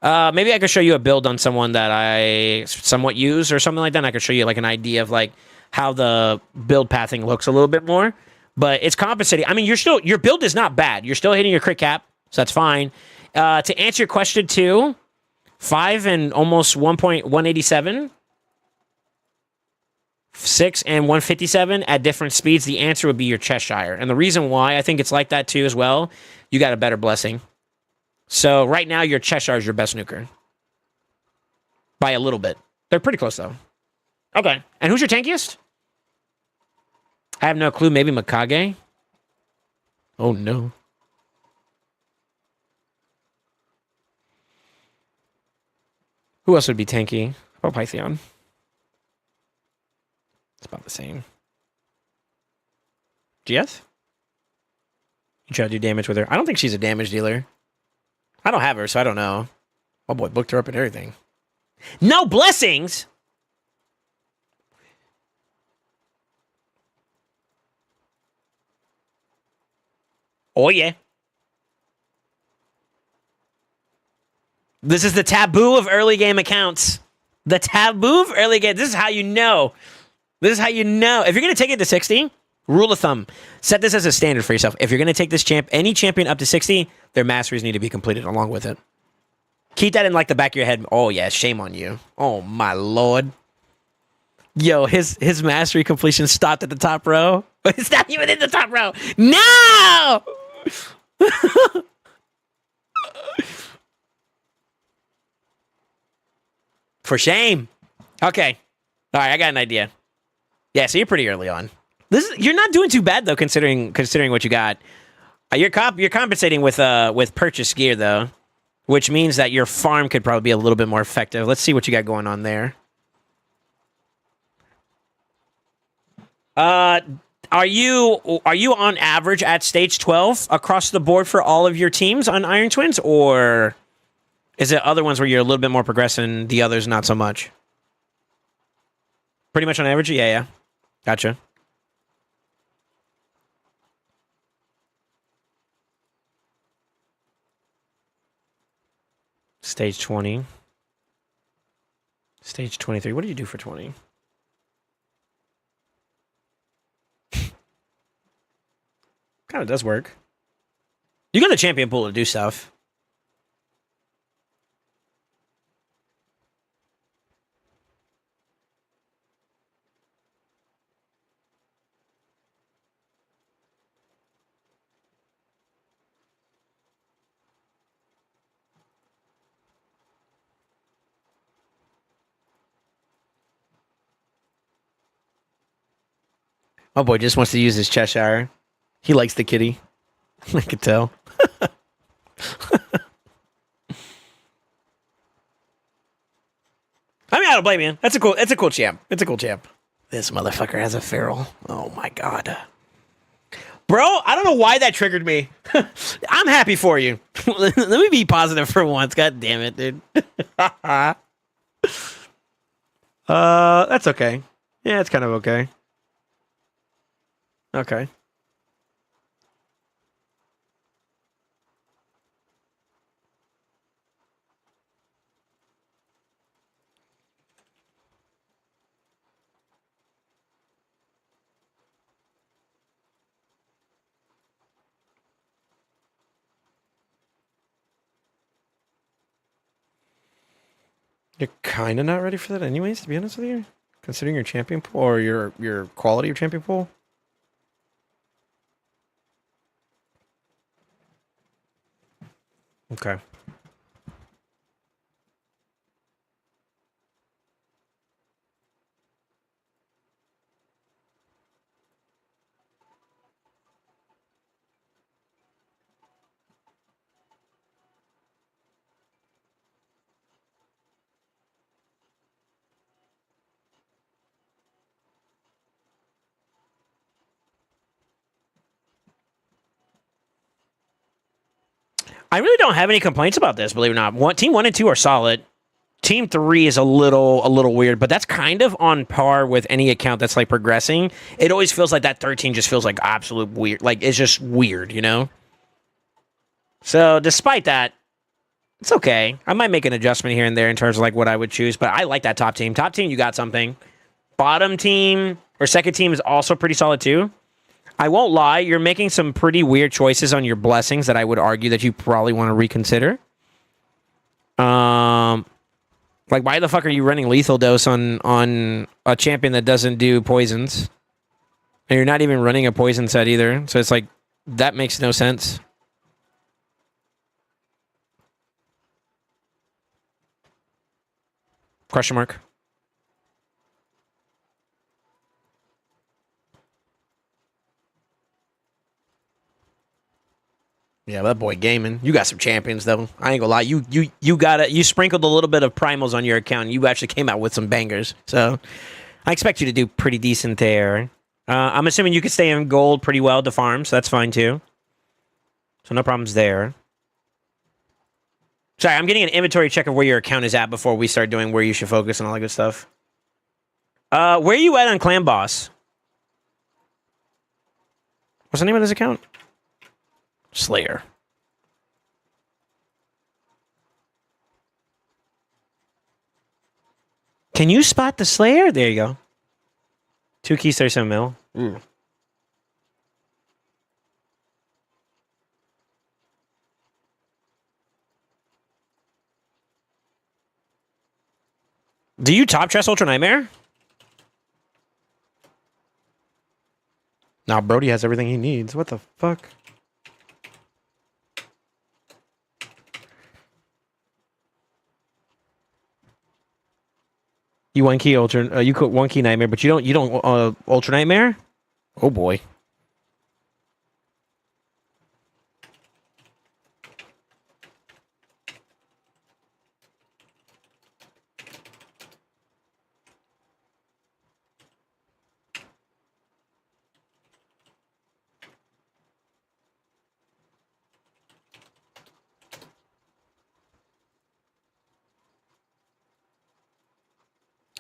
Maybe I could show you a build on someone that I somewhat use or something like that, and I could show you, like, an idea of, like, how the build pathing looks a little bit more. But it's compensating. I mean, your build is not bad. You're still hitting your crit cap, so that's fine. To answer your question, too, 5 and almost 1.187, 6 and 157 at different speeds, the answer would be your Cheshire. And the reason why I think it's like that too as well, you got a better blessing. So right now your Cheshire is your best nuker. By a little bit. They're pretty close though. Okay. And who's your tankiest? I have no clue. Maybe Mikage? Oh no. Who else would be tanky? How about Pythion? It's about the same. GS? You try to do damage with her. I don't think she's a damage dealer. I don't have her, so I don't know. Oh boy, booked her up and everything. No blessings! Oh yeah. This is the taboo of early game accounts. The taboo of early game. This is how you know. This is how you know. If you're going to take it to 60, rule of thumb, set this as a standard for yourself. If you're going to take this any champion up to 60, their masteries need to be completed along with it. Keep that in like the back of your head. Oh yeah, shame on you. Oh my lord. Yo, his mastery completion stopped at the top row. It's not even in the top row. No! For shame. Okay. All right, I got an idea. Yeah, so you're pretty early on. You're not doing too bad though, considering what you got. You're compensating with purchased gear though, which means that your farm could probably be a little bit more effective. Let's see what you got going on there. Are you on average at stage 12 across the board for all of your teams on Iron Twins, or is it other ones where you're a little bit more progressed and the others not so much? Pretty much on average? Yeah. Gotcha. Stage 20. Stage 23. What do you do for 20? Kind of does work. You got the champion pool to do stuff. My boy just wants to use his Cheshire. He likes the kitty. I could tell. I mean, I don't blame you. It's a cool champ. It's a cool champ. This motherfucker has a feral. Oh my god. Bro, I don't know why that triggered me. I'm happy for you. Let me be positive for once. God damn it, dude. That's okay. Yeah, it's kind of okay. Okay. You're kind of not ready for that anyways, to be honest with you? Considering your champion pool or your quality of champion pool? Okay. I really don't have any complaints about this, believe it or not. Team 1 and 2 are solid. Team 3 is a little weird, but that's kind of on par with any account that's like progressing. It always feels like that 13 just feels like absolute weird. Like it's just weird, you know? So despite that, it's okay. I might make an adjustment here and there in terms of like what I would choose, but I like that top team. Top team, you got something. Bottom team or second team is also pretty solid too. I won't lie, you're making some pretty weird choices on your blessings that I would argue that you probably want to reconsider. Like why the fuck are you running lethal dose on a champion that doesn't do poisons? And you're not even running a poison set either. So it's like that makes no sense. Question mark. Yeah, that boy gaming. You got some champions though. I ain't gonna lie. You sprinkled a little bit of primals on your account. And you actually came out with some bangers. So I expect you to do pretty decent there. I'm assuming you could stay in gold pretty well to farm, so that's fine too. So no problems there. Sorry, I'm getting an inventory check of where your account is at before we start doing where you should focus and all that good stuff. Where are you at on Clan Boss? What's the name of this account? Slayer. Can you spot the Slayer? There you go. 2 keys, 37 mil. Ooh. Do you top dress Ultra Nightmare? Nah, Brody has everything he needs. What the fuck? You 1 key Ultra, you could 1 key Nightmare, but you don't Ultra Nightmare? Oh boy.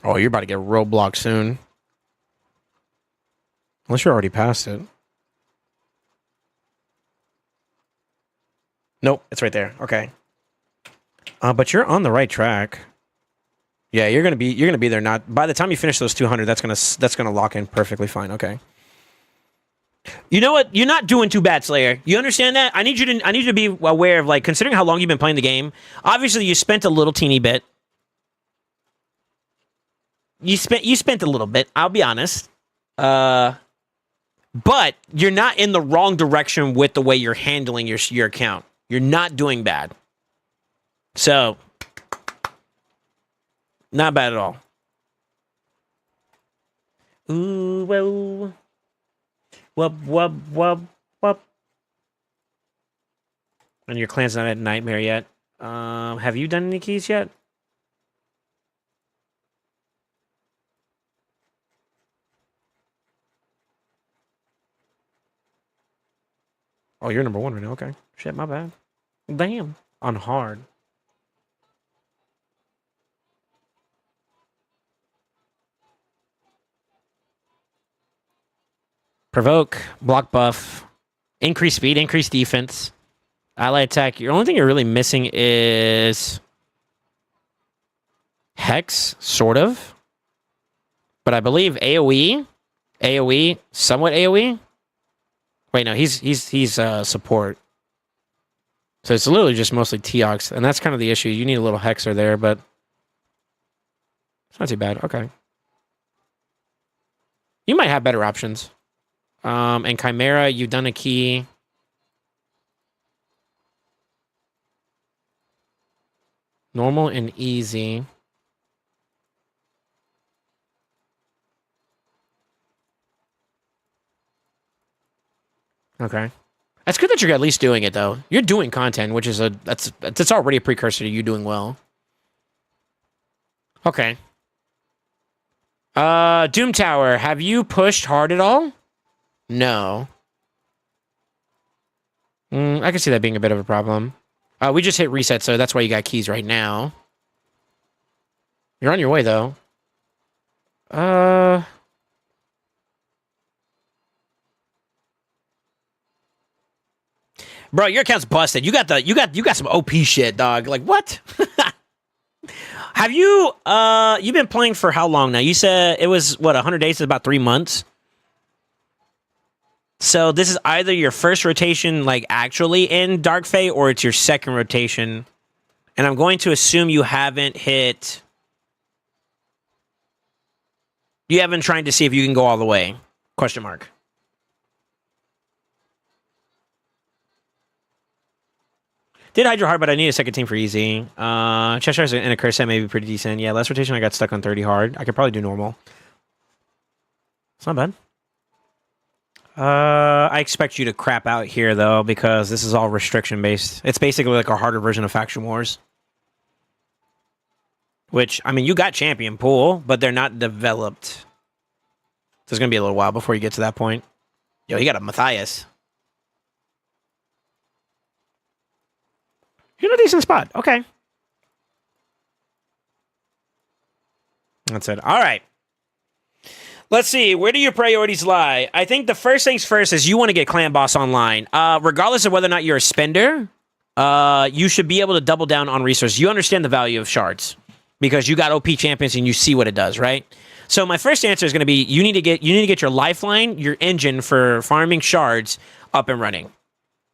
Oh, you're about to get roadblocked soon. Unless you're already past it. Nope, it's right there. Okay. But you're on the right track. Yeah, you're gonna be there. Not by the time you finish those 200, that's gonna lock in perfectly fine. Okay. You know what? You're not doing too bad, Slayer. You understand that? I need you to be aware of like considering how long you've been playing the game. Obviously, you spent a little teeny bit. You spent a little bit. I'll be honest. But you're not in the wrong direction with the way you're handling your account. You're not doing bad. So, not bad at all. Ooh, well. Wub, wub, wub, wub. And your clan's not at Nightmare yet. Have you done any keys yet? Oh, you're number 1 right now. Okay. Shit, my bad. Damn. On hard. Provoke, block buff, increase speed, increase defense, ally attack. Your only thing you're really missing is Hex, sort of. But I believe AoE, somewhat AoE. Wait, no, he's support. So it's literally just mostly Teox, and that's kind of the issue. You need a little Hexer there, but it's not too bad. Okay. You might have better options. And Chimera, you've done a key. Normal and easy. Okay. That's good that you're at least doing it, though. You're doing content, which is that's already a precursor to you doing well. Okay. Doom Tower, have you pushed hard at all? No. I can see that being a bit of a problem. We just hit reset, so that's why you got keys right now. You're on your way, though. Bro, your account's busted. You got some OP shit, dog. Like, what? Have you you've been playing for how long now? You said it was what, 100 days is about 3 months. So this is either your first rotation, like actually in Dark Fate, or it's your second rotation. And I'm going to assume you haven't hit. You haven't tried to see if you can go all the way. Question mark. Did Hydro hard, but I need a second team for easy. Cheshire's in a curse set may be pretty decent. Yeah, last rotation I got stuck on 30 hard. I could probably do normal. It's not bad. I expect you to crap out here, though, because this is all restriction-based. It's basically like a harder version of Faction Wars. Which, I mean, you got Champion Pool, but they're not developed. So it's going to be a little while before you get to that point. Yo, you got a Matthias. You're in a decent spot. Okay. That's it. All right. Let's see. Where do your priorities lie? I think the first things first is you want to get Clan Boss online. Regardless of whether or not you're a spender, you should be able to double down on resources. You understand the value of shards because you got OP champions and you see what it does, right? So my first answer is going to be you need to get your lifeline, your engine for farming shards up and running.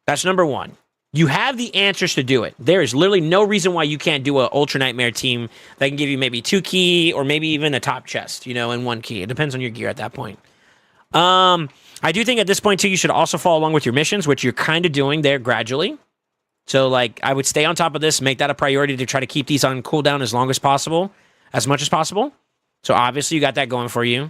That's number one. You have the answers to do it. There is literally no reason why you can't do an Ultra Nightmare team that can give you maybe 2 key or maybe even a top chest, you know, and 1 key. It depends on your gear at that point. I do think at this point, too, you should also follow along with your missions, which you're kind of doing there gradually. So, like, I would stay on top of this, make that a priority to try to keep these on cooldown as long as possible, as much as possible. So, obviously, you got that going for you.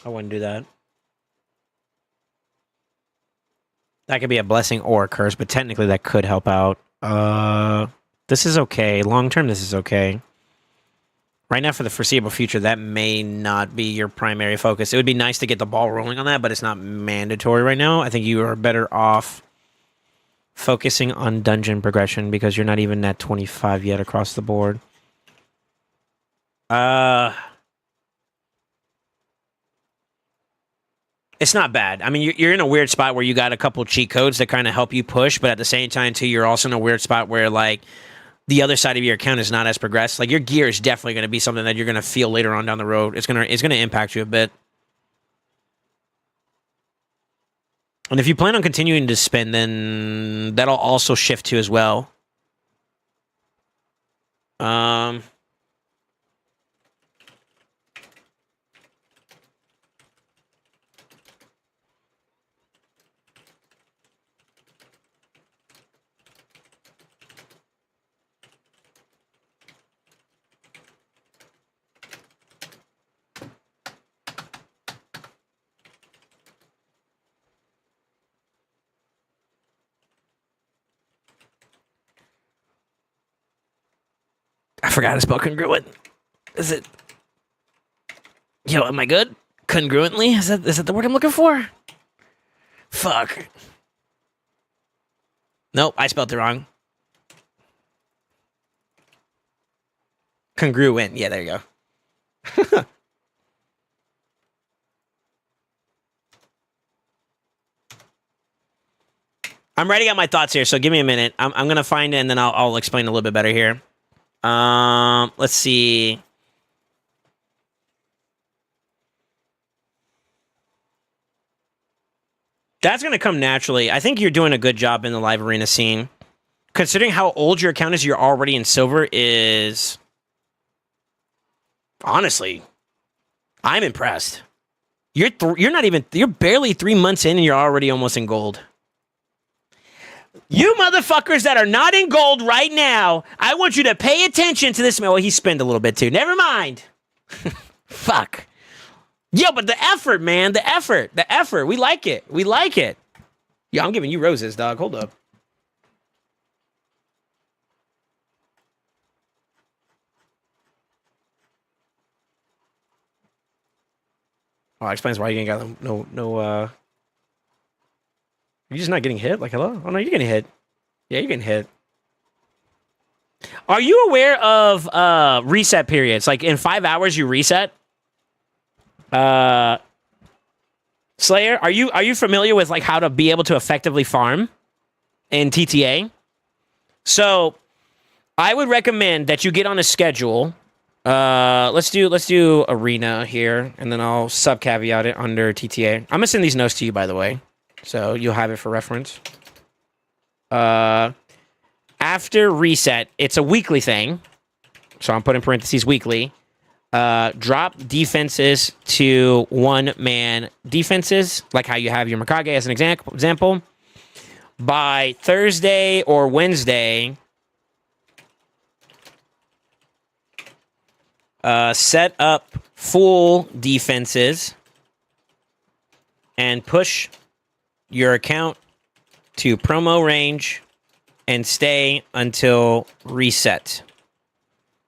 I wouldn't do that. That could be a blessing or a curse, but technically that could help out. This is okay. Long term, this is okay. Right now, for the foreseeable future, that may not be your primary focus. It would be nice to get the ball rolling on that, but it's not mandatory right now. I think you are better off focusing on dungeon progression because you're not even at 25 yet across the board. It's not bad. I mean, you're in a weird spot where you got a couple cheat codes that kind of help you push, but at the same time, too, you're also in a weird spot where, like, the other side of your account is not as progressed. Like your gear is definitely going to be something that you're going to feel later on down the road. It's gonna impact you a bit. And if you plan on continuing to spend, then that'll also shift too as well. I forgot to spell congruent. Is it? Yo, am I good? Congruently? Is that the word I'm looking for? Fuck. Nope, I spelled it wrong. Congruent. Yeah, there you go. I'm writing out my thoughts here, so give me a minute. I'm gonna find it, and then I'll explain a little bit better here. Let's see. That's going to come naturally. I think you're doing a good job in the live arena scene. Considering how old your account is, you're already in silver is... Honestly, I'm impressed. You're barely 3 months in and you're already almost in gold. You motherfuckers that are not in gold right now, I want you to pay attention to this man. Well, he spent a little bit too. Never mind. Fuck. Yo, but the effort, man. The effort. We like it. We like it. Yo, I'm giving you roses, dog. Hold up. Oh, that explains why you ain't got no You're just not getting hit? Like, hello? Oh, no, you're getting hit. Yeah, you're getting hit. Are you aware of reset periods? Like, in 5 hours, you reset? Slayer, are you familiar with, like, how to be able to effectively farm in TTA? So, I would recommend that you get on a schedule. Let's do arena here, and then I'll sub-caveat it under TTA. I'm going to send these notes to you, by the way. So you'll have it for reference. After reset, it's a weekly thing. So I'm putting parentheses weekly. Drop defenses to one-man defenses, like how you have your Mikage as an example. By Thursday or Wednesday, set up full defenses and push your account to promo range and stay until reset.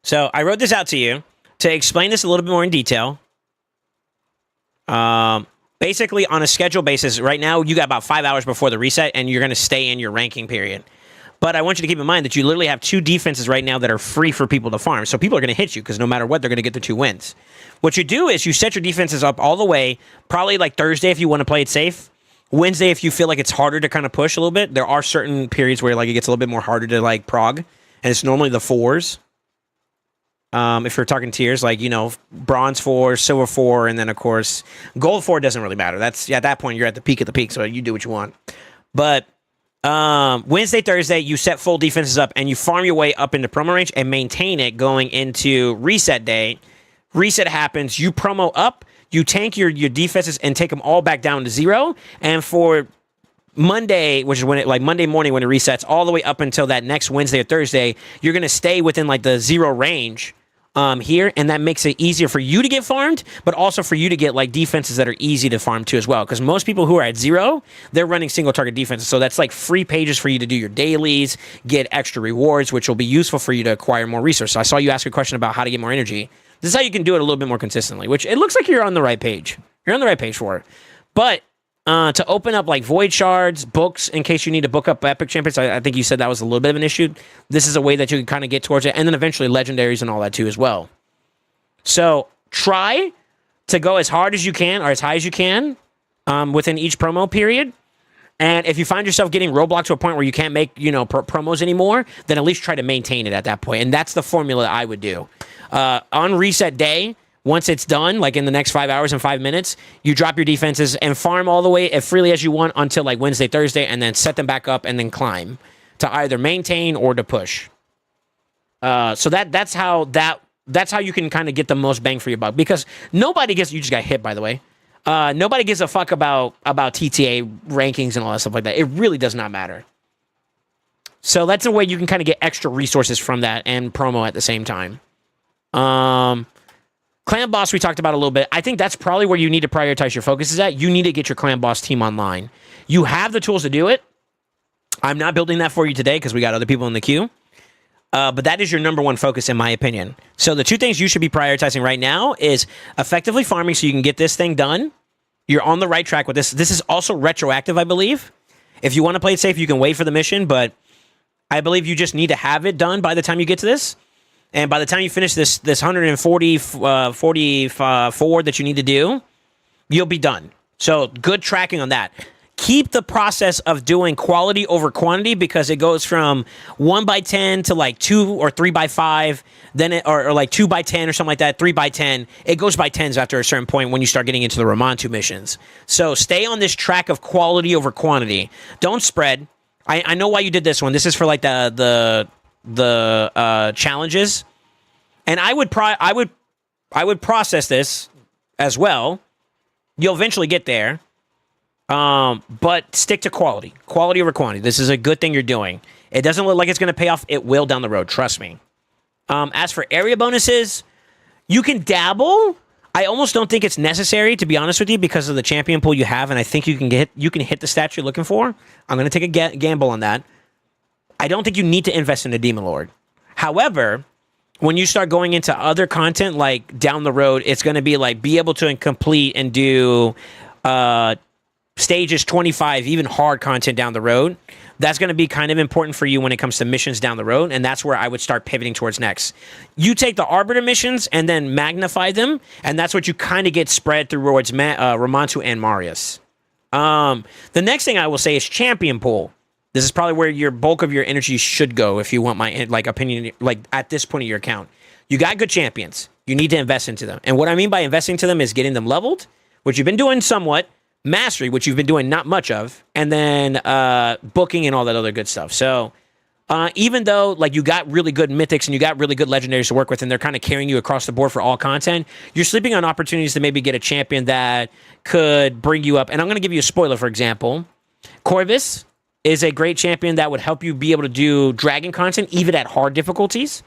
So I wrote this out to you to explain this a little bit more in detail. Basically, on a schedule basis, right now you got about 5 hours before the reset, and you're going to stay in your ranking period. But I want you to keep in mind that you literally have 2 defenses right now that are free for people to farm. So people are going to hit you because no matter what, they're going to get the 2 wins. What you do is you set your defenses up all the way, probably like Thursday if you want to play it safe. Wednesday, if you feel like it's harder to kind of push a little bit, there are certain periods where like it gets a little bit more harder to like prog, and it's normally the 4s. If you're talking tiers, like, you know, bronze 4, silver 4, and then of course gold 4 doesn't really matter. That's at that point you're at the peak of the peak, so you do what you want. But Wednesday, Thursday, you set full defenses up and you farm your way up into promo range and maintain it going into reset day. Reset happens, you promo up. You tank your defenses and take them all back down to 0. And for Monday, which is when it, like Monday morning when it resets, all the way up until that next Wednesday or Thursday, you're going to stay within like the 0 range here. And that makes it easier for you to get farmed, but also for you to get like defenses that are easy to farm too as well. Because most people who are at 0, they're running single target defenses. So that's like free pages for you to do your dailies, get extra rewards, which will be useful for you to acquire more resources. So I saw you ask a question about how to get more energy. This is how you can do it a little bit more consistently, which it looks like you're on the right page. You're on the right page for it. But to open up like void shards, books, in case you need to book up epic champions, I think you said that was a little bit of an issue. This is a way that you can kind of get towards it. And then eventually legendaries and all that too as well. So try to go as hard as you can or as high as you can within each promo period. And if you find yourself getting roadblocked to a point where you can't make, promos anymore, then at least try to maintain it at that point. And that's the formula I would do. On reset day, once it's done, like in the next 5 hours and 5 minutes, you drop your defenses and farm all the way as freely as you want until like Wednesday, Thursday, and then set them back up and then climb to either maintain or to push. So that's how you can kind of get the most bang for your buck, because nobody gets. You just got hit, by the way. Nobody gives a fuck about TTA rankings and all that stuff like that. It really does not matter. So that's a way you can kind of get extra resources from that and promo at the same time. Clan Boss we talked about a little bit. I think that's probably where you need to prioritize your focuses at. You need to get your Clan Boss team online. You have the tools to do it. I'm not building that for you today because we got other people in the queue. But that is your number one focus, in my opinion. So the two things you should be prioritizing right now is effectively farming so you can get this thing done. You're on the right track with this. This is also retroactive, I believe. If you want to play it safe, you can wait for the mission, but I believe you just need to have it done by the time you get to this. And by the time you finish this 144 that you need to do, you'll be done. So good tracking on that. Keep the process of doing quality over quantity, because it goes from 1x10 to like 2 or 3x5, then or like 2x10 or something like that, 3x10. It goes by tens after a certain point when you start getting into the Ramontu missions. So stay on this track of quality over quantity. Don't spread. I know why you did this one. This is for like the challenges, and I would process this as well. You'll eventually get there. But stick to quality over quantity. This is a good thing you're doing. It doesn't look like it's going to pay off. It will down the road. Trust me. As for area bonuses, you can dabble. I almost don't think it's necessary, to be honest with you, because of the champion pool you have, and I think you can hit the stats you're looking for. I'm going to take a gamble on that. I don't think you need to invest in a Demon Lord. However, when you start going into other content, like down the road, it's going to be like be able to complete and do stages 25, even hard content down the road. That's going to be kind of important for you when it comes to missions down the road, and that's where I would start pivoting towards next. You take the Arbiter missions and then magnify them, and that's what you kind of get spread towards Ramontu and Marius. The next thing I will say is champion pool. This is probably where your bulk of your energy should go, if you want my opinion, at this point of your account. You got good champions. You need to invest into them. And what I mean by investing to them is getting them leveled, which you've been doing somewhat, mastery, which you've been doing not much of, and then booking and all that other good stuff. So even though you got really good mythics and you got really good legendaries to work with, and they're kind of carrying you across the board for all content, you're sleeping on opportunities to maybe get a champion that could bring you up. And I'm going to give you a spoiler, for example. Corvus is a great champion that would help you be able to do dragon content, even at hard difficulties.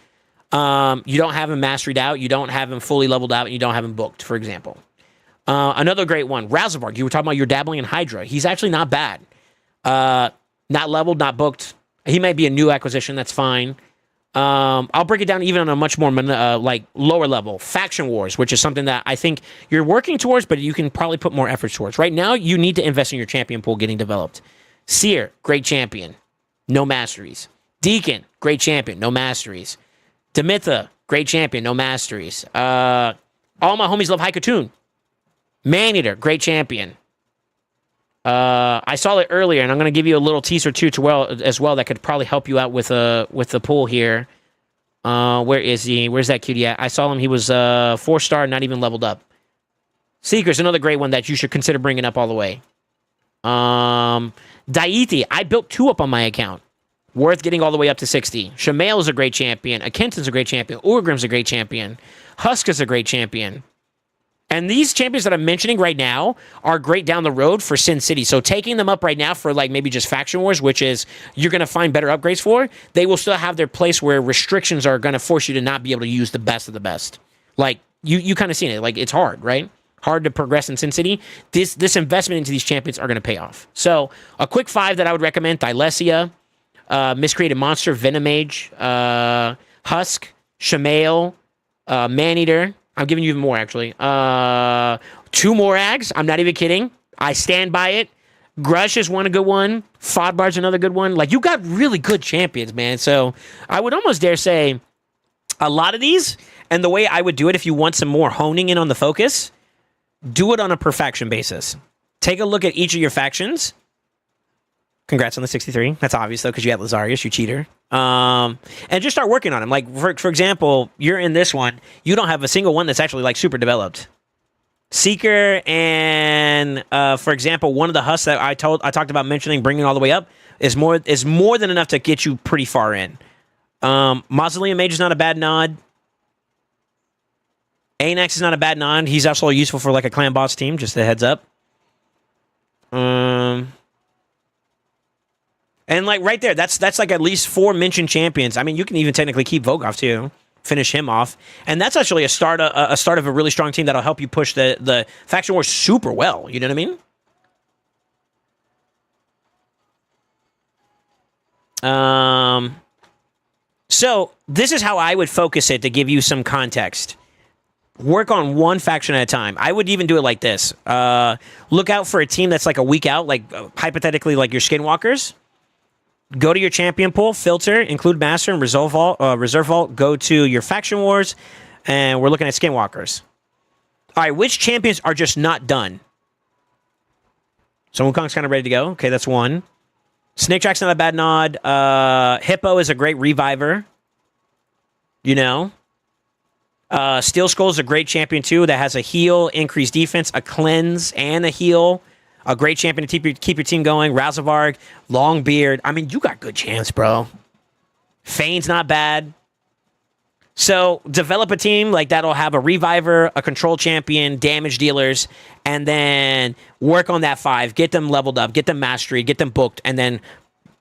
You don't have him masteried out, you don't have him fully leveled out, and you don't have him booked, for example. Another great one, Razorvarg. You were talking about your dabbling in Hydra. He's actually not bad. Not leveled, not booked. He might be a new acquisition. That's fine. I'll break it down even on a much more lower level. Faction Wars, which is something that I think you're working towards, but you can probably put more efforts towards. Right now, you need to invest in your champion pool getting developed. Seer, great champion. No masteries. Deacon, great champion. No masteries. Demitha, great champion. No masteries. All my homies love Haikatoon. Maneater, great champion. I saw it earlier, and I'm going to give you a little teaser too as well that could probably help you out with the pool here. Where is he? Where's that cutie at? I saw him. He was 4-star, not even leveled up. Seeker's another great one that you should consider bringing up all the way. Daithi, I built 2 up on my account. Worth getting all the way up to 60. Shamail is a great champion. Akenton's a great champion. Urgrim's a great champion. Huska's a great champion. And these champions that I'm mentioning right now are great down the road for Sin City. So taking them up right now for maybe just Faction Wars, which is you're going to find better upgrades for, they will still have their place where restrictions are going to force you to not be able to use the best of the best. You kind of seen it. It's hard, right? Hard to progress in Sin City. This investment into these champions are going to pay off. So a quick 5 that I would recommend: Thylesia, Miscreated Monster, Venomage, Husk, Shamail, Maneater. I'm giving you even more, actually. 2 Morags. I'm not even kidding. I stand by it. Grush is a good one. Fodbar's another good one. You got really good champions, man. So I would almost dare say a lot of these, and the way I would do it if you want some more honing in on the focus, do it on a per faction basis. Take a look at each of your factions Congrats on the 63. That's obvious, though, because you had Lazarius, you cheater. And just start working on them. Like, for example, you're in this one. You don't have a single one that's actually, like, super developed. Seeker and, for example, one of the husks that I talked about mentioning, bringing all the way up, is more than enough to get you pretty far in. Mausoleum Mage is not a bad nod. Anax is not a bad nod. He's also useful for, like, a clan boss team, just a heads up. And, like, right there, that's like at least 4 mentioned champions. I mean, you can even technically keep Vogoff, too. Finish him off. And that's actually a start of a really strong team that'll help you push the faction war super well. You know what I mean? So, this is how I would focus it to give you some context. Work on one faction at a time. I would even do it like this. Look out for a team that's like a week out, like hypothetically like your Skinwalkers. Go to your champion pool, filter, include master and reserve vault. Go to your faction wars, and we're looking at Skinwalkers. All right, which champions are just not done? So Wukong's kind of ready to go. Okay, that's one. Snake Track's not a bad nod. Hippo is a great reviver. You know. Steel Skull's a great champion too that has a heal, increased defense, a cleanse, and a heal. A great champion to keep your team going. Razavarg, Longbeard. I mean, you got good champs, bro. Fane's not bad. So develop a team like that'll have a reviver, a control champion, damage dealers, and then work on that 5. Get them leveled up, get them mastery, get them booked, and then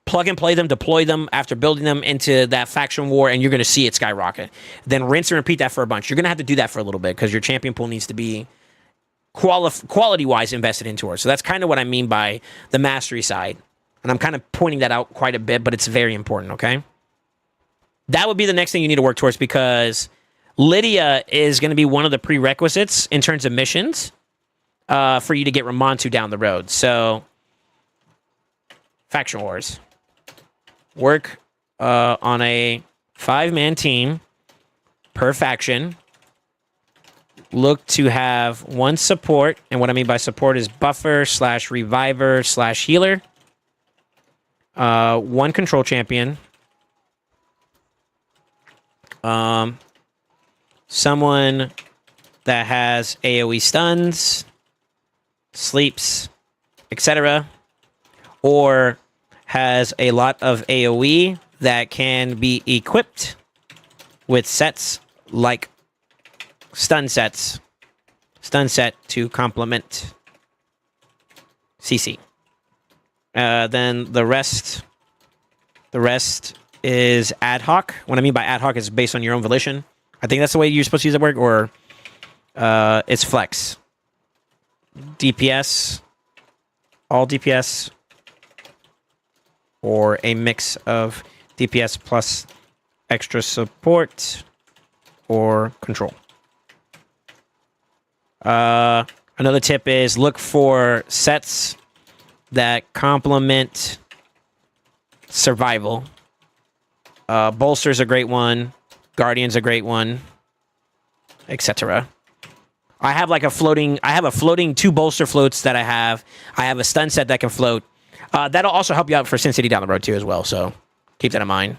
plug and play them, deploy them after building them into that faction war, and you're going to see it skyrocket. Then rinse and repeat that for a bunch. You're going to have to do that for a little bit because your champion pool needs to be quality-wise invested into her. So that's kind of what I mean by the mastery side. And I'm kind of pointing that out quite a bit, but it's very important, okay? That would be the next thing you need to work towards because Lydia is going to be one of the prerequisites in terms of missions for you to get Ramontu down the road. So, faction wars. Work on a 5-man team per faction. Look to have 1 support, and what I mean by support is buffer / reviver / healer. 1 control champion. Someone that has AoE stuns, sleeps, etc. Or has a lot of AoE that can be equipped with sets like stun set to complement CC. Then the rest is ad hoc. What I mean by ad hoc is based on your own volition. I think that's the way you're supposed to use that word, or it's flex. DPS, all DPS, or a mix of DPS plus extra support or control. Another tip is look for sets that complement survival. Bolster's a great one. Guardian's a great one, etc. I have a floating 2 bolster floats that I have. I have a stun set that can float. That'll also help you out for Sin City down the road too as well. So keep that in mind.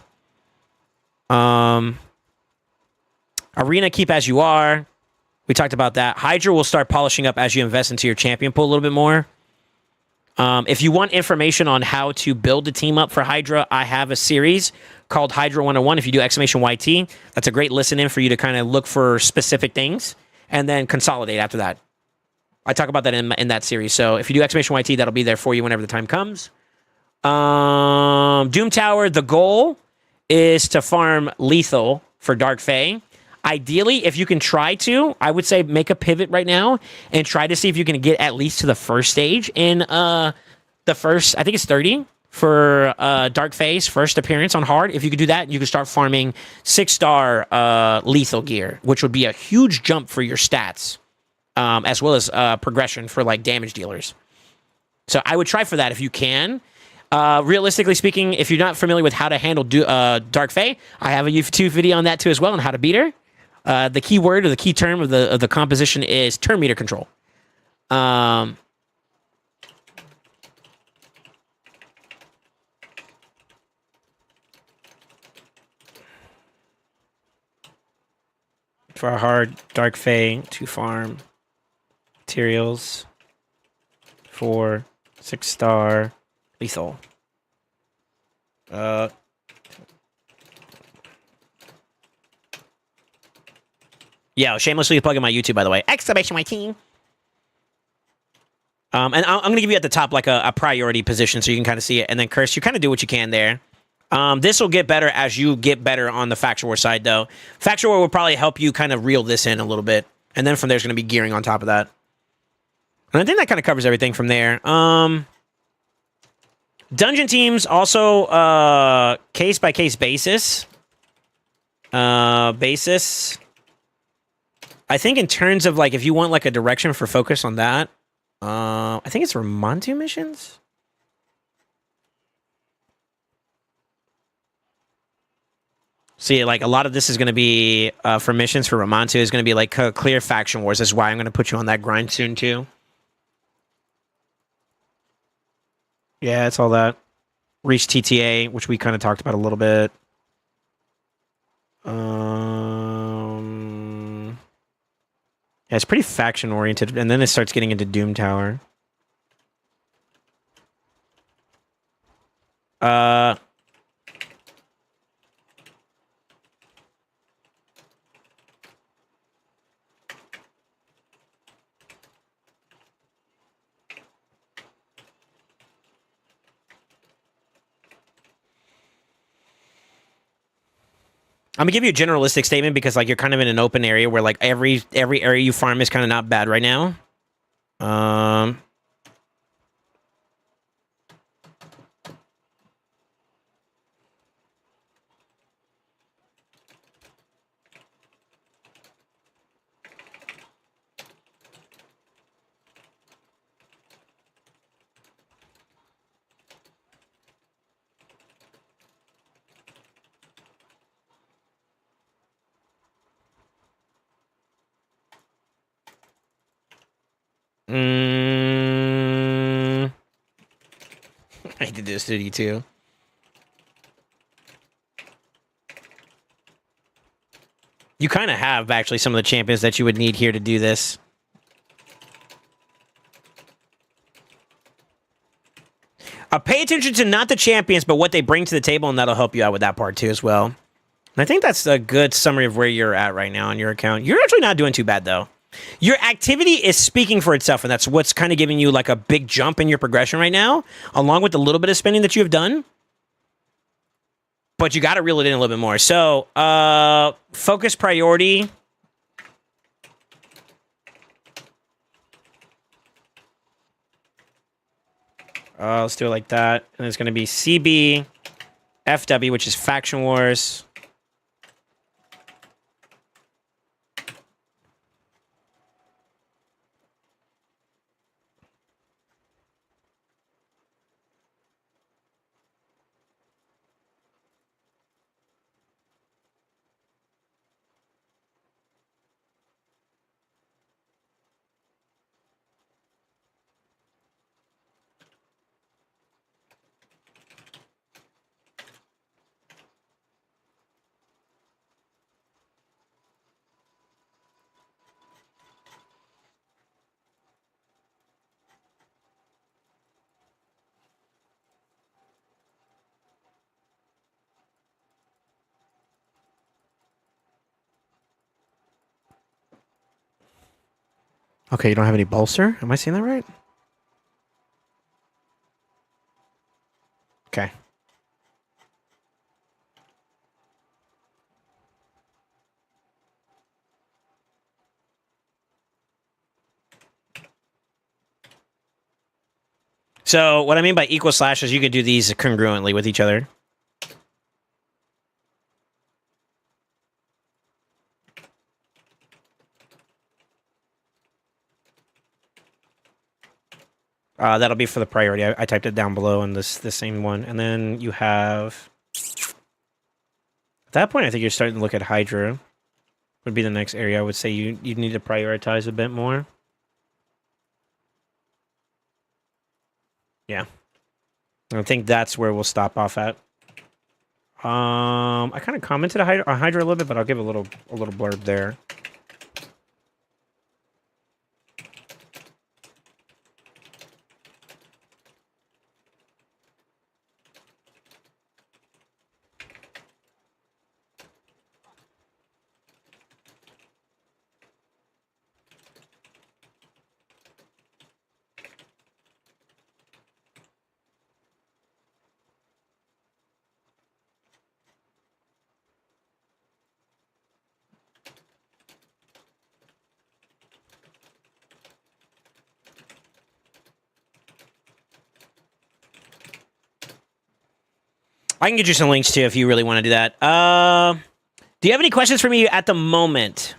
Arena, keep as you are. We talked about that. Hydra will start polishing up as you invest into your champion pool a little bit more. If you want information on how to build a team up for Hydra, I have a series called Hydra 101. If you do !YT, that's a great listen in for you to kind of look for specific things and then consolidate after that. I talk about that in that series. So if you do !YT, that'll be there for you whenever the time comes. Doom Tower, the goal is to farm lethal for Dark Fae. Ideally, if you can try to, I would say make a pivot right now and try to see if you can get at least to the first stage in the first, I think it's 30 for Dark Fae's first appearance on hard. If you could do that, you could start farming 6-star lethal gear, which would be a huge jump for your stats, as well as progression for like damage dealers. So I would try for that if you can. Realistically speaking, if you're not familiar with how to handle Dark Fae, I have a YouTube video on that too as well on how to beat her. The key word or the key term of the composition is turn meter control. For a hard Dark Fae, 2 farm. Materials. 4, 6-star. Lethal. Yeah, shamelessly plugging my YouTube, by the way. Exclamation my team. And I'm going to give you at the top like a priority position so you can kind of see it. And then, Curse, you kind of do what you can there. This will get better as you get better on the Faction War side, though. Faction War will probably help you kind of reel this in a little bit. And then from there's going to be gearing on top of that. And I think that kind of covers everything from there. Dungeon teams also case-by-case basis. I think in terms of, like, if you want, like, a direction for focus on that, I think it's Ramontu missions? See, like, a lot of this is going to be, for missions for Ramontu, is going to be, like, clear faction wars. That's why I'm going to put you on that grind soon, too. Yeah, it's all that. Reach TTA, which we kind of talked about a little bit. Yeah, it's pretty faction-oriented, and then it starts getting into Doom Tower. I'm gonna give you a generalistic statement because, like, you're kind of in an open area where, like, every area you farm is kind of not bad right now. I hate to do this to you too. You kind of have actually some of the champions that you would need here to do this. Pay attention to not the champions, but what they bring to the table, and that'll help you out with that part too as well. And I think that's a good summary of where you're at right now on your account. You're actually not doing too bad, though. Your activity is speaking for itself, and that's what's kind of giving you like a big jump in your progression right now, along with the little bit of spending that you have done. But you got to reel it in a little bit more. So, focus priority. Let's do it like that. And it's going to be CB, FW, which is Faction Wars. Okay, you don't have any bolster? Am I seeing that right? Okay. So what I mean by equal slash is you could do these congruently with each other. That'll be for the priority. I typed it down below in this same one. And then you have... At that point, I think you're starting to look at Hydra. Would be the next area I would say you need to prioritize a bit more. Yeah. I think that's where we'll stop off at. I kind of commented on Hydra a little bit, but I'll give a little blurb there. I can get you some links too if you really want to do that. Do you have any questions for me at the moment?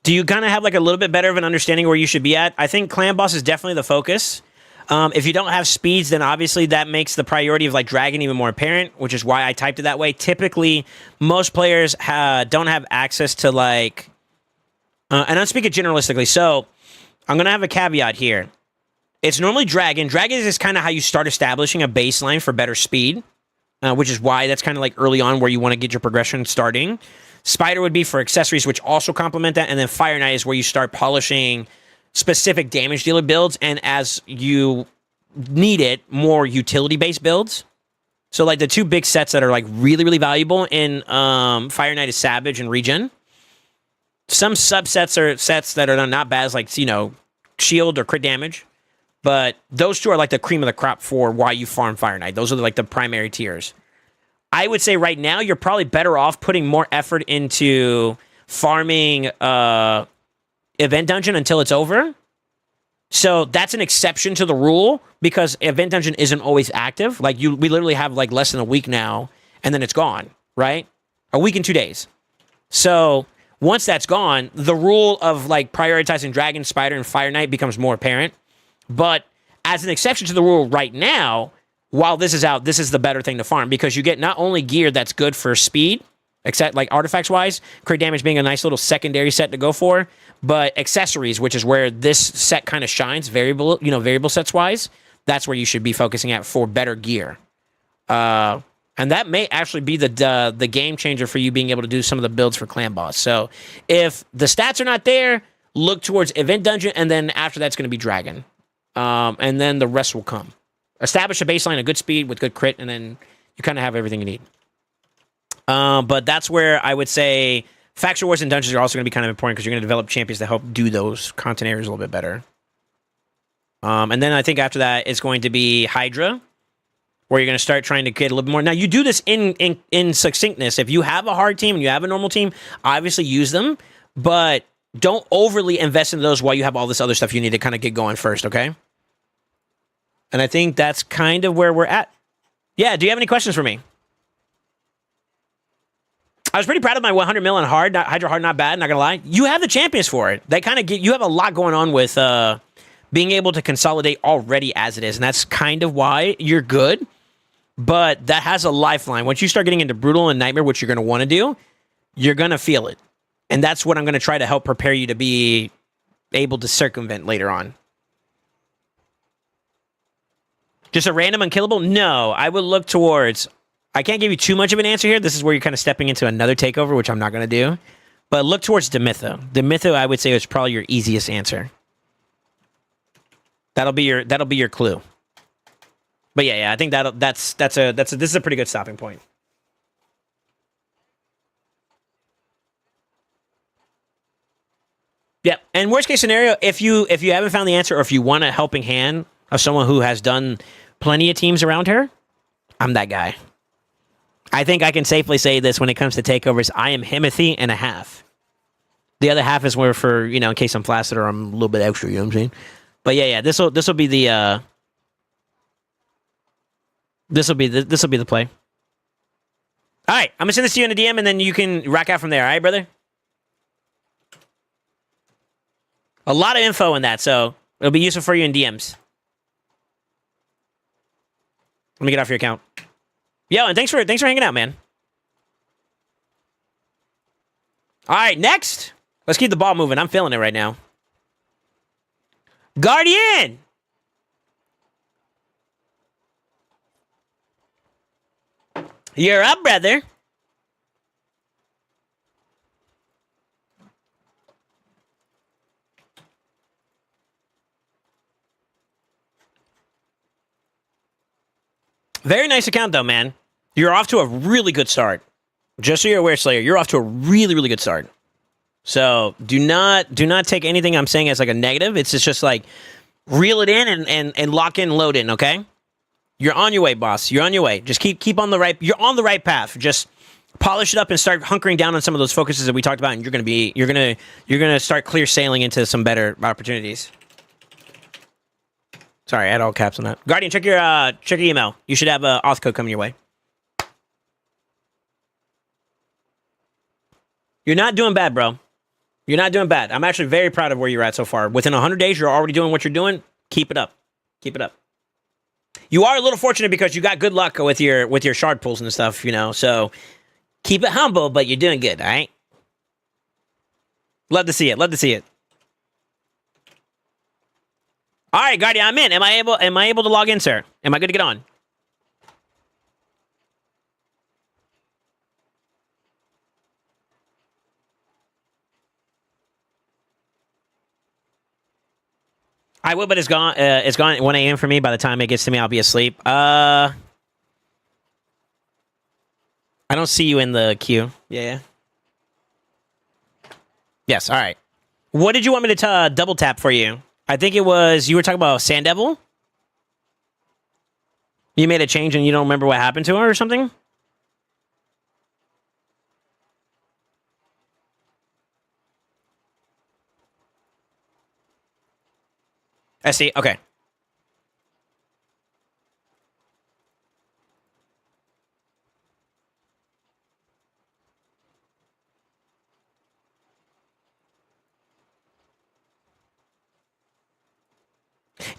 Do you kind of have like a little bit better of an understanding where you should be at? I think Clan Boss is definitely the focus. If you don't have speeds, then obviously that makes the priority of like Dragon even more apparent, which is why I typed it that way. Typically, most players don't have access to like, and I'm speaking generalistically, so I'm going to have a caveat here. It's normally Dragon. Dragon is kind of how you start establishing a baseline for better speed, which is why that's kind of like early on where you want to get your progression starting. Spider would be for accessories, which also complement that, and then Fire Knight is where you start polishing specific damage dealer builds, and as you need it, more utility-based builds. So, like, the two big sets that are, like, really, really valuable in Fire Knight is Savage and Regen. Some subsets are sets that are not bad, as, like, you know, Shield or Crit Damage. But those two are, like, the cream of the crop for why you farm Fire Knight. Those are, like, the primary tiers. I would say right now, you're probably better off putting more effort into farming Event Dungeon until it's over. So that's an exception to the rule because Event Dungeon isn't always active. Like we literally have like less than a week now and then it's gone, right? A week and 2 days. So once that's gone, the rule of like prioritizing Dragon, Spider, and Fire Knight becomes more apparent. But as an exception to the rule right now, while this is out, this is the better thing to farm because you get not only gear that's good for speed, except like artifacts wise, crit damage being a nice little secondary set to go for, but accessories, which is where this set kind of shines, variable sets wise, that's where you should be focusing at for better gear. And that may actually be the game changer for you being able to do some of the builds for Clan Boss. So if the stats are not there, look towards Event Dungeon, and then after that's going to be Dragon. And then the rest will come. Establish a baseline, a good speed with good crit, and then you kind of have everything you need. But that's where I would say Faction Wars and Dungeons are also going to be kind of important because you're going to develop champions to help do those content areas a little bit better. And then I think after that, it's going to be Hydra, where you're going to start trying to get a little bit more. Now, you do this in succinctness. If you have a hard team and you have a normal team, obviously use them, but don't overly invest in those while you have all this other stuff you need to kind of get going first, okay? And I think that's kind of where we're at. Yeah, do you have any questions for me? I was pretty proud of my 100 mil on Hydra Hard, not bad, not gonna lie. You have the champions for it. They kind of you have a lot going on with being able to consolidate already as it is, and that's kind of why you're good. But that has a lifeline. Once you start getting into Brutal and Nightmare, which you're gonna want to do, you're gonna feel it. And that's what I'm gonna try to help prepare you to be able to circumvent later on. Just a random unkillable? No, I would look towards... I can't give you too much of an answer here. This is where you're kind of stepping into another takeover, which I'm not going to do. But look towards Demytho. Demytho, I would say, is probably your easiest answer. That'll be your clue. But yeah, I think this is a pretty good stopping point. Yeah, and worst case scenario, if you haven't found the answer or if you want a helping hand of someone who has done plenty of teams around her, I'm that guy. I think I can safely say this when it comes to takeovers. I am Himothy and a half. The other half is where for, in case I'm flaccid or I'm a little bit extra, you know what I'm saying? But yeah, this will be the this will be the play. All right, I'm gonna send this to you in a DM and then you can rock out from there. All right, brother? A lot of info in that, so it'll be useful for you in DMs. Let me get off your account. Yo, and thanks for hanging out, man. All right, next. Let's keep the ball moving. I'm feeling it right now. Guardian! You're up, brother. Very nice account, though, man. You're off to a really good start. Just so you're aware, Slayer, you're off to a really, really good start. So do not take anything I'm saying as like a negative. It's just like reel it in and lock in, load in, okay? You're on your way, boss. You're on your way. Just keep on the right. You're on the right path. Just polish it up and start hunkering down on some of those focuses that we talked about, and you're gonna start clear sailing into some better opportunities. Sorry, I had all caps on that. Guardian, check your email. You should have a auth code coming your way. You're not doing bad, bro. You're not doing bad. I'm actually very proud of where you're at so far. Within 100 days, you're already doing what you're doing. Keep it up. Keep it up. You are a little fortunate because you got good luck with your shard pulls and stuff, you know. So keep it humble, but you're doing good, all right? Love to see it. Love to see it. All right, Guardian, I'm in. Am I able to log in, sir? Am I good to get on? I will, but it's gone. It's gone at 1 a.m. for me. By the time it gets to me, I'll be asleep. I don't see you in the queue. Yeah. Yes. All right. What did you want me to double tap for you? I think it was you were talking about Sand Devil. You made a change and you don't remember what happened to her or something? I see. Okay.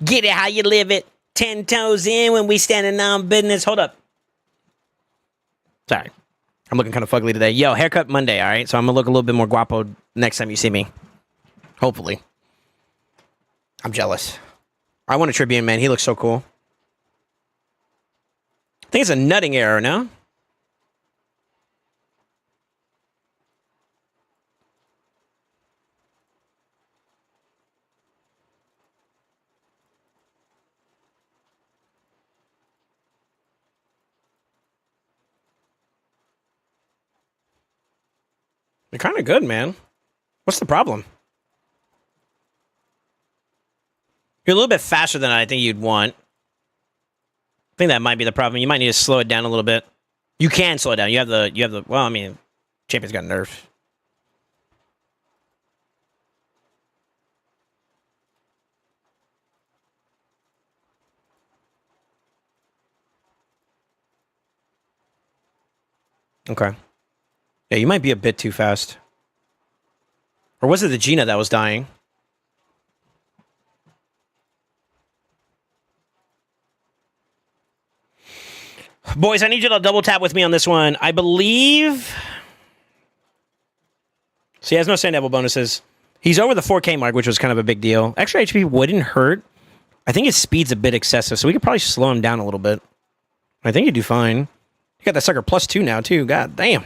Get it how you live it. 10 toes in when we standing on business. Hold up. Sorry. I'm looking kind of fugly today. Yo, haircut Monday, all right? So I'm going to look a little bit more guapo next time you see me. Hopefully. I'm jealous. I want a Tribune, man. He looks so cool. I think it's a nutting error, no? You're kind of good, man. What's the problem? You're a little bit faster than I think you'd want. I think that might be the problem. You might need to slow it down a little bit. You can slow it down. You have the well, I mean, champion's got nerfed. Okay. Yeah, you might be a bit too fast. Or was it the Gina that was dying? Boys, I need you to double tap with me on this one. I believe... So he has no Sand Devil bonuses. He's over the 4K mark, which was kind of a big deal. Extra HP wouldn't hurt. I think his speed's a bit excessive, so we could probably slow him down a little bit. I think he'd do fine. You got that sucker +2 now, too. God damn.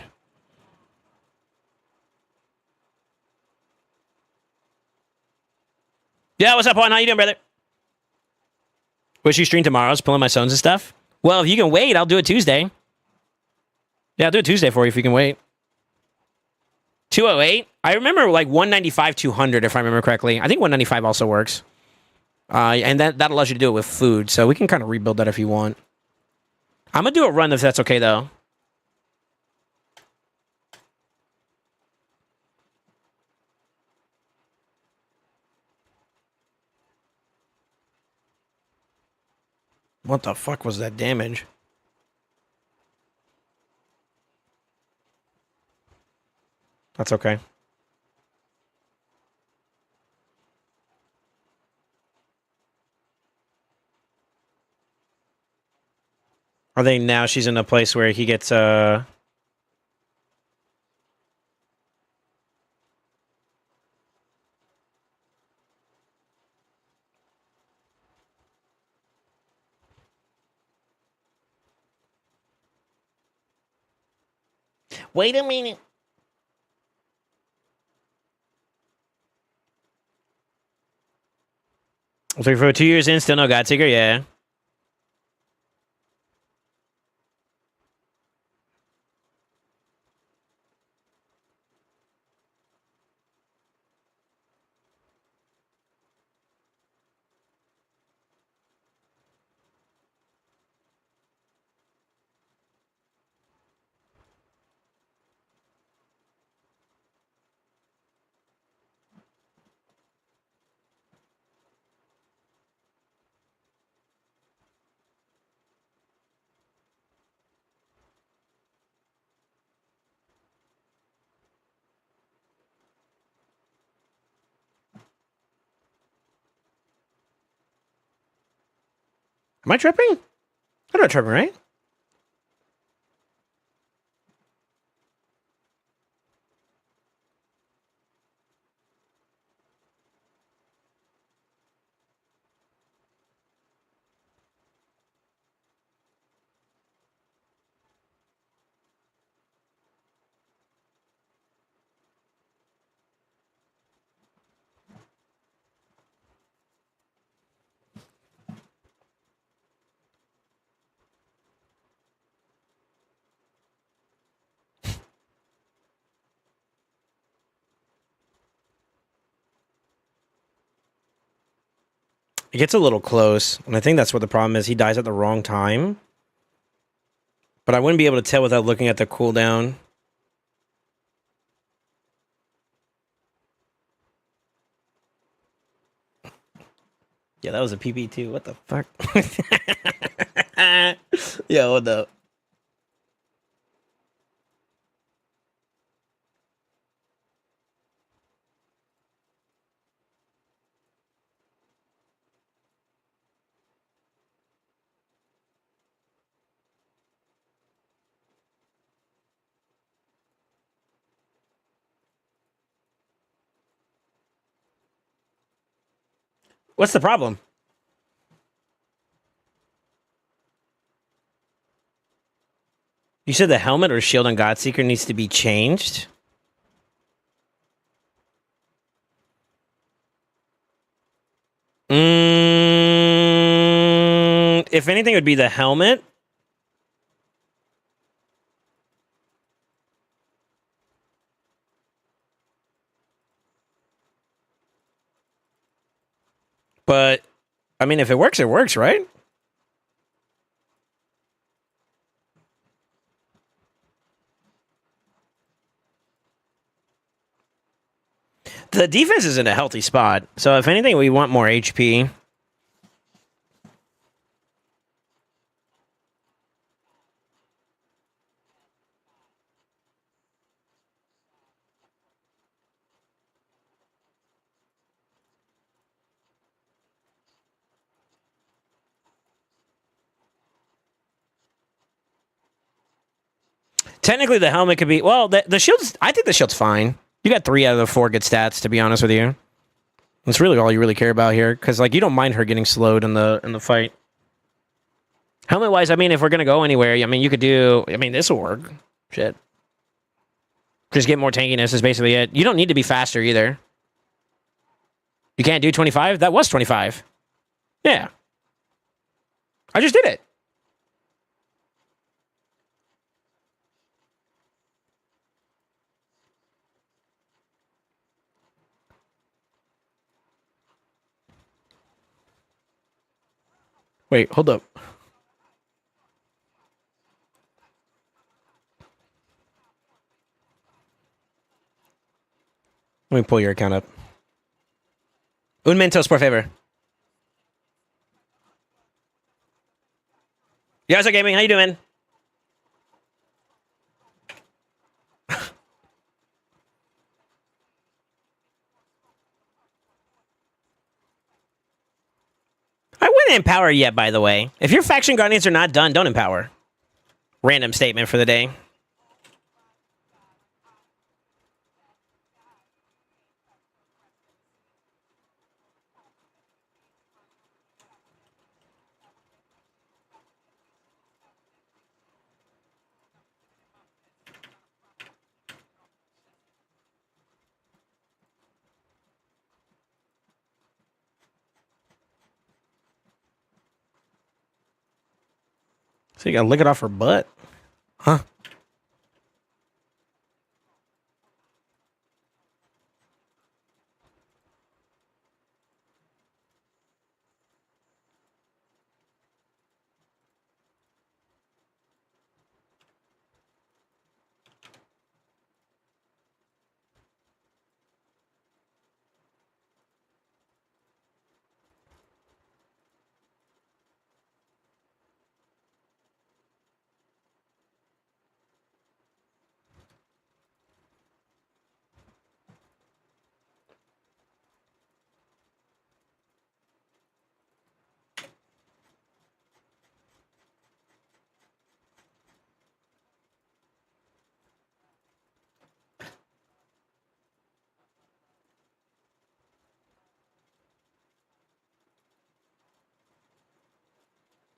Yeah, what's up, Juan? How you doing, brother? Wish you stream tomorrow. I was pulling my sons and stuff. Well, if you can wait, I'll do it Tuesday. Yeah, I'll do it Tuesday for you if you can wait. 208? I remember like 195, 200, if I remember correctly. I think 195 also works. And that allows you to do it with food, so we can kind of rebuild that if you want. I'm going to do a run if that's okay, though. What the fuck was that damage? That's okay. I think now she's in a place where he gets Wait a minute. So for 2 years in, still no God Seeker? Yeah. Am I tripping? I'm not tripping, right? It gets a little close, and I think that's what the problem is. He dies at the wrong time. But I wouldn't be able to tell without looking at the cooldown. Yeah, that was a PP too. What the fuck? Yeah, what the? What's the problem? You said the helmet or shield on Godseeker needs to be changed? If anything, it would be the helmet. But, I mean, if it works, right? The defense is in a healthy spot. So, if anything, we want more HP. Technically, the helmet could be... Well, the shield's... I think the shield's fine. You got 3 out of the 4 good stats, to be honest with you. That's really all you really care about here. Because, like, you don't mind her getting slowed in the fight. Helmet-wise, I mean, if we're going to go anywhere, I mean, you could do... I mean, this will work. Shit. Just get more tankiness is basically it. You don't need to be faster, either. You can't do 25? That was 25. Yeah. I just did it. Wait, hold up. Let me pull your account up. Un momentos, por favor. Yaza Gaming, how you doing? I wouldn't empower yet, by the way. If your faction guardians are not done, don't empower. Random statement for the day. So you gotta lick it off her butt. Huh?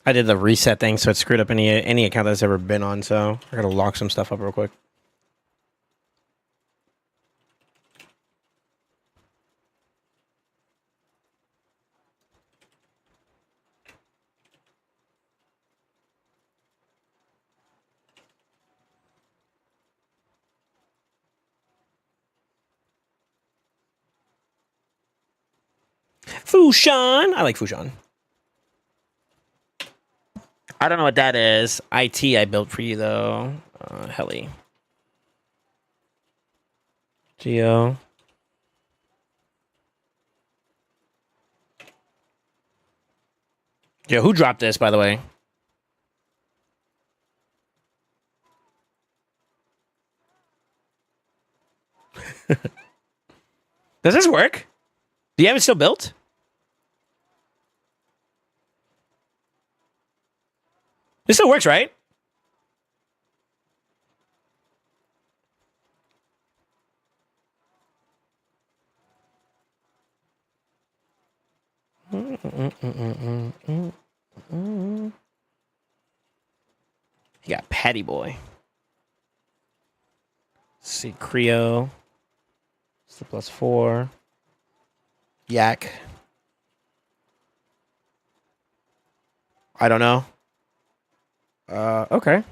I did the reset thing, so it screwed up any account that's ever been on. So I gotta lock some stuff up real quick. Fushan. I like Fushan. I don't know what that is. IT I built for you though. Heli. Geo. Yo, who dropped this, by the way? Does this work? Do you have it still built? This still works, right? You got Patty Boy. Let's see, Creo. It's the +4. Yak. I don't know. Okay.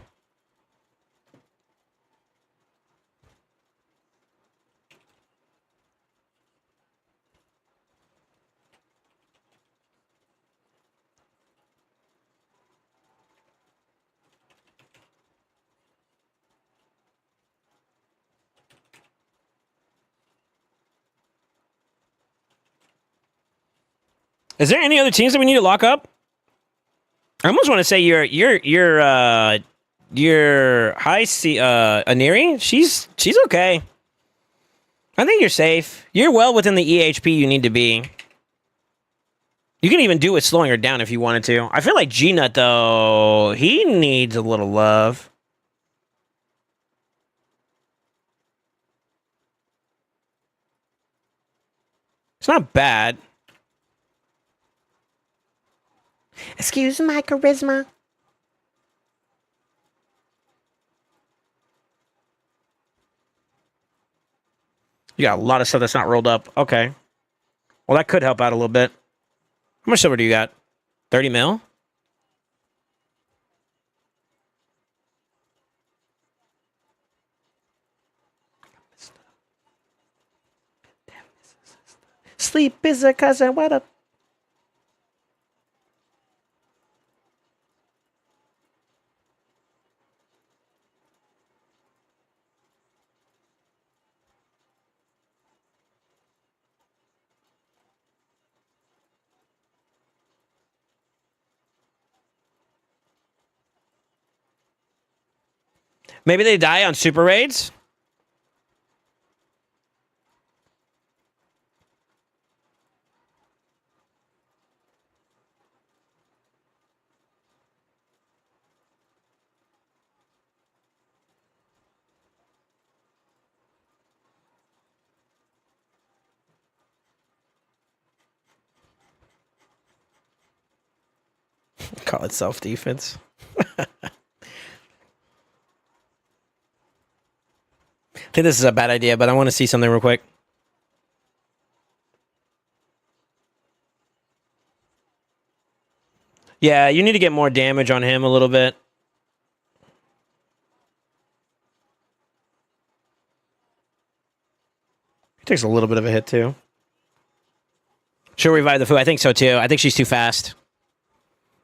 Is there any other teams that we need to lock up? I almost want to say your high C Aniri. She's okay. I think you're safe. You're well within the EHP you need to be. You can even do it slowing her down if you wanted to. I feel like G-Nut, though, he needs a little love. It's not bad. Excuse my charisma. You got a lot of stuff that's not rolled up. Okay. Well, that could help out a little bit. How much silver do you got? 30 mil? Sleep is a cousin. What up? Maybe they die on super raids? Call it self-defense. I think this is a bad idea, but I want to see something real quick. Yeah, you need to get more damage on him a little bit. He takes a little bit of a hit, too. She'll revive the Fu. I think so, too. I think she's too fast.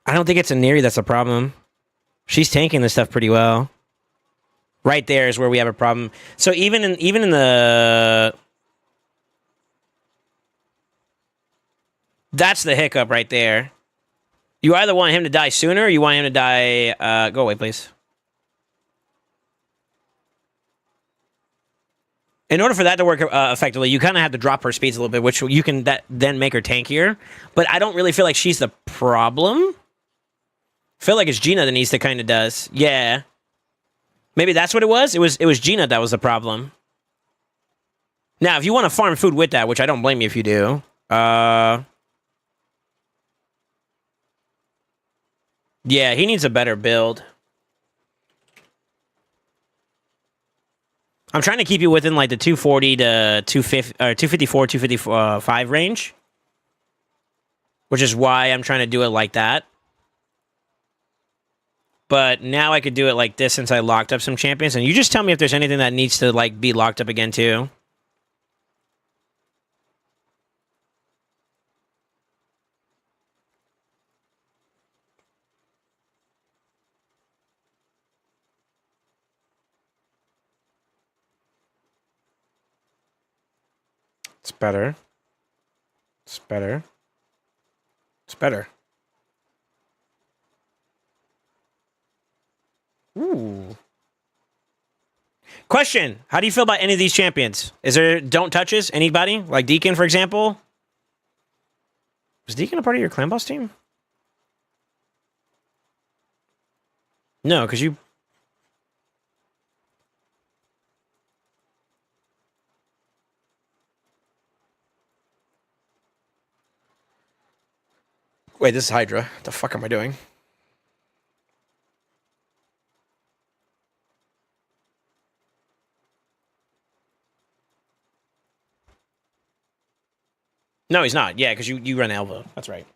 I don't think it's Aniri that's a problem. She's tanking this stuff pretty well. Right there is where we have a problem. So even in the... That's the hiccup right there. You either want him to die sooner or you want him to die... go away, please. In order for that to work effectively, you kind of have to drop her speeds a little bit, which you can then make her tankier. But I don't really feel like she's the problem. I feel like it's Gina that needs to kind of does. Yeah. Maybe that's what it was? It was Gina that was the problem. Now, if you want to farm food with that, which I don't blame you if you do. Yeah, he needs a better build. I'm trying to keep you within like the 240 to 250 or 254, 255 range, which is why I'm trying to do it like that. But now I could do it like this since I locked up some champions. And you just tell me if there's anything that needs to like be locked up again too. It's better. It's better. It's better. Ooh. Question: how do you feel about any of these champions? Is there don't touches? Anybody like Deacon, for example? Was Deacon a part of your clan boss team? No, because you. Wait, this is Hydra. What the fuck am I doing? No, he's not. Yeah, because you run Elva. That's right.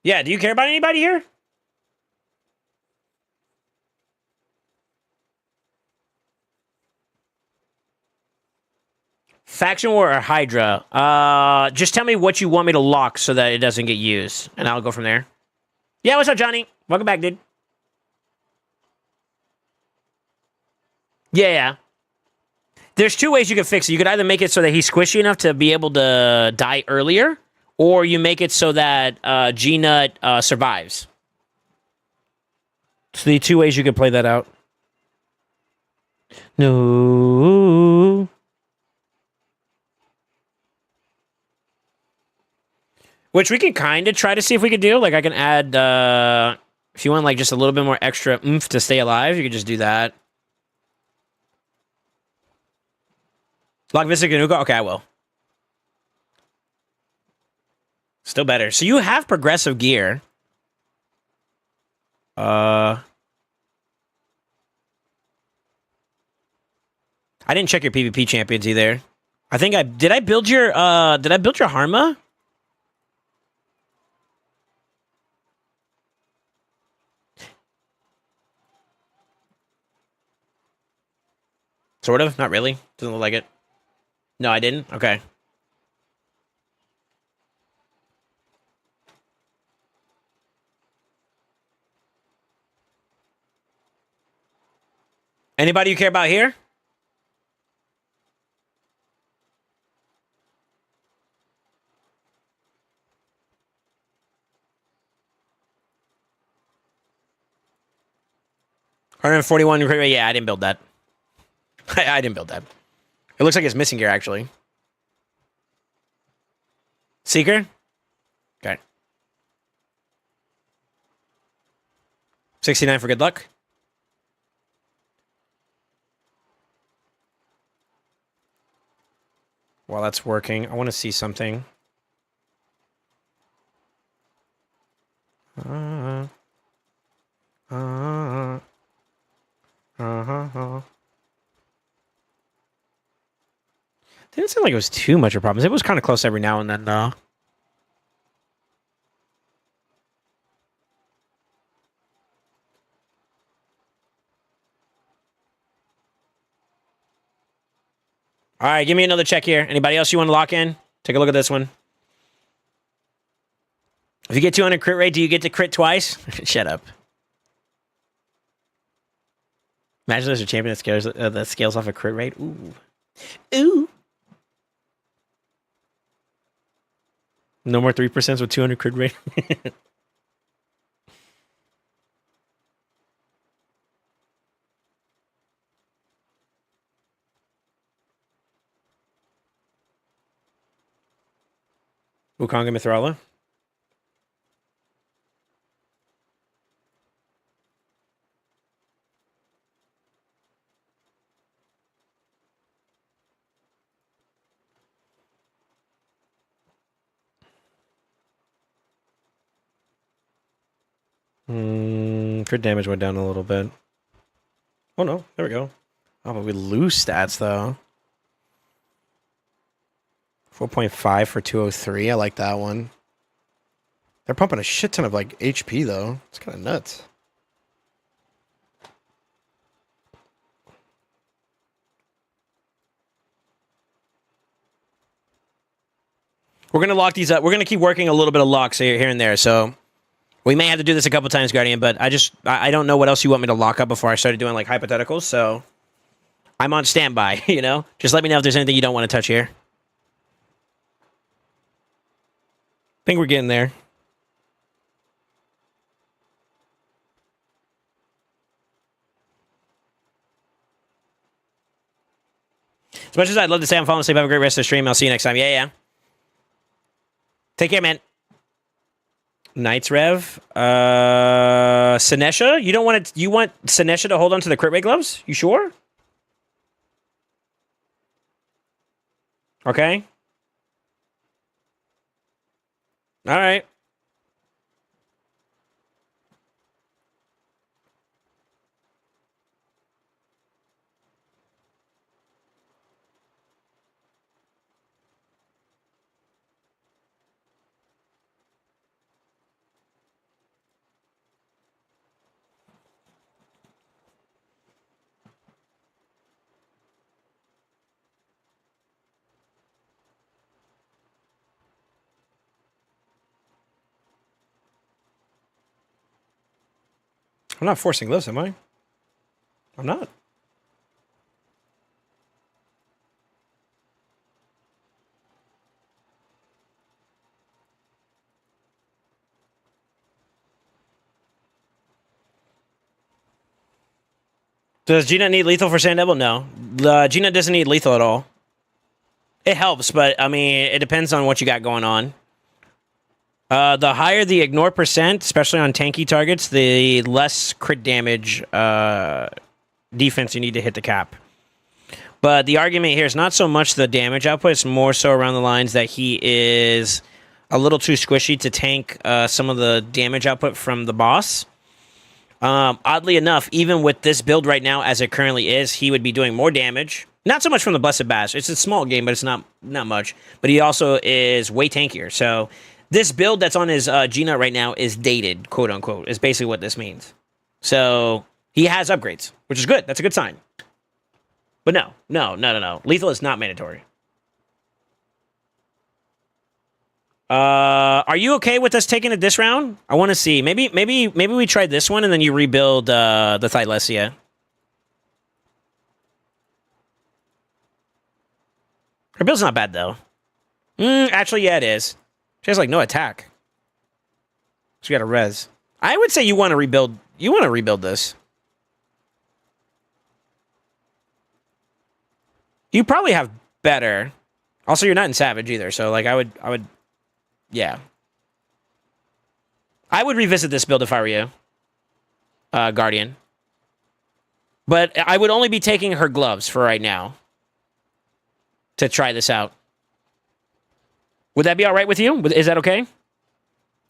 Yeah, do you care about anybody here? Faction War or Hydra? Just tell me what you want me to lock so that it doesn't get used, and I'll go from there. Yeah, what's up, Johnny? Welcome back, dude. Yeah. There's two ways you could fix it. You could either make it so that he's squishy enough to be able to die earlier, or you make it so that G-Nut survives. So the two ways you could play that out. No. Which we can kind of try to see if we could do. Like, I can add, if you want, like, just a little bit more extra oomph to stay alive, you could just do that. Lock Vista Ganuka? Okay, I will. Still better. So you have progressive gear. I didn't check your PvP champions either. I think did I build your Harma? Sort of, not really. Doesn't look like it. No, I didn't. Okay. Anybody you care about here? $141. Yeah, I didn't build that. I didn't build that. It looks like it's missing gear, actually. Seeker? Okay. 69 for good luck. While that's working, I want to see something. Didn't seem like it was too much of problems. It was kind of close every now and then, though. All right, give me another check here. Anybody else you want to lock in? Take a look at this one. If you get 200 crit rate, do you get to crit twice? Shut up. Imagine there's a champion that scales off a crit rate. Ooh. Ooh. No more 3% with 200 crit rate. Wukong and Mithrala. Crit damage went down a little bit. Oh no, there we go. Oh, but we lose stats though. 4.5 for 203. I like that one. They're pumping a shit ton of like HP though. It's kind of nuts. We're gonna lock these up. We're gonna keep working a little bit of locks here and there. So we may have to do this a couple times, Guardian. But I don't know what else you want me to lock up before I started doing like hypotheticals. So I'm on standby. You know, just let me know if there's anything you don't want to touch here. I think we're getting there. As much as I'd love to say I'm falling asleep, have a great rest of the stream. I'll see you next time. Yeah. Take care, man. Knights Rev. Sinesha? You don't want it, you want Sinesha to hold on to the crit rate gloves? You sure? Okay. All right. I'm not forcing this, am I? I'm not. Does Gina need lethal for Sand Devil? No. Gina doesn't need lethal at all. It helps, but I mean, it depends on what you got going on. The higher the ignore percent, especially on tanky targets, the less crit damage defense you need to hit the cap. But the argument here is not so much the damage output, it's more so around the lines that he is a little too squishy to tank some of the damage output from the boss. Oddly enough, even with this build right now as it currently is, he would be doing more damage. Not so much from the Blessed Bash. It's a small game, but it's not much. But he also is way tankier. So this build that's on his G-Nut right now is dated, quote unquote, is basically what this means. So he has upgrades, which is good. That's a good sign. But no. Lethal is not mandatory. Are you okay with us taking it this round? I want to see. Maybe we try this one and then you rebuild the Thylesia. Her build's not bad though. Actually, yeah, it is. She has like no attack. She got a res. I would say you want to rebuild. You want to rebuild this. You probably have better. Also, you're not in Savage either, so like I would. Yeah. I would revisit this build if I were you, Guardian. But I would only be taking her gloves for right now to try this out. Would that be all right with you? Is that okay?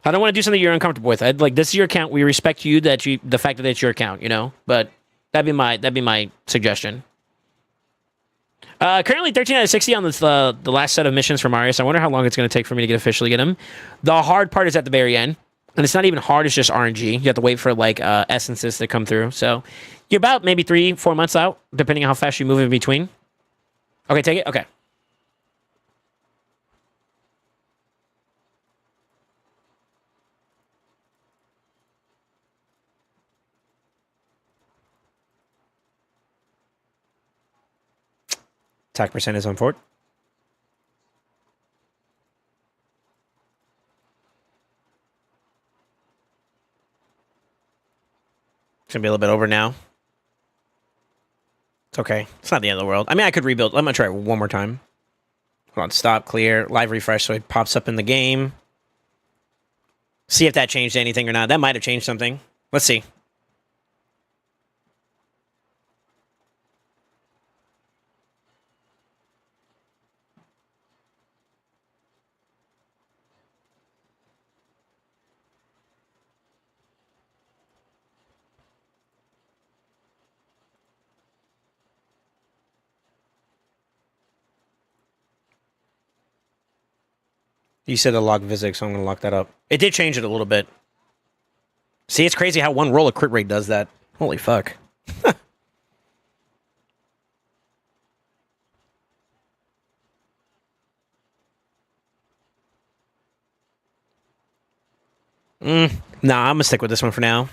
I don't want to do something you're uncomfortable with. I'd like, this is your account. We respect you the fact that it's your account, you know. But that'd be my suggestion. Currently 13 out of 60 on this, the last set of missions for Marius. I wonder how long it's going to take for me to officially get him. The hard part is at the very end. And it's not even hard, it's just RNG. You have to wait for like essences to come through. So you're about maybe 3-4 months out, depending on how fast you move in between. Okay, take it? Okay. Attack percent is on fort. It's going to be a little bit over now. It's okay. It's not the end of the world. I mean, I could rebuild. I'm going to try it one more time. Hold on. Stop, clear, live refresh so it pops up in the game. See if that changed anything or not. That might have changed something. Let's see. You said to lock Visix, so I'm going to lock that up. It did change it a little bit. See, it's crazy how one roll of crit rate does that. Holy fuck. Nah, I'm going to stick with this one for now.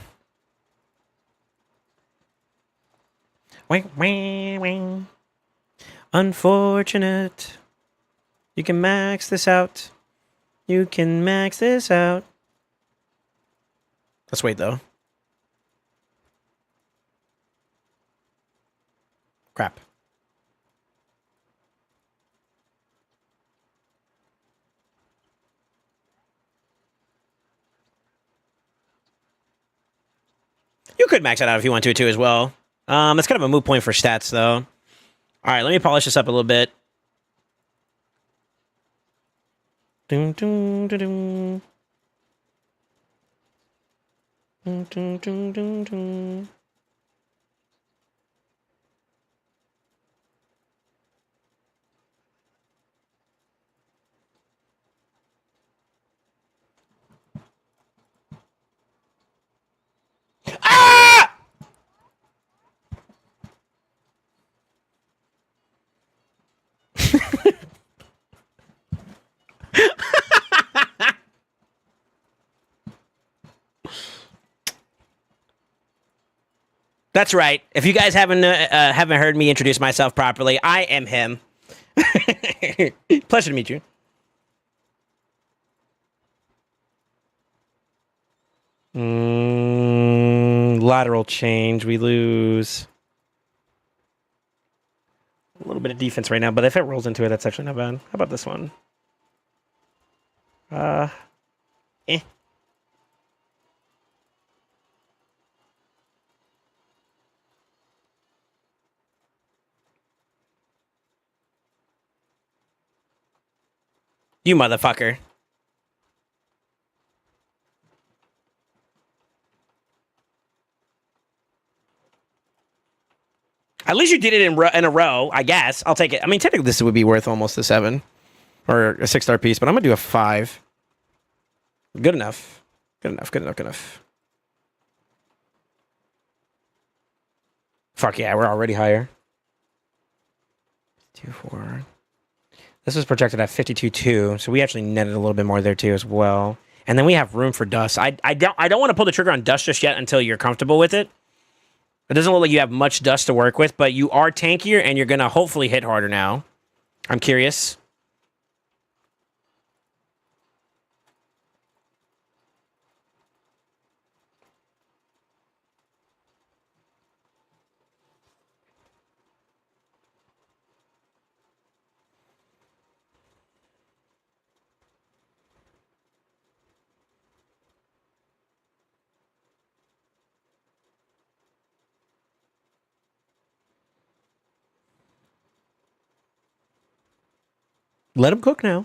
Wing, wing, wing. Unfortunate. You can max this out. You can max this out. Let's wait, though. Crap. You could max it out if you want to, too, as well. That's kind of a moot point for stats, though. All right, let me polish this up a little bit. Dun, dun, dun, dun. Dun, dun, dun, dun, dun. Ah! That's right. If you guys haven't heard me introduce myself properly, I am him. Pleasure to meet you. Lateral change. We lose a little bit of defense right now, but if it rolls into it, that's actually not bad. How about this one? Eh. You motherfucker. At least you did it in a row, I guess. I'll take it. I mean, technically, this would be worth almost a 7 or a 6-star piece, but I'm going to do a 5. Good enough. Good enough. Good enough. Good enough. Fuck yeah, we're already higher. 2-4. This was projected at 52.2, so we actually netted a little bit more there too as well. And then we have room for dust. I don't want to pull the trigger on dust just yet until you're comfortable with it. It doesn't look like you have much dust to work with, but you are tankier and you're gonna hopefully hit harder now. I'm curious. Let him cook now.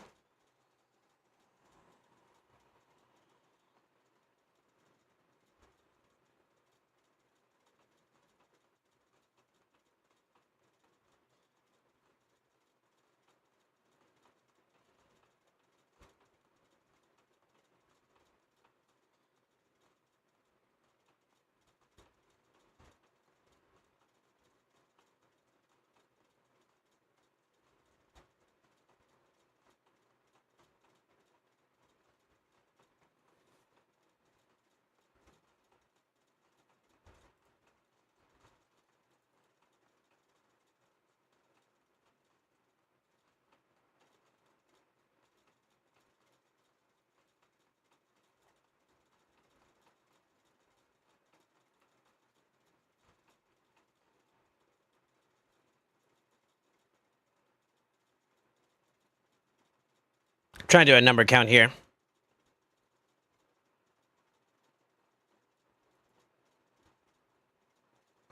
Trying to do a number count here.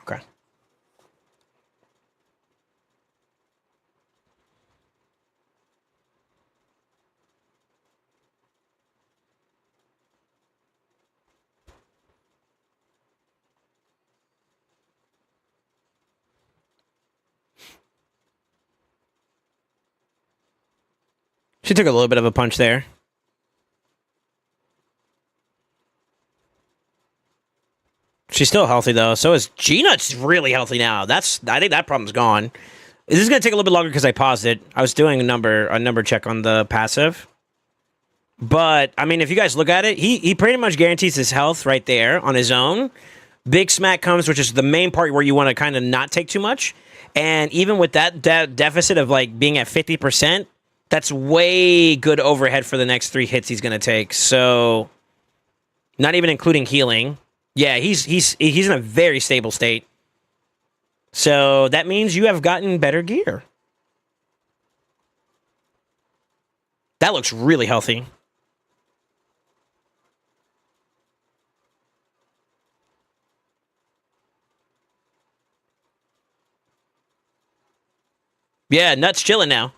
Okay. She took a little bit of a punch there. She's still healthy though. So is G-Nut's really healthy now. I think that problem's gone. This is gonna take a little bit longer because I paused it. I was doing a number check on the passive. But I mean, if you guys look at it, he pretty much guarantees his health right there on his own. Big smack comes, which is the main part where you want to kind of not take too much. And even with that deficit of like being at 50%, that's way good overhead for the next 3 hits he's gonna take. So, not even including healing. Yeah, he's in a very stable state. So that means you have gotten better gear. That looks really healthy. Yeah, Nut's chilling now.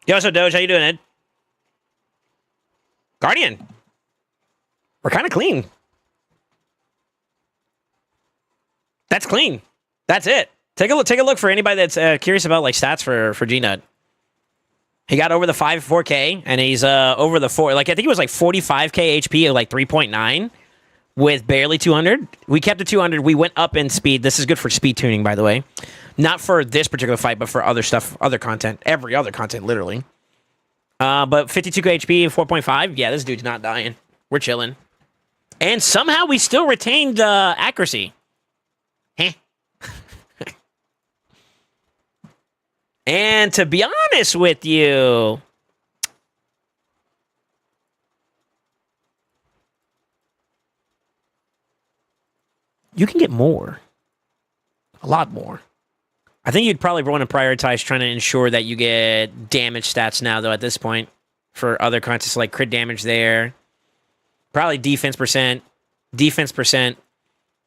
Yo, what's up, Doge? How you doing, Ed? Guardian. We're kind of clean. That's clean. That's it. Take a look for anybody that's curious about like stats for G-Nut. He got over the 4K, and he's over the 4. Like I think he was like 45K HP of like 3.9 with barely 200. We kept it 200. We went up in speed. This is good for speed tuning, by the way. Not for this particular fight, but for other stuff, other content, every other content, literally. But 52K HP, 4.5. Yeah, this dude's not dying. We're chilling. And somehow we still retained accuracy. Heh. And to be honest with you, you can get more. A lot more. I think you'd probably want to prioritize trying to ensure that you get damage stats now, though, at this point. For other contests like crit damage there. Probably defense percent, defense, and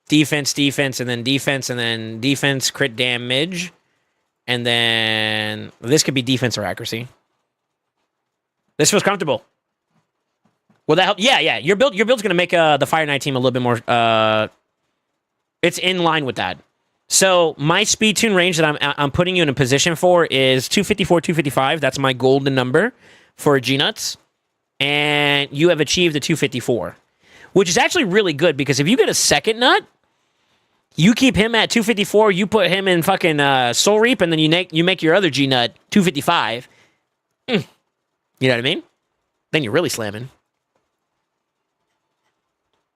then defense, crit damage. And then this could be defense or accuracy. This feels comfortable. Will that help? Yeah. Your build's going to make the Fire Knight team a little bit more... it's in line with that. So my speed tune range that I'm putting you in a position for is 254, 255. That's my golden number for G-Nuts. And you have achieved the 254. Which is actually really good because if you get a second nut, you keep him at 254, you put him in fucking Soul Reap, and then you make your other G-Nut 255. You know what I mean? Then you're really slamming.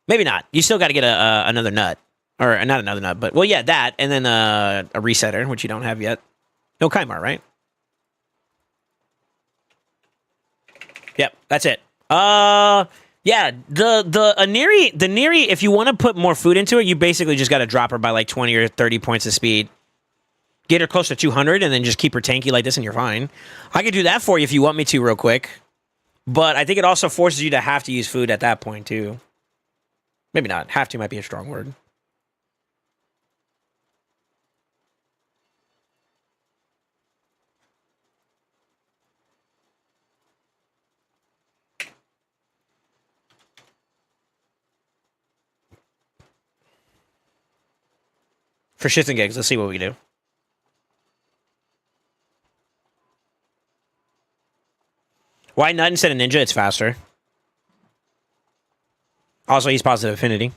Maybe not. You still got to get another nut. Or not another nut, but... Well, yeah, that, and then a resetter, which you don't have yet. No Kaimar, right? Yep, that's it. Yeah, the Aniri, if you want to put more food into it, you basically just got to drop her by like 20 or 30 points of speed. Get her close to 200 and then just keep her tanky like this and you're fine. I could do that for you if you want me to real quick. But I think it also forces you to have to use food at that point too. Maybe not. Have to might be a strong word. For shits and gigs, let's see what we can do. Why nut instead of ninja? It's faster. Also, he's positive affinity.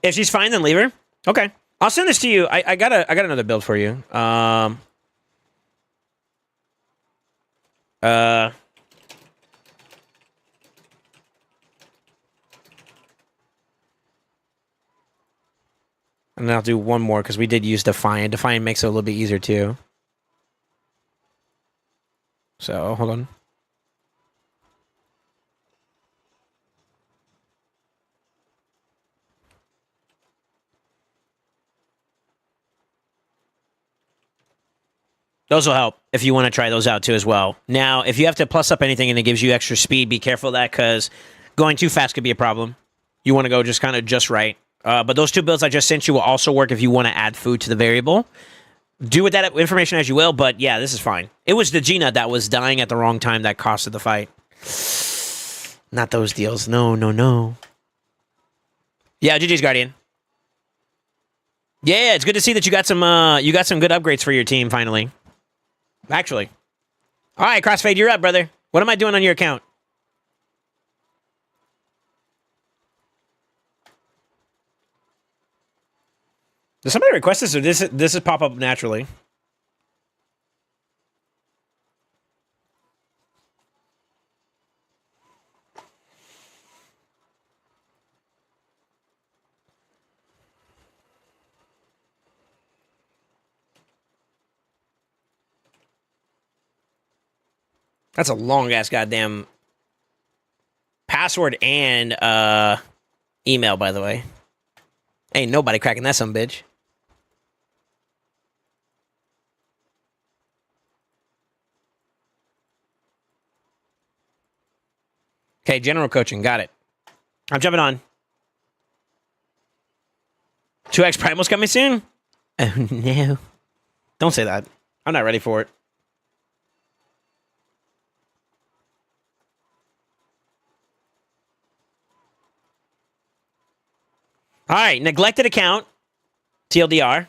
If she's fine, then leave her. Okay, I'll send this to you. I got another build for you. And I'll do one more because we did use Defiant. Defiant makes it a little bit easier too. So, hold on. Those will help if you want to try those out too as well. Now, if you have to plus up anything and it gives you extra speed, be careful of that because going too fast could be a problem. You want to go just kind of just right. But those 2 builds I just sent you will also work if you want to add food to the variable. Do with that information as you will, but yeah, this is fine. It was the Gina that was dying at the wrong time that costed the fight. Not those deals. No, no, no. Yeah, GG's Guardian. Yeah, it's good to see that you got some good upgrades for your team finally. Actually. All right, Crossfade, you're up, brother. What am I doing on your account? Does somebody request this, or this is pop up naturally? That's a long-ass goddamn password and email, by the way. Ain't nobody cracking that some bitch. Okay, general coaching. Got it. I'm jumping on. 2X Primal's coming soon? Oh, no. Don't say that. I'm not ready for it. All right, neglected account. TLDR.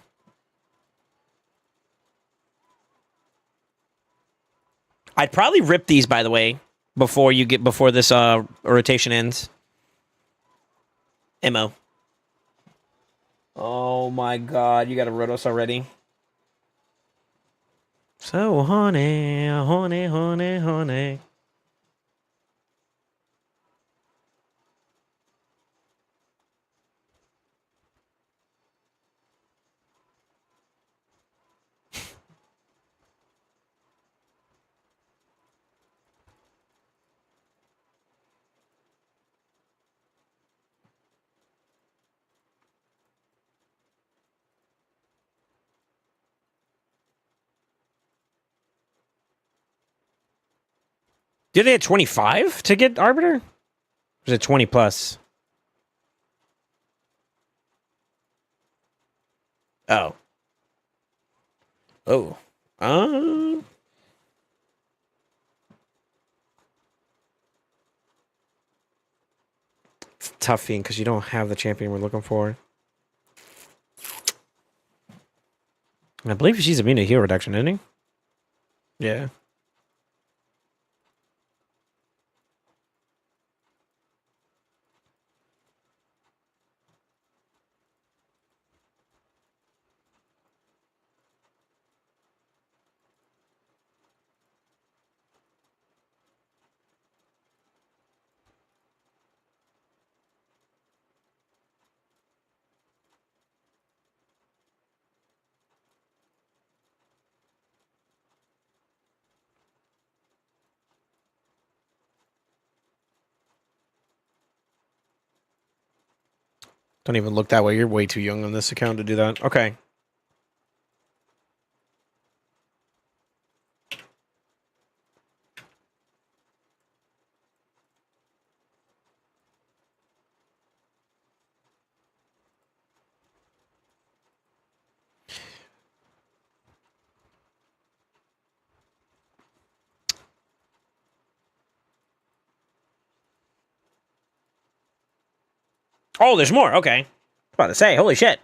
I'd probably rip these, by the way, before this rotation ends. MO. Oh my god, you got a Rotos already? So honey, honey, honey, honey. Did they hit 25 to get Arbiter? Or was it 20 plus? Oh. Oh. It's tough, Fiend, because you don't have the champion we're looking for. I believe she's immune to heal reduction, isn't he? Yeah. Don't even look that way. You're way too young on this account to do that. Okay. Oh, there's more. Okay. I was about to say, holy shit.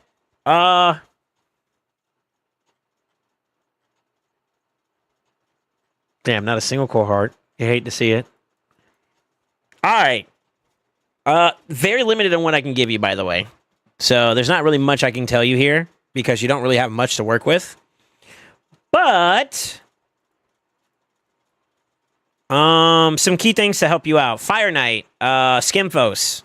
Damn, not a single core heart. You hate to see it. All right. Very limited on what I can give you, by the way. So there's not really much I can tell you here because you don't really have much to work with. But some key things to help you out. Fire Knight, Skimfos.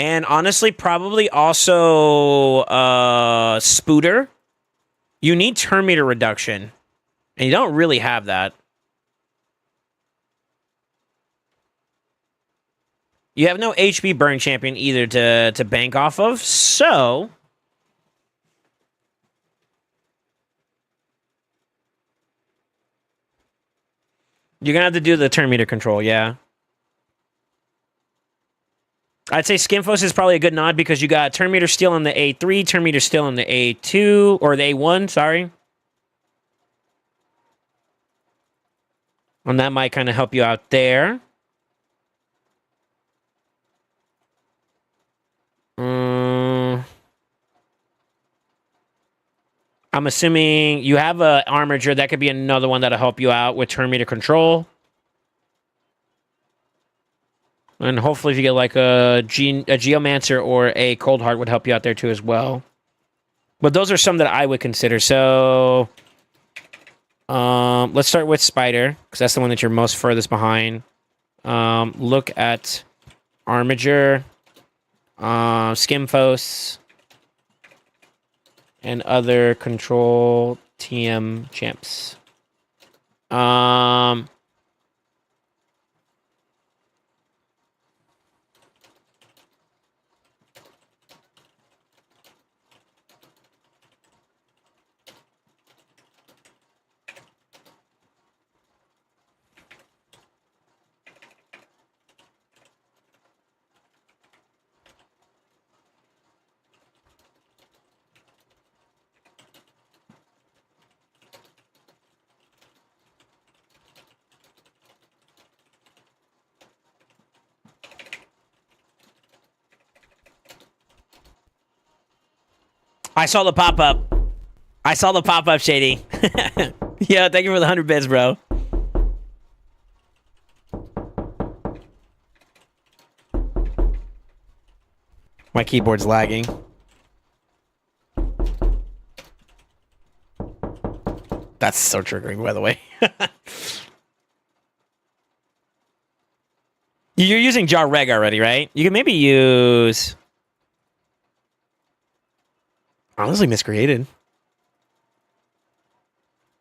And honestly, probably also Spooter. You need turn meter reduction. And you don't really have that. You have no HP burn champion either to bank off of. So You're gonna have to do the turn meter control, yeah. I'd say Skimfos is probably a good nod because you got turn meter still on the A3, turn meter still on the A2, or the A1, sorry. And that might kind of help you out there. I'm assuming you have a Armager. That could be another one that'll help you out with turn meter control. And hopefully if you get like a Geomancer or a Cold Heart would help you out there too as well. But those are some that I would consider. So let's start with Spider, because that's the one that you're most furthest behind. Look at Armager, Skimfos, and other control TM champs. I saw the pop-up. I saw the pop-up, Shady. Yeah, thank you for the 100 bits, bro. My keyboard's lagging. That's so triggering, by the way. You're using Jar Reg already, right? You can maybe use... Honestly, Miscreated.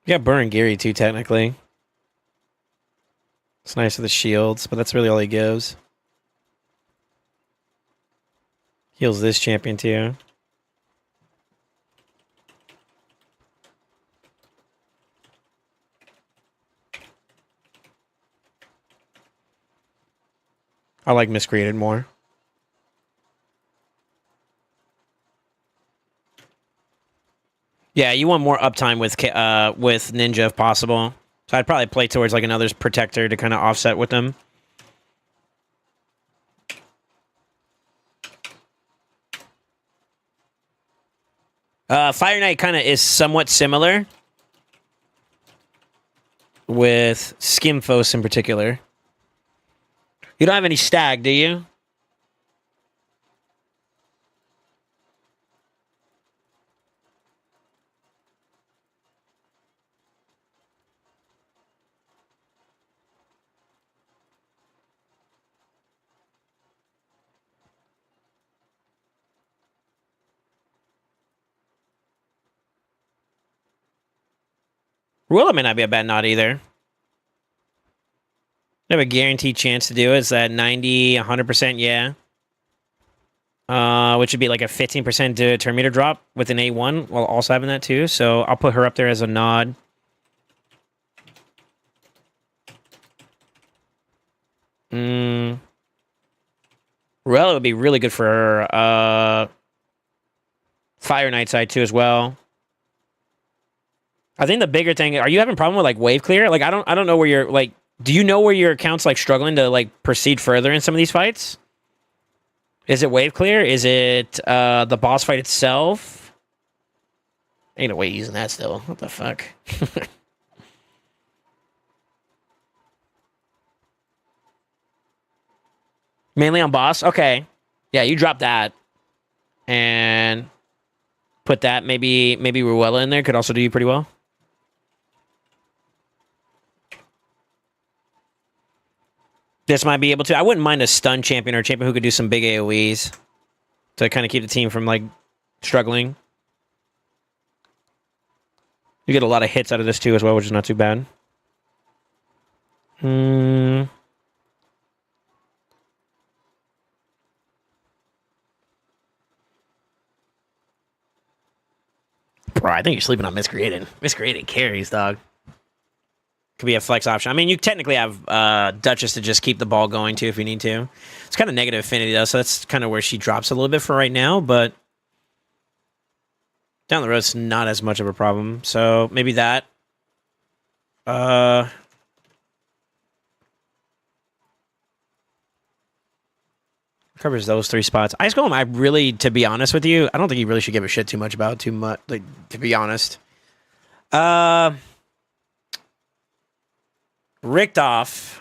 You got Burn Gary, too, technically. It's nice with the shields, but that's really all he gives. Heals this champion, too. I like Miscreated more. Yeah, you want more uptime with Ninja if possible. So I'd probably play towards like another Protector to kind of offset with them. Fire Knight kind of is somewhat similar with Skimfos in particular. You don't have any Stag, do you? Ruella may not be a bad nod either. You have a guaranteed chance to do it. It's that 90, 100%, yeah. Which would be like a 15% turn meter drop with an A1 while also having that too. So I'll put her up there as a nod. Ruella would be really good for Fire Knight side too as well. I think the bigger thing, are you having a problem with like wave clear? Like I don't know where you're like, do you know where your account's like struggling to like proceed further in some of these fights? Is it wave clear? Is it the boss fight itself? Ain't no way using that still. What the fuck? Mainly on boss? Okay. Yeah, you drop that. And put that, maybe Ruella in there could also do you pretty well. This might be able to. I wouldn't mind a stun champion or a champion who could do some big AoEs to kind of keep the team from like struggling. You get a lot of hits out of this too as well, which is not too bad. Bro, I think you're sleeping on Miscreated. Miscreated carries, dog. Could be a flex option. I mean, you technically have Duchess to just keep the ball going too if you need to. It's kind of negative affinity though, so that's kind of where she drops a little bit for right now. But down the road, it's not as much of a problem. So maybe that. Covers those 3 spots. Ice Golem, I really, to be honest with you, I don't think you really should give a shit too much about too much. Like, to be honest. Richtoff.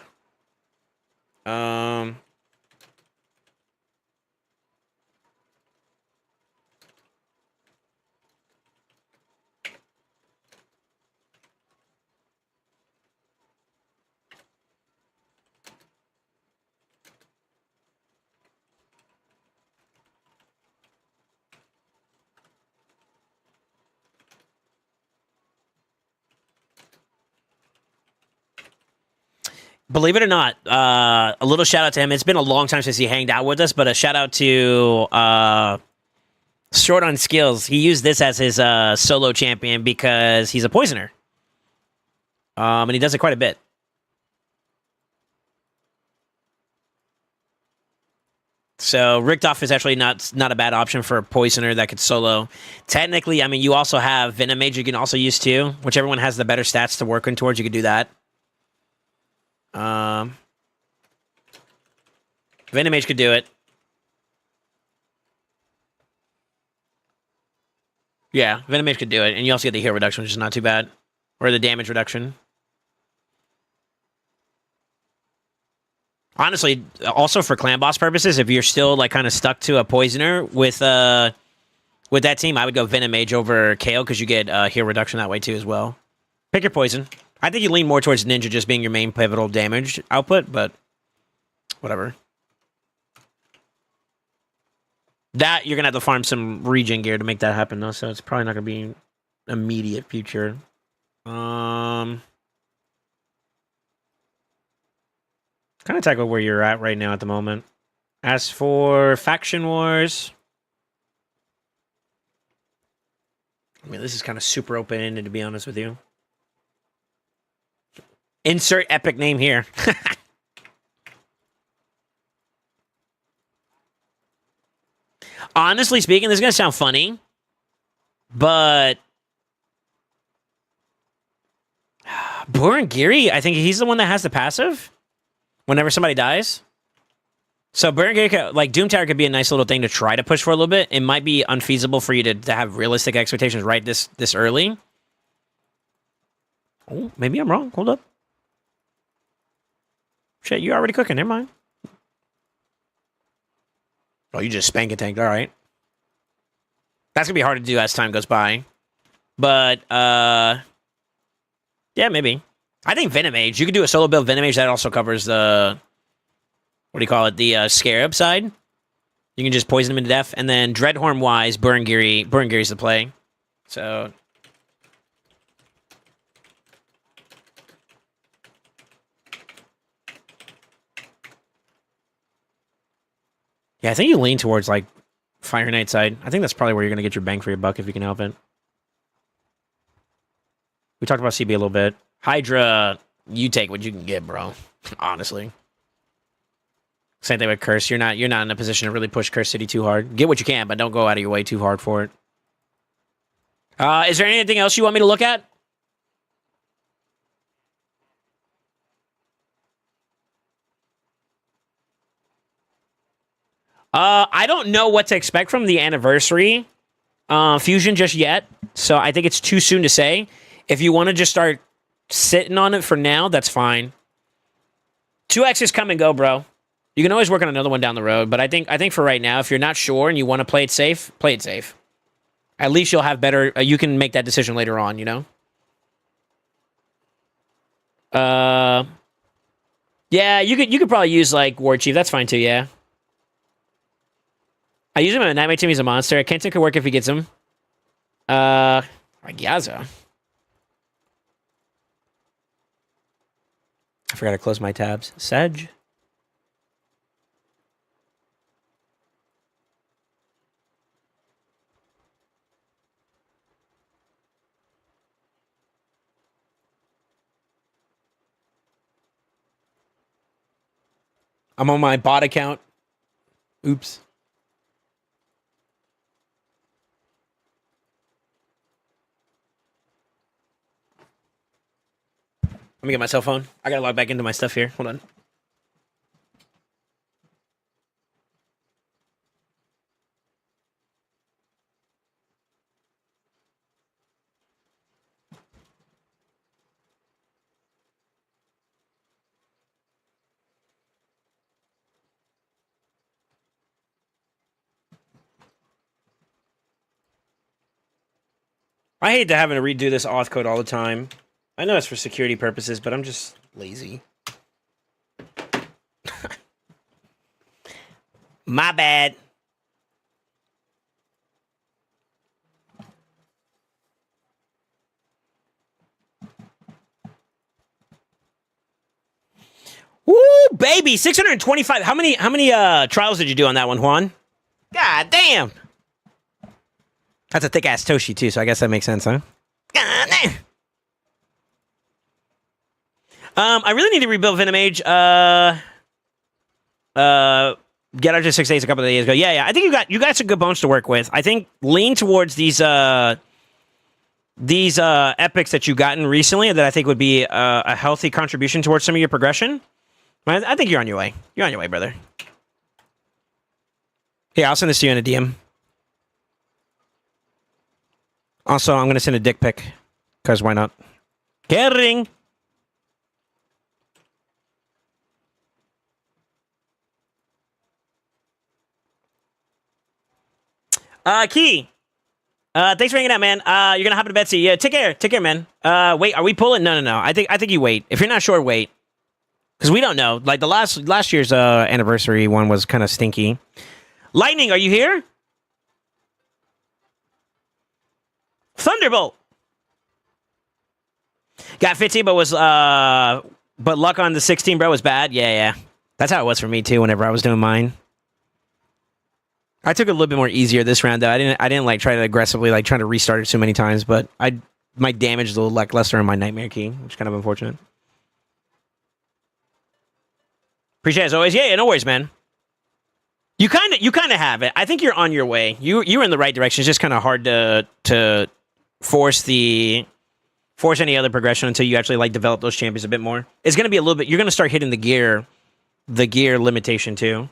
Believe it or not, a little shout out to him. It's been a long time since he hanged out with us, but a shout out to Short on Skills. He used this as his solo champion because he's a poisoner. And he does it quite a bit. So Richtoff is actually not a bad option for a poisoner that could solo. Technically, I mean, you also have Venom Mage you can also use too. Whichever one has the better stats to work in towards, you could do that. Venom Mage could do it. Yeah, Venom Mage could do it. And you also get the hit reduction, which is not too bad. Or the damage reduction. Honestly, also for clan boss purposes, if you're still like kind of stuck to a poisoner with that team, I would go Venom Mage over KO because you get hit reduction that way too as well. Pick your poison. I think you lean more towards Ninja just being your main pivotal damage output, but whatever. That you're gonna have to farm some regen gear to make that happen though, so it's probably not gonna be immediate future. Kind of tackle where you're at right now at the moment. As for Faction Wars, I mean, this is kind of super open-ended, to be honest with you. Insert epic name here. Honestly speaking, this is going to sound funny, but Burangiri, I think he's the one that has the passive whenever somebody dies. So Burangiri, like Doom Tower could be a nice little thing to try to push for a little bit. It might be unfeasible for you to have realistic expectations right this early. Oh, maybe I'm wrong. Hold up. Shit, you're already cooking. Never mind. Oh, you just spank and tanked. All right. That's going to be hard to do as time goes by. But, yeah, maybe. I think Venom Mage. You could do a solo build Venom Mage. That also covers the, what do you call it? The Scarab side. You can just poison him to death. And then Dreadhorn-wise, Burangiri's the play. So... yeah, I think you lean towards, like, Fire Knight side. I think that's probably where you're going to get your bang for your buck if you can help it. We talked about CB a little bit. Hydra, you take what you can get, bro. Honestly. Same thing with Curse. You're not in a position to really push Curse City too hard. Get what you can, but don't go out of your way too hard for it. Is there anything else you want me to look at? I don't know what to expect from the anniversary fusion just yet, so I think it's too soon to say. If you want to just start sitting on it for now, that's fine. 2X's come and go, bro. You can always work on another one down the road, but I think for right now, if you're not sure and you want to play it safe, play it safe. At least you'll have better. You can make that decision later on, you know. Yeah, you could probably use like War Chief. That's fine too. Yeah. I use him in a Nightmare team. He's a monster. Kenton could work if he gets him. Gyaza. I forgot to close my tabs. Sedge. I'm on my bot account. Oops. Let me get my cell phone. I gotta log back into my stuff here. Hold on. I hate to having to redo this auth code all the time. I know it's for security purposes, but I'm just lazy. My bad. Woo, baby, 625. How many trials did you do on that one, Juan? God damn. That's a thick ass Toshi too, so I guess that makes sense, huh? God damn. I really need to rebuild Venom Age. Get out to 6 days a couple of days ago. Yeah. I think you got some good bones to work with. I think lean towards these epics that you've gotten recently that I think would be a healthy contribution towards some of your progression. I think you're on your way. You're on your way, brother. Yeah, I'll send this to you in a DM. Also, I'm going to send a dick pic. Because why not? Kidding. Key. Thanks for hanging out, man. You're going to hop into Betsy. Yeah, take care. Take care, man. Wait, are we pulling? No. I think you wait. If you're not sure, wait. Because we don't know. Like, the last year's anniversary one was kind of stinky. Lightning, are you here? Thunderbolt. Got 15, but luck on the 16, bro, was bad. Yeah. That's how it was for me too. Whenever I was doing mine, I took it a little bit more easier this round though. I didn't like try to aggressively like trying to restart it so many times, but my damage is a little like lesser on my nightmare key, which is kind of unfortunate. Appreciate it as always. Yeah, no worries, man. You kind of have it. I think you're on your way. You're in the right direction. It's just kind of hard to force any other progression until you actually like develop those champions a bit more. It's gonna be a little bit. You're gonna start hitting the gear limitation too.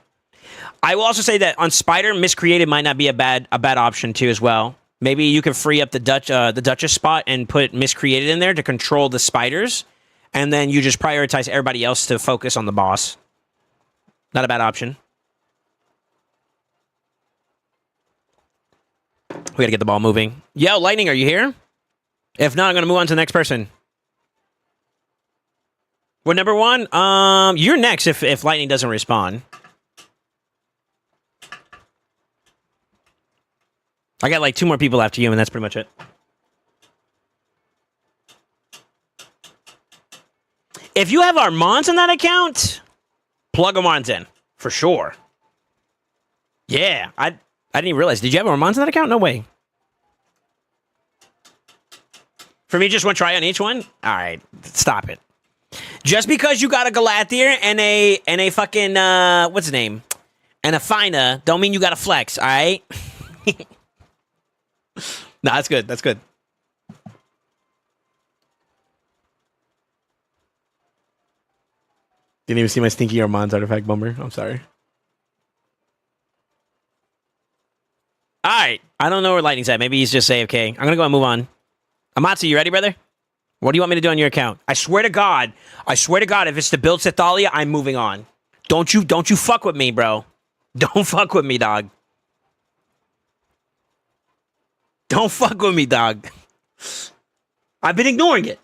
I will also say that on Spider, Miscreated might not be a bad option too as well. Maybe you can free up the Duchess spot and put Miscreated in there to control the spiders, and then you just prioritize everybody else to focus on the boss. Not a bad option. We gotta get the ball moving. Yo, Lightning, are you here? If not, I'm gonna move on to the next person. What, number one? You're next if Lightning doesn't respond. I got like 2 more people after you, and that's pretty much it. If you have Armands in that account, plug Armands in for sure. Yeah, I didn't even realize. Did you have Armands in that account? No way. For me, just one try on each one? All right, stop it. Just because you got a Galathier and a fucking what's his name? And a Fina, don't mean you got a flex, all right? No, that's good. That's good. Didn't even see my stinky Armands artifact, bummer. I'm sorry. All right. I don't know where Lightning's at. Maybe he's just AFK. I'm going to go and move on. Amatsu, you ready, brother? What do you want me to do on your account? I swear to God, if it's to build Sethalia, I'm moving on. Don't you fuck with me, bro. Don't fuck with me, dog. Don't fuck with me, dog. I've been ignoring it.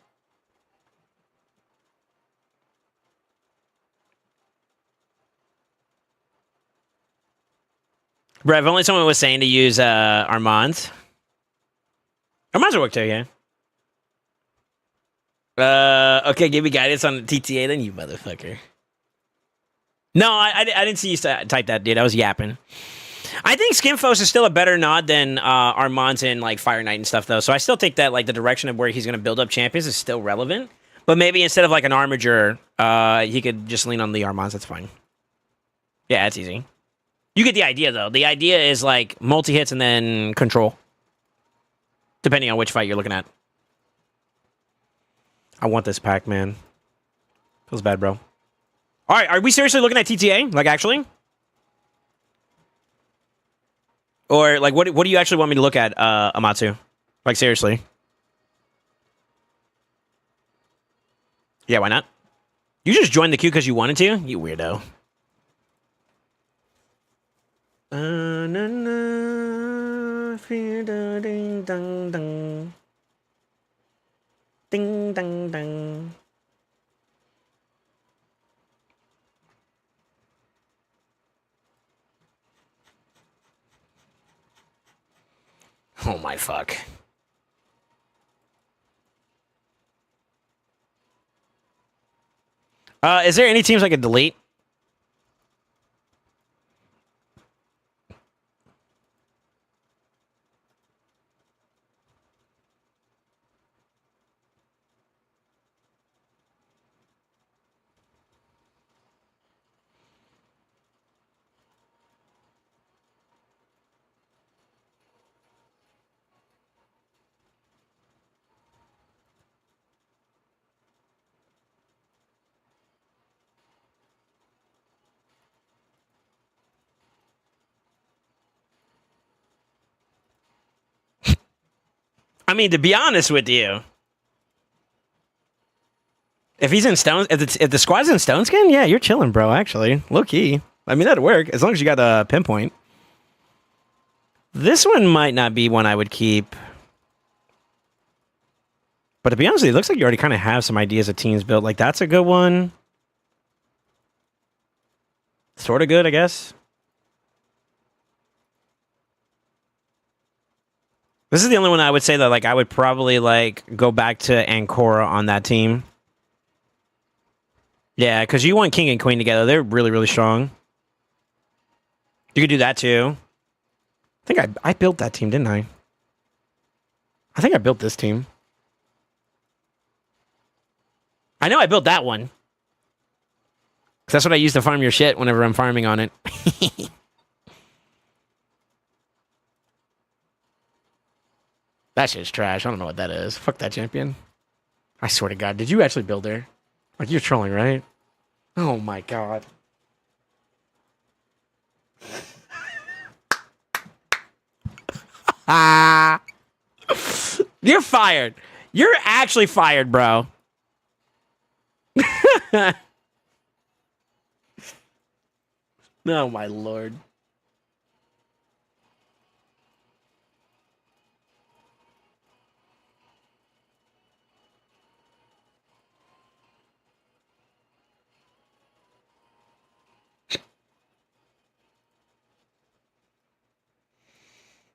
Bro, if only someone was saying to use Armands. Armands will work too, yeah. Okay, give me guidance on the TTA then, you motherfucker. No, I didn't see you type that, dude. I was yapping. I think Skimfos is still a better nod than Armands and like Fire Knight and stuff, though. So I still think that like the direction of where he's going to build up champions is still relevant. But maybe instead of like an Armiger, he could just lean on the Armands. That's fine. Yeah, it's easy. You get the idea, though. The idea is like multi-hits and then control. Depending on which fight you're looking at. I want this pack, man. Feels bad, bro. All right, are we seriously looking at TTA? Like, actually? Or, like, what do you actually want me to look at, Amatsu? Like, seriously? Yeah, why not? You just joined the queue because you wanted to? You weirdo. Ding, dang, dang. Ding, dang, dang. Oh my fuck. Is there any teams I could delete? I mean, to be honest with you, if he's in stone, if the squad's in stone skin, yeah, you're chilling, bro. Actually, low key. I mean, that'd work as long as you got a pinpoint. This one might not be one I would keep, but to be honest with you, it looks like you already kind of have some ideas of teams built. Like that's a good one. Sort of good, I guess. This is the only one I would say that like I would probably like go back to Ancora on that team. Yeah, because you want King and Queen together. They're really, really strong. You could do that too. I think I built that team, didn't I? I think I built this team. I know I built that one. 'Cause that's what I use to farm your shit whenever I'm farming on it. That shit's trash. I don't know what that is. Fuck that champion. I swear to God, did you actually build her? Like, you're trolling, right? Oh my God. You're fired. You're actually fired, bro. Oh my Lord.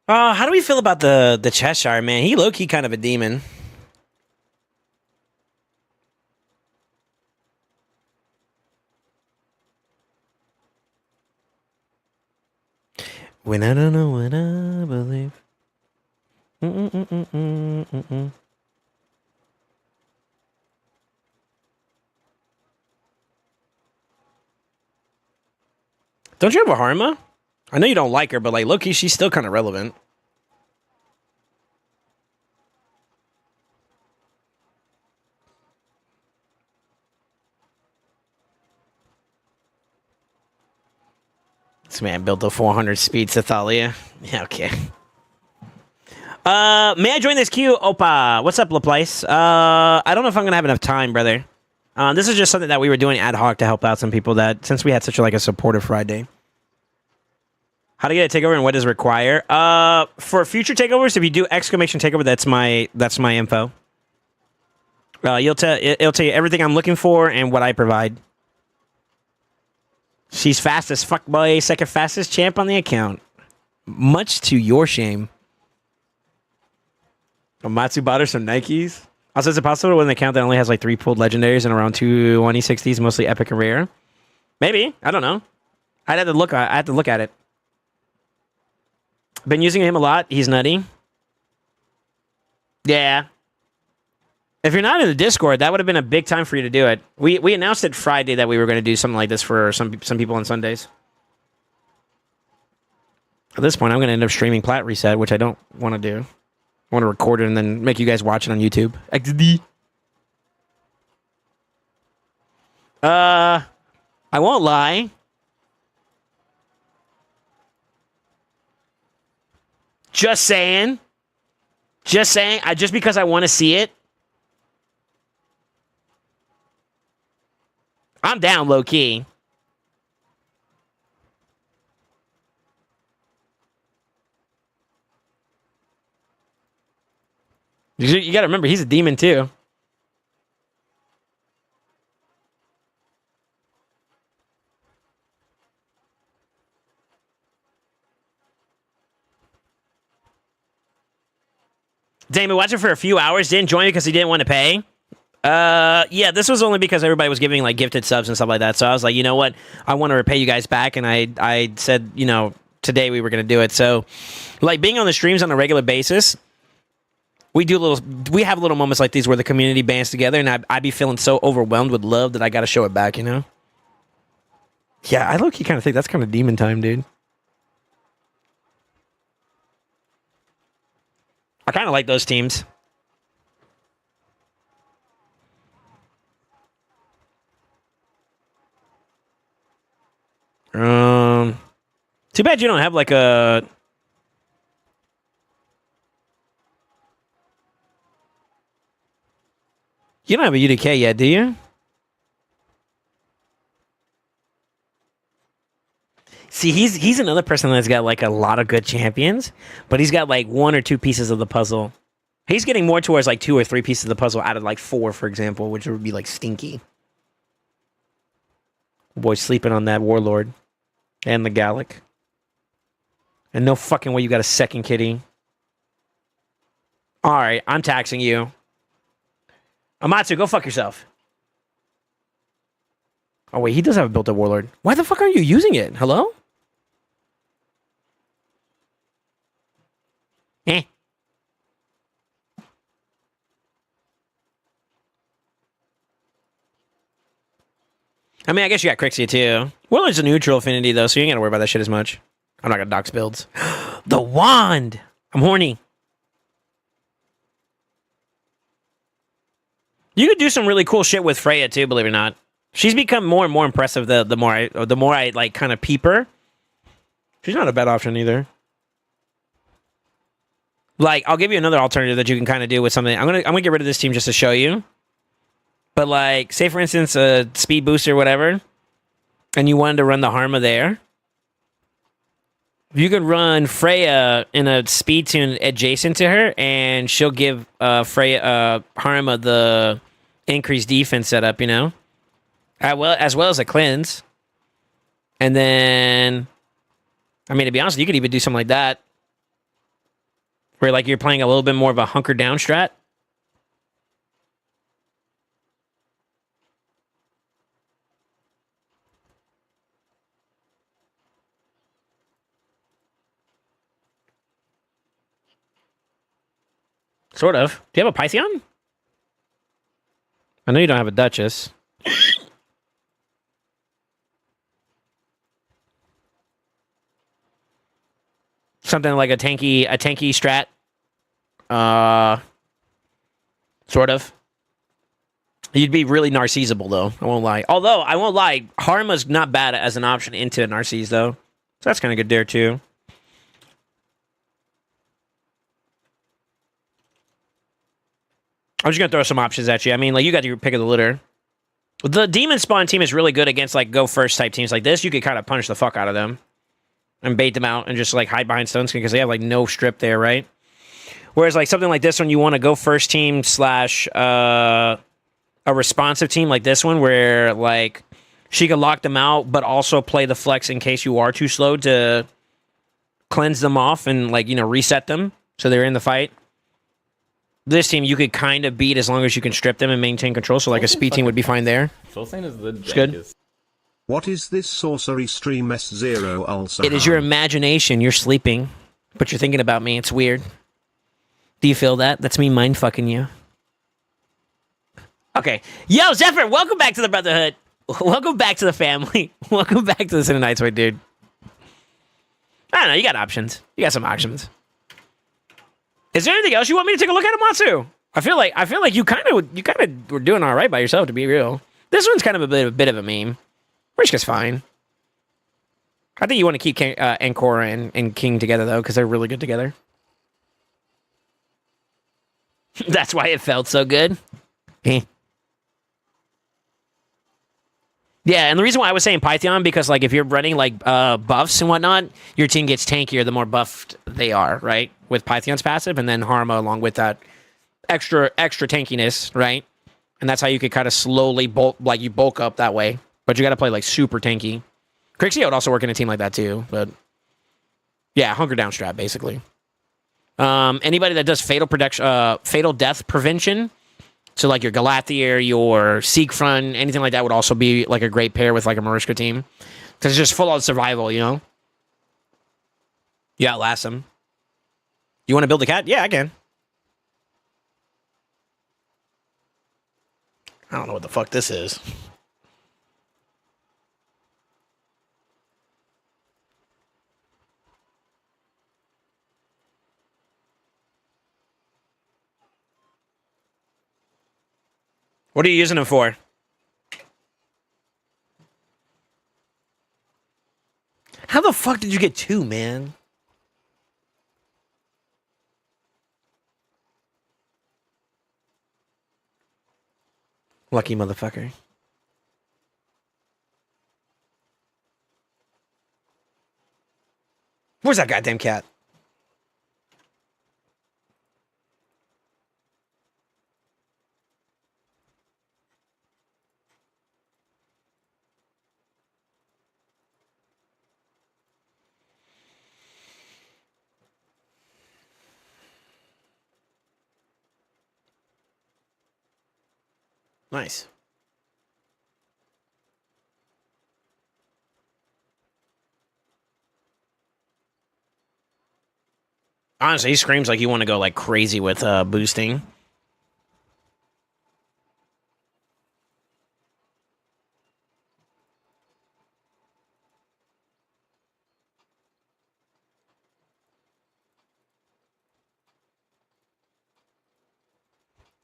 How do we feel about the Cheshire, man? He low-key kind of a demon. When I don't know what I believe. Don't you have a Harma? I know you don't like her, but like low-key, she's still kind of relevant. This man built a 400 speed to Thalia. Yeah, okay. May I join this queue? Opa. What's up, Laplace? I don't know if I'm gonna have enough time, brother. This is just something that we were doing ad hoc to help out some people that since we had such a supportive Friday. How to get a takeover and what does it require? For future takeovers, if you do exclamation takeover, that's my info. It'll tell you everything I'm looking for and what I provide. She's fast as fuck, boy. Second fastest champ on the account. Much to your shame. Matsu bought her some Nikes. Also, is it possible to win an account that only has like 3 pulled legendaries and around 2 2060s, mostly epic and rare? Maybe. I don't know. I had to look at it. Been using him a lot. He's nutty. Yeah. If you're not in the Discord, that would have been a big time for you to do it. We announced it Friday that we were going to do something like this for some people on Sundays. At this point, I'm going to end up streaming Plat Reset, which I don't want to do. I want to record it and then make you guys watch it on YouTube. XD. I won't lie. Just saying. Just saying. Just because I want to see it. I'm down low key. You got to remember, he's a demon too. Damon watched it for a few hours, didn't join because he didn't want to pay. Yeah, this was only because everybody was giving like gifted subs and stuff like that. So I was like, you know what? I want to repay you guys back, and I said, you know, today we were gonna do it. So, like being on the streams on a regular basis, we have little moments like these where the community bands together, and I'd be feeling so overwhelmed with love that I got to show it back, you know? Yeah, I low-key kind of think that's kind of demon time, dude. I kind of like those teams. Too bad you don't have like a... You don't have a UDK yet, do you? See, he's another person that's got like a lot of good champions, but he's got like 1 or 2 pieces of the puzzle. He's getting more towards like 2 or 3 pieces of the puzzle out of like 4, for example, which would be like stinky. Boy, sleeping on that Warlord and the Gallic. And no fucking way you got a second kitty. All right, I'm taxing you. Amatsu, go fuck yourself. Oh, wait, he does have a built-up Warlord. Why the fuck are you using it? Hello? Eh. I mean, I guess you got Crixia, too. Warlord's a neutral affinity, though, so you ain't gotta worry about that shit as much. I'm not gonna dox builds. The wand! I'm horny. You could do some really cool shit with Freya too, believe it or not. She's become more and more impressive the more I like kind of peep her. She's not a bad option either. Like, I'll give you another alternative that you can kind of do with something. I'm gonna get rid of this team just to show you. But like, say for instance, a speed booster or whatever, and you wanted to run the Harma there. You could run Freya in a speed tune adjacent to her, and she'll give Freya Harma the increased defense setup, you know, as well as a cleanse. And then, I mean, to be honest, you could even do something like that, where like you're playing a little bit more of a hunker down strat. Sort of. Do you have a Python? I know you don't have a Duchess. Something like a tanky strat. Sort of. You'd be really Narcisable, though. I won't lie. Although, I won't lie, Harma's not bad as an option into Narcisse, though. So that's kind of good there, too. I'm just going to throw some options at you. I mean, like, you got your pick of the litter. The Demon Spawn team is really good against, like, go first type teams like this. You could kind of punish the fuck out of them and bait them out and just, like, hide behind Stone Skin because they have, like, no strip there, right? Whereas, like, something like this one, you want to go first team slash a responsive team like this one where, like, she could lock them out but also play the flex in case you are too slow to cleanse them off and, like, you know, reset them so they're in the fight. This team you could kind of beat as long as you can strip them and maintain control. So like a speed team would be fine there. SoulSaint is the dankest. Good. What is this sorcery stream S0 also? It is your imagination. You're sleeping, but you're thinking about me. It's weird. Do you feel that? That's me mind fucking you. Okay. Yo, Zephyr, welcome back to the Brotherhood. Welcome back to the family. Welcome back to the Sin Nights, my dude. I don't know. You got options. You got some options. Is there anything else you want me to take a look at, Matsu? I feel like you kind of were doing all right by yourself, to be real. This one's kind of a bit of a meme. Rishka's fine. I think you want to keep Ancora and King together though, because they're really good together. That's why it felt so good. Yeah, and the reason why I was saying Python, because like if you're running like buffs and whatnot, your team gets tankier the more buffed they are, right? With Python's passive, and then Harma along with that extra tankiness, right? And that's how you could kind of slowly bulk up that way. But you got to play like super tanky. Crixie would also work in a team like that too, but yeah, hunker down strat basically. Anybody that does fatal death prevention. So, like, your Galathier, your Siegfried, anything like that would also be, like, a great pair with, like, a Marishka team. Because it's just full-on survival, you know? You outlast them. You want to build a cat? Yeah, I can. I don't know what the fuck this is. What are you using them for? How the fuck did you get 2, man? Lucky motherfucker. Where's that goddamn cat? Nice. Honestly, he screams like you want to go like crazy with boosting.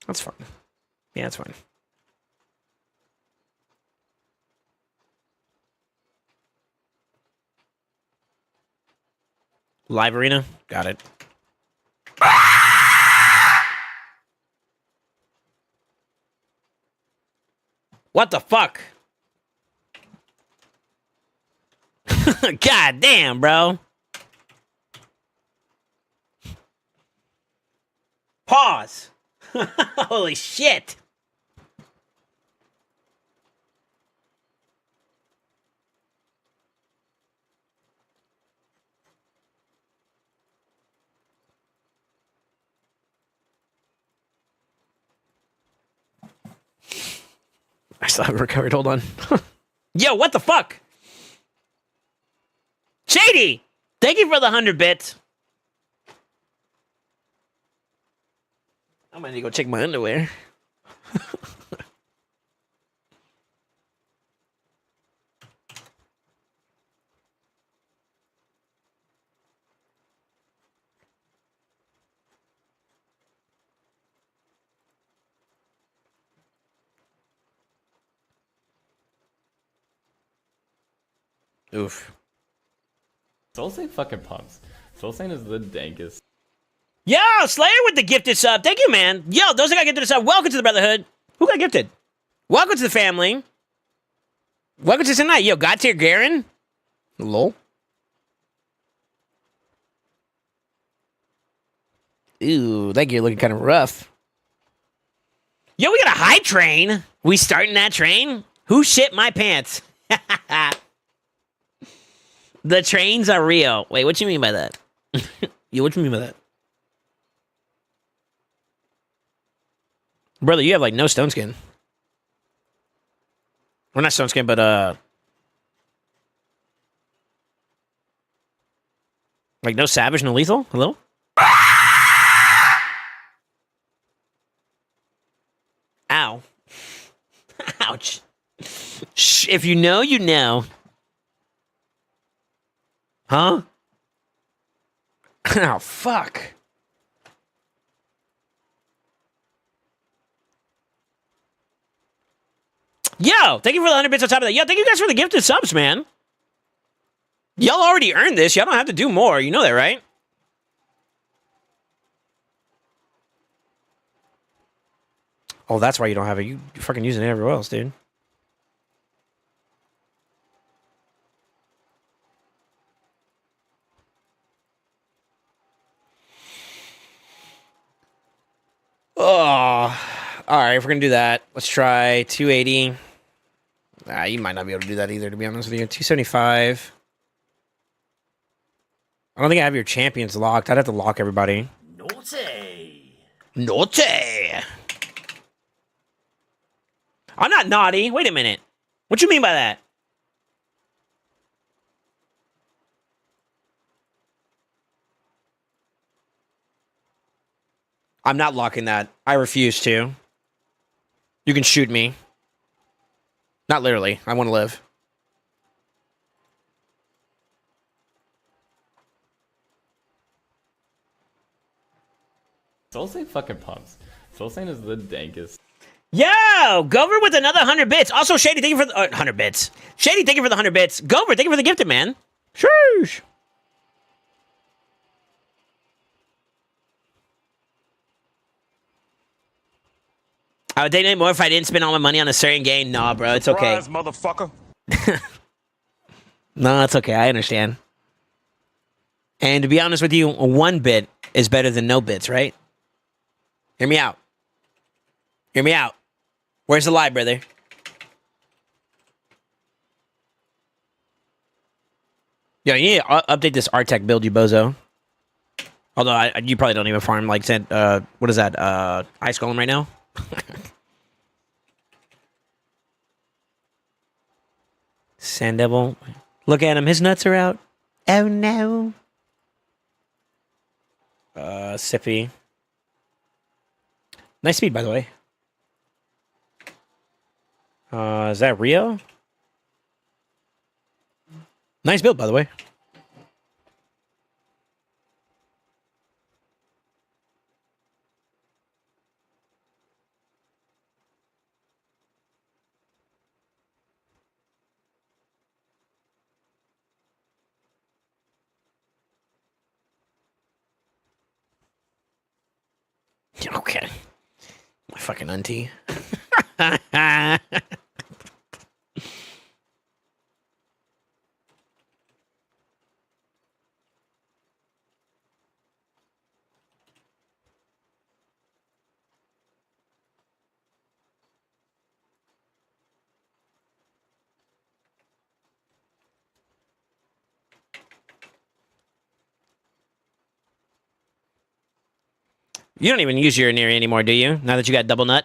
That's fine. Yeah, that's fine. Live arena? Got it. What the fuck? God damn, bro. Pause. Holy shit. I still haven't recovered. Hold on. Yo, what the fuck? Shady! Thank you for the 100 bits. I might need to go check my underwear. Oof. SoulSaint fucking pumps. SoulSaint is the dankest. Yo, Slayer with the gifted sub. Thank you, man. Yo, those that got gifted sub, welcome to the Brotherhood. Who got gifted? Welcome to the family. Welcome to tonight. Yo, got tier Garen. Lol. Ooh, that gear looking kind of rough. Yo, we got a high train. We starting that train? Who shit my pants? The trains are real. Wait, what you mean by that? Yo, what you mean by that? Brother, you have like no stone skin. Or not stone skin, but like no savage, no lethal? Hello? Ow. Ouch. Shh, if you know, you know. Huh? Oh, fuck. Yo, thank you for the 100 bits on top of that. Yo, thank you guys for the gifted subs, man. Y'all already earned this. Y'all don't have to do more. You know that, right? Oh, that's why you don't have it. You fucking using it everywhere else, dude. Oh, all right. If we're gonna do that, let's try 280. You might not be able to do that either, to be honest with you. 275. I don't think I have your champions locked. I'd have to lock everybody. Naughty. Naughty. I'm not naughty. Wait a minute. What you mean by that? I'm not locking that. I refuse to. You can shoot me. Not literally. I want to live. SoulSaint fucking pumps. SoulSaint is the dankest. Yo, Gover with another 100 bits. Also, Shady, thank you for the 100 bits. Shady, thank you for the 100 bits. Gover, thank you for the gifted, man. Sheesh. I would date more if I didn't spend all my money on a certain game. Nah, bro, it's okay. Surprise, motherfucker. No, it's okay. I understand. And to be honest with you, 1 bit is better than no bits, right? Hear me out. Hear me out. Where's the lie, brother? Yo, you need to update this Artec build, you bozo. Although, you probably don't even farm, like, said, what is that, Ice Golem right now? Sand Devil. Look at him, his nuts are out. Oh, no. Sippy. Nice speed, by the way. Is that Rio? Nice build, by the way. Okay. My fucking auntie. You don't even use urinary anymore, do you? Now that you got double nut?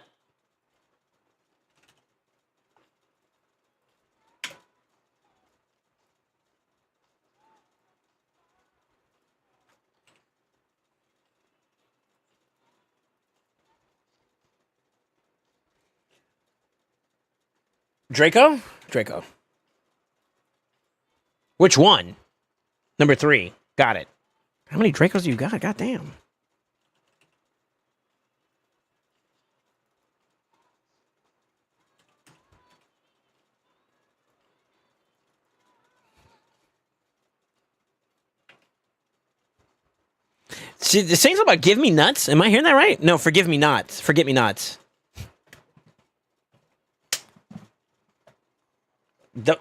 Draco? Draco. Which one? Number 3. Got it. How many Dracos do you got? Goddamn. See, the thing's about give me nuts. Am I hearing that right? No, forgive me not. Forget me nots.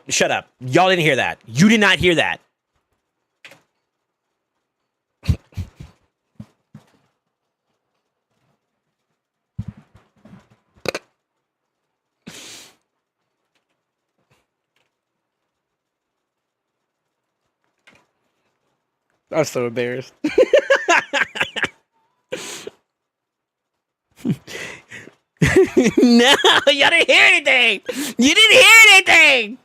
Shut up. Y'all didn't hear that. You did not hear that. I'm so embarrassed. No, y'all didn't hear anything. You didn't hear anything.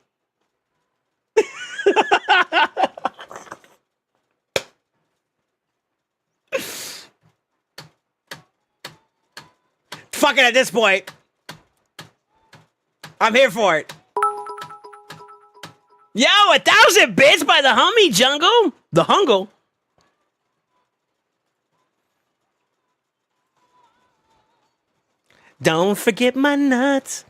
Fuck it at this point. I'm here for it. Yo, 1,000 bits by the homie Jungle. The Hungle. Don't forget my nuts.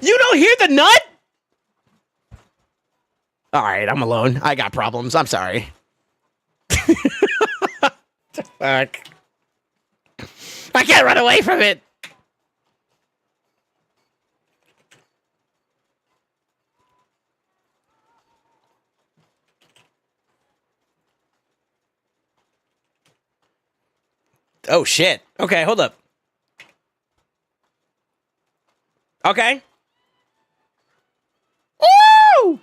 You don't hear the nut? All right, I'm alone. I got problems. I'm sorry. Fuck. I can't run away from it. Oh, shit. Okay, hold up. Okay. Woo!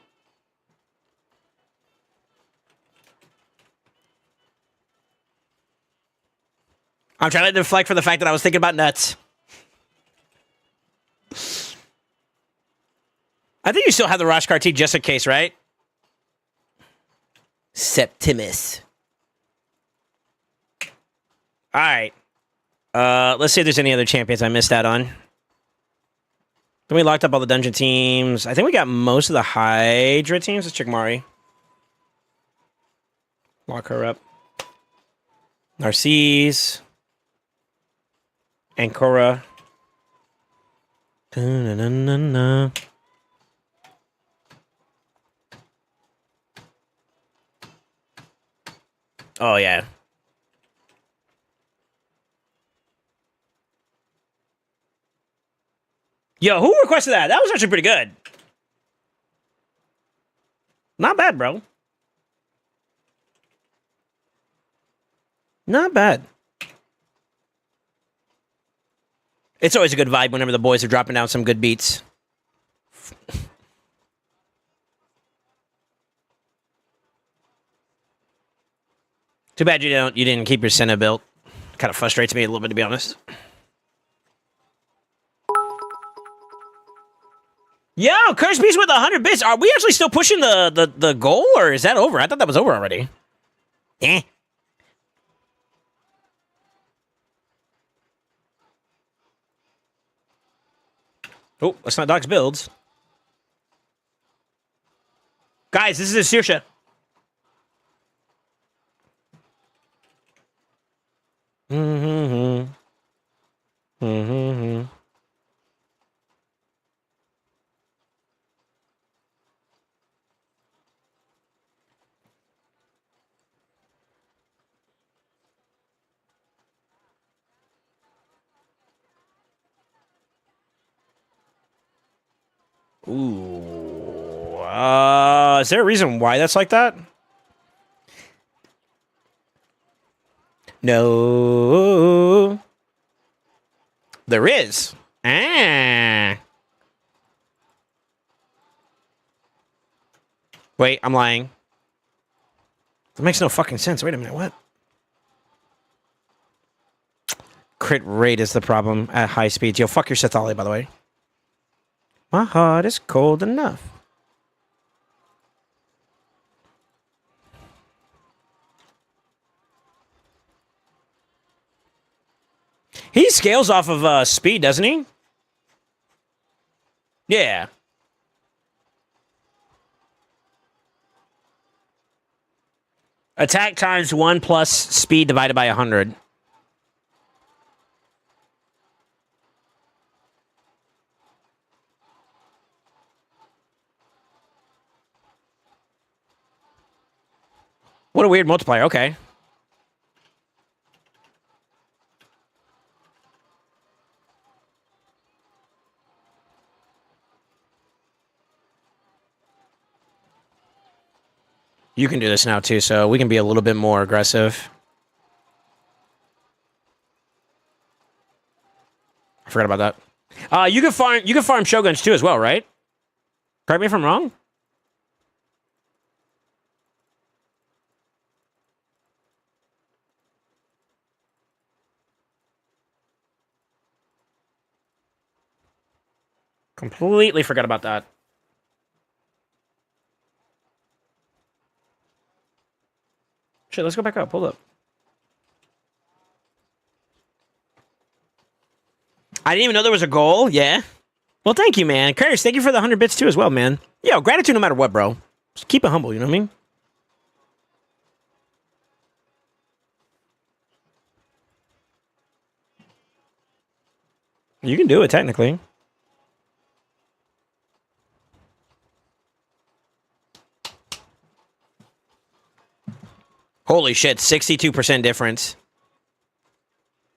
I'm trying to deflect from the fact that I was thinking about nuts. I think you still have the Rosh Karti just in case, right? Septimus. All right. Let's see if there's any other champions I missed out on. Then we locked up all the dungeon teams. I think we got most of the Hydra teams. Let's check Mari. Lock her up. Narcisse. Ancora. Da-na-na-na-na. Oh, yeah. Yo, who requested that? That was actually pretty good. Not bad, bro. Not bad. It's always a good vibe whenever the boys are dropping down some good beats. Too bad you didn't keep your Senna built. Kind of frustrates me a little bit, to be honest. Yo, Curse Beast with 100 bits. Are we actually still pushing the goal, or is that over? I thought that was over already. Eh. Oh, let's not dox builds. Guys, this is a Saoirse. Mm-hmm. Mm-hmm. Ooh. Is there a reason why that's like that? No. There is. Ah. Wait, I'm lying. That makes no fucking sense. Wait a minute, what? Crit rate is the problem at high speeds. Yo, fuck your Sethali, by the way. My heart is cold enough. He scales off of speed, doesn't he? Yeah. Attack times 1 plus speed divided by 100. What a weird multiplier. Okay. You can do this now too, so we can be a little bit more aggressive. I forgot about that. You can farm Shoguns too as well, right? Correct me if I'm wrong. Completely forgot about that. Shit, let's go back up. Hold up. I didn't even know there was a goal. Yeah. Well, thank you, man. Curtis, thank you for the 100 bits too as well, man. Yo, gratitude no matter what, bro. Just keep it humble, you know what I mean? You can do it technically. Holy shit, 62% difference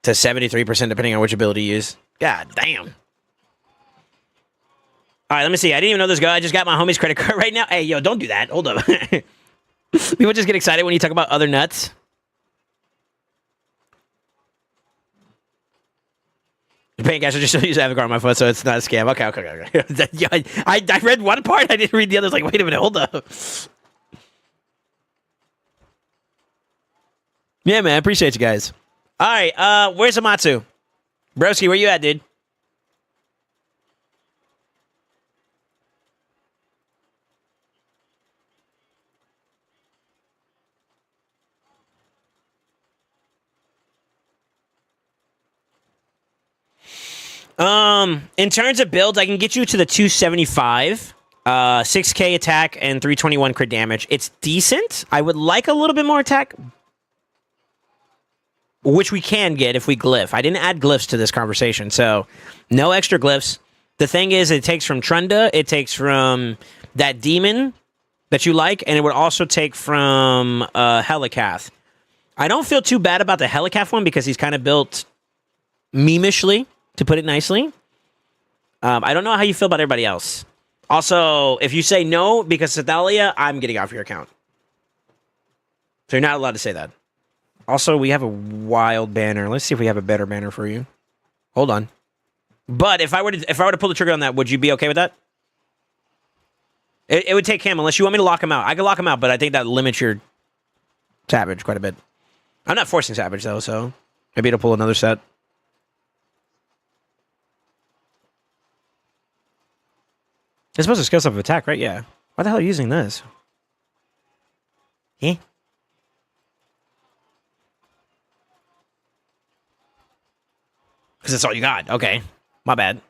to 73% depending on which ability you use. God damn. All right, let me see. I didn't even know this guy. I just got my homie's credit card right now. Hey, yo, don't do that. Hold up. People just get excited when you talk about other nuts. The paying cash, I just use Avatar on my phone, so it's not a scam. Okay. I read one part. I didn't read the others. Like, wait a minute. Hold up. Yeah, man. I appreciate you guys. All right. Where's Amatsu? Broski, where you at, dude? In terms of builds, I can get you to the 275, 6k attack, and 321 crit damage. It's decent. I would like a little bit more attack, which we can get if we glyph. I didn't add glyphs to this conversation, so no extra glyphs. The thing is, it takes from Trunda, it takes from that demon that you like, and it would also take from Helicath. I don't feel too bad about the Helicath one because he's kind of built memishly, to put it nicely. I don't know how you feel about everybody else. Also, if you say no because of Thalia, I'm getting off your account. So you're not allowed to say that. Also, we have a wild banner. Let's see if we have a better banner for you. Hold on. But if I were to pull the trigger on that, would you be okay with that? It would take him unless you want me to lock him out. I can lock him out, but I think that limits your Savage quite a bit. I'm not forcing Savage though, so maybe it'll pull another set. It's supposed to scale up of attack, right? Yeah. Why the hell are you using this? Eh? Because that's all you got. Okay. My bad.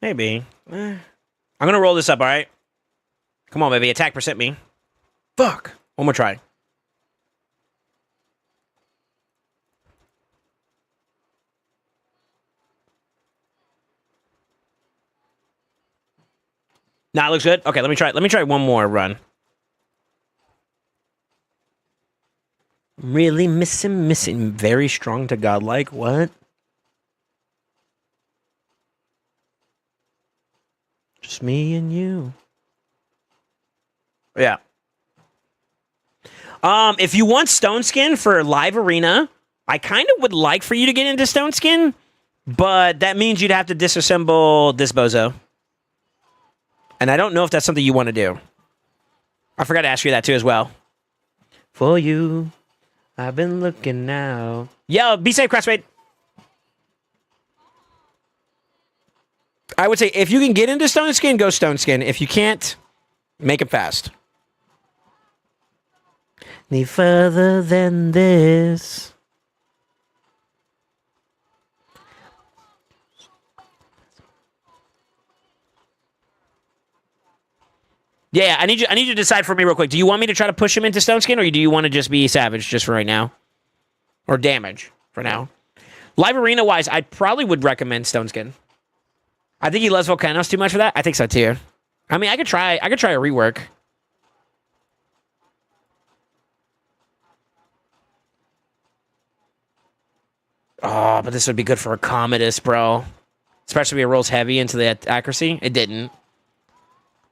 Maybe. I'm going to roll this up, all right? Come on, baby. Attack percent me. Fuck. One more try. Nah, it looks good. Okay, let me try one more run. Really missing. Very strong to godlike. What? Just me and you. Yeah. If you want Stone Skin for live arena, I kind of would like for you to get into Stone Skin, but that means you'd have to disassemble this bozo. And I don't know if that's something you want to do. I forgot to ask you that too as well. For you, I've been looking now. Yo, be safe, Craftsmate. I would say if you can get into Stone Skin, go Stone Skin. If you can't, make it fast. Any further than this. Yeah, I need you to decide for me real quick. Do you want me to try to push him into Stone Skin, or do you want to just be Savage just for right now? Or Damage for now? Live arena wise, I probably would recommend Stone Skin. I think he loves Volcanos too much for that. I think so too. I mean, I could try a rework. Oh, but this would be good for a Commodus, bro. Especially if it rolls heavy into the accuracy. It didn't.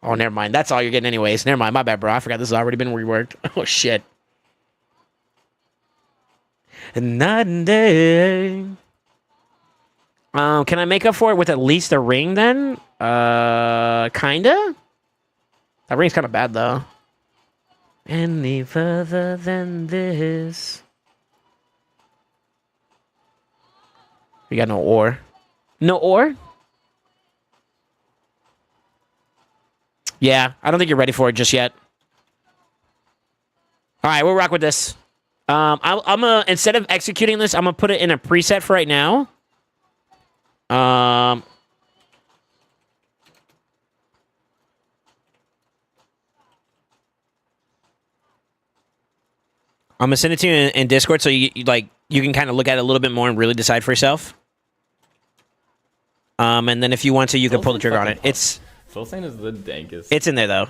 Oh, never mind. That's all you're getting anyways. Never mind. My bad, bro. I forgot this has already been reworked. Oh, shit. Night and day. Can I make up for it with at least a ring then? Kinda? That ring's kind of bad, though. Any further than this. We got no ore. No ore? Yeah, I don't think you're ready for it just yet. All right, we'll rock with this. I'm gonna, instead of executing this, I'm gonna put it in a preset for right now. I'm gonna send it to you in Discord so you can kind of look at it a little bit more and really decide for yourself. And then if you want to, you can pull the trigger on it. SoulSaint is the dankest. It's in there though.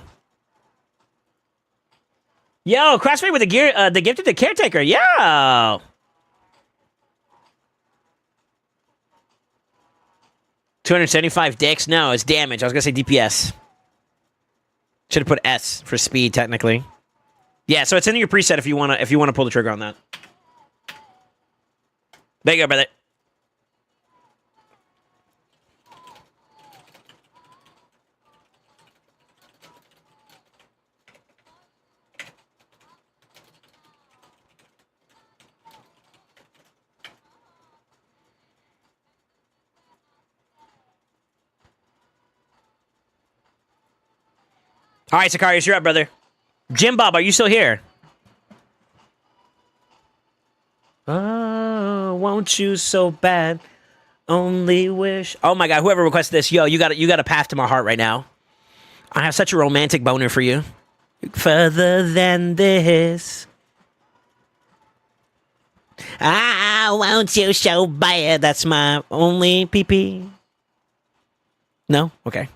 Yo, Crossfade with the gifted the caretaker. Yo. $275 dicks. No, it's damage. I was gonna say DPS. Should have put S for speed, technically. Yeah, so it's in your preset if you wanna pull the trigger on that. There you go, brother. All right, Sicarius, you're up, brother. Jim Bob, are you still here? Oh, won't you so bad? Only wish. Oh my God, whoever requested this, yo, you got a path to my heart right now. I have such a romantic boner for you. Further than this. Ah, won't you so bad? That's my only PP. No? Okay.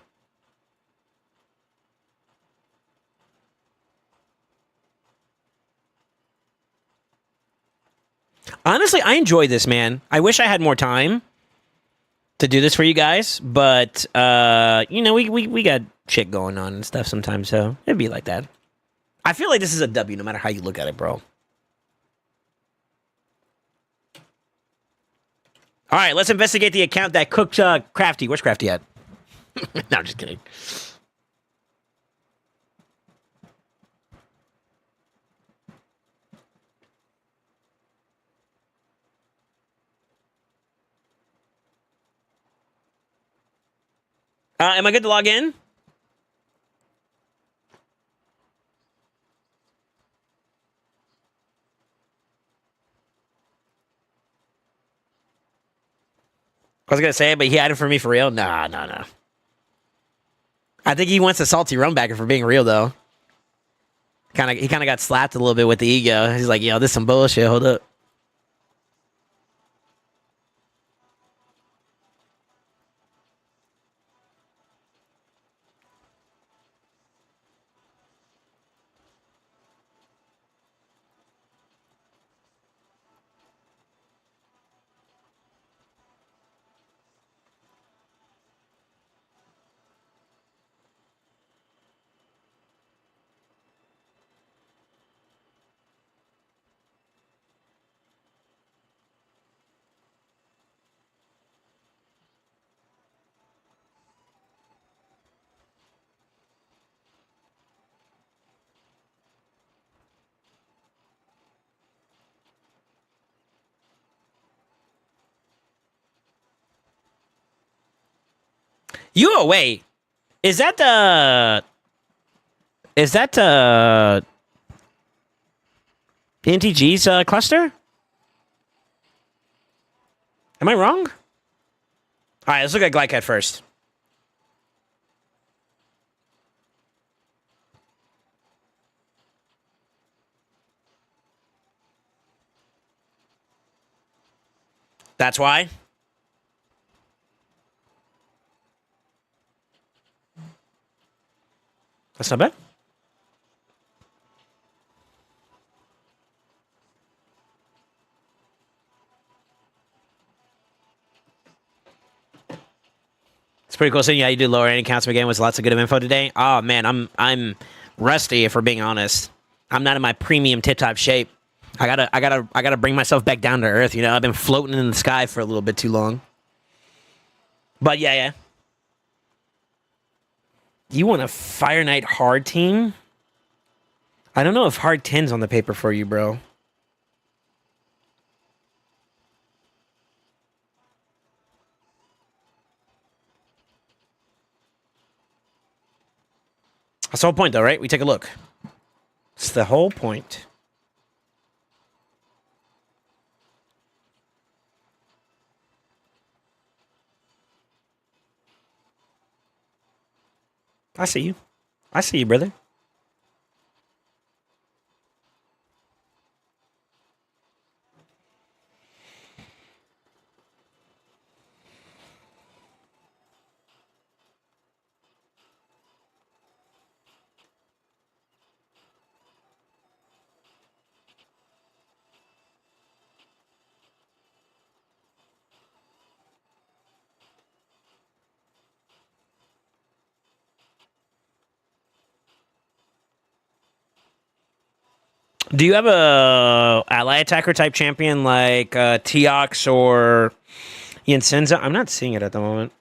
Honestly, I enjoy this, man. I wish I had more time to do this for you guys, but you know, we got shit going on and stuff sometimes, so it'd be like that. I feel like this is a W no matter how you look at it, bro. All right, let's investigate the account that cooked Crafty. Where's Crafty at? No, I'm just kidding. Am I good to log in? I was gonna say it, but he had it for me for real. Nah. I think he wants a salty rum backer for being real though. He kind of got slapped a little bit with the ego. He's like, yo, this is some bullshit. Hold up. You away. Is that NTG's cluster? Am I wrong? All right, let's look at Glycat first. That's why. That's not bad. It's pretty cool seeing how you do lower end counts again with lots of good info today. Oh man, I'm rusty if we're being honest. I'm not in my premium tip top shape. I gotta bring myself back down to earth. You know, I've been floating in the sky for a little bit too long. But yeah. You want a Fire Knight hard team? I don't know if hard 10's on the paper for you, bro. That's the whole point, though, right? We take a look. It's the whole point. I see you. I see you, brother. Do you have a ally attacker type champion like Teox or Yansenza? I'm not seeing it at the moment.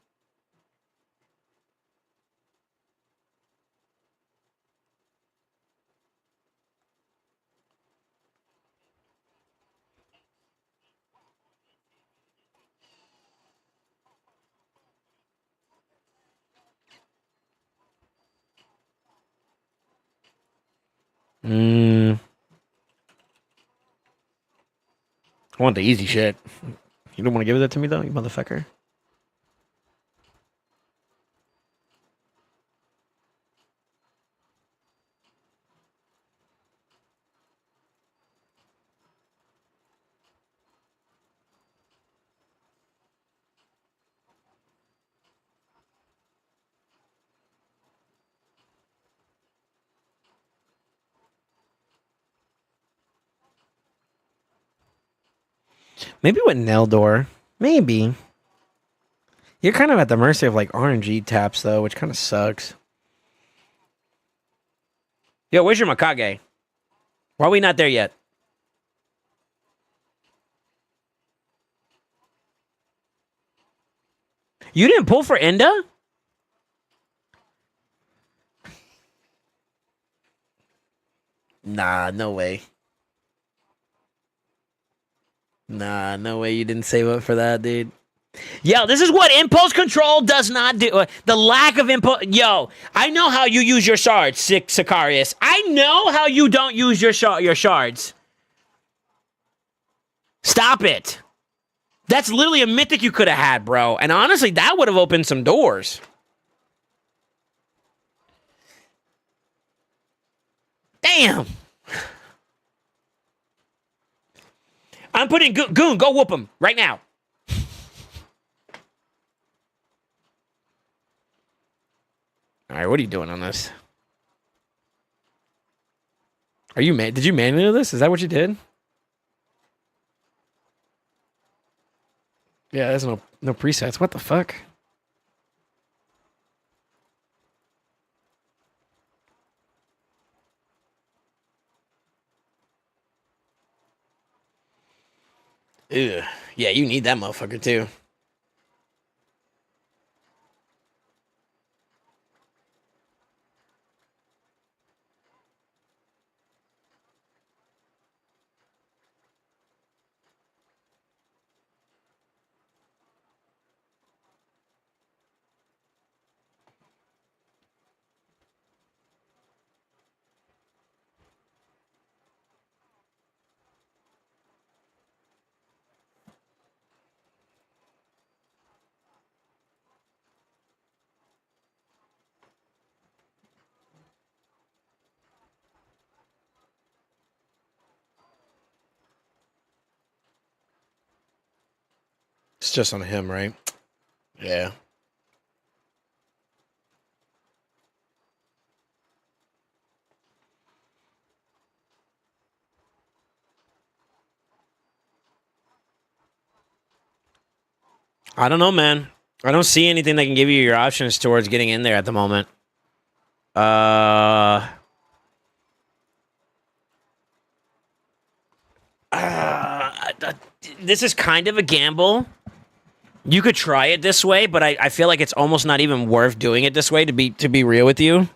I want the easy shit. You don't want to give that to me though, you motherfucker. Maybe with Neldor. Maybe. You're kind of at the mercy of like RNG taps though, which kind of sucks. Yo, where's your Mikage? Why are we not there yet? You didn't pull for Enda? Nah, no way. Nah, no way you didn't save up for that, dude. Yo, this is what impulse control does not do. The lack of impulse. Yo, I know how you use your shards, Sicarius. I know how you don't use your shards. Stop it. That's literally a mythic you could have had, bro. And honestly, that would have opened some doors. Damn. I'm putting Goon. Go whoop him right now. All right, what are you doing on this? Are you Did you manually do this? Is that what you did? Yeah, there's no presets. What the fuck? Ew. Yeah, you need that motherfucker too. It's just on him, right? Yeah. I don't know, man. I don't see anything that can give you your options towards getting in there at the moment. This is kind of a gamble. You could try it this way, but I feel like it's almost not even worth doing it this way, to be real with you.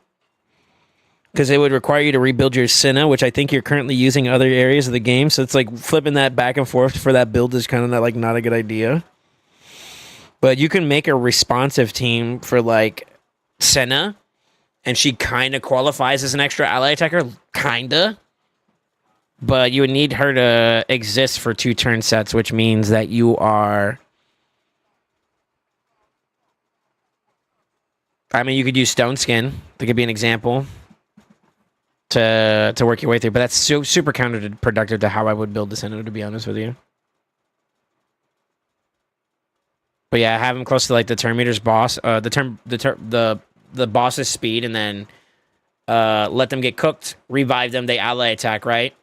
Because it would require you to rebuild your Senna, which I think you're currently using in other areas of the game. So it's like flipping that back and forth for that build is kind of not a good idea. But you can make a responsive team for like Senna, and she kind of qualifies as an extra ally attacker, kinda. But you would need her to exist for 2 turn sets, which means that you are I mean, you could use stone skin. That could be an example to work your way through. But that's super counterproductive to how I would build the Sentinel, to be honest with you. But yeah, have him close to like the turn meter's boss, the boss's speed, and then let them get cooked, revive them, they ally attack, right?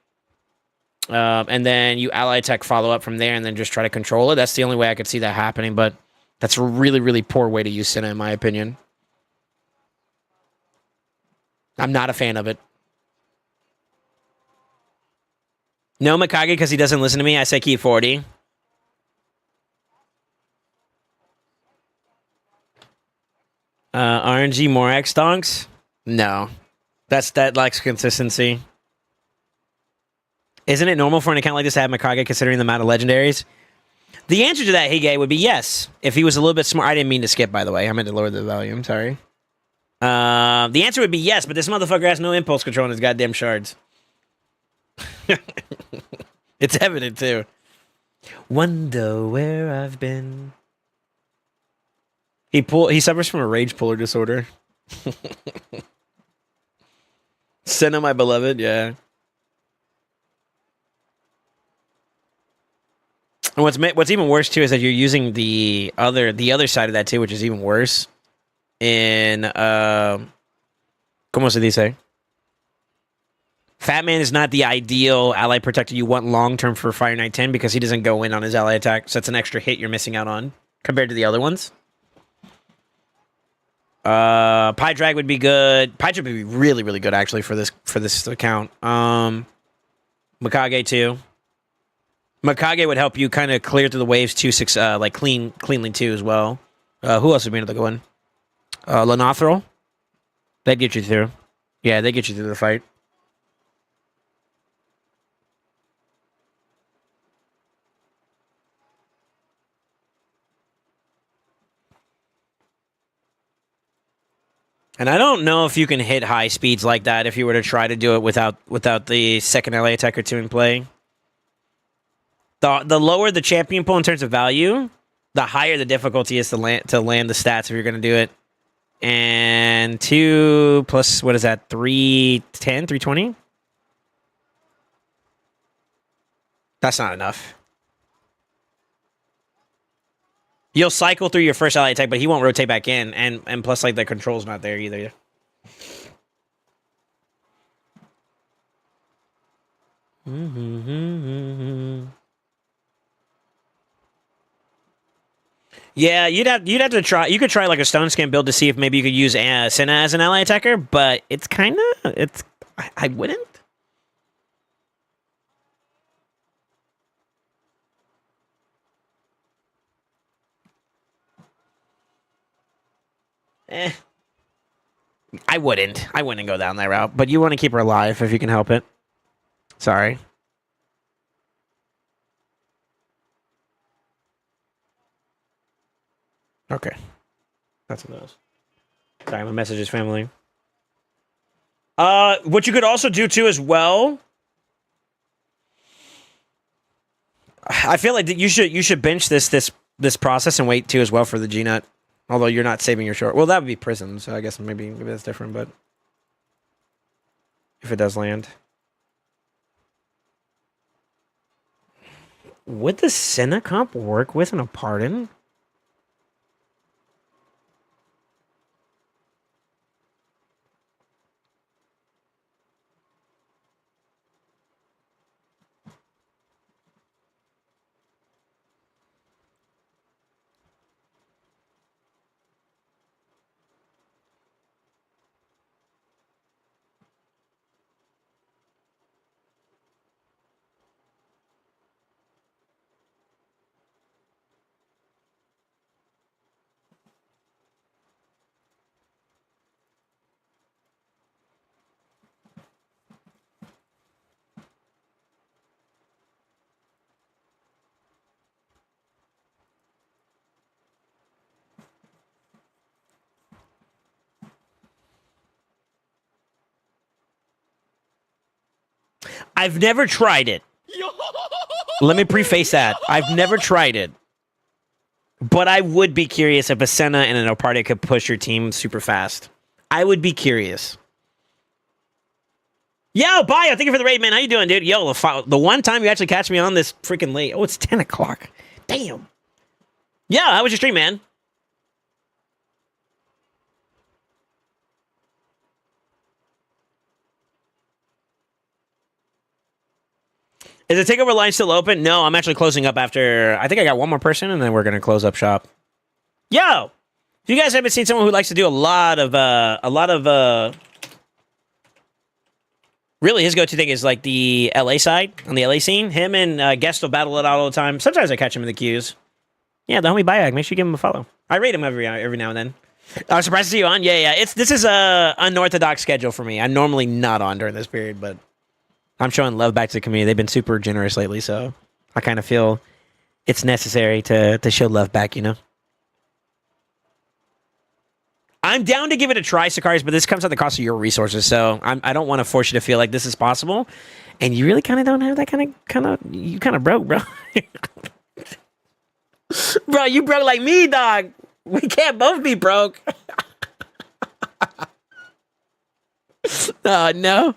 And then you ally attack, follow up from there, and then just try to control it. That's the only way I could see that happening, but that's a really, really poor way to use Senna, in my opinion. I'm not a fan of it. No Mikage because he doesn't listen to me. I say keep 40. RNG more X donks? No. That lacks consistency. Isn't it normal for an account like this to have Mikage considering the amount of legendaries? The answer to that, Hige, would be yes. If he was a little bit smart. I didn't mean to skip, by the way. I meant to lower the volume. Sorry. The answer would be yes, but this motherfucker has no impulse control in his goddamn shards. It's evident, too. Wonder where I've been. He suffers from a rage puller disorder. Senna, my beloved, yeah. And what's even worse too is that you're using the other side of that too, which is even worse. In ¿Cómo se dice? Fat Man is not the ideal ally protector you want long term for Fire Knight 10 because he doesn't go in on his ally attack, so that's an extra hit you're missing out on compared to the other ones. PepperJAck would be good. PepperJAck would be really, really good actually for this account. Mikage too. Mikage would help you kind of clear through the waves too, like cleanly too as well. Who else would be another good one? Lanothril. They'd get you through. Yeah, they get you through the fight. And I don't know if you can hit high speeds like that if you were to try to do it without the second LA attacker 2 in play. The lower the champion pool in terms of value, the higher the difficulty is to land the stats if you're going to do it. And 2 plus, what is that, 310, 320? That's not enough. You'll cycle through your first ally attack, but he won't rotate back in. And plus, like, the control's not there either. Yeah, you'd have to try. You could try like a stone skin build to see if maybe you could use Senna as an ally attacker, but it's kind of I wouldn't. I wouldn't go down that route, but you want to keep her alive if you can help it. Sorry. Okay. That's what that was. Sorry, my messages, family. What you could also do too as well. I feel like that you should bench this process and wait too as well for the G-Nut. Although you're not saving your short. Well, that would be prison, so I guess maybe that's different, but if it does land. Would the Senna comp work with an Pardon? I've never tried it. Let me preface that. I've never tried it. But I would be curious if a Senna and an Opardia could push your team super fast. I would be curious. Yo, Bio, thank you for the raid, man. How you doing, dude? Yo, the one time you actually catch me on this freaking late. Oh, it's 10 o'clock. Damn. Yeah, how was your stream, man? Is the takeover line still open? No, I'm actually closing up after. I think I got one more person, and then we're gonna close up shop. Yo, if you guys haven't seen someone who likes to do a lot of, really his go-to thing is like the LA side on the LA scene. Him and Guest will battle it out all the time. Sometimes I catch him in the queues. Yeah, the homie Biohack. Make sure you give him a follow. I rate him every now and then. I was surprised to see you on. Yeah. This is a unorthodox schedule for me. I'm normally not on during this period, but I'm showing love back to the community. They've been super generous lately, so I kind of feel it's necessary to show love back, you know? I'm down to give it a try, Sakaris, but this comes at the cost of your resources, so I don't want to force you to feel like this is possible, and you really kind of don't have that kind of, you kind of broke, bro. Bro, you broke like me, dog. We can't both be broke. No.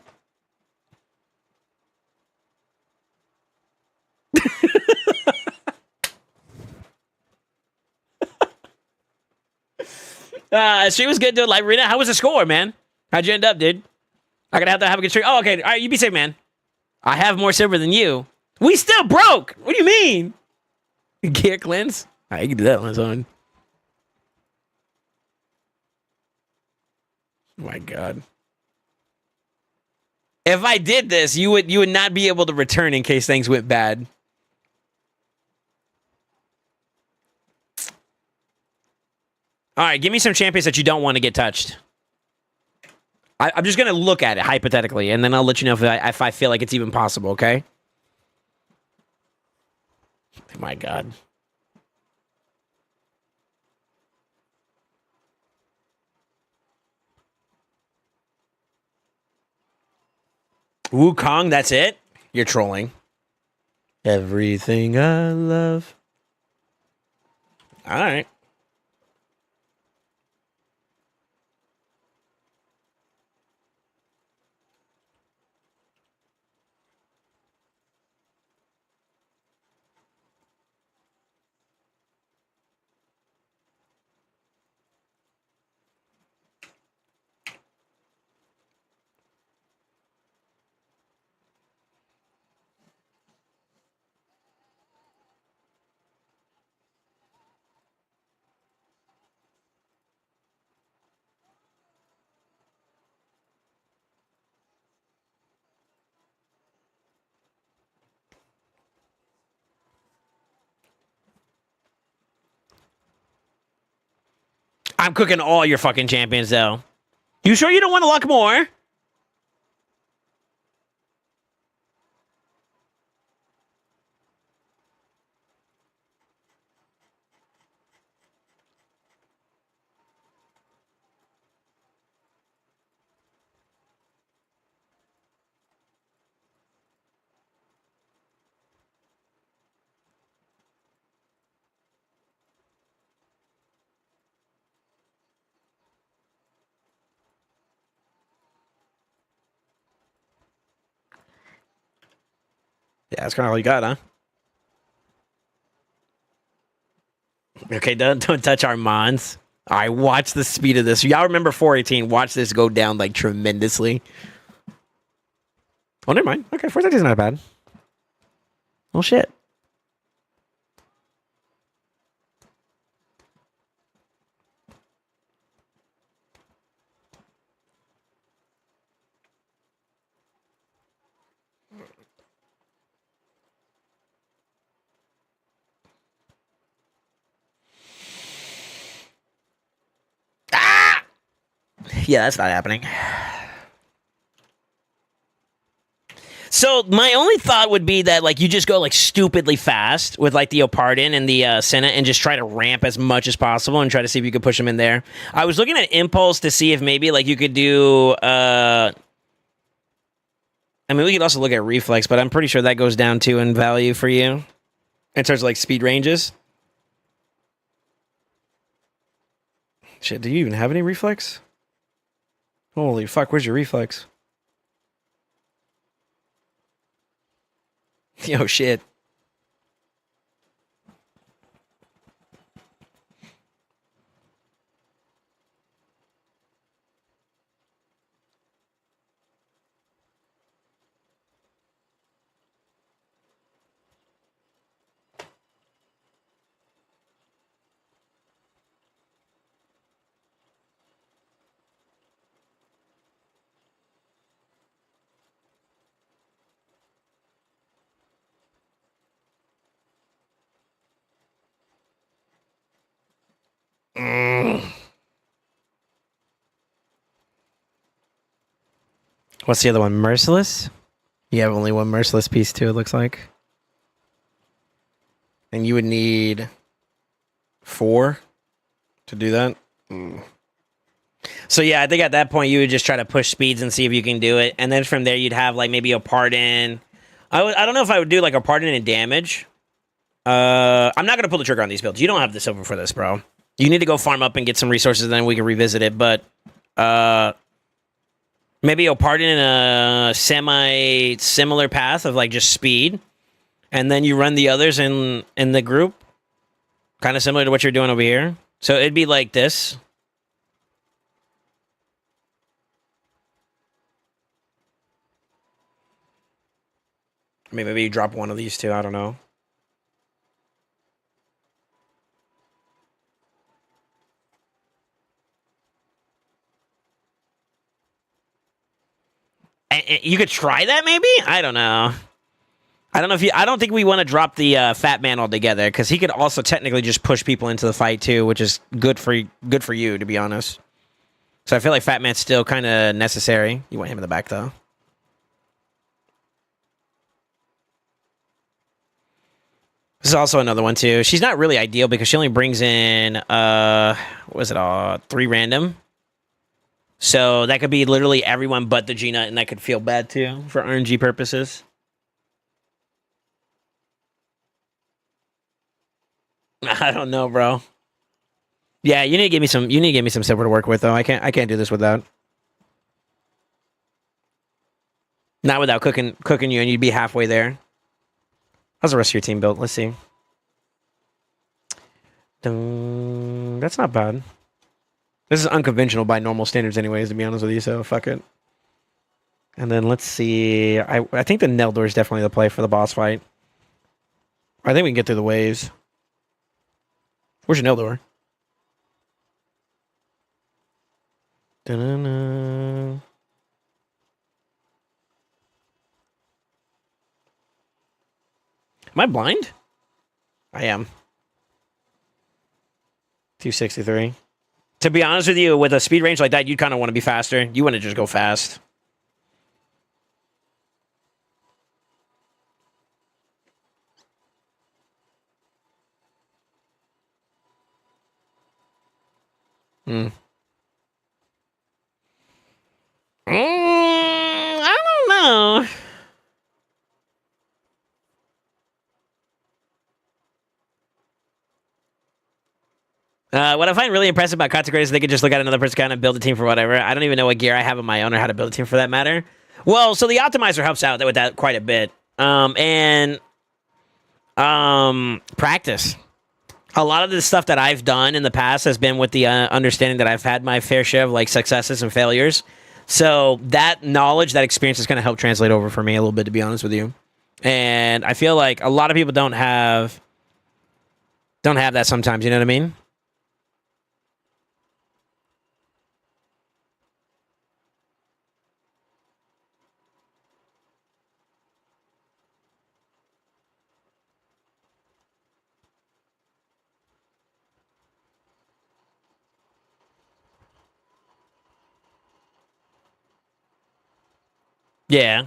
She was good, dude. Like, Rena, how was the score, man? How'd you end up, dude? I'm gonna have to have a good stream. Oh, okay. All right, you be safe, man. I have more silver than you. We still broke. What do you mean? Gear cleanse? All right, you can do that on its own. Oh my God. If I did this, you would not be able to return in case things went bad. All right, give me some champions that you don't want to get touched. I'm just going to look at it hypothetically, and then I'll let you know if I feel like it's even possible, okay? Oh my God. Wukong, that's it? You're trolling. Everything I love. All right. I'm cooking all your fucking champions, though. You sure you don't want to luck more? Yeah, that's kind of all you got, huh? Okay, don't touch our mons. All right, watch the speed of this. Y'all remember 418. Watch this go down, like, tremendously. Oh, never mind. Okay, 413 is not bad. Oh, shit. Ah! Yeah, that's not happening. So my only thought would be that, like, you just go, like, stupidly fast with, like, the Opardin and the Senate and just try to ramp as much as possible and try to see if you could push them in there. I was looking at Impulse to see if maybe, like, you could do... I mean, we could also look at Reflex, but I'm pretty sure that goes down, too, in value for you in terms of, like, speed ranges. Shit, do you even have any reflex? Holy fuck, where's your reflex? Yo, shit. What's the other one? Merciless? You have only one merciless piece too, it looks like. And you would need 4 to do that. So yeah, I think at that point you would just try to push speeds and see if you can do it. And then from there you'd have like maybe a pardon. I don't know if I would do like a pardon and damage. I'm not going to pull the trigger on these builds. You don't have the silver for this, bro. You need to go farm up and get some resources, and then we can revisit it. But maybe a pardon in a semi-similar path of like just speed. And then you run the others in the group. Kind of similar to what you're doing over here. So it'd be like this. I mean, maybe you drop one of these two. I don't know. And you could try that, maybe? I don't know. I don't know if you. I don't think we want to drop the fat man altogether because he could also technically just push people into the fight too, which is good for you, to be honest. So I feel like fat man's still kind of necessary. You want him in the back though. This is also another one too. She's not really ideal because she only brings in what was it? 3 random. So that could be literally everyone but the G-Nut, and that could feel bad too for RNG purposes. I don't know, bro. Yeah, you need to give me some. You need to give me some silver to work with, though. I can't do this without. Not without cooking you, and you'd be halfway there. How's the rest of your team built? Let's see. That's not bad. This is unconventional by normal standards, anyways. To be honest with you, so fuck it. And then let's see. I think the Neldor is definitely the play for the boss fight. I think we can get through the waves. Where's your Neldor? Da-na-na. Am I blind? I am. 263. To be honest with you, with a speed range like that, you'd kind of want to be faster. You want to just go fast. I don't know. What I find really impressive about content creators is they can just look at another person's account and build a team for whatever. I don't even know what gear I have on my own or how to build a team for that matter. Well, so the optimizer helps out with that quite a bit. Practice. A lot of the stuff that I've done in the past has been with the understanding that I've had my fair share of like successes and failures. So that knowledge, that experience is going to help translate over for me a little bit, to be honest with you. And I feel like a lot of people don't have that sometimes, you know what I mean? Yeah.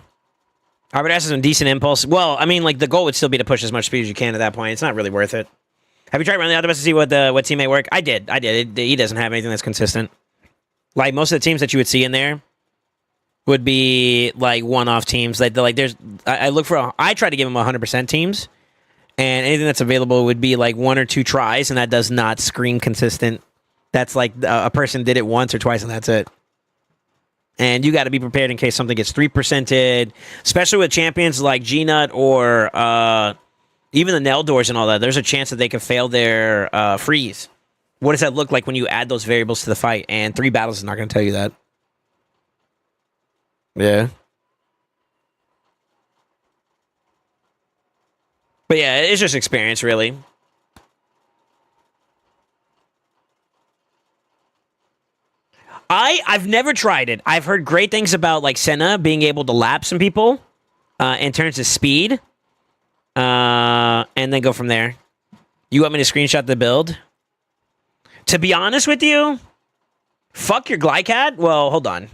Albert has some decent impulse. Well, I mean, like, the goal would still be to push as much speed as you can at that point. It's not really worth it. Have you tried running the Optimus to see what teammate work? I did. He doesn't have anything that's consistent. Like, most of the teams that you would see in there would be, like, one-off teams. Like, there's... I try to give him 100% teams, and anything that's available would be, like, 1 or 2 tries, and that does not scream consistent That's like a person did it once or twice and that's it. And you got to be prepared in case something gets 3%ed, especially with champions like G-Nut or even the Nell doors and all that. There's a chance that they could fail their freeze. What does that look like when you add those variables to the fight? And 3 battles is not going to tell you that. Yeah. But yeah, it's just experience, really. I've never tried it. I've heard great things about like Senna being able to lap some people in terms of speed, and then go from there. You want me to screenshot the build? To be honest with you, fuck your Glycad. Well, hold on.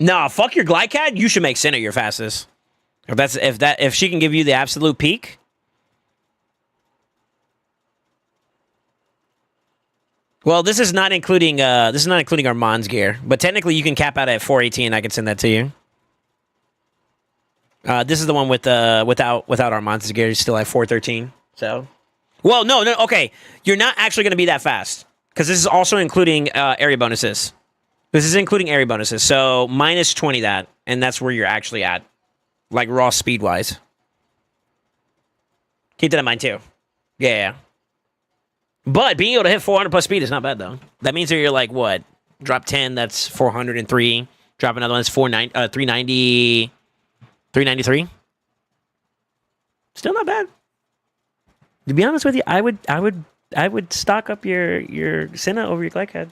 No, fuck your Glycad. You should make Senna your fastest. If she can give you the absolute peak. Well, this is not including Armand's gear, but technically you can cap out at 418. I can send that to you. This is the one with without Armand's gear. He's still at 413. So, well, no, okay. You're not actually going to be that fast because this is also including area bonuses. This is including area bonuses. So minus 20 that, and that's where you're actually at, like raw speed wise. Keep that in mind too. Yeah. But being able to hit 400 plus speed is not bad, though. That means that you're like, what? Drop 10, that's 403. Drop another one, that's 390, 393. Still not bad. To be honest with you, I would stock up your Senna over your Glycad.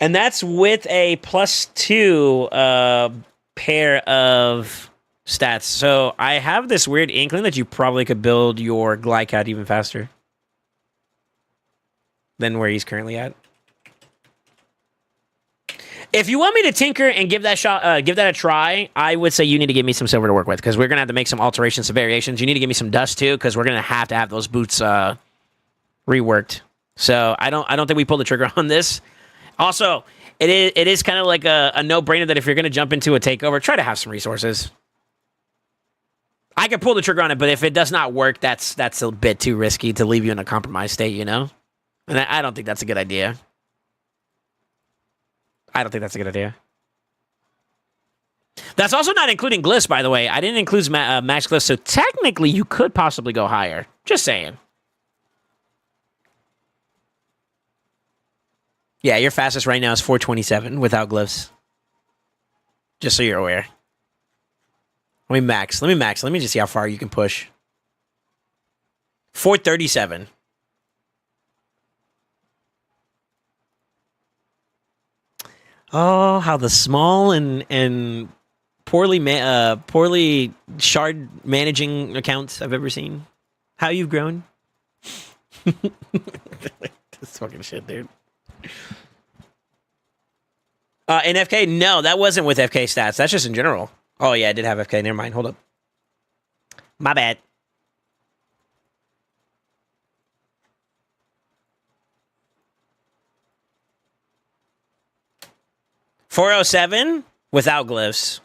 And that's with a +2 pair of stats. So I have this weird inkling that you probably could build your Glycad even faster than where he's currently at. If you want me to tinker and give that a try, I would say you need to give me some silver to work with because we're gonna have to make some alterations, some variations. You need to give me some dust too because we're gonna have to have those boots reworked. So I don't think we pull the trigger on this. Also, it is kind of like a no-brainer that if you're gonna jump into a takeover, try to have some resources. I could pull the trigger on it, but if it does not work, that's a bit too risky to leave you in a compromised state, you know? And I don't think that's a good idea. I don't think that's a good idea. That's also not including glyphs, by the way. I didn't include max glyphs, so technically you could possibly go higher. Just saying. Yeah, your fastest right now is 427 without glyphs. Just so you're aware. Let me max. Let me just see how far you can push. 437. Oh, how the small and poorly shard managing accounts I've ever seen. How you've grown. This fucking shit, dude. In FK, no, that wasn't with FK stats. That's just in general. Oh yeah, I did have FK. Never mind. Hold up. My bad. $407 without glyphs.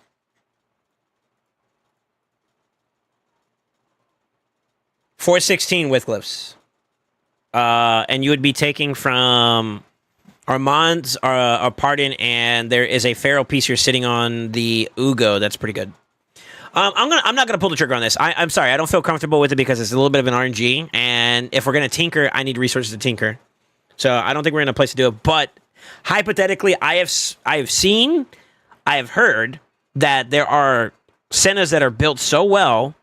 $416 with glyphs. And you would be taking from Armand's Pardon, and there is a feral piece you're sitting on the Ugo. That's pretty good. I'm not gonna pull the trigger on this. I'm sorry, I don't feel comfortable with it because it's a little bit of an RNG, and if we're gonna tinker, I need resources to tinker. So I don't think we're in a place to do it. But hypothetically, I have heard that there are Sennas that are built so well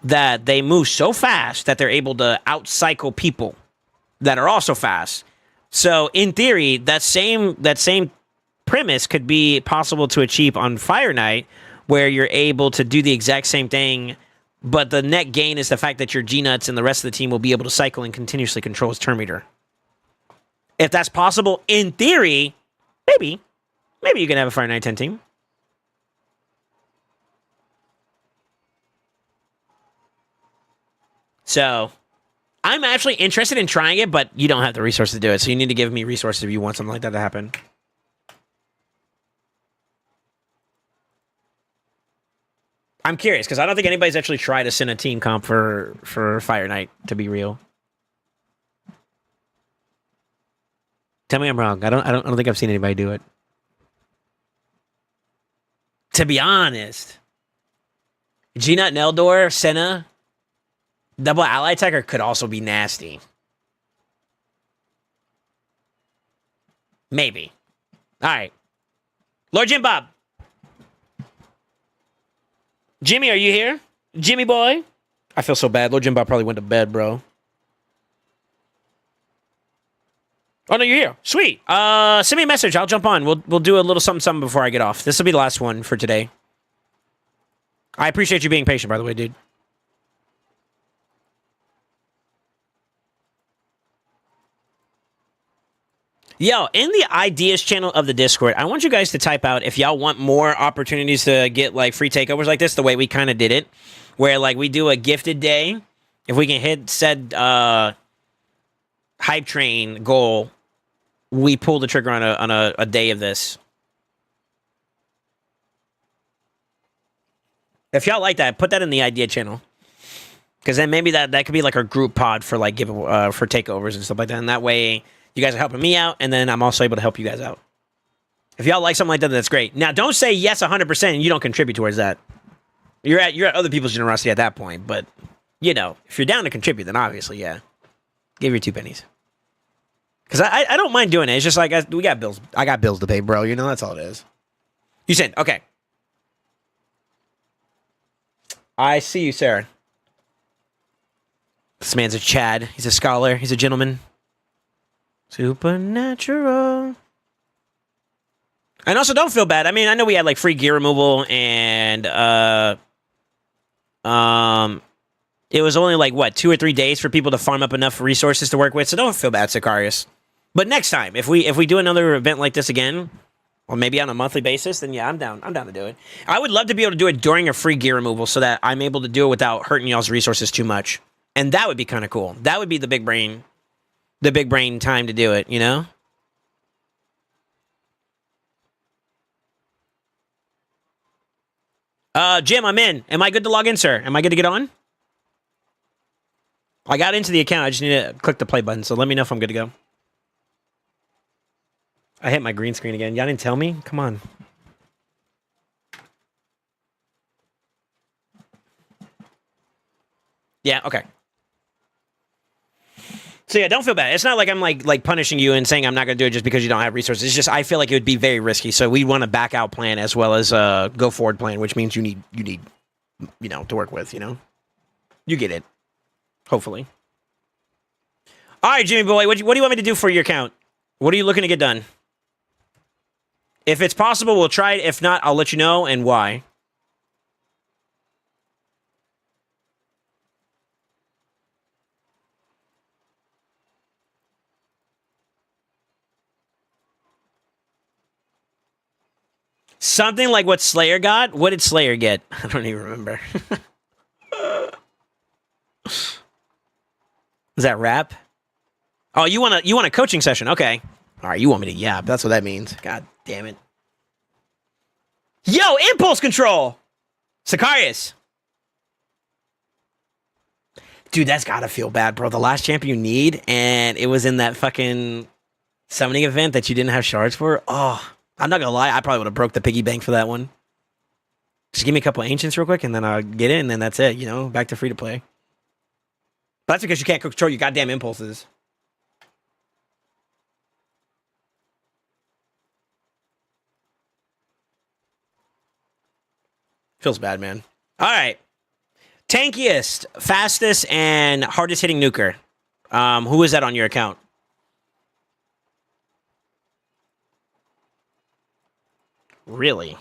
that they move so fast that they're able to outcycle people that are also fast. So in theory, that same premise could be possible to achieve on Fire Knight, where you're able to do the exact same thing, but the net gain is the fact that your G-Nuts and the rest of the team will be able to cycle and continuously control his turn meter. If that's possible, in theory, maybe you can have a Fire Knight 10 team. So, I'm actually interested in trying it, but you don't have the resources to do it. So you need to give me resources if you want something like that to happen. I'm curious because I don't think anybody's actually tried to send a team comp for Fire Night. To be real, tell me I'm wrong. I don't think I've seen anybody do it. To be honest, G-Nut, Neldor, Senna, double ally attacker could also be nasty. Maybe. All right, Lord Jim Bob. Jimmy, are you here? Jimmy boy? I feel so bad. Lord Jim Bob probably went to bed, bro. Oh, no, you're here. Sweet. Send me a message. I'll jump on. We'll do a little something before I get off. This will be the last one for today. I appreciate you being patient, by the way, dude. Yo, in the ideas channel of the Discord, I want you guys to type out if y'all want more opportunities to get like free takeovers like this, the way we kind of did it, where like we do a gifted day. If we can hit said hype train goal, we pull the trigger on a day of this. If y'all like that, put that in the idea channel, because then maybe that could be like our group pod for like for takeovers and stuff like that, and that way. You guys are helping me out, and then I'm also able to help you guys out. If y'all like something like that, that's great. Now, don't say yes 100% and you don't contribute towards that. You're at other people's generosity at that point, but, you know, if you're down to contribute, then obviously, yeah. Give your 2 pennies. Because I don't mind doing it. It's just like, we got bills. I got bills to pay, bro. You know, that's all it is. You said, okay. I see you, Sarah. This man's a Chad. He's a scholar. He's a gentleman. Supernatural. And also, don't feel bad. I mean, I know we had like free gear removal, and it was only like what 2 or 3 days for people to farm up enough resources to work with. So don't feel bad, Sicarius. But next time, if we do another event like this again, or maybe on a monthly basis, then yeah, I'm down. I'm down to do it. I would love to be able to do it during a free gear removal, so that I'm able to do it without hurting y'all's resources too much. And that would be kind of cool. That would be the big brain. The big brain time to do it, you know? Jim, I'm in. Am I good to log in, sir? Am I good to get on? I got into the account. I just need to click the play button, so let me know if I'm good to go. I hit my green screen again. Y'all didn't tell me? Come on. Yeah, okay. So yeah, don't feel bad. It's not like I'm like punishing you and saying I'm not going to do it just because you don't have resources. It's just I feel like it would be very risky. So we want a back out plan as well as a go forward plan, which means you need you know to work with. You know, you get it. Hopefully. All right, Jimmy boy, what do you want me to do for your account? What are you looking to get done? If it's possible, we'll try it. If not, I'll let you know and why. Something like what Slayer got? What did Slayer get? I don't even remember. Is that rap? Oh, you want a coaching session? Okay. All right, you want me to yap. That's what that means. God damn it. Yo, impulse control! Sicarius. Dude, that's gotta feel bad, bro. The last champion you need, and it was in that fucking summoning event that you didn't have shards for. Oh, I'm not gonna lie, I probably would have broke the piggy bank for that one. Just give me a couple ancients real quick, and then I'll get it, and then that's it, you know? Back to free to play. But that's because you can't control your goddamn impulses. Feels bad, man. All right. Tankiest, fastest, and hardest hitting nuker. Who is that on your account? Really?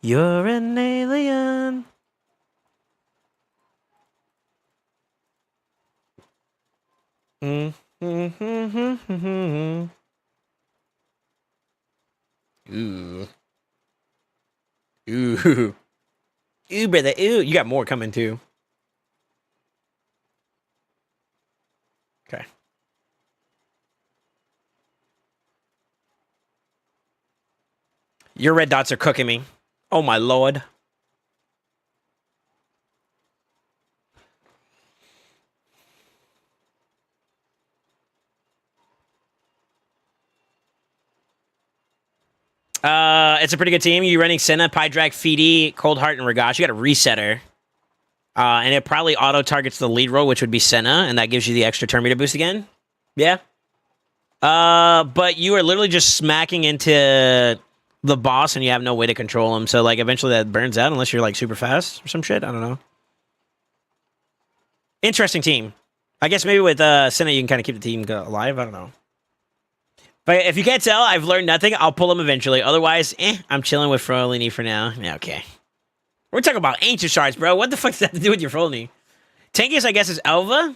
You're an alien. Ooh. Ooh. Ooh, brother. Ooh. You got more coming, too. Okay. Your red dots are cooking me. Oh my lord. It's a pretty good team. You're running Senna, PepperJAck, Feedy, Cold Heart, and Ragash. You got a resetter. And it probably auto-targets the lead role, which would be Senna, and that gives you the extra turn meter boost again. Yeah. But you are literally just smacking into the boss, and you have no way to control him. So, like, eventually that burns out unless you're, like, super fast or some shit. I don't know. Interesting team. I guess maybe with Senna, you can kind of keep the team alive. I don't know. But if you can't tell, I've learned nothing. I'll pull him eventually. Otherwise, I'm chilling with Frolini for now. Yeah, okay. We're talking about ancient shards, bro. What the fuck does that have to do with your Frolini? Tankiest, I guess, is Elva.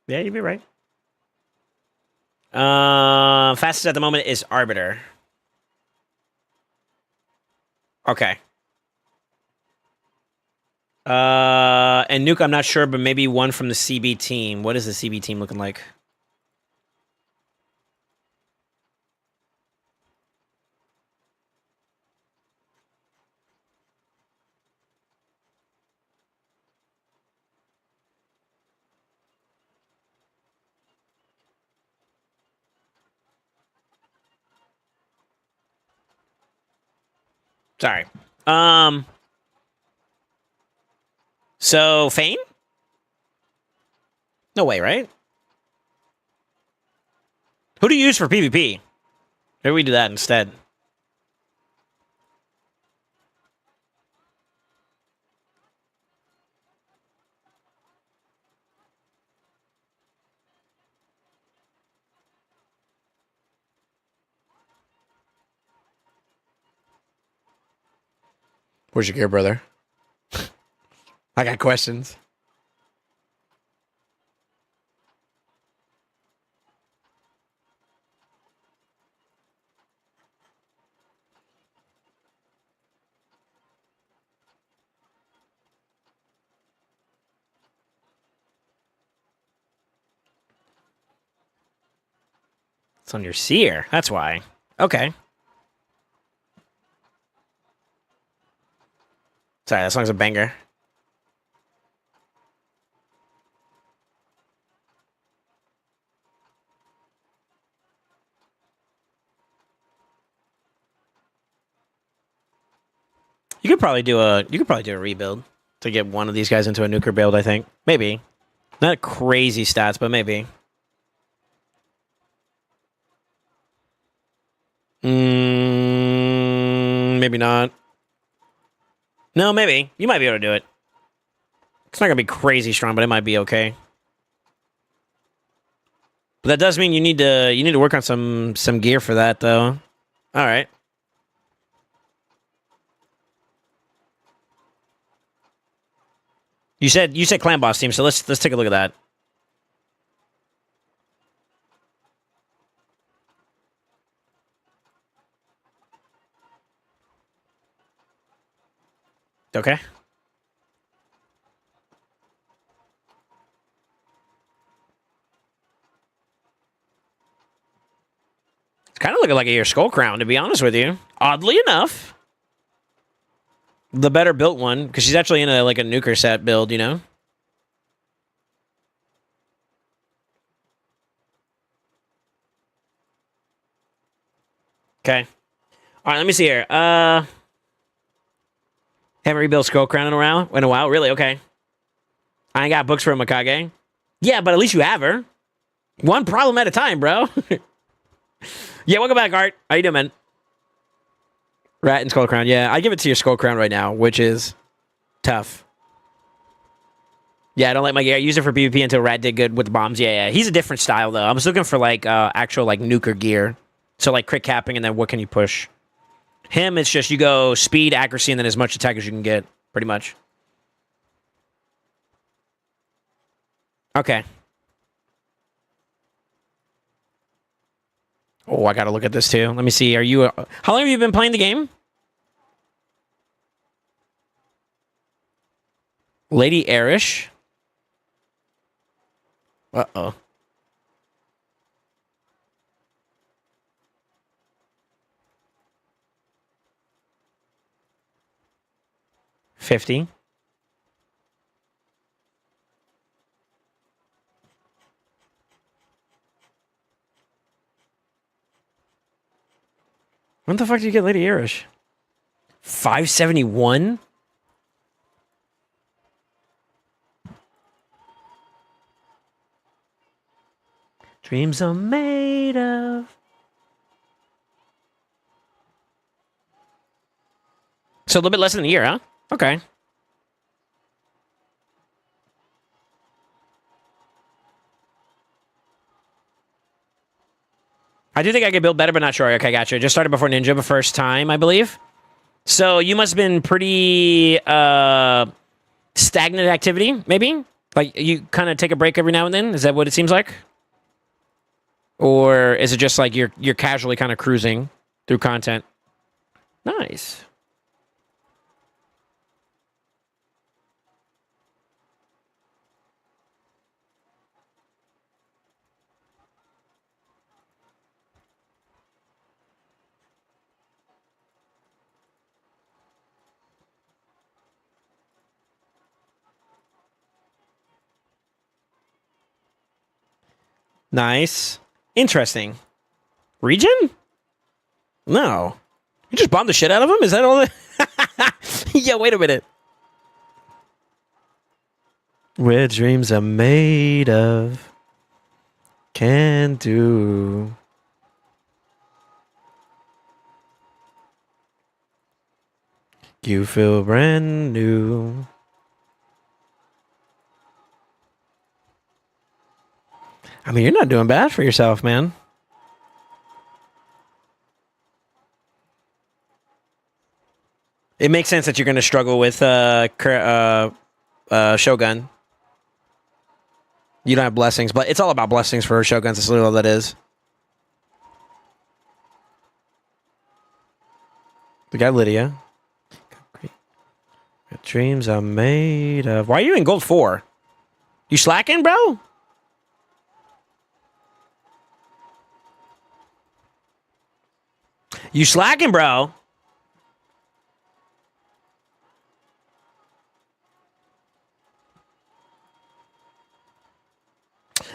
Yeah, you'd be right. Fastest at the moment is Arbiter. Okay. And Nuke, I'm not sure, but maybe one from the CB team. What is the CB team looking like? Sorry. So, Fane? No way, right? Who do you use for PvP? Maybe we do that instead. Where's your gear, brother? I got questions. It's on your seer. That's why. Okay. Sorry, that song's a banger. You could probably do a rebuild to get one of these guys into a nuker build, I think. Maybe. Not crazy stats, but maybe. Maybe not. No, maybe. You might be able to do it. It's not gonna be crazy strong, but it might be okay. But that does mean you need to work on some gear for that, though. All right. You said clan boss team, so let's take a look at that. Okay. It's kind of looking like a your skull crown, to be honest with you. Oddly enough, the better built one, because she's actually in a nuker set build, you know. Okay. All right, let me see here. Haven't rebuilt skull crown in a while. Really? Okay. I ain't got books for Mikage. Yeah, but at least you have her. One problem at a time, bro. Yeah, welcome back, Art. How you doing, man? Rat and Skull Crown. Yeah, I give it to your Skull Crown right now, which is tough. Yeah, I don't like my gear. I use it for PvP until Rat did good with the bombs. Yeah. He's a different style, though. I was looking for, actual, nuker gear. So, crit capping, and then what can you push? Him, it's just you go speed, accuracy, and then as much attack as you can get, pretty much. Okay. Oh, I gotta look at this too. Let me see. How long have you been playing the game? Lady Arish. Uh-oh. $50. When the fuck did you get Lady Irish? 571? Dreams are made of. So a little bit less than a year, huh? Okay. I do think I could build better, but not sure. Okay, gotcha. Just started before Ninja the first time, I believe. So you must have been pretty stagnant activity, maybe? Like you kind of take a break every now and then? Is that what it seems like? Or is it just like you're casually kind of cruising through content? Nice. Nice. Interesting. Region? No. You just bombed the shit out of him? Is that all that? Yeah, wait a minute. Where dreams are made of can do. You feel brand new. I mean, you're not doing bad for yourself, man. It makes sense that you're going to struggle with Shogun. You don't have blessings, but it's all about blessings for Shoguns. That's literally all that is. We got Lydia. Dreams are made of. Why are you in gold 4? You slacking, bro? You slacking, bro?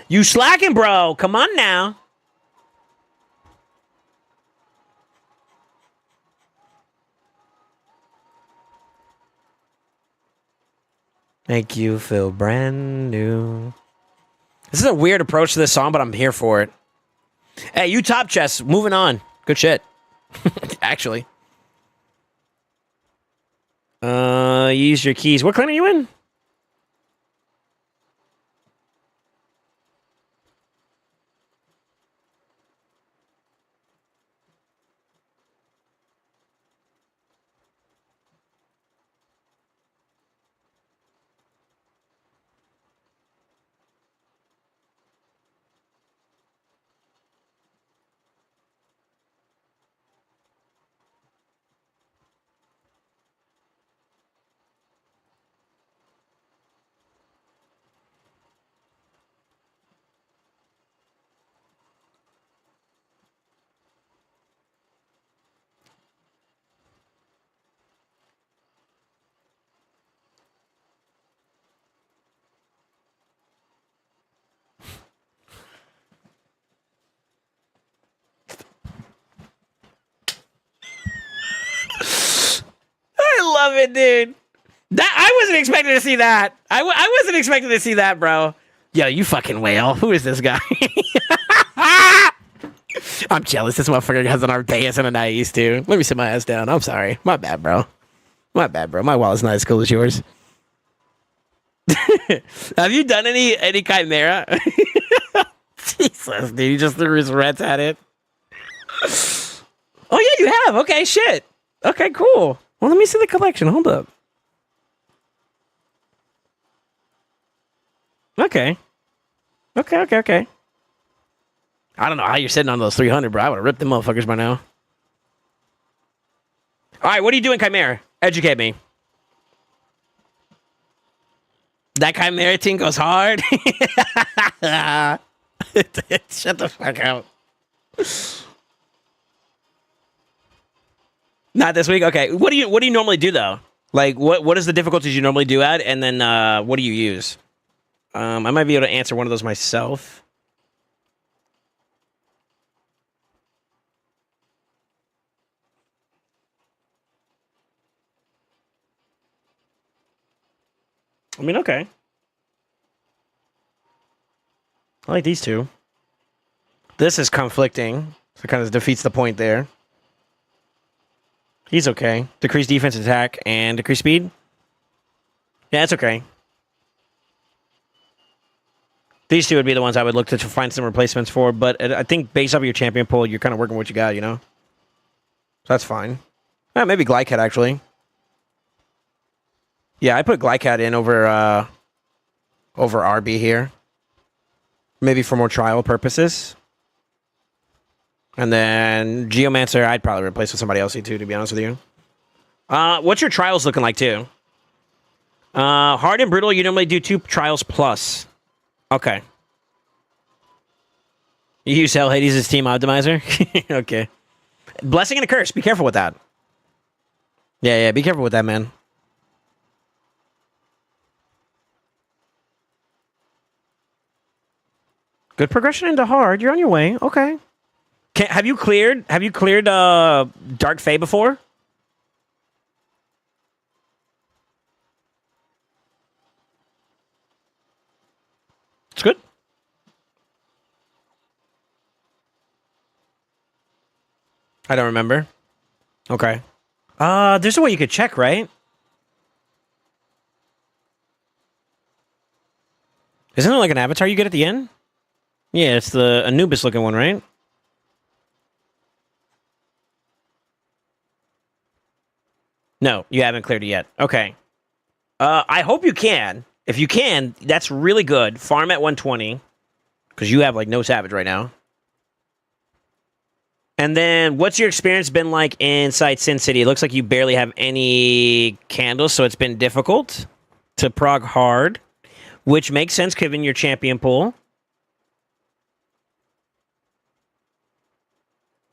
You slacking, bro? Come on now. Make you feel brand new. This is a weird approach to this song, but I'm here for it. Hey, you top chess. Moving on. Good shit. Actually. Use your keys. What clan are you in? I love it, dude. That I wasn't expecting to see that. I wasn't expecting to see that, bro. Yo, you fucking whale. Who is this guy? I'm jealous. This motherfucker has an Arceus and a Naive, too. Let me sit my ass down. I'm sorry. My bad, bro. My bad, bro. My wallet's not as cool as yours. Have you done any Chimera? Jesus, dude. You just threw his rats at it. Oh, yeah, you have. Okay, shit. Okay, cool. Well, let me see the collection. Hold up. Okay. Okay. I don't know how you're sitting on those 300, bro. I would have ripped them motherfuckers by now. All right, what are you doing, Chimera? Educate me. That Chimera team goes hard. Shut the fuck up. Not this week? Okay. What do you normally do though? Like what is the difficulties you normally do at, and then what do you use? I might be able to answer one of those myself. I mean, okay. I like these two. This is conflicting, so it kind of defeats the point there. He's okay. Decrease defense attack and decrease speed. Yeah, it's okay. These two would be the ones I would look to find some replacements for, but I think based off of your champion pool, you're kind of working what you got, you know? So that's fine. Maybe Glycat, actually. Yeah, I put Glycat in over RB here. Maybe for more trial purposes. And then Geomancer, I'd probably replace with somebody else too, to be honest with you. What's your trials looking like, too? Hard and Brutal, you normally do 2 trials plus. Okay. You use Hell Hades as team optimizer? Okay. Blessing and a Curse. Be careful with that. Yeah, be careful with that, man. Good progression into hard. You're on your way. Okay. Have you cleared Dark Fae before? It's good. I don't remember. Okay. There's a way you could check, right? Isn't it like an avatar you get at the end? Yeah, it's the Anubis looking one, right? No, you haven't cleared it yet. Okay. I hope you can. If you can, that's really good. Farm at 120. Because you have, like, no Savage right now. And then, what's your experience been like inside Sin City? It looks like you barely have any candles, so it's been difficult to prog hard. Which makes sense, given your champion pool.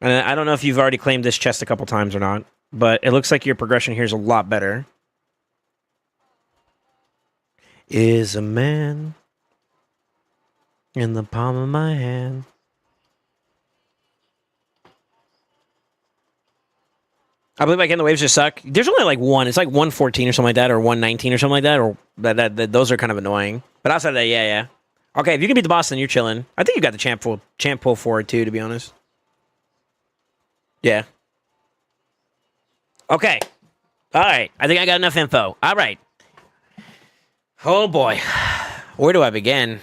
And I don't know if you've already claimed this chest a couple times or not. But it looks like your progression here is a lot better. Is a man in the palm of my hand. I believe again the waves just suck. There's only like one. It's like 114 or something like that, or 119 or something like that, or that those are kind of annoying. But outside of that, yeah. Okay, if you can beat the boss, then you're chilling. I think you got the champ pull for it too, to be honest. Yeah. Okay. All right. I think I got enough info. All right. Oh, boy. Where do I begin?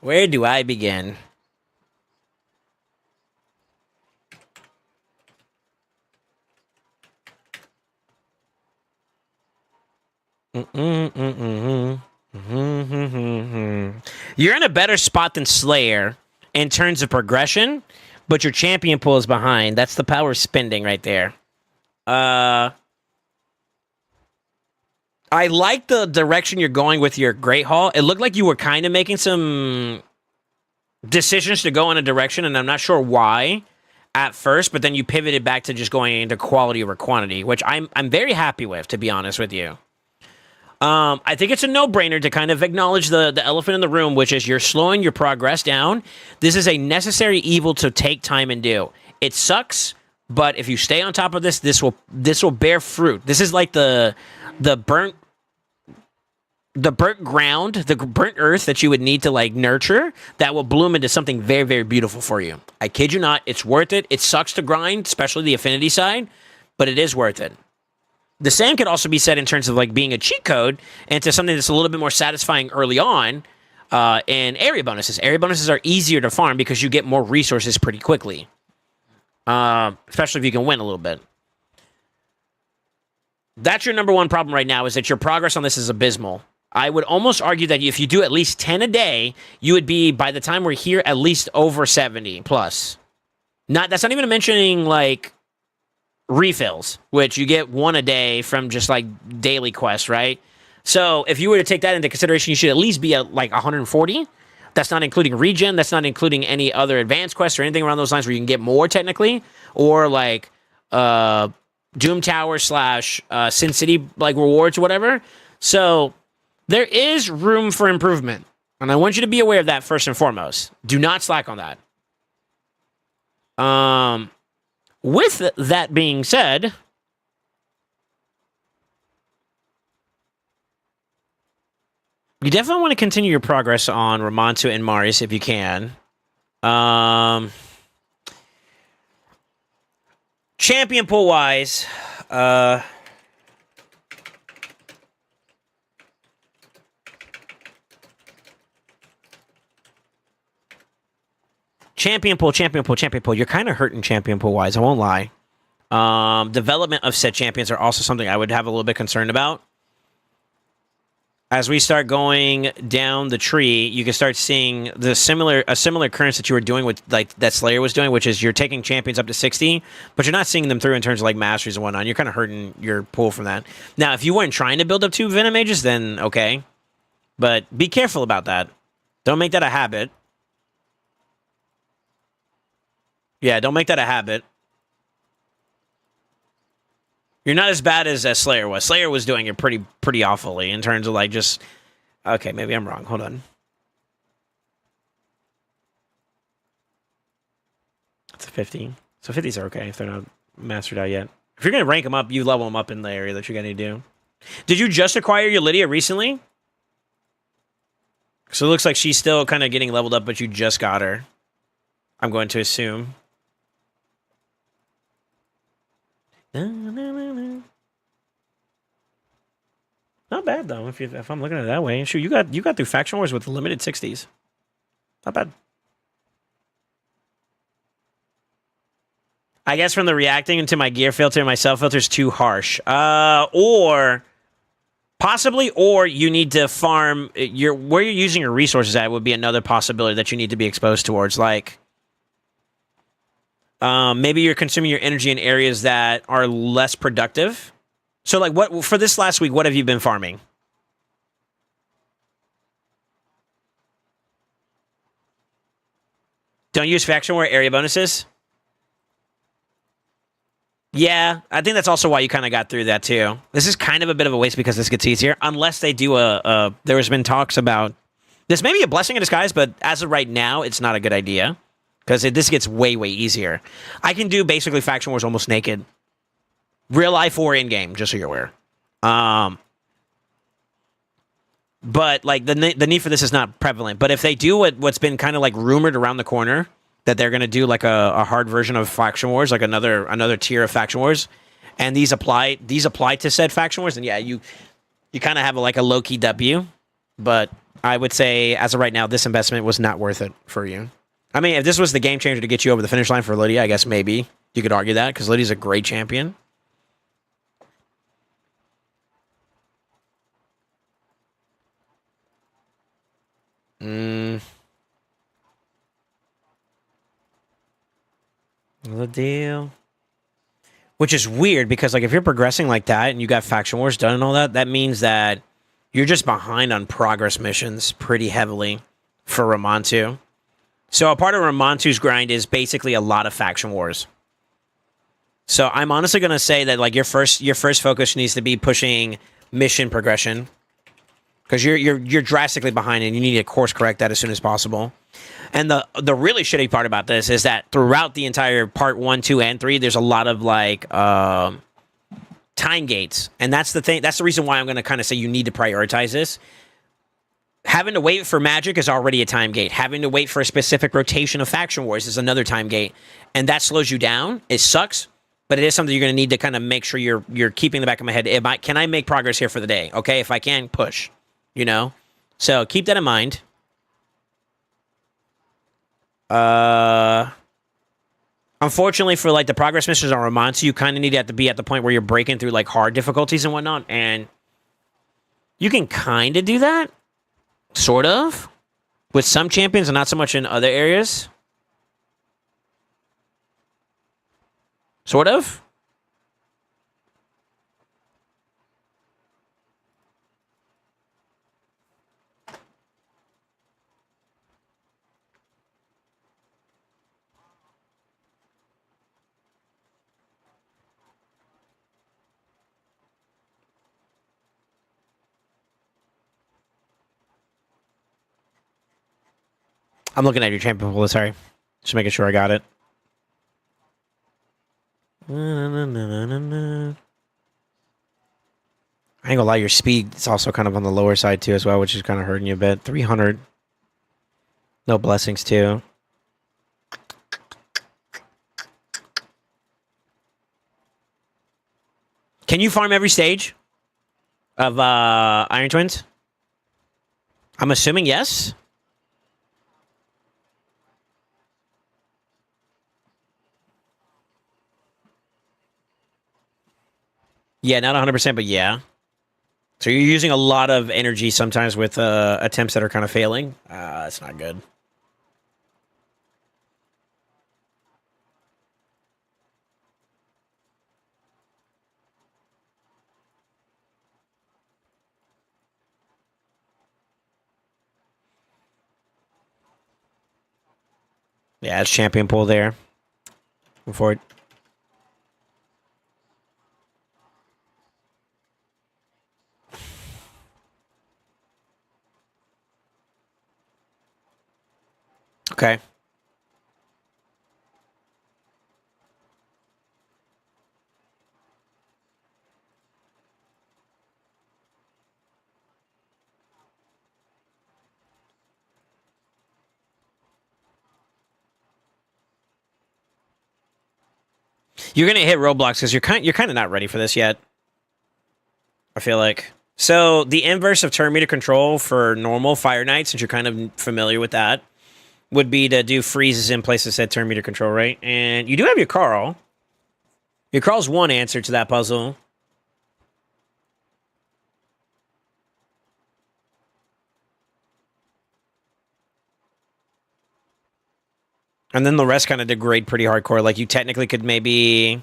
Where do I begin? You're in a better spot than Slayer in terms of progression, but your champion pool is behind. That's the power spending right there. I like the direction you're going with your Great Hall. It looked like you were kind of making some decisions to go in a direction, and I'm not sure why at first, but then you pivoted back to just going into quality over quantity, which I'm very happy with, to be honest with you. I think it's a no-brainer to kind of acknowledge the elephant in the room, which is you're slowing your progress down. This is a necessary evil to take time and do. It sucks, but if you stay on top of this, this will bear fruit. This is like the burnt ground, the burnt earth that you would need to like nurture that will bloom into something very, very beautiful for you. I kid you not, it's worth it. It sucks to grind, especially the affinity side, but it is worth it. The same could also be said in terms of like being a cheat code into something that's a little bit more satisfying early on in area bonuses. Area bonuses are easier to farm because you get more resources pretty quickly, especially if you can win a little bit. That's your number one problem right now, is that your progress on this is abysmal. I would almost argue that if you do at least 10 a day, you would be, by the time we're here, at least over 70 plus. That's not even mentioning like refills, which you get one a day from just like daily quests, right? So if you were to take that into consideration, you should at least be at like 140. That's not including regen. That's not including any other advanced quests or anything around those lines where you can get more technically, or like Doom Tower / Sin City like rewards or whatever. So there is room for improvement, and I want you to be aware of that first and foremost. Do not slack on that. With that being said, you definitely want to continue your progress on Ramontu and Marius if you can. Champion pool wise, champion pool. You're kind of hurting champion pool wise. I won't lie. Development of said champions are also something I would have a little bit concerned about. As we start going down the tree, you can start seeing a similar occurrence that you were doing with like that Slayer was doing, which is you're taking champions up to 60, but you're not seeing them through in terms of like masteries and whatnot. You're kind of hurting your pool from that. Now, if you weren't trying to build up 2 Venom Mages, then okay. But be careful about that. Don't make that a habit. Yeah, don't make that a habit. You're not as bad as Slayer was. Slayer was doing it pretty awfully in terms of like just... Okay, maybe I'm wrong. Hold on. It's a 50. So 50s are okay if they're not mastered out yet. If you're going to rank them up, you level them up in the area that you're going to do. Did you just acquire your Lydia recently? So it looks like she's still kind of getting leveled up, but you just got her. I'm going to assume. Not bad though. If I'm looking at it that way, shoot, you got through faction wars with limited 60s. Not bad. I guess from the reacting into my gear filter and my cell filter is too harsh. Or possibly, or you need to farm where you're using your resources at would be another possibility that you need to be exposed towards. Like, maybe you're consuming your energy in areas that are less productive. So, like, what for this last week? What have you been farming? Don't use faction war area bonuses. Yeah, I think that's also why you kind of got through that too. This is kind of a bit of a waste because this gets easier, unless they do there has been talks about this may be a blessing in disguise, but as of right now, it's not a good idea because this gets way easier. I can do basically faction wars almost naked, real life or in game, just so you're aware. But like the need for this is not prevalent. But if they do what's been kind of like rumored around the corner, that they're going to do like a hard version of faction wars, like another tier of faction wars, and these apply to said faction wars, then yeah, you kind of have like a low-key W. But I would say as of right now, this investment was not worth it for you. I mean, if this was the game changer to get you over the finish line for Lydia, I guess maybe you could argue that because Lydia's a great champion. The deal. Which is weird because, like, if you're progressing like that and you got faction wars done and all that, that means that you're just behind on progress missions pretty heavily for Ramontu. So a part of Ramontu's grind is basically a lot of faction wars. So I'm honestly going to say that, like, your first focus needs to be pushing mission progression because you're drastically behind and you need to course correct that as soon as possible. And the really shitty part about this is that throughout the entire part 1, 2, and 3, there's a lot of like time gates, and that's the thing. That's the reason why I'm going to kind of say you need to prioritize this. Having to wait for magic is already a time gate. Having to wait for a specific rotation of faction wars is another time gate, and that slows you down. It sucks, but it is something you're going to need to kind of make sure you're keeping in the back of my head. Can I make progress here for the day? Okay, if I can, push. You know, so keep that in mind. Unfortunately for like the progress missions on Ramontu, you kind of need to have to be at the point where you're breaking through like hard difficulties and whatnot, and you can kind of do that, sort of, with some champions and not so much in other areas. Sort of. I'm looking at your champion pool, sorry. Just making sure I got it. I ain't gonna lie, your speed is also kind of on the lower side too as well, which is kind of hurting you a bit. 300. No blessings too. Can you farm every stage of Iron Twins? I'm assuming yes. Yeah, not 100%, but yeah. So you're using a lot of energy sometimes with attempts that are kind of failing. That's not good. Yeah, it's champion pool there. Go for it. Okay. You're gonna hit roadblocks because you're kind of not ready for this yet. I feel like. So the inverse of turn meter control for normal Fire Knight, since you're kind of familiar with that, would be to do freezes in places that turn meter control, right? And you do have your Carl. Your Carl's one answer to that puzzle. And then the rest kind of degrade pretty hardcore. Like you technically could maybe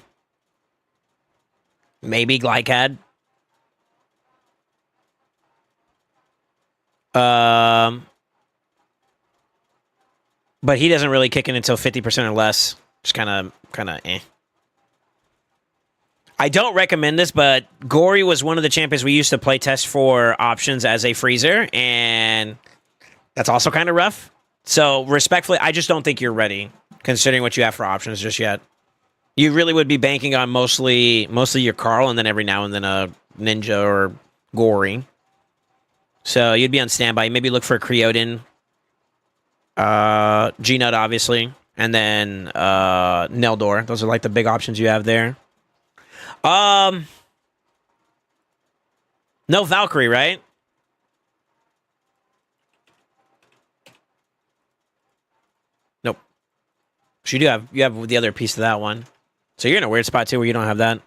Glycad. But he doesn't really kick in until 50% or less. Just kind of eh. I don't recommend this, but Gory was one of the champions we used to play test for options as a freezer, and that's also kind of rough. So respectfully, I just don't think you're ready, considering what you have for options just yet. You really would be banking on mostly your Carl, and then every now and then a Ninja or Gory. So you'd be on standby. Maybe look for a Creodin, G-Nut, obviously, and then Neldor. Those are like the big options you have there. No Valkyrie, right? Nope. So you have the other piece of that one. So you're in a weird spot too where you don't have that.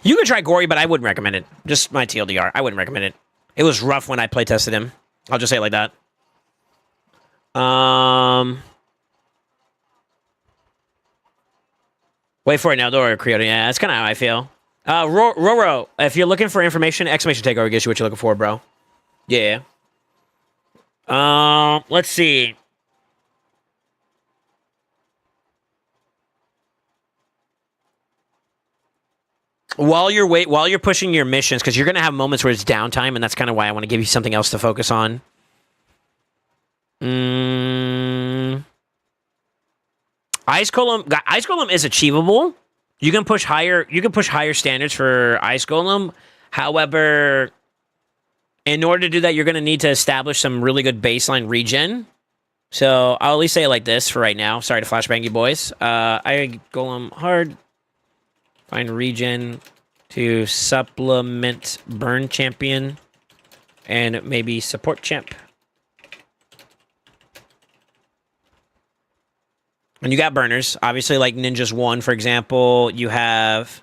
You could try Gory, but I wouldn't recommend it. Just my TLDR. I wouldn't recommend it. It was rough when I play tested him. I'll just say it like that. Wait for it now, or Creator. Yeah, that's kind of how I feel. Roro, if you're looking for information, exclamation takeover gets you what you're looking for, bro. Yeah. Let's see. While you're pushing your missions, because you're gonna have moments where it's downtime, and that's kind of why I want to give you something else to focus on. Ice Golem is achievable. You can push higher. You can push higher standards for Ice Golem. However, in order to do that, you're gonna need to establish some really good baseline regen. So I'll at least say it like this for right now. Sorry to flashbang you boys. I Golem hard. Find regen to supplement burn champion and maybe support champ. And you got burners. Obviously, like Ninja's 1, for example, you have...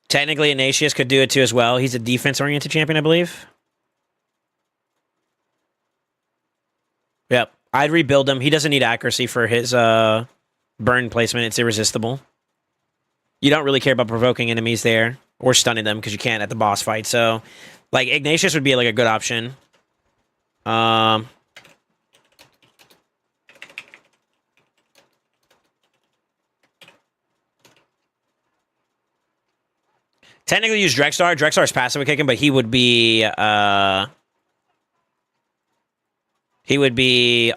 Technically, Ignatius could do it too as well. He's a defense-oriented champion, I believe. Yep. I'd rebuild him. He doesn't need accuracy for his burn placement. It's irresistible. You don't really care about provoking enemies there or stunning them because you can't at the boss fight. So, like, Ignatius would be like a good option. Technically use Drexar. Drexar's passive at kicking, but he would be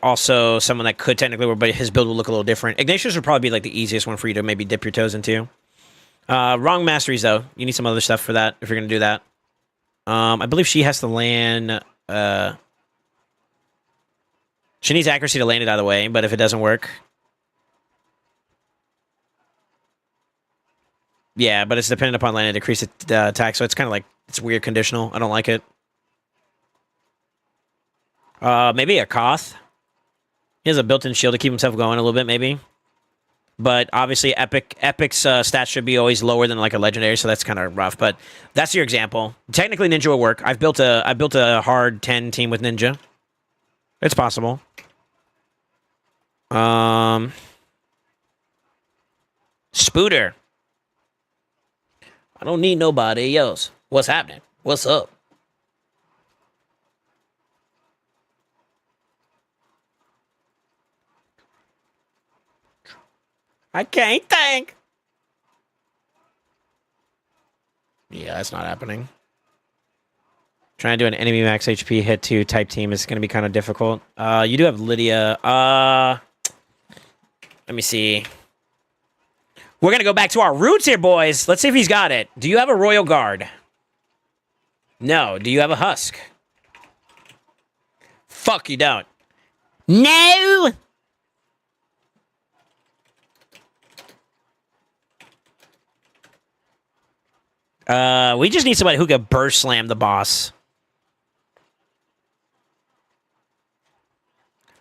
also someone that could technically work, but his build would look a little different. Ignatius would probably be like the easiest one for you to maybe dip your toes into. Wrong masteries though. You need some other stuff for that if you're gonna do that. I believe she has to land. She needs accuracy to land it out of the way, but if it doesn't work, yeah, but it's dependent upon landing to decrease the attack, so it's kind of like it's weird conditional. I don't like it. Maybe a Koth. He has a built-in shield to keep himself going a little bit, maybe. But obviously, Epic's stats should be always lower than like a legendary, so that's kind of rough. But that's your example. Technically, Ninja will work. I've built a hard 10 team with Ninja. It's possible. Spooter. I don't need nobody else. What's happening? What's up? I can't think. Yeah, that's not happening. Trying to do an enemy max HP hit to type team is going to be kind of difficult. You do have Lydia. Let me see. We're going to go back to our roots here, boys. Let's see if he's got it. Do you have a Royal Guard? No. Do you have a Husk? Fuck, you don't. No! We just need somebody who can burst slam the boss.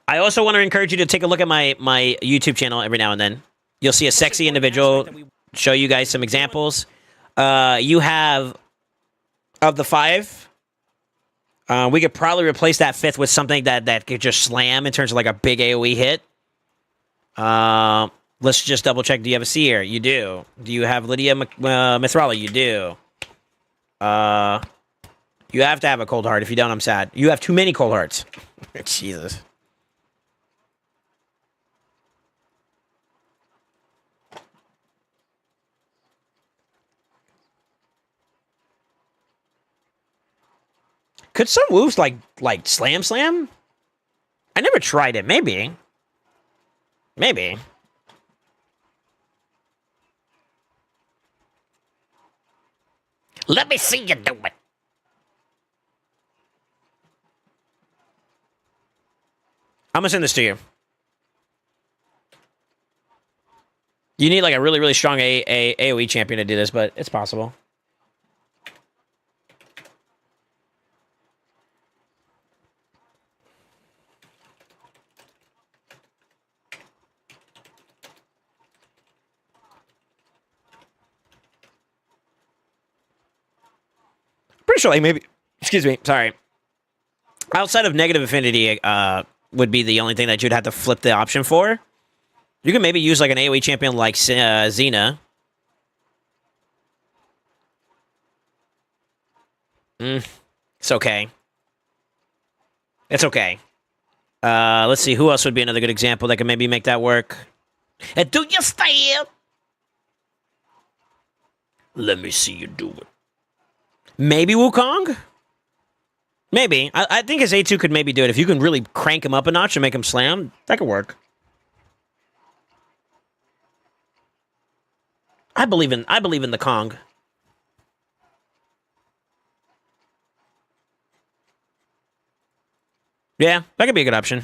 I also want to encourage you to take a look at my YouTube channel every now and then. You'll see a sexy individual show you guys some examples. You have, of the 5, we could probably replace that 5th with something that could just slam in terms of like a big AoE hit. Let's just double check. Do you have a Seer? You do. Do you have Lydia Mithrala? You do. You have to have a Cold Heart. If you don't, I'm sad. You have too many Cold Hearts. Jesus. Could some moves like slam? I never tried it. Maybe. Maybe. Let me see you do it. I'm gonna send this to you. You need like a really, really strong AoE champion to do this, but it's possible. Pretty sure, like, maybe... Excuse me, sorry. Outside of negative affinity would be the only thing that you'd have to flip the option for. You can maybe use, like, an AoE champion like Xena. It's okay. It's okay. Let's see, who else would be another good example that could maybe make that work? And do you stand? Let me see you do it. Maybe Wukong? Maybe. I think his A2 could maybe do it. If you can really crank him up a notch and make him slam, that could work. I believe in the Kong. Yeah, that could be a good option.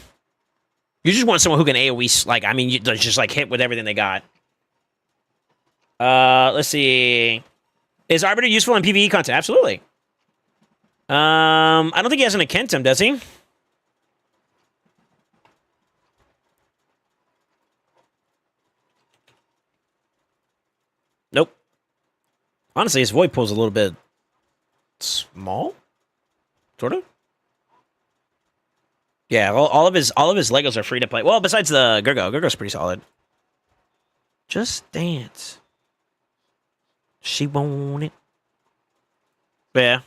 You just want someone who can AoE, like, I mean, you just, like, hit with everything they got. Let's see. Is Arbiter useful in PvE content? Absolutely. I don't think he has an Akentum, does he? Nope. Honestly, his void pool's a little bit small. Sort of. Yeah, all of his Legos are free to play. Well, besides the Gurgo. Gurgo's pretty solid. Just dance. She want it. But yeah.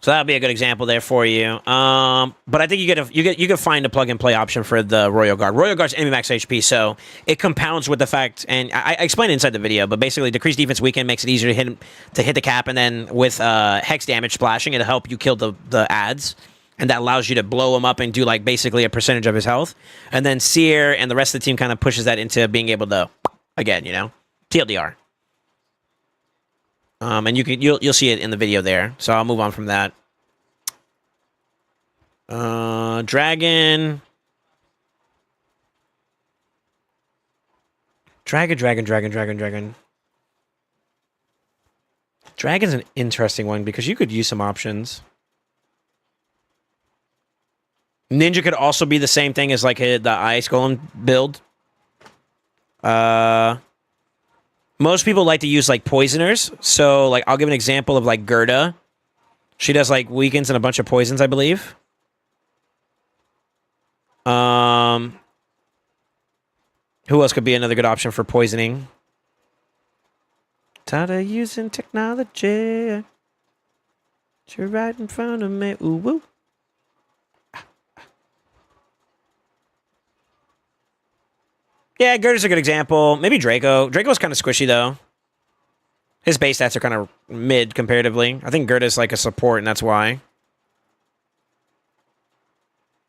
So that'll be a good example there for you. But I think you could find a plug and play option for the Royal Guard. Royal Guard's enemy max HP, so it compounds with the fact, and I explained it inside the video, but basically decreased defense weekend makes it easier to hit the cap, and then with hex damage splashing, it'll help you kill the ads, and that allows you to blow him up and do like basically a percentage of his health, and then Seer and the rest of the team kind of pushes that into being able to, again, TLDR. And you'll see it in the video there. So I'll move on from that. Dragon. Dragon's an interesting one because you could use some options. Ninja could also be the same thing as like the Ice Golem build. Most people like to use like poisoners. So like I'll give an example of like Gerda. She does like weakens and a bunch of poisons, I believe. Who else could be another good option for poisoning? Tired of using technology. You're right in front of me. Ooh woo. Yeah, Gerda's a good example. Maybe Draco. Draco's kind of squishy, though. His base stats are kind of mid, comparatively. I think Gerda's like a support, and that's why.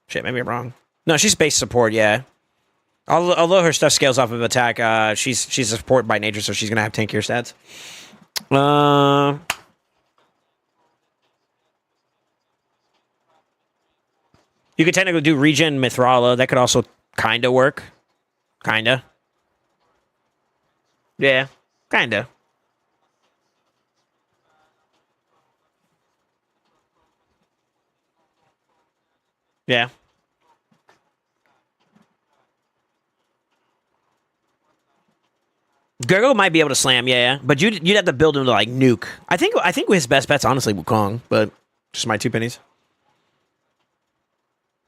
Shit, maybe I'm wrong. No, she's base support, yeah. Although her stuff scales off of attack, she's a support by nature, so she's going to have tankier stats. You could technically do regen Mithrala. That could also kind of work. Kinda. Yeah, kinda. Yeah. Gurgo might be able to slam, yeah, but you'd have to build him to like nuke. I think his best bet's honestly Wukong, but just my 2 pennies.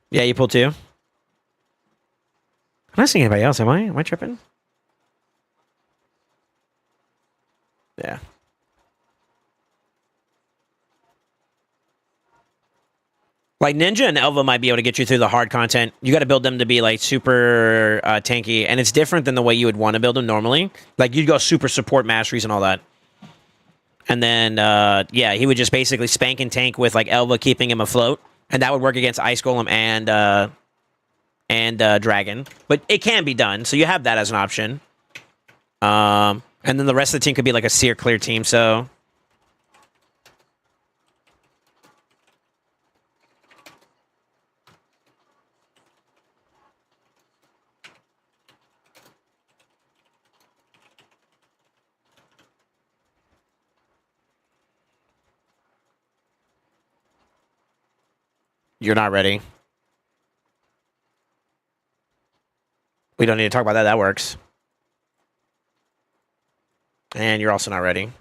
Yeah, you pull 2. I'm not seeing anybody else, am I? Am I tripping? Yeah. Like Ninja and Elva might be able to get you through the hard content. You got to build them to be like super tanky, and it's different than the way you would want to build them normally. Like you'd go super support masteries and all that. And then, yeah, he would just basically spank and tank with like Elva keeping him afloat, and that would work against Ice Golem and Dragon. But it can be done, so you have that as an option. And then the rest of the team could be like a Seer clear team, so... You're not ready. We don't need to talk about that. That works. And you're also not ready.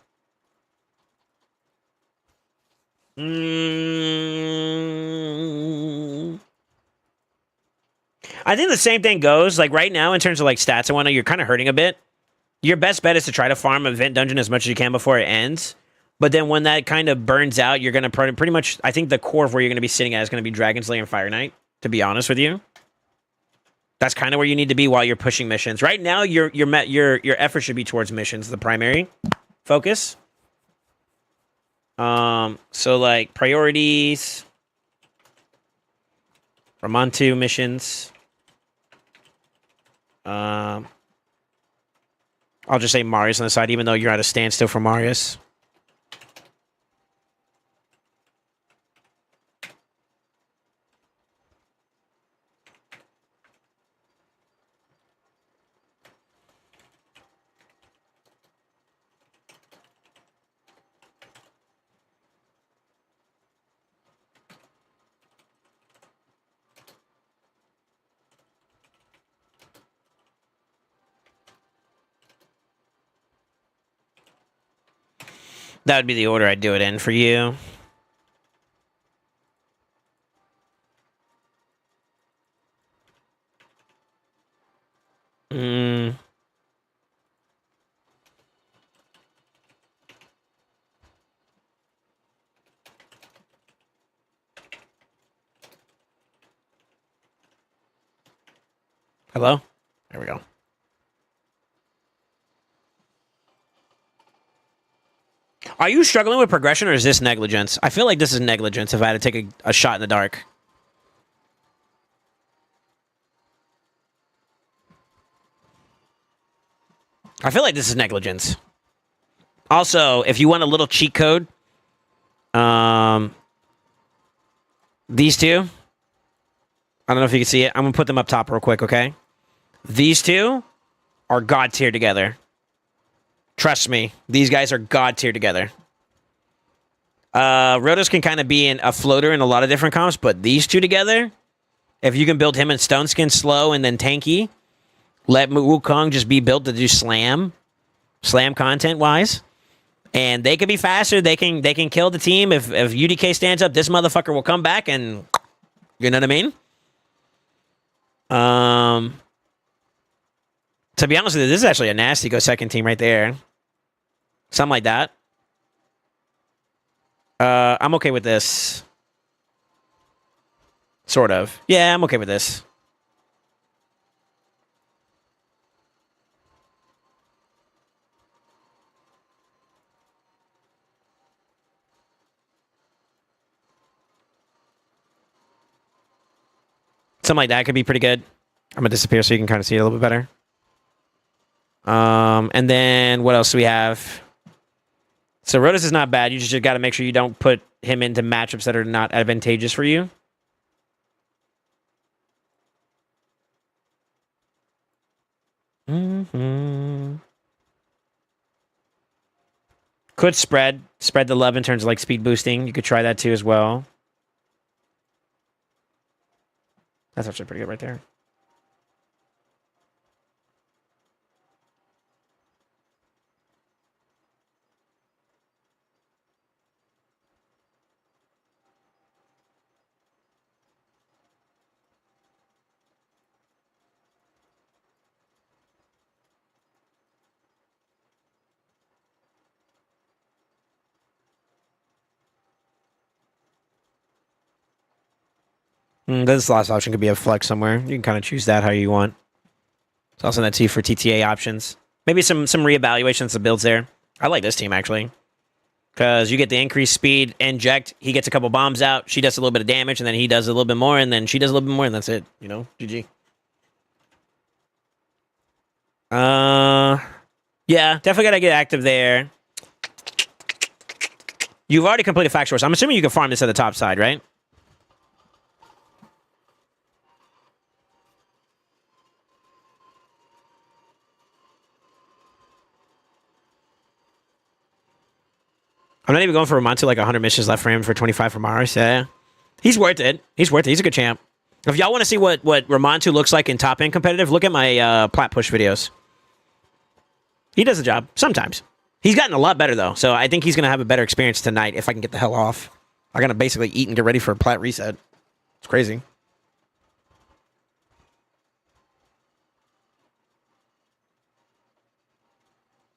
I think the same thing goes. Like right now, in terms of like stats and whatnot, you're kind of hurting a bit. Your best bet is to try to farm Event Dungeon as much as you can before it ends. But then when that kind of burns out, you're going to pretty much... I think the core of where you're going to be sitting at is going to be Dragon Slayer and Fire Knight, to be honest with you. That's kind of where you need to be while you're pushing missions. Right now, your effort should be towards missions, the primary focus. So like priorities, Ramontu missions. I'll just say Marius on the side, even though you're at a standstill for Marius. That would be the order I'd do it in for you. Hello? There we go. Are you struggling with progression or is this negligence? I feel like this is negligence if I had to take a shot in the dark. I feel like this is negligence. Also, if you want a little cheat code, these two, I don't know if you can see it. I'm going to put them up top real quick, okay? These two are God tier together. Trust me, these guys are God tier together. Rotos can kind of be a floater in a lot of different comps, but these two together, if you can build him in Stone Skin slow and then tanky, let Wukong just be built to do slam content wise, and they can be faster. They can kill the team. If UDK stands up, this motherfucker will come back and, you know what I mean? To be honest with you, this is actually a nasty go second team right there. Something like that. I'm okay with this. Sort of. Yeah, I'm okay with this. Something like that could be pretty good. I'm gonna disappear so you can kind of see it a little bit better. And then what else do we have? So Rotos is not bad. You just got to make sure you don't put him into matchups that are not advantageous for you. Could spread the love in terms of like speed boosting. You could try that too as well. That's actually pretty good right there. This last option could be a flex somewhere. You can kind of choose that how you want. It's also that T for TTA options. Maybe some reevaluations of builds there. I like this team, actually. Because you get the increased speed, inject, he gets a couple bombs out, she does a little bit of damage, and then he does a little bit more, and then she does a little bit more, and that's it. You know? GG. Yeah, definitely got to get active there. You've already completed Fact Source. I'm assuming you can farm this at the top side, right? I'm not even going for Ramontu, like 100 missions left for him for 25 for Mars. Yeah. He's worth it. He's worth it. He's a good champ. If y'all want to see what Ramontu looks like in top end competitive, look at my plat push videos. He does the job. Sometimes. He's gotten a lot better, though. So I think he's going to have a better experience tonight if I can get the hell off. I'm going to basically eat and get ready for a plat reset. It's crazy.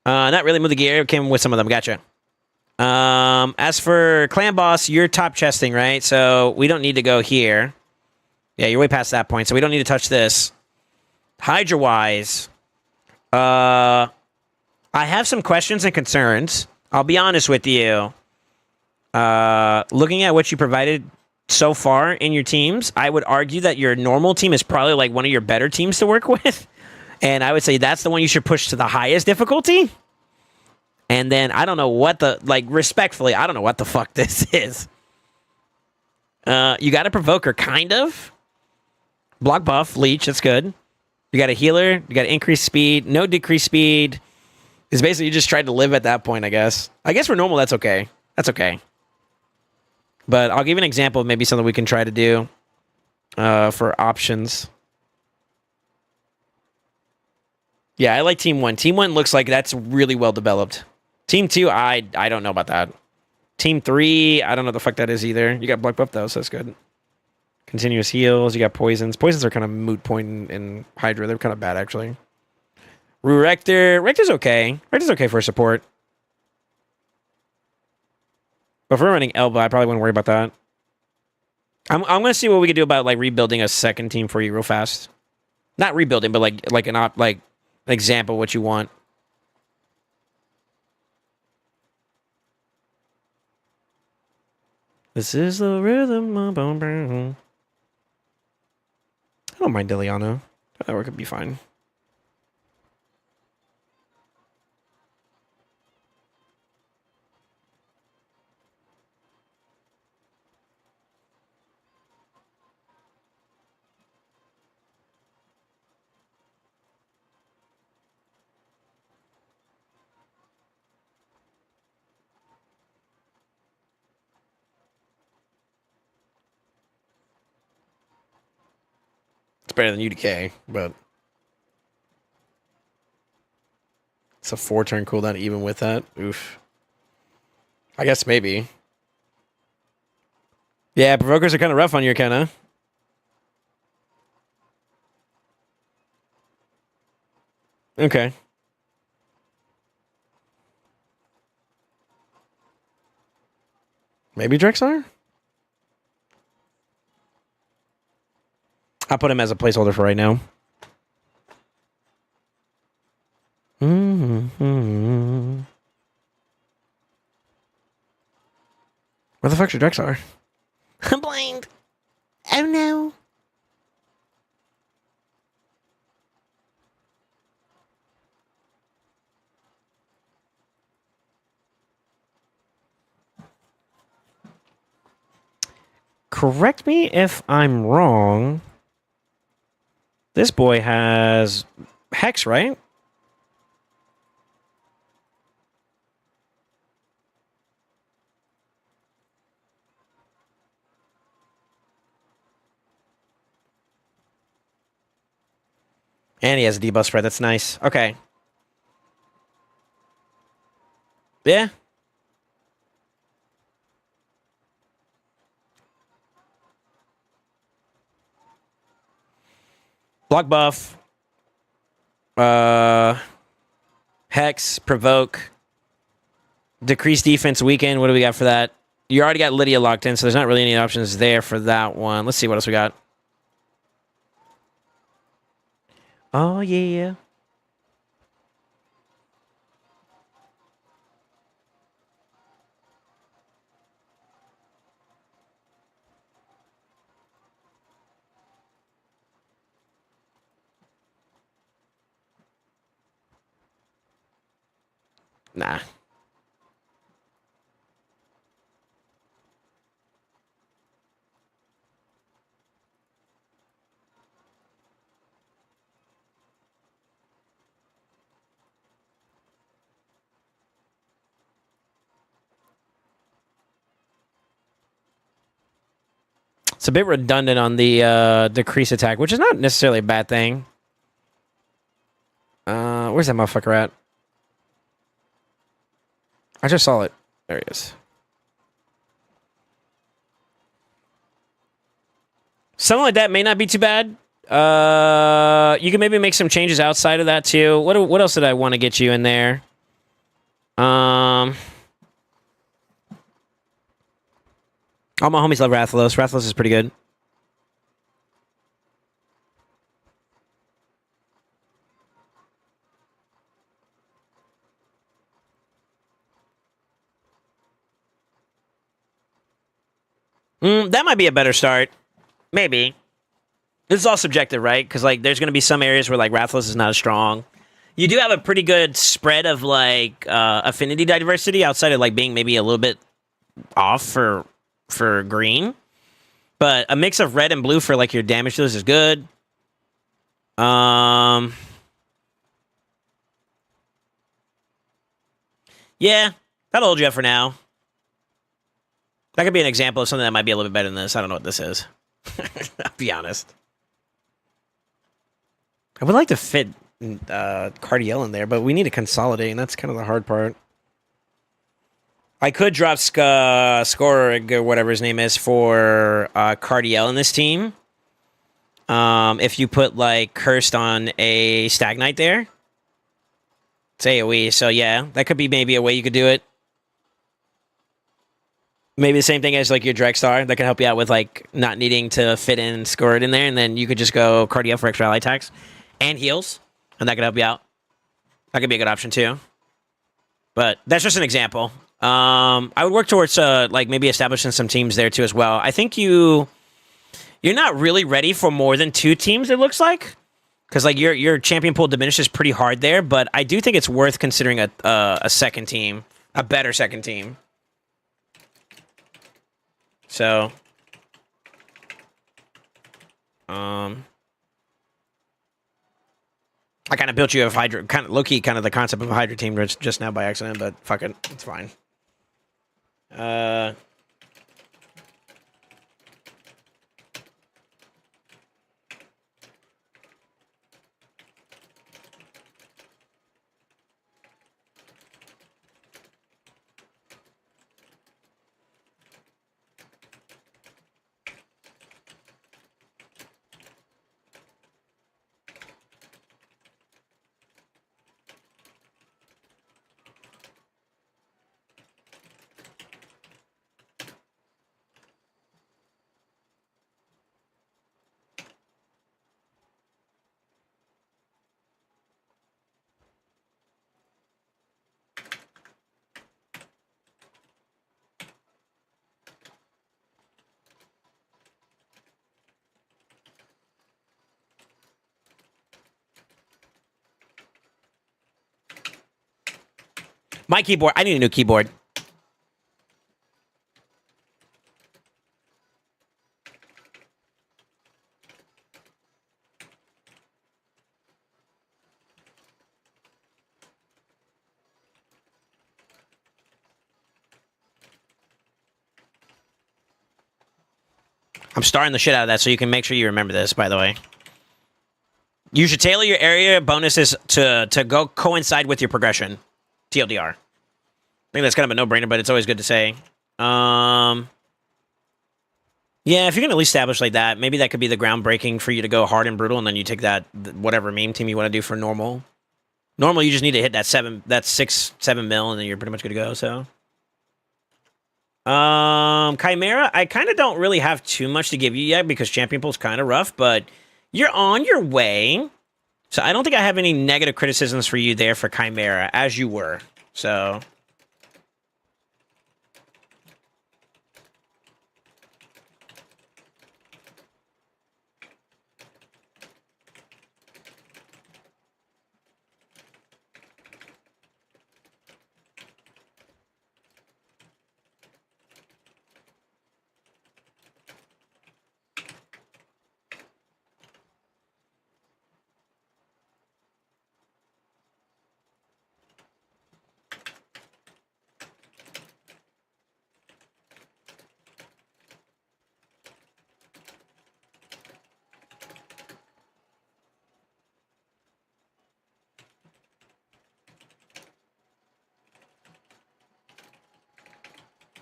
Not really move the gear. Came with some of them. Gotcha. As for Clan Boss, you're top chesting, right? So we don't need to go here. Yeah, you're way past that point, so we don't need to touch this. Hydra-wise, I have some questions and concerns. I'll be honest with you. Looking at what you provided so far in your teams, I would argue that your normal team is probably like one of your better teams to work with. And I would say that's the one you should push to the highest difficulty. And then I don't know what the, like, respectfully, I don't know what the fuck this is. You got a Provoker, kind of. Block buff, Leech, that's good. You got a healer, you got increased speed, no decreased speed. It's basically you just tried to live at that point, I guess. I guess for normal, that's okay. That's okay. But I'll give you an example of maybe something we can try to do for options. Yeah, I like Team 1. Team 1 looks like that's really well developed. Team 2, I don't know about that. Team 3, I don't know what the fuck that is either. You got block buff, though, so that's good. Continuous heals, you got poisons. Poisons are kind of moot point in Hydra. They're kind of bad, actually. Rector. Rector's okay. Rector's okay for support. But if we're running Elba, I probably wouldn't worry about that. I'm going to see what we can do about like rebuilding a second team for you real fast. Not rebuilding, but like an example of what you want. This is the rhythm of I don't mind Diliano. That work could be fine. It's better than UDK, but it's a 4-turn cooldown even with that. Oof. I guess maybe. Yeah, provokers are kind of rough on your account, huh? Okay. Maybe Drexar? I'll put him as a placeholder for right now. Mm-hmm. Where the fuck's your Drexar? I'm blind. Oh no. Correct me if I'm wrong. This boy has Hex, right? And he has a debuff spread. That's nice. Okay. Yeah. Block buff. Hex, provoke. Decrease defense weaken. What do we got for that? You already got Lydia locked in, so there's not really any options there for that one. Let's see what else we got. Oh, yeah. Nah. It's a bit redundant on the decrease attack, which is not necessarily a bad thing. Where's that motherfucker at? I just saw it. There he is. Something like that may not be too bad. You can maybe make some changes outside of that too. What else did I want to get you in there? All my homies love Rathalos. Rathalos is pretty good. That might be a better start. Maybe. This is all subjective, right? Because like, there's going to be some areas where like Rathalos is not as strong. You do have a pretty good spread of like affinity diversity outside of like being maybe a little bit off for green. But a mix of red and blue for like your damage dealers is good. Yeah, that'll hold you up for now. That could be an example of something that might be a little bit better than this. I don't know what this is. I'll be honest. I would like to fit Cardiel in there, but we need to consolidate, and that's kind of the hard part. I could drop Scorig or whatever his name is for Cardiel in this team. If you put like Cursed on a Stagnite there. It's AoE, so yeah, that could be maybe a way you could do it. Maybe the same thing as like your Drake Star that can help you out with like not needing to fit in and score it in there, and then you could just go Cardio for extra ally attacks and heals, and that could help you out. That could be a good option too. But that's just an example. I would work towards like maybe establishing some teams there too as well. I think you're not really ready for more than 2 teams. It looks like. Because like your champion pool diminishes pretty hard there, but I do think it's worth considering a second team, a better second team. So, I kind of built you a Hydra, kind of low-key, kind of the concept of a Hydra team just now by accident, but fuck it, it's fine. My keyboard. I need a new keyboard. I'm starting the shit out of that so you can make sure you remember this, by the way. You should tailor your area bonuses to go coincide with your progression. TLDR. I think that's kind of a no-brainer, but it's always good to say. Yeah, if you're going to at least establish like that, maybe that could be the groundbreaking for you to go hard and brutal, and then you take that, whatever meme team you want to do for normal. Normal, you just need to hit that 7 mil, and then you're pretty much good to go, so. Chimera, I kind of don't really have too much to give you yet because Champion Pool's kind of rough, but you're on your way. So I don't think I have any negative criticisms for you there for Chimera, as you were. So...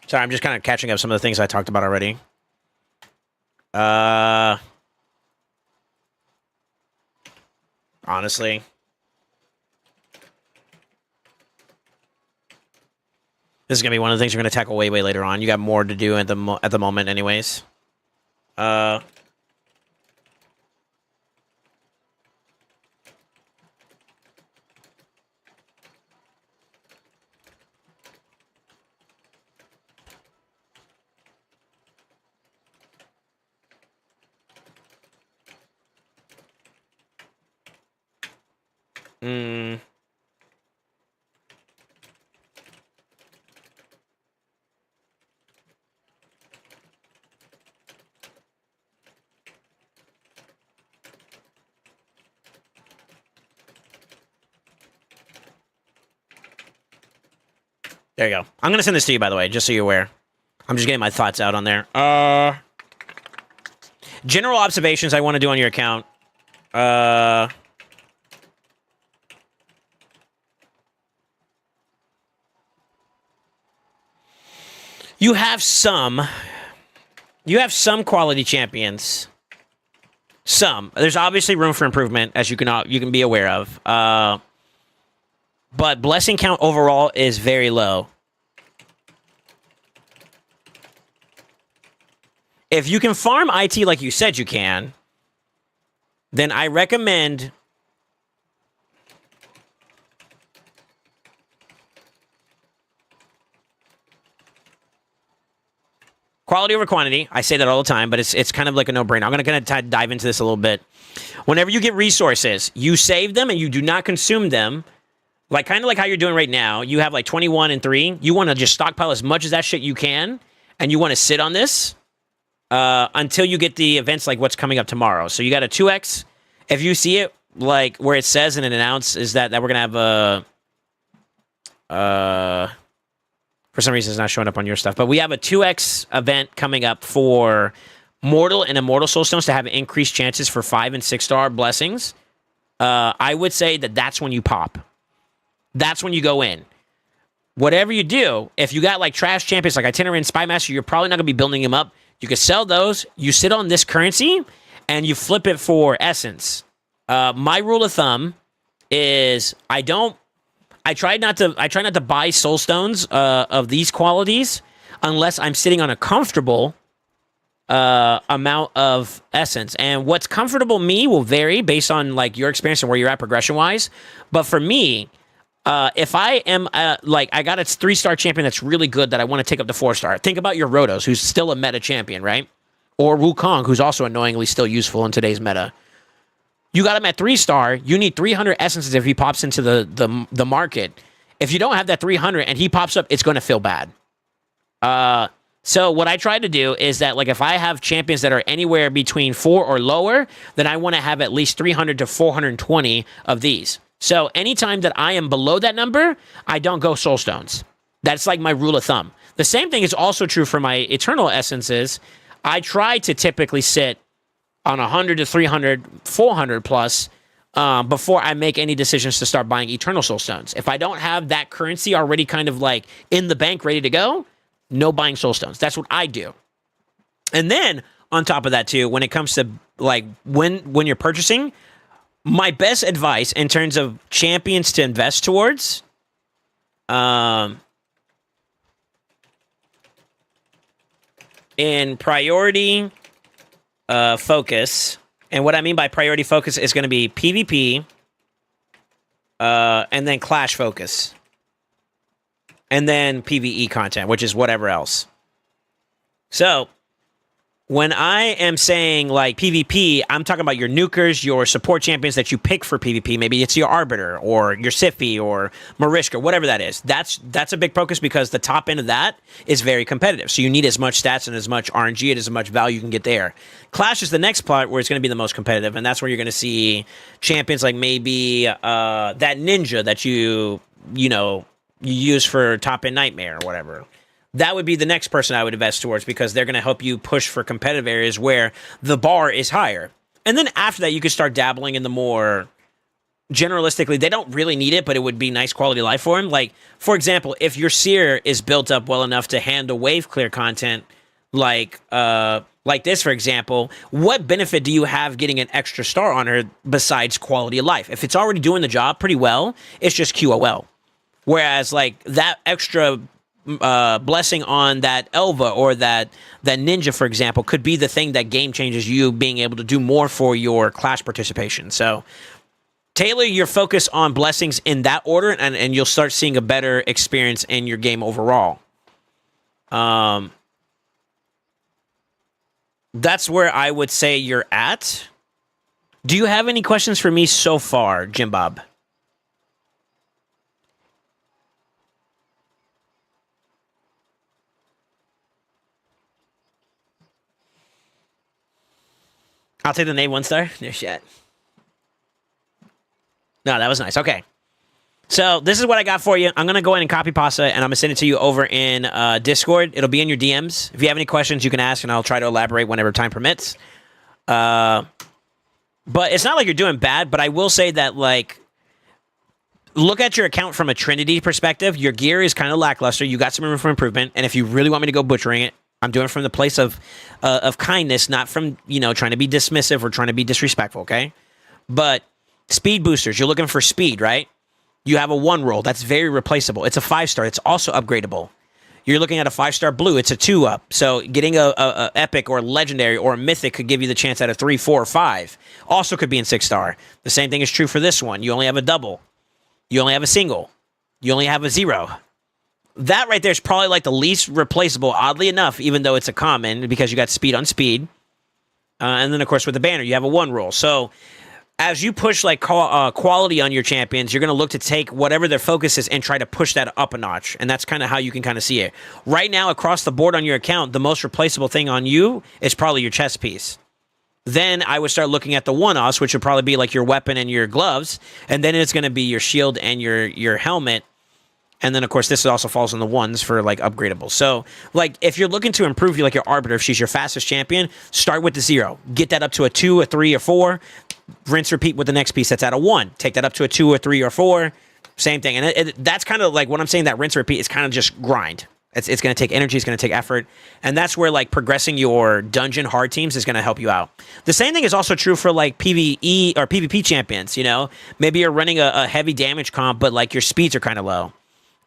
Sorry, I'm just kind of catching up some of the things I talked about already. Honestly. This is going to be one of the things you're going to tackle way, way later on. You got more to do at the moment anyways. There you go. I'm going to send this to you, by the way, just so you're aware. I'm just getting my thoughts out on there. General observations I want to do on your account. You have some quality champions. Some. There's obviously room for improvement, as you can be aware of. But blessing count overall is very low. If you can farm IT like you said you can, then I recommend quality over quantity. I say that all the time, but it's kind of like a no-brainer. I'm going to dive into this a little bit. Whenever you get resources, you save them and you do not consume them. Like kind of like how you're doing right now. You have like 21 and 3. You want to just stockpile as much as that shit you can, and you want to sit on this until you get the events like what's coming up tomorrow. So you got a 2x. If you see it like where it says in an announce is that we're going to have for some reason it's not showing up on your stuff, but we have a 2x event coming up for Mortal and Immortal Soulstones to have increased chances for 5 and 6 star blessings. I would say that that's when you pop. That's when you go in. Whatever you do, if you got like trash champions like Itinerant and Spymaster, you're probably not going to be building them up. You can sell those. You sit on this currency and you flip it for essence. My rule of thumb is I try not to buy soul stones of these qualities unless I'm sitting on a comfortable amount of essence. And what's comfortable me will vary based on like your experience and where you're at progression wise. But for me, if I am like I got a 3-star champion that's really good that I want to take up to 4-star. Think about your Rotos, who's still a meta champion, right? Or Wukong, who's also annoyingly still useful in today's meta. You got him at 3-star. You need 300 essences if he pops into the market. If you don't have that 300 and he pops up, it's going to feel bad. So what I try to do is that, like, if I have champions that are anywhere between 4 or lower, then I want to have at least 300 to 420 of these. So anytime that I am below that number, I don't go soul stones. That's like my rule of thumb. The same thing is also true for my eternal essences. I try to typically sit on 100 to 300, 400 plus before I make any decisions to start buying eternal soul stones. If I don't have that currency already kind of like in the bank ready to go, no buying soul stones. That's what I do. And then on top of that too, when it comes to like when you're purchasing, my best advice in terms of champions to invest towards, in priority focus, and what I mean by priority focus is going to be PvP, and then Clash focus, and then PvE content, which is whatever else. So when I am saying like PvP, I'm talking about your nukers, your support champions that you pick for PvP. Maybe it's your Arbiter or your Siphi or Mariska, whatever that is. That's a big focus because the top end of that is very competitive. So you need as much stats and as much RNG and as much value you can get there. Clash is the next part where it's going to be the most competitive, and that's where you're going to see champions like maybe that ninja that you use for top end Nightmare or whatever. That would be the next person I would invest towards because they're going to help you push for competitive areas where the bar is higher. And then after that, you could start dabbling in the more generalistically. They don't really need it, but it would be nice quality of life for them. Like, for example, if your Seer is built up well enough to handle wave clear content, like this, for example, what benefit do you have getting an extra star on her besides quality of life? If it's already doing the job pretty well, it's just QOL. Whereas, like, that extra blessing on that Elva or that ninja, for example, could be the thing that game changes you being able to do more for your Clash participation. So tailor your focus on blessings in that order, and you'll start seeing a better experience in your game overall. That's where I would say you're at. Do you have any questions for me so far, Jim Bob? I'll take the name 1-star. No shit. No, that was nice. Okay. So this is what I got for you. I'm going to go in and copy pasta, and I'm going to send it to you over in Discord. It'll be in your DMs. If you have any questions, you can ask, and I'll try to elaborate whenever time permits. But it's not like you're doing bad, but I will say that, like, look at your account from a Trinity perspective. Your gear is kind of lackluster. You got some room for improvement, and if you really want me to go butchering it, I'm doing it from the place of kindness, not from, trying to be dismissive or trying to be disrespectful, okay? But speed boosters, you're looking for speed, right? You have a 1 roll. That's very replaceable. It's a 5-star. It's also upgradable. You're looking at a 5-star blue. It's a 2-up. So getting a epic or legendary or a mythic could give you the chance at a 3, 4, or 5. Also could be in 6-star. The same thing is true for this one. You only have a double. You only have a single. You only have a 0. That right there is probably like the least replaceable, oddly enough, even though it's a common, because you got speed on speed. And then, of course, with the banner, you have a 1 rule. So as you push like quality on your champions, you're going to look to take whatever their focus is and try to push that up a notch. And that's kind of how you can kind of see it. Right now, across the board on your account, the most replaceable thing on you is probably your chest piece. Then I would start looking at the one-offs, which would probably be like your weapon and your gloves. And then it's going to be your shield and your helmet. And then, of course, this also falls on the 1s for, like, upgradable. So, like, if you're looking to improve, like, your Arbiter, if she's your fastest champion, start with the 0. Get that up to a 2, a 3, or 4. Rinse, repeat with the next piece that's at a 1. Take that up to a 2, or 3, or 4. Same thing. And that's kind of, like, when I'm saying that rinse, repeat, it's kind of just grind. It's going to take energy. It's going to take effort. And that's where, like, progressing your dungeon hard teams is going to help you out. The same thing is also true for, like, PvE or PvP champions, you know? Maybe you're running a heavy damage comp, but, like, your speeds are kind of low.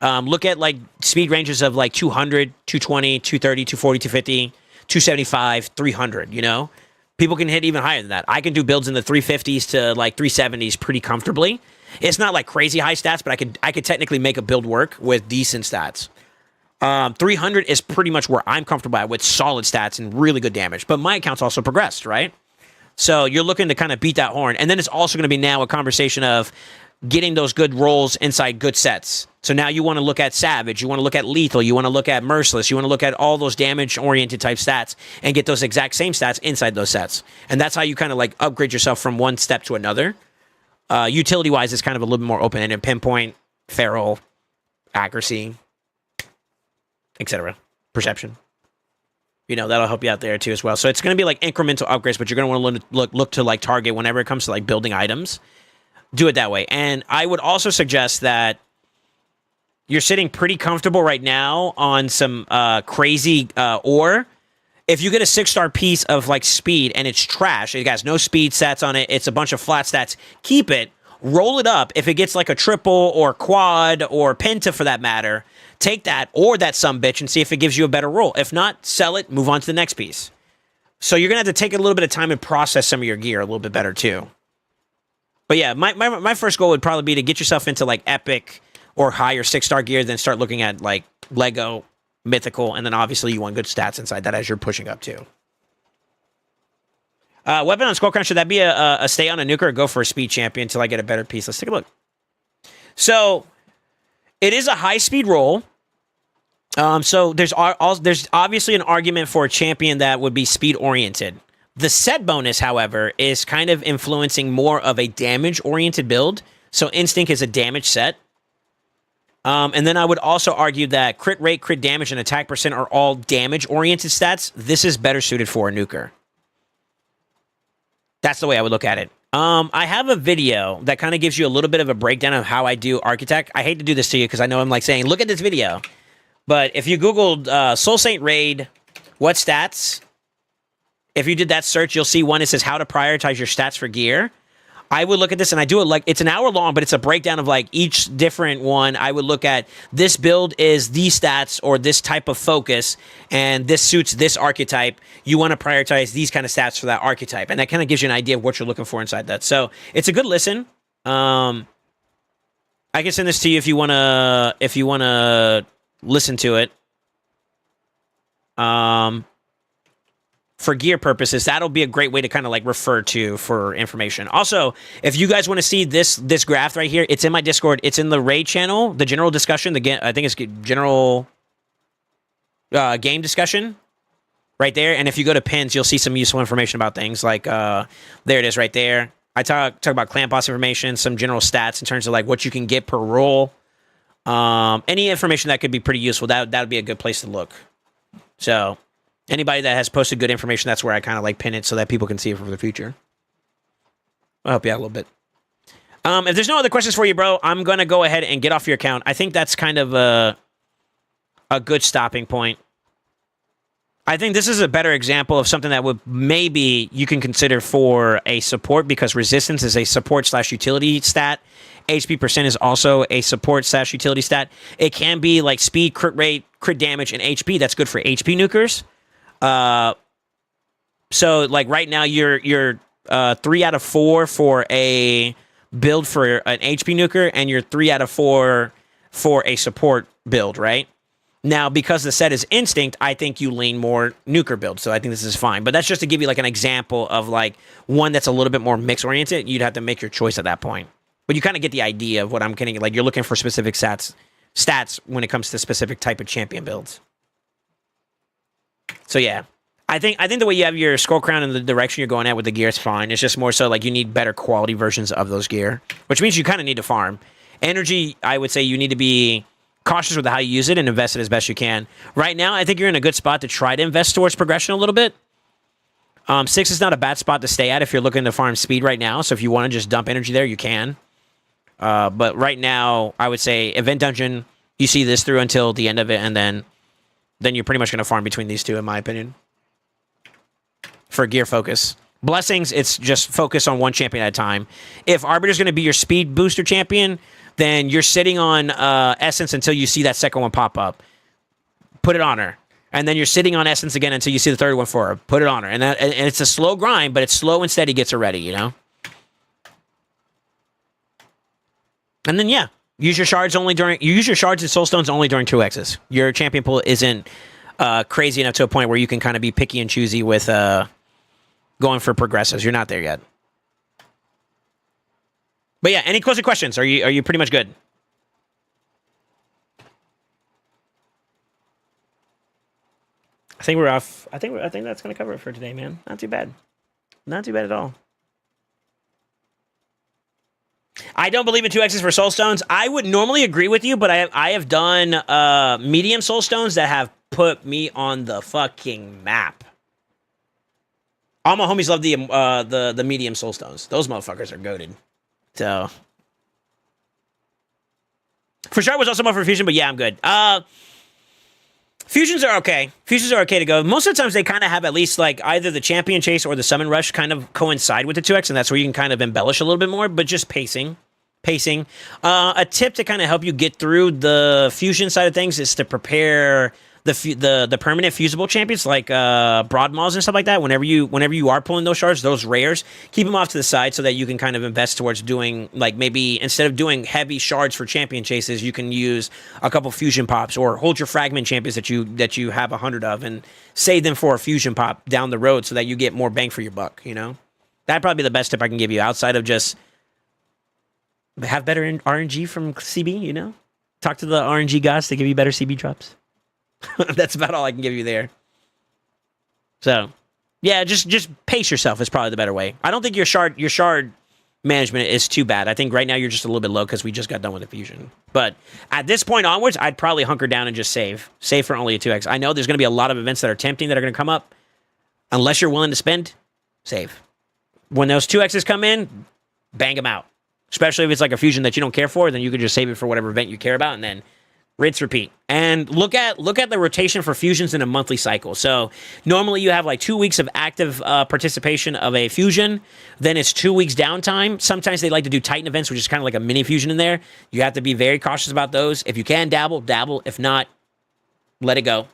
Look at like speed ranges of like 200, 220, 230, 240, 250, 275, 300, you know? People can hit even higher than that. I can do builds in the 350s to like 370s pretty comfortably. It's not like crazy high stats, but I could technically make a build work with decent stats. 300 is pretty much where I'm comfortable at with solid stats and really good damage. But my account's also progressed, right? So you're looking to kind of beat that horn. And then it's also going to be now a conversation of getting those good rolls inside good sets. So now you want to look at Savage, you want to look at Lethal, you want to look at Merciless, you want to look at all those damage-oriented type stats and get those exact same stats inside those sets. And that's how you kind of like upgrade yourself from one step to another. Utility-wise, it's kind of a little bit more open-ended. Pinpoint, Feral, Accuracy, etc. Perception. You know, that'll help you out there too as well. So it's going to be like incremental upgrades, but you're going to want to look to like target whenever it comes to like building items. Do it that way. And I would also suggest that you're sitting pretty comfortable right now on some crazy ore. If you get a 6-star piece of like speed and it's trash, it has no speed stats on it, it's a bunch of flat stats, keep it, roll it up. If it gets like a triple or quad or penta for that matter, take that or that sumbitch and see if it gives you a better roll. If not, sell it, move on to the next piece. So you're going to have to take a little bit of time and process some of your gear a little bit better too. But yeah, my first goal would probably be to get yourself into like epic or higher 6-star gear, then start looking at like Lego, mythical, and then obviously you want good stats inside that as you're pushing up too. Weapon on Skullcrown, should that be a stay on a nuker or go for a speed champion until I get a better piece? Let's take a look. So it is a high speed roll. So there's obviously an argument for a champion that would be speed oriented. The set bonus, however, is kind of influencing more of a damage-oriented build. So Instinct is a damage set. And then I would also argue that crit rate, crit damage, and attack percent are all damage-oriented stats. This is better suited for a nuker. That's the way I would look at it. I have a video that kind of gives you a little bit of a breakdown of how I do Architect. I hate to do this to you because I know I'm like saying, look at this video. But if you Googled SoulSaint Raid, what stats? If you did that search, you'll see one that says how to prioritize your stats for gear. I would look at this and I do it like it's an hour long, but it's a breakdown of like each different one. I would look at this build is these stats or this type of focus, and this suits this archetype. You want to prioritize these kind of stats for that archetype, and that kind of gives you an idea of what you're looking for inside that. So it's a good listen. I can send this to you if you wanna listen to it. For gear purposes, that'll be a great way to kind of like refer to for information. Also, if you guys want to see this graph right here, it's in my Discord. It's in the raid channel, the general discussion. I think it's general game discussion right there. And if you go to pins, you'll see some useful information about things like there it is right there. I talk about clan boss information, some general stats in terms of like what you can get per roll. Any information that could be pretty useful. That would be a good place to look. So anybody that has posted good information, that's where I kind of like pin it so that people can see it for the future. I'll help you out a little bit. If there's no other questions for you, bro, I'm going to go ahead and get off your account. I think that's kind of a good stopping point. I think this is a better example of something that would maybe you can consider for a support, because resistance is a support/utility stat, HP percent is also a support / utility stat. It can be like speed, crit rate, crit damage, and HP. That's good for HP nukers. So like right now you're 3 out of 4 for a build for an HP nuker, and you're 3 out of 4 for a support build, right? Now, because the set is instinct, I think you lean more nuker build, so I think this is fine. But that's just to give you like an example of like one that's a little bit more mix oriented. You'd have to make your choice at that point. But you kind of get the idea of what I'm getting. Like you're looking for specific stats when it comes to specific type of champion builds. So yeah, I think the way you have your skull crown and the direction you're going at with the gear is fine. It's just more so like you need better quality versions of those gear, which means you kind of need to farm. Energy, I would say you need to be cautious with how you use it and invest it as best you can. Right now, I think you're in a good spot to try to invest towards progression a little bit. 6 is not a bad spot to stay at if you're looking to farm speed right now. So if you want to just dump energy there, you can. But right now, I would say Event Dungeon, you see this through until the end of it, and then you're pretty much going to farm between these two, in my opinion. For gear focus. Blessings, it's just focus on one champion at a time. If Arbiter's going to be your speed booster champion, then you're sitting on Essence until you see that second one pop up. Put it on her. And then you're sitting on Essence again until you see the third one for her. Put it on her. And it's a slow grind, but it's slow and steady gets her ready, you know? And then, yeah, use your shards and soulstones only during 2Xs. Your champion pool isn't crazy enough to a point where you can kind of be picky and choosy with going for progressives. You're not there yet. But yeah, any closing questions? Are you pretty much good? I think we're off. I think that's gonna cover it for today, man. Not too bad. Not too bad at all. I don't believe in 2Xs for soulstones. I would normally agree with you, but I have done medium soulstones that have put me on the fucking map. All my homies love the medium soulstones. Those motherfuckers are goated. So for sure, I was also more for fusion, but yeah, I'm good. Fusions are okay. Fusions are okay to go. Most of the times they kind of have at least like either the champion chase or the summon rush kind of coincide with the 2X, and that's where you can kind of embellish a little bit more, but just pacing. A tip to kind of help you get through the fusion side of things is to prepare the permanent fusible champions like broad maws and stuff like that. Whenever you are pulling those shards, those rares, keep them off to the side so that you can kind of invest towards doing like maybe instead of doing heavy shards for champion chases, you can use a couple fusion pops or hold your fragment champions that you have 100 of and save them for a fusion pop down the road so that you get more bang for your buck. You know, that'd probably be the best tip I can give you outside of just have better RNG from CB. You know, talk to the RNG gods to give you better CB drops. That's about all I can give you there. So, yeah, just pace yourself is probably the better way. I don't think your shard management is too bad. I think right now you're just a little bit low because we just got done with the fusion. But at this point onwards, I'd probably hunker down and just save for only a 2X. I know there's going to be a lot of events that are tempting that are going to come up. Unless you're willing to spend, save. When those 2Xs come in, bang them out. Especially if it's like a fusion that you don't care for, then you could just save it for whatever event you care about and then rinse, repeat. And look at the rotation for fusions in a monthly cycle. So normally you have like 2 weeks of active participation of a fusion. Then it's 2 weeks downtime. Sometimes they like to do Titan events, which is kind of like a mini fusion in there. You have to be very cautious about those. If you can dabble. If not, let it go.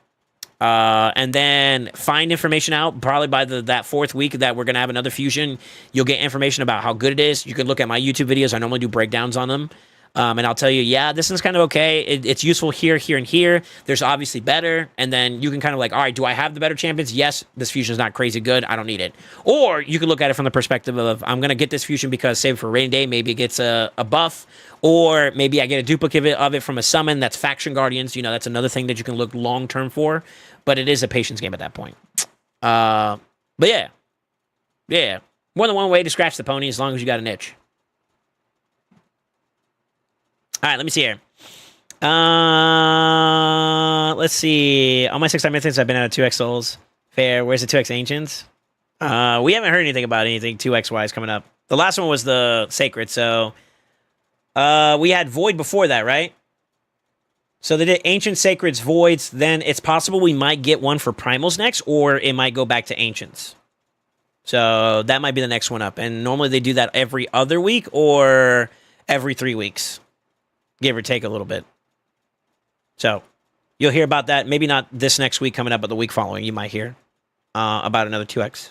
And then find information out probably by that fourth week that we're going to have another fusion. You'll get information about how good it is. You can look at my YouTube videos. I normally do breakdowns on them. And I'll tell you, yeah, this one's kind of okay. It's useful here, and here. There's obviously better. And then you can kind of like, all right, do I have the better champions? Yes, this fusion is not crazy good. I don't need it. Or you can look at it from the perspective of, I'm going to get this fusion because save it for rainy day. Maybe it gets a buff. Or maybe I get a duplicate of it from a summon that's Faction Guardians. You know, that's another thing that you can look long-term for. But it is a patience game at that point. But yeah. Yeah. More than one way to scratch the pony as long as you got an itch. All right, let me see here. Let's see. On my 6-star mythics, I've been out of 2X Souls. Fair. Where's the 2X Ancients? We haven't heard anything about anything 2X-wise coming up. The last one was the Sacred, so... we had Void before that, right? So they did Ancient, Sacreds, Voids. Then it's possible we might get one for Primals next, or it might go back to Ancients. So that might be the next one up. And normally they do that every other week, or... every 3 weeks, give or take a little bit. So you'll hear about that. Maybe not this next week coming up, but the week following, you might hear about another 2X.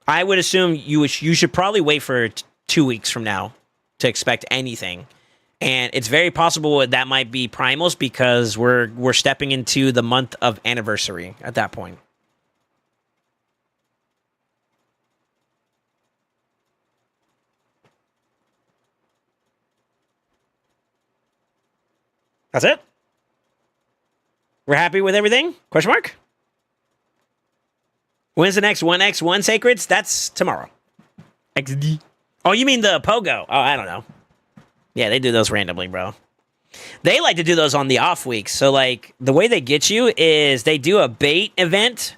I would assume you should probably wait for 2 weeks from now to expect anything. And it's very possible that might be primals because we're stepping into the month of anniversary at that point. That's it? We're happy with everything? Question mark? When's the next 1x1 Sacreds? That's tomorrow. XD. Oh, you mean the Pogo? Oh, I don't know. Yeah, they do those randomly, bro. They like to do those on the off weeks. So, like, the way they get you is they do a bait event,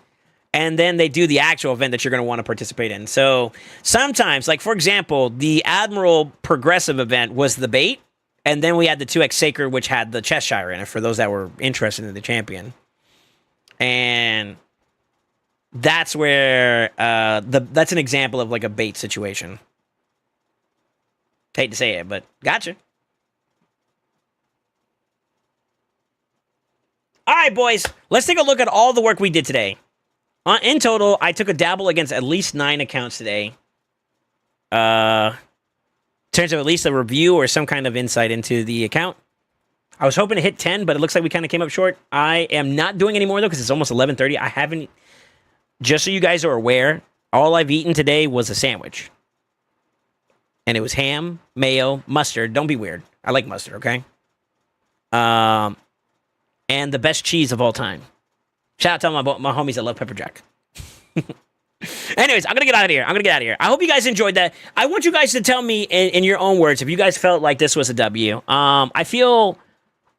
and then they do the actual event that you're going to want to participate in. So, sometimes, like, for example, the Admiral Progressive event was the bait, and then we had the 2X Sacred, which had the Cheshire in it, for those that were interested in the champion. And that's where, that's an example of, like, a bait situation. Hate to say it, but gotcha. All right, boys. Let's take a look at all the work we did today. In total, I took a dabble against at least 9 accounts today. In terms of at least a review or some kind of insight into the account. I was hoping to hit 10, but it looks like we kind of came up short. I am not doing any more, though, because it's almost 11:30. I haven't... Just so you guys are aware, all I've eaten today was a sandwich. And it was ham, mayo, mustard. Don't be weird. I like mustard, okay? And the best cheese of all time. Shout out to my homies that love PepperJAck. Anyways, I'm going to get out of here. I hope you guys enjoyed that. I want you guys to tell me in your own words if you guys felt like this was a W. I feel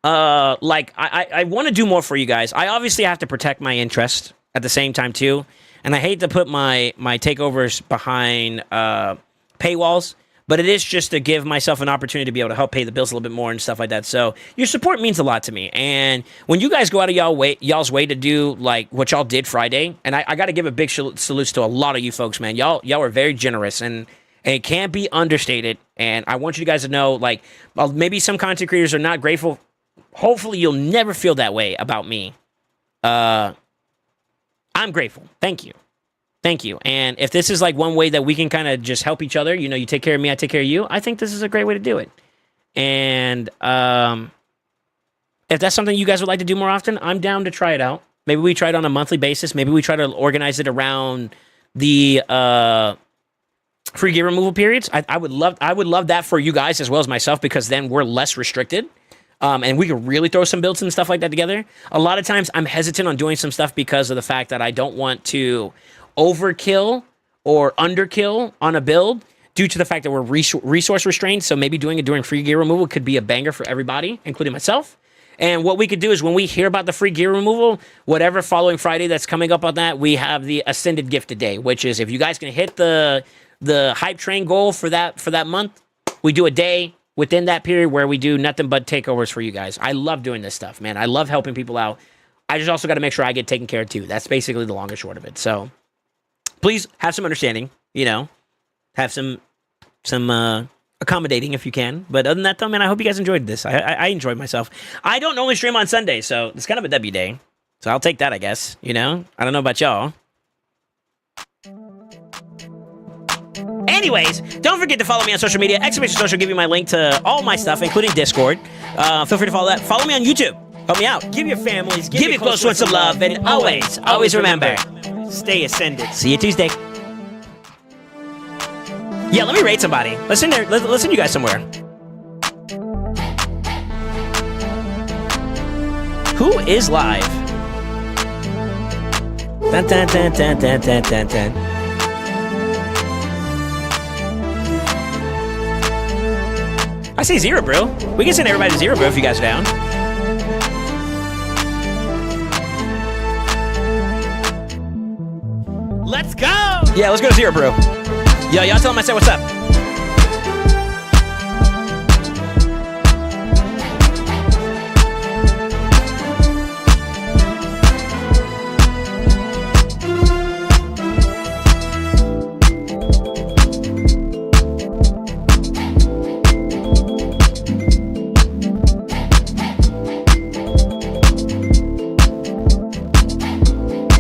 like I want to do more for you guys. I obviously have to protect my interest at the same time, too. And I hate to put my takeovers behind paywalls. But it is just to give myself an opportunity to be able to help pay the bills a little bit more and stuff like that. So your support means a lot to me. And when you guys go out of y'all's way to do like what y'all did Friday, and I got to give a big salute to a lot of you folks, man. Y'all are very generous, and it can't be understated. And I want you guys to know, like, well, maybe some content creators are not grateful. Hopefully you'll never feel that way about me. I'm grateful. Thank you. Thank you. And if this is like one way that we can kind of just help each other, you know, you take care of me, I take care of you, I think this is a great way to do it. And if that's something you guys would like to do more often, I'm down to try it out. Maybe we try it on a monthly basis. Maybe we try to organize it around the free gear removal periods. I would love that for you guys as well as myself, because then we're less restricted. And we can really throw some builds and stuff like that together. A lot of times I'm hesitant on doing some stuff because of the fact that I don't want to overkill or underkill on a build due to the fact that we're resource restrained. So maybe doing it during free gear removal could be a banger for everybody, including myself. And what we could do is when we hear about the free gear removal, whatever following Friday that's coming up on that, we have the Ascended Gift today, which is if you guys can hit the hype train goal for that month, we do a day within that period where we do nothing but takeovers for you guys. I love doing this stuff, man. I love helping people out. I just also got to make sure I get taken care of too. That's basically the long and short of it. So please have some understanding, you know, have some accommodating if you can. But other than that, though, man, I hope you guys enjoyed this. I enjoyed myself. I don't normally stream on Sunday, so it's kind of a W day. So I'll take that, I guess, you know? I don't know about y'all. Anyways, don't forget to follow me on social media. Exclamation Social will give you my link to all my stuff, including Discord. Feel free to follow that. Follow me on YouTube. Help me out. Give your families, Give your close ones some love, and always remember, stay ascended. see you Tuesday. Yeah, let me rate somebody. Listen there. Listen to you guys somewhere. Who is live? Dun, dun, dun, dun, dun, dun, dun, dun. I say Zero Brew. We can send everybody to Zero Brew if you guys are down. Let's go! Yeah, let's go to Zero Brew. Yo, y'all tell them I said what's up.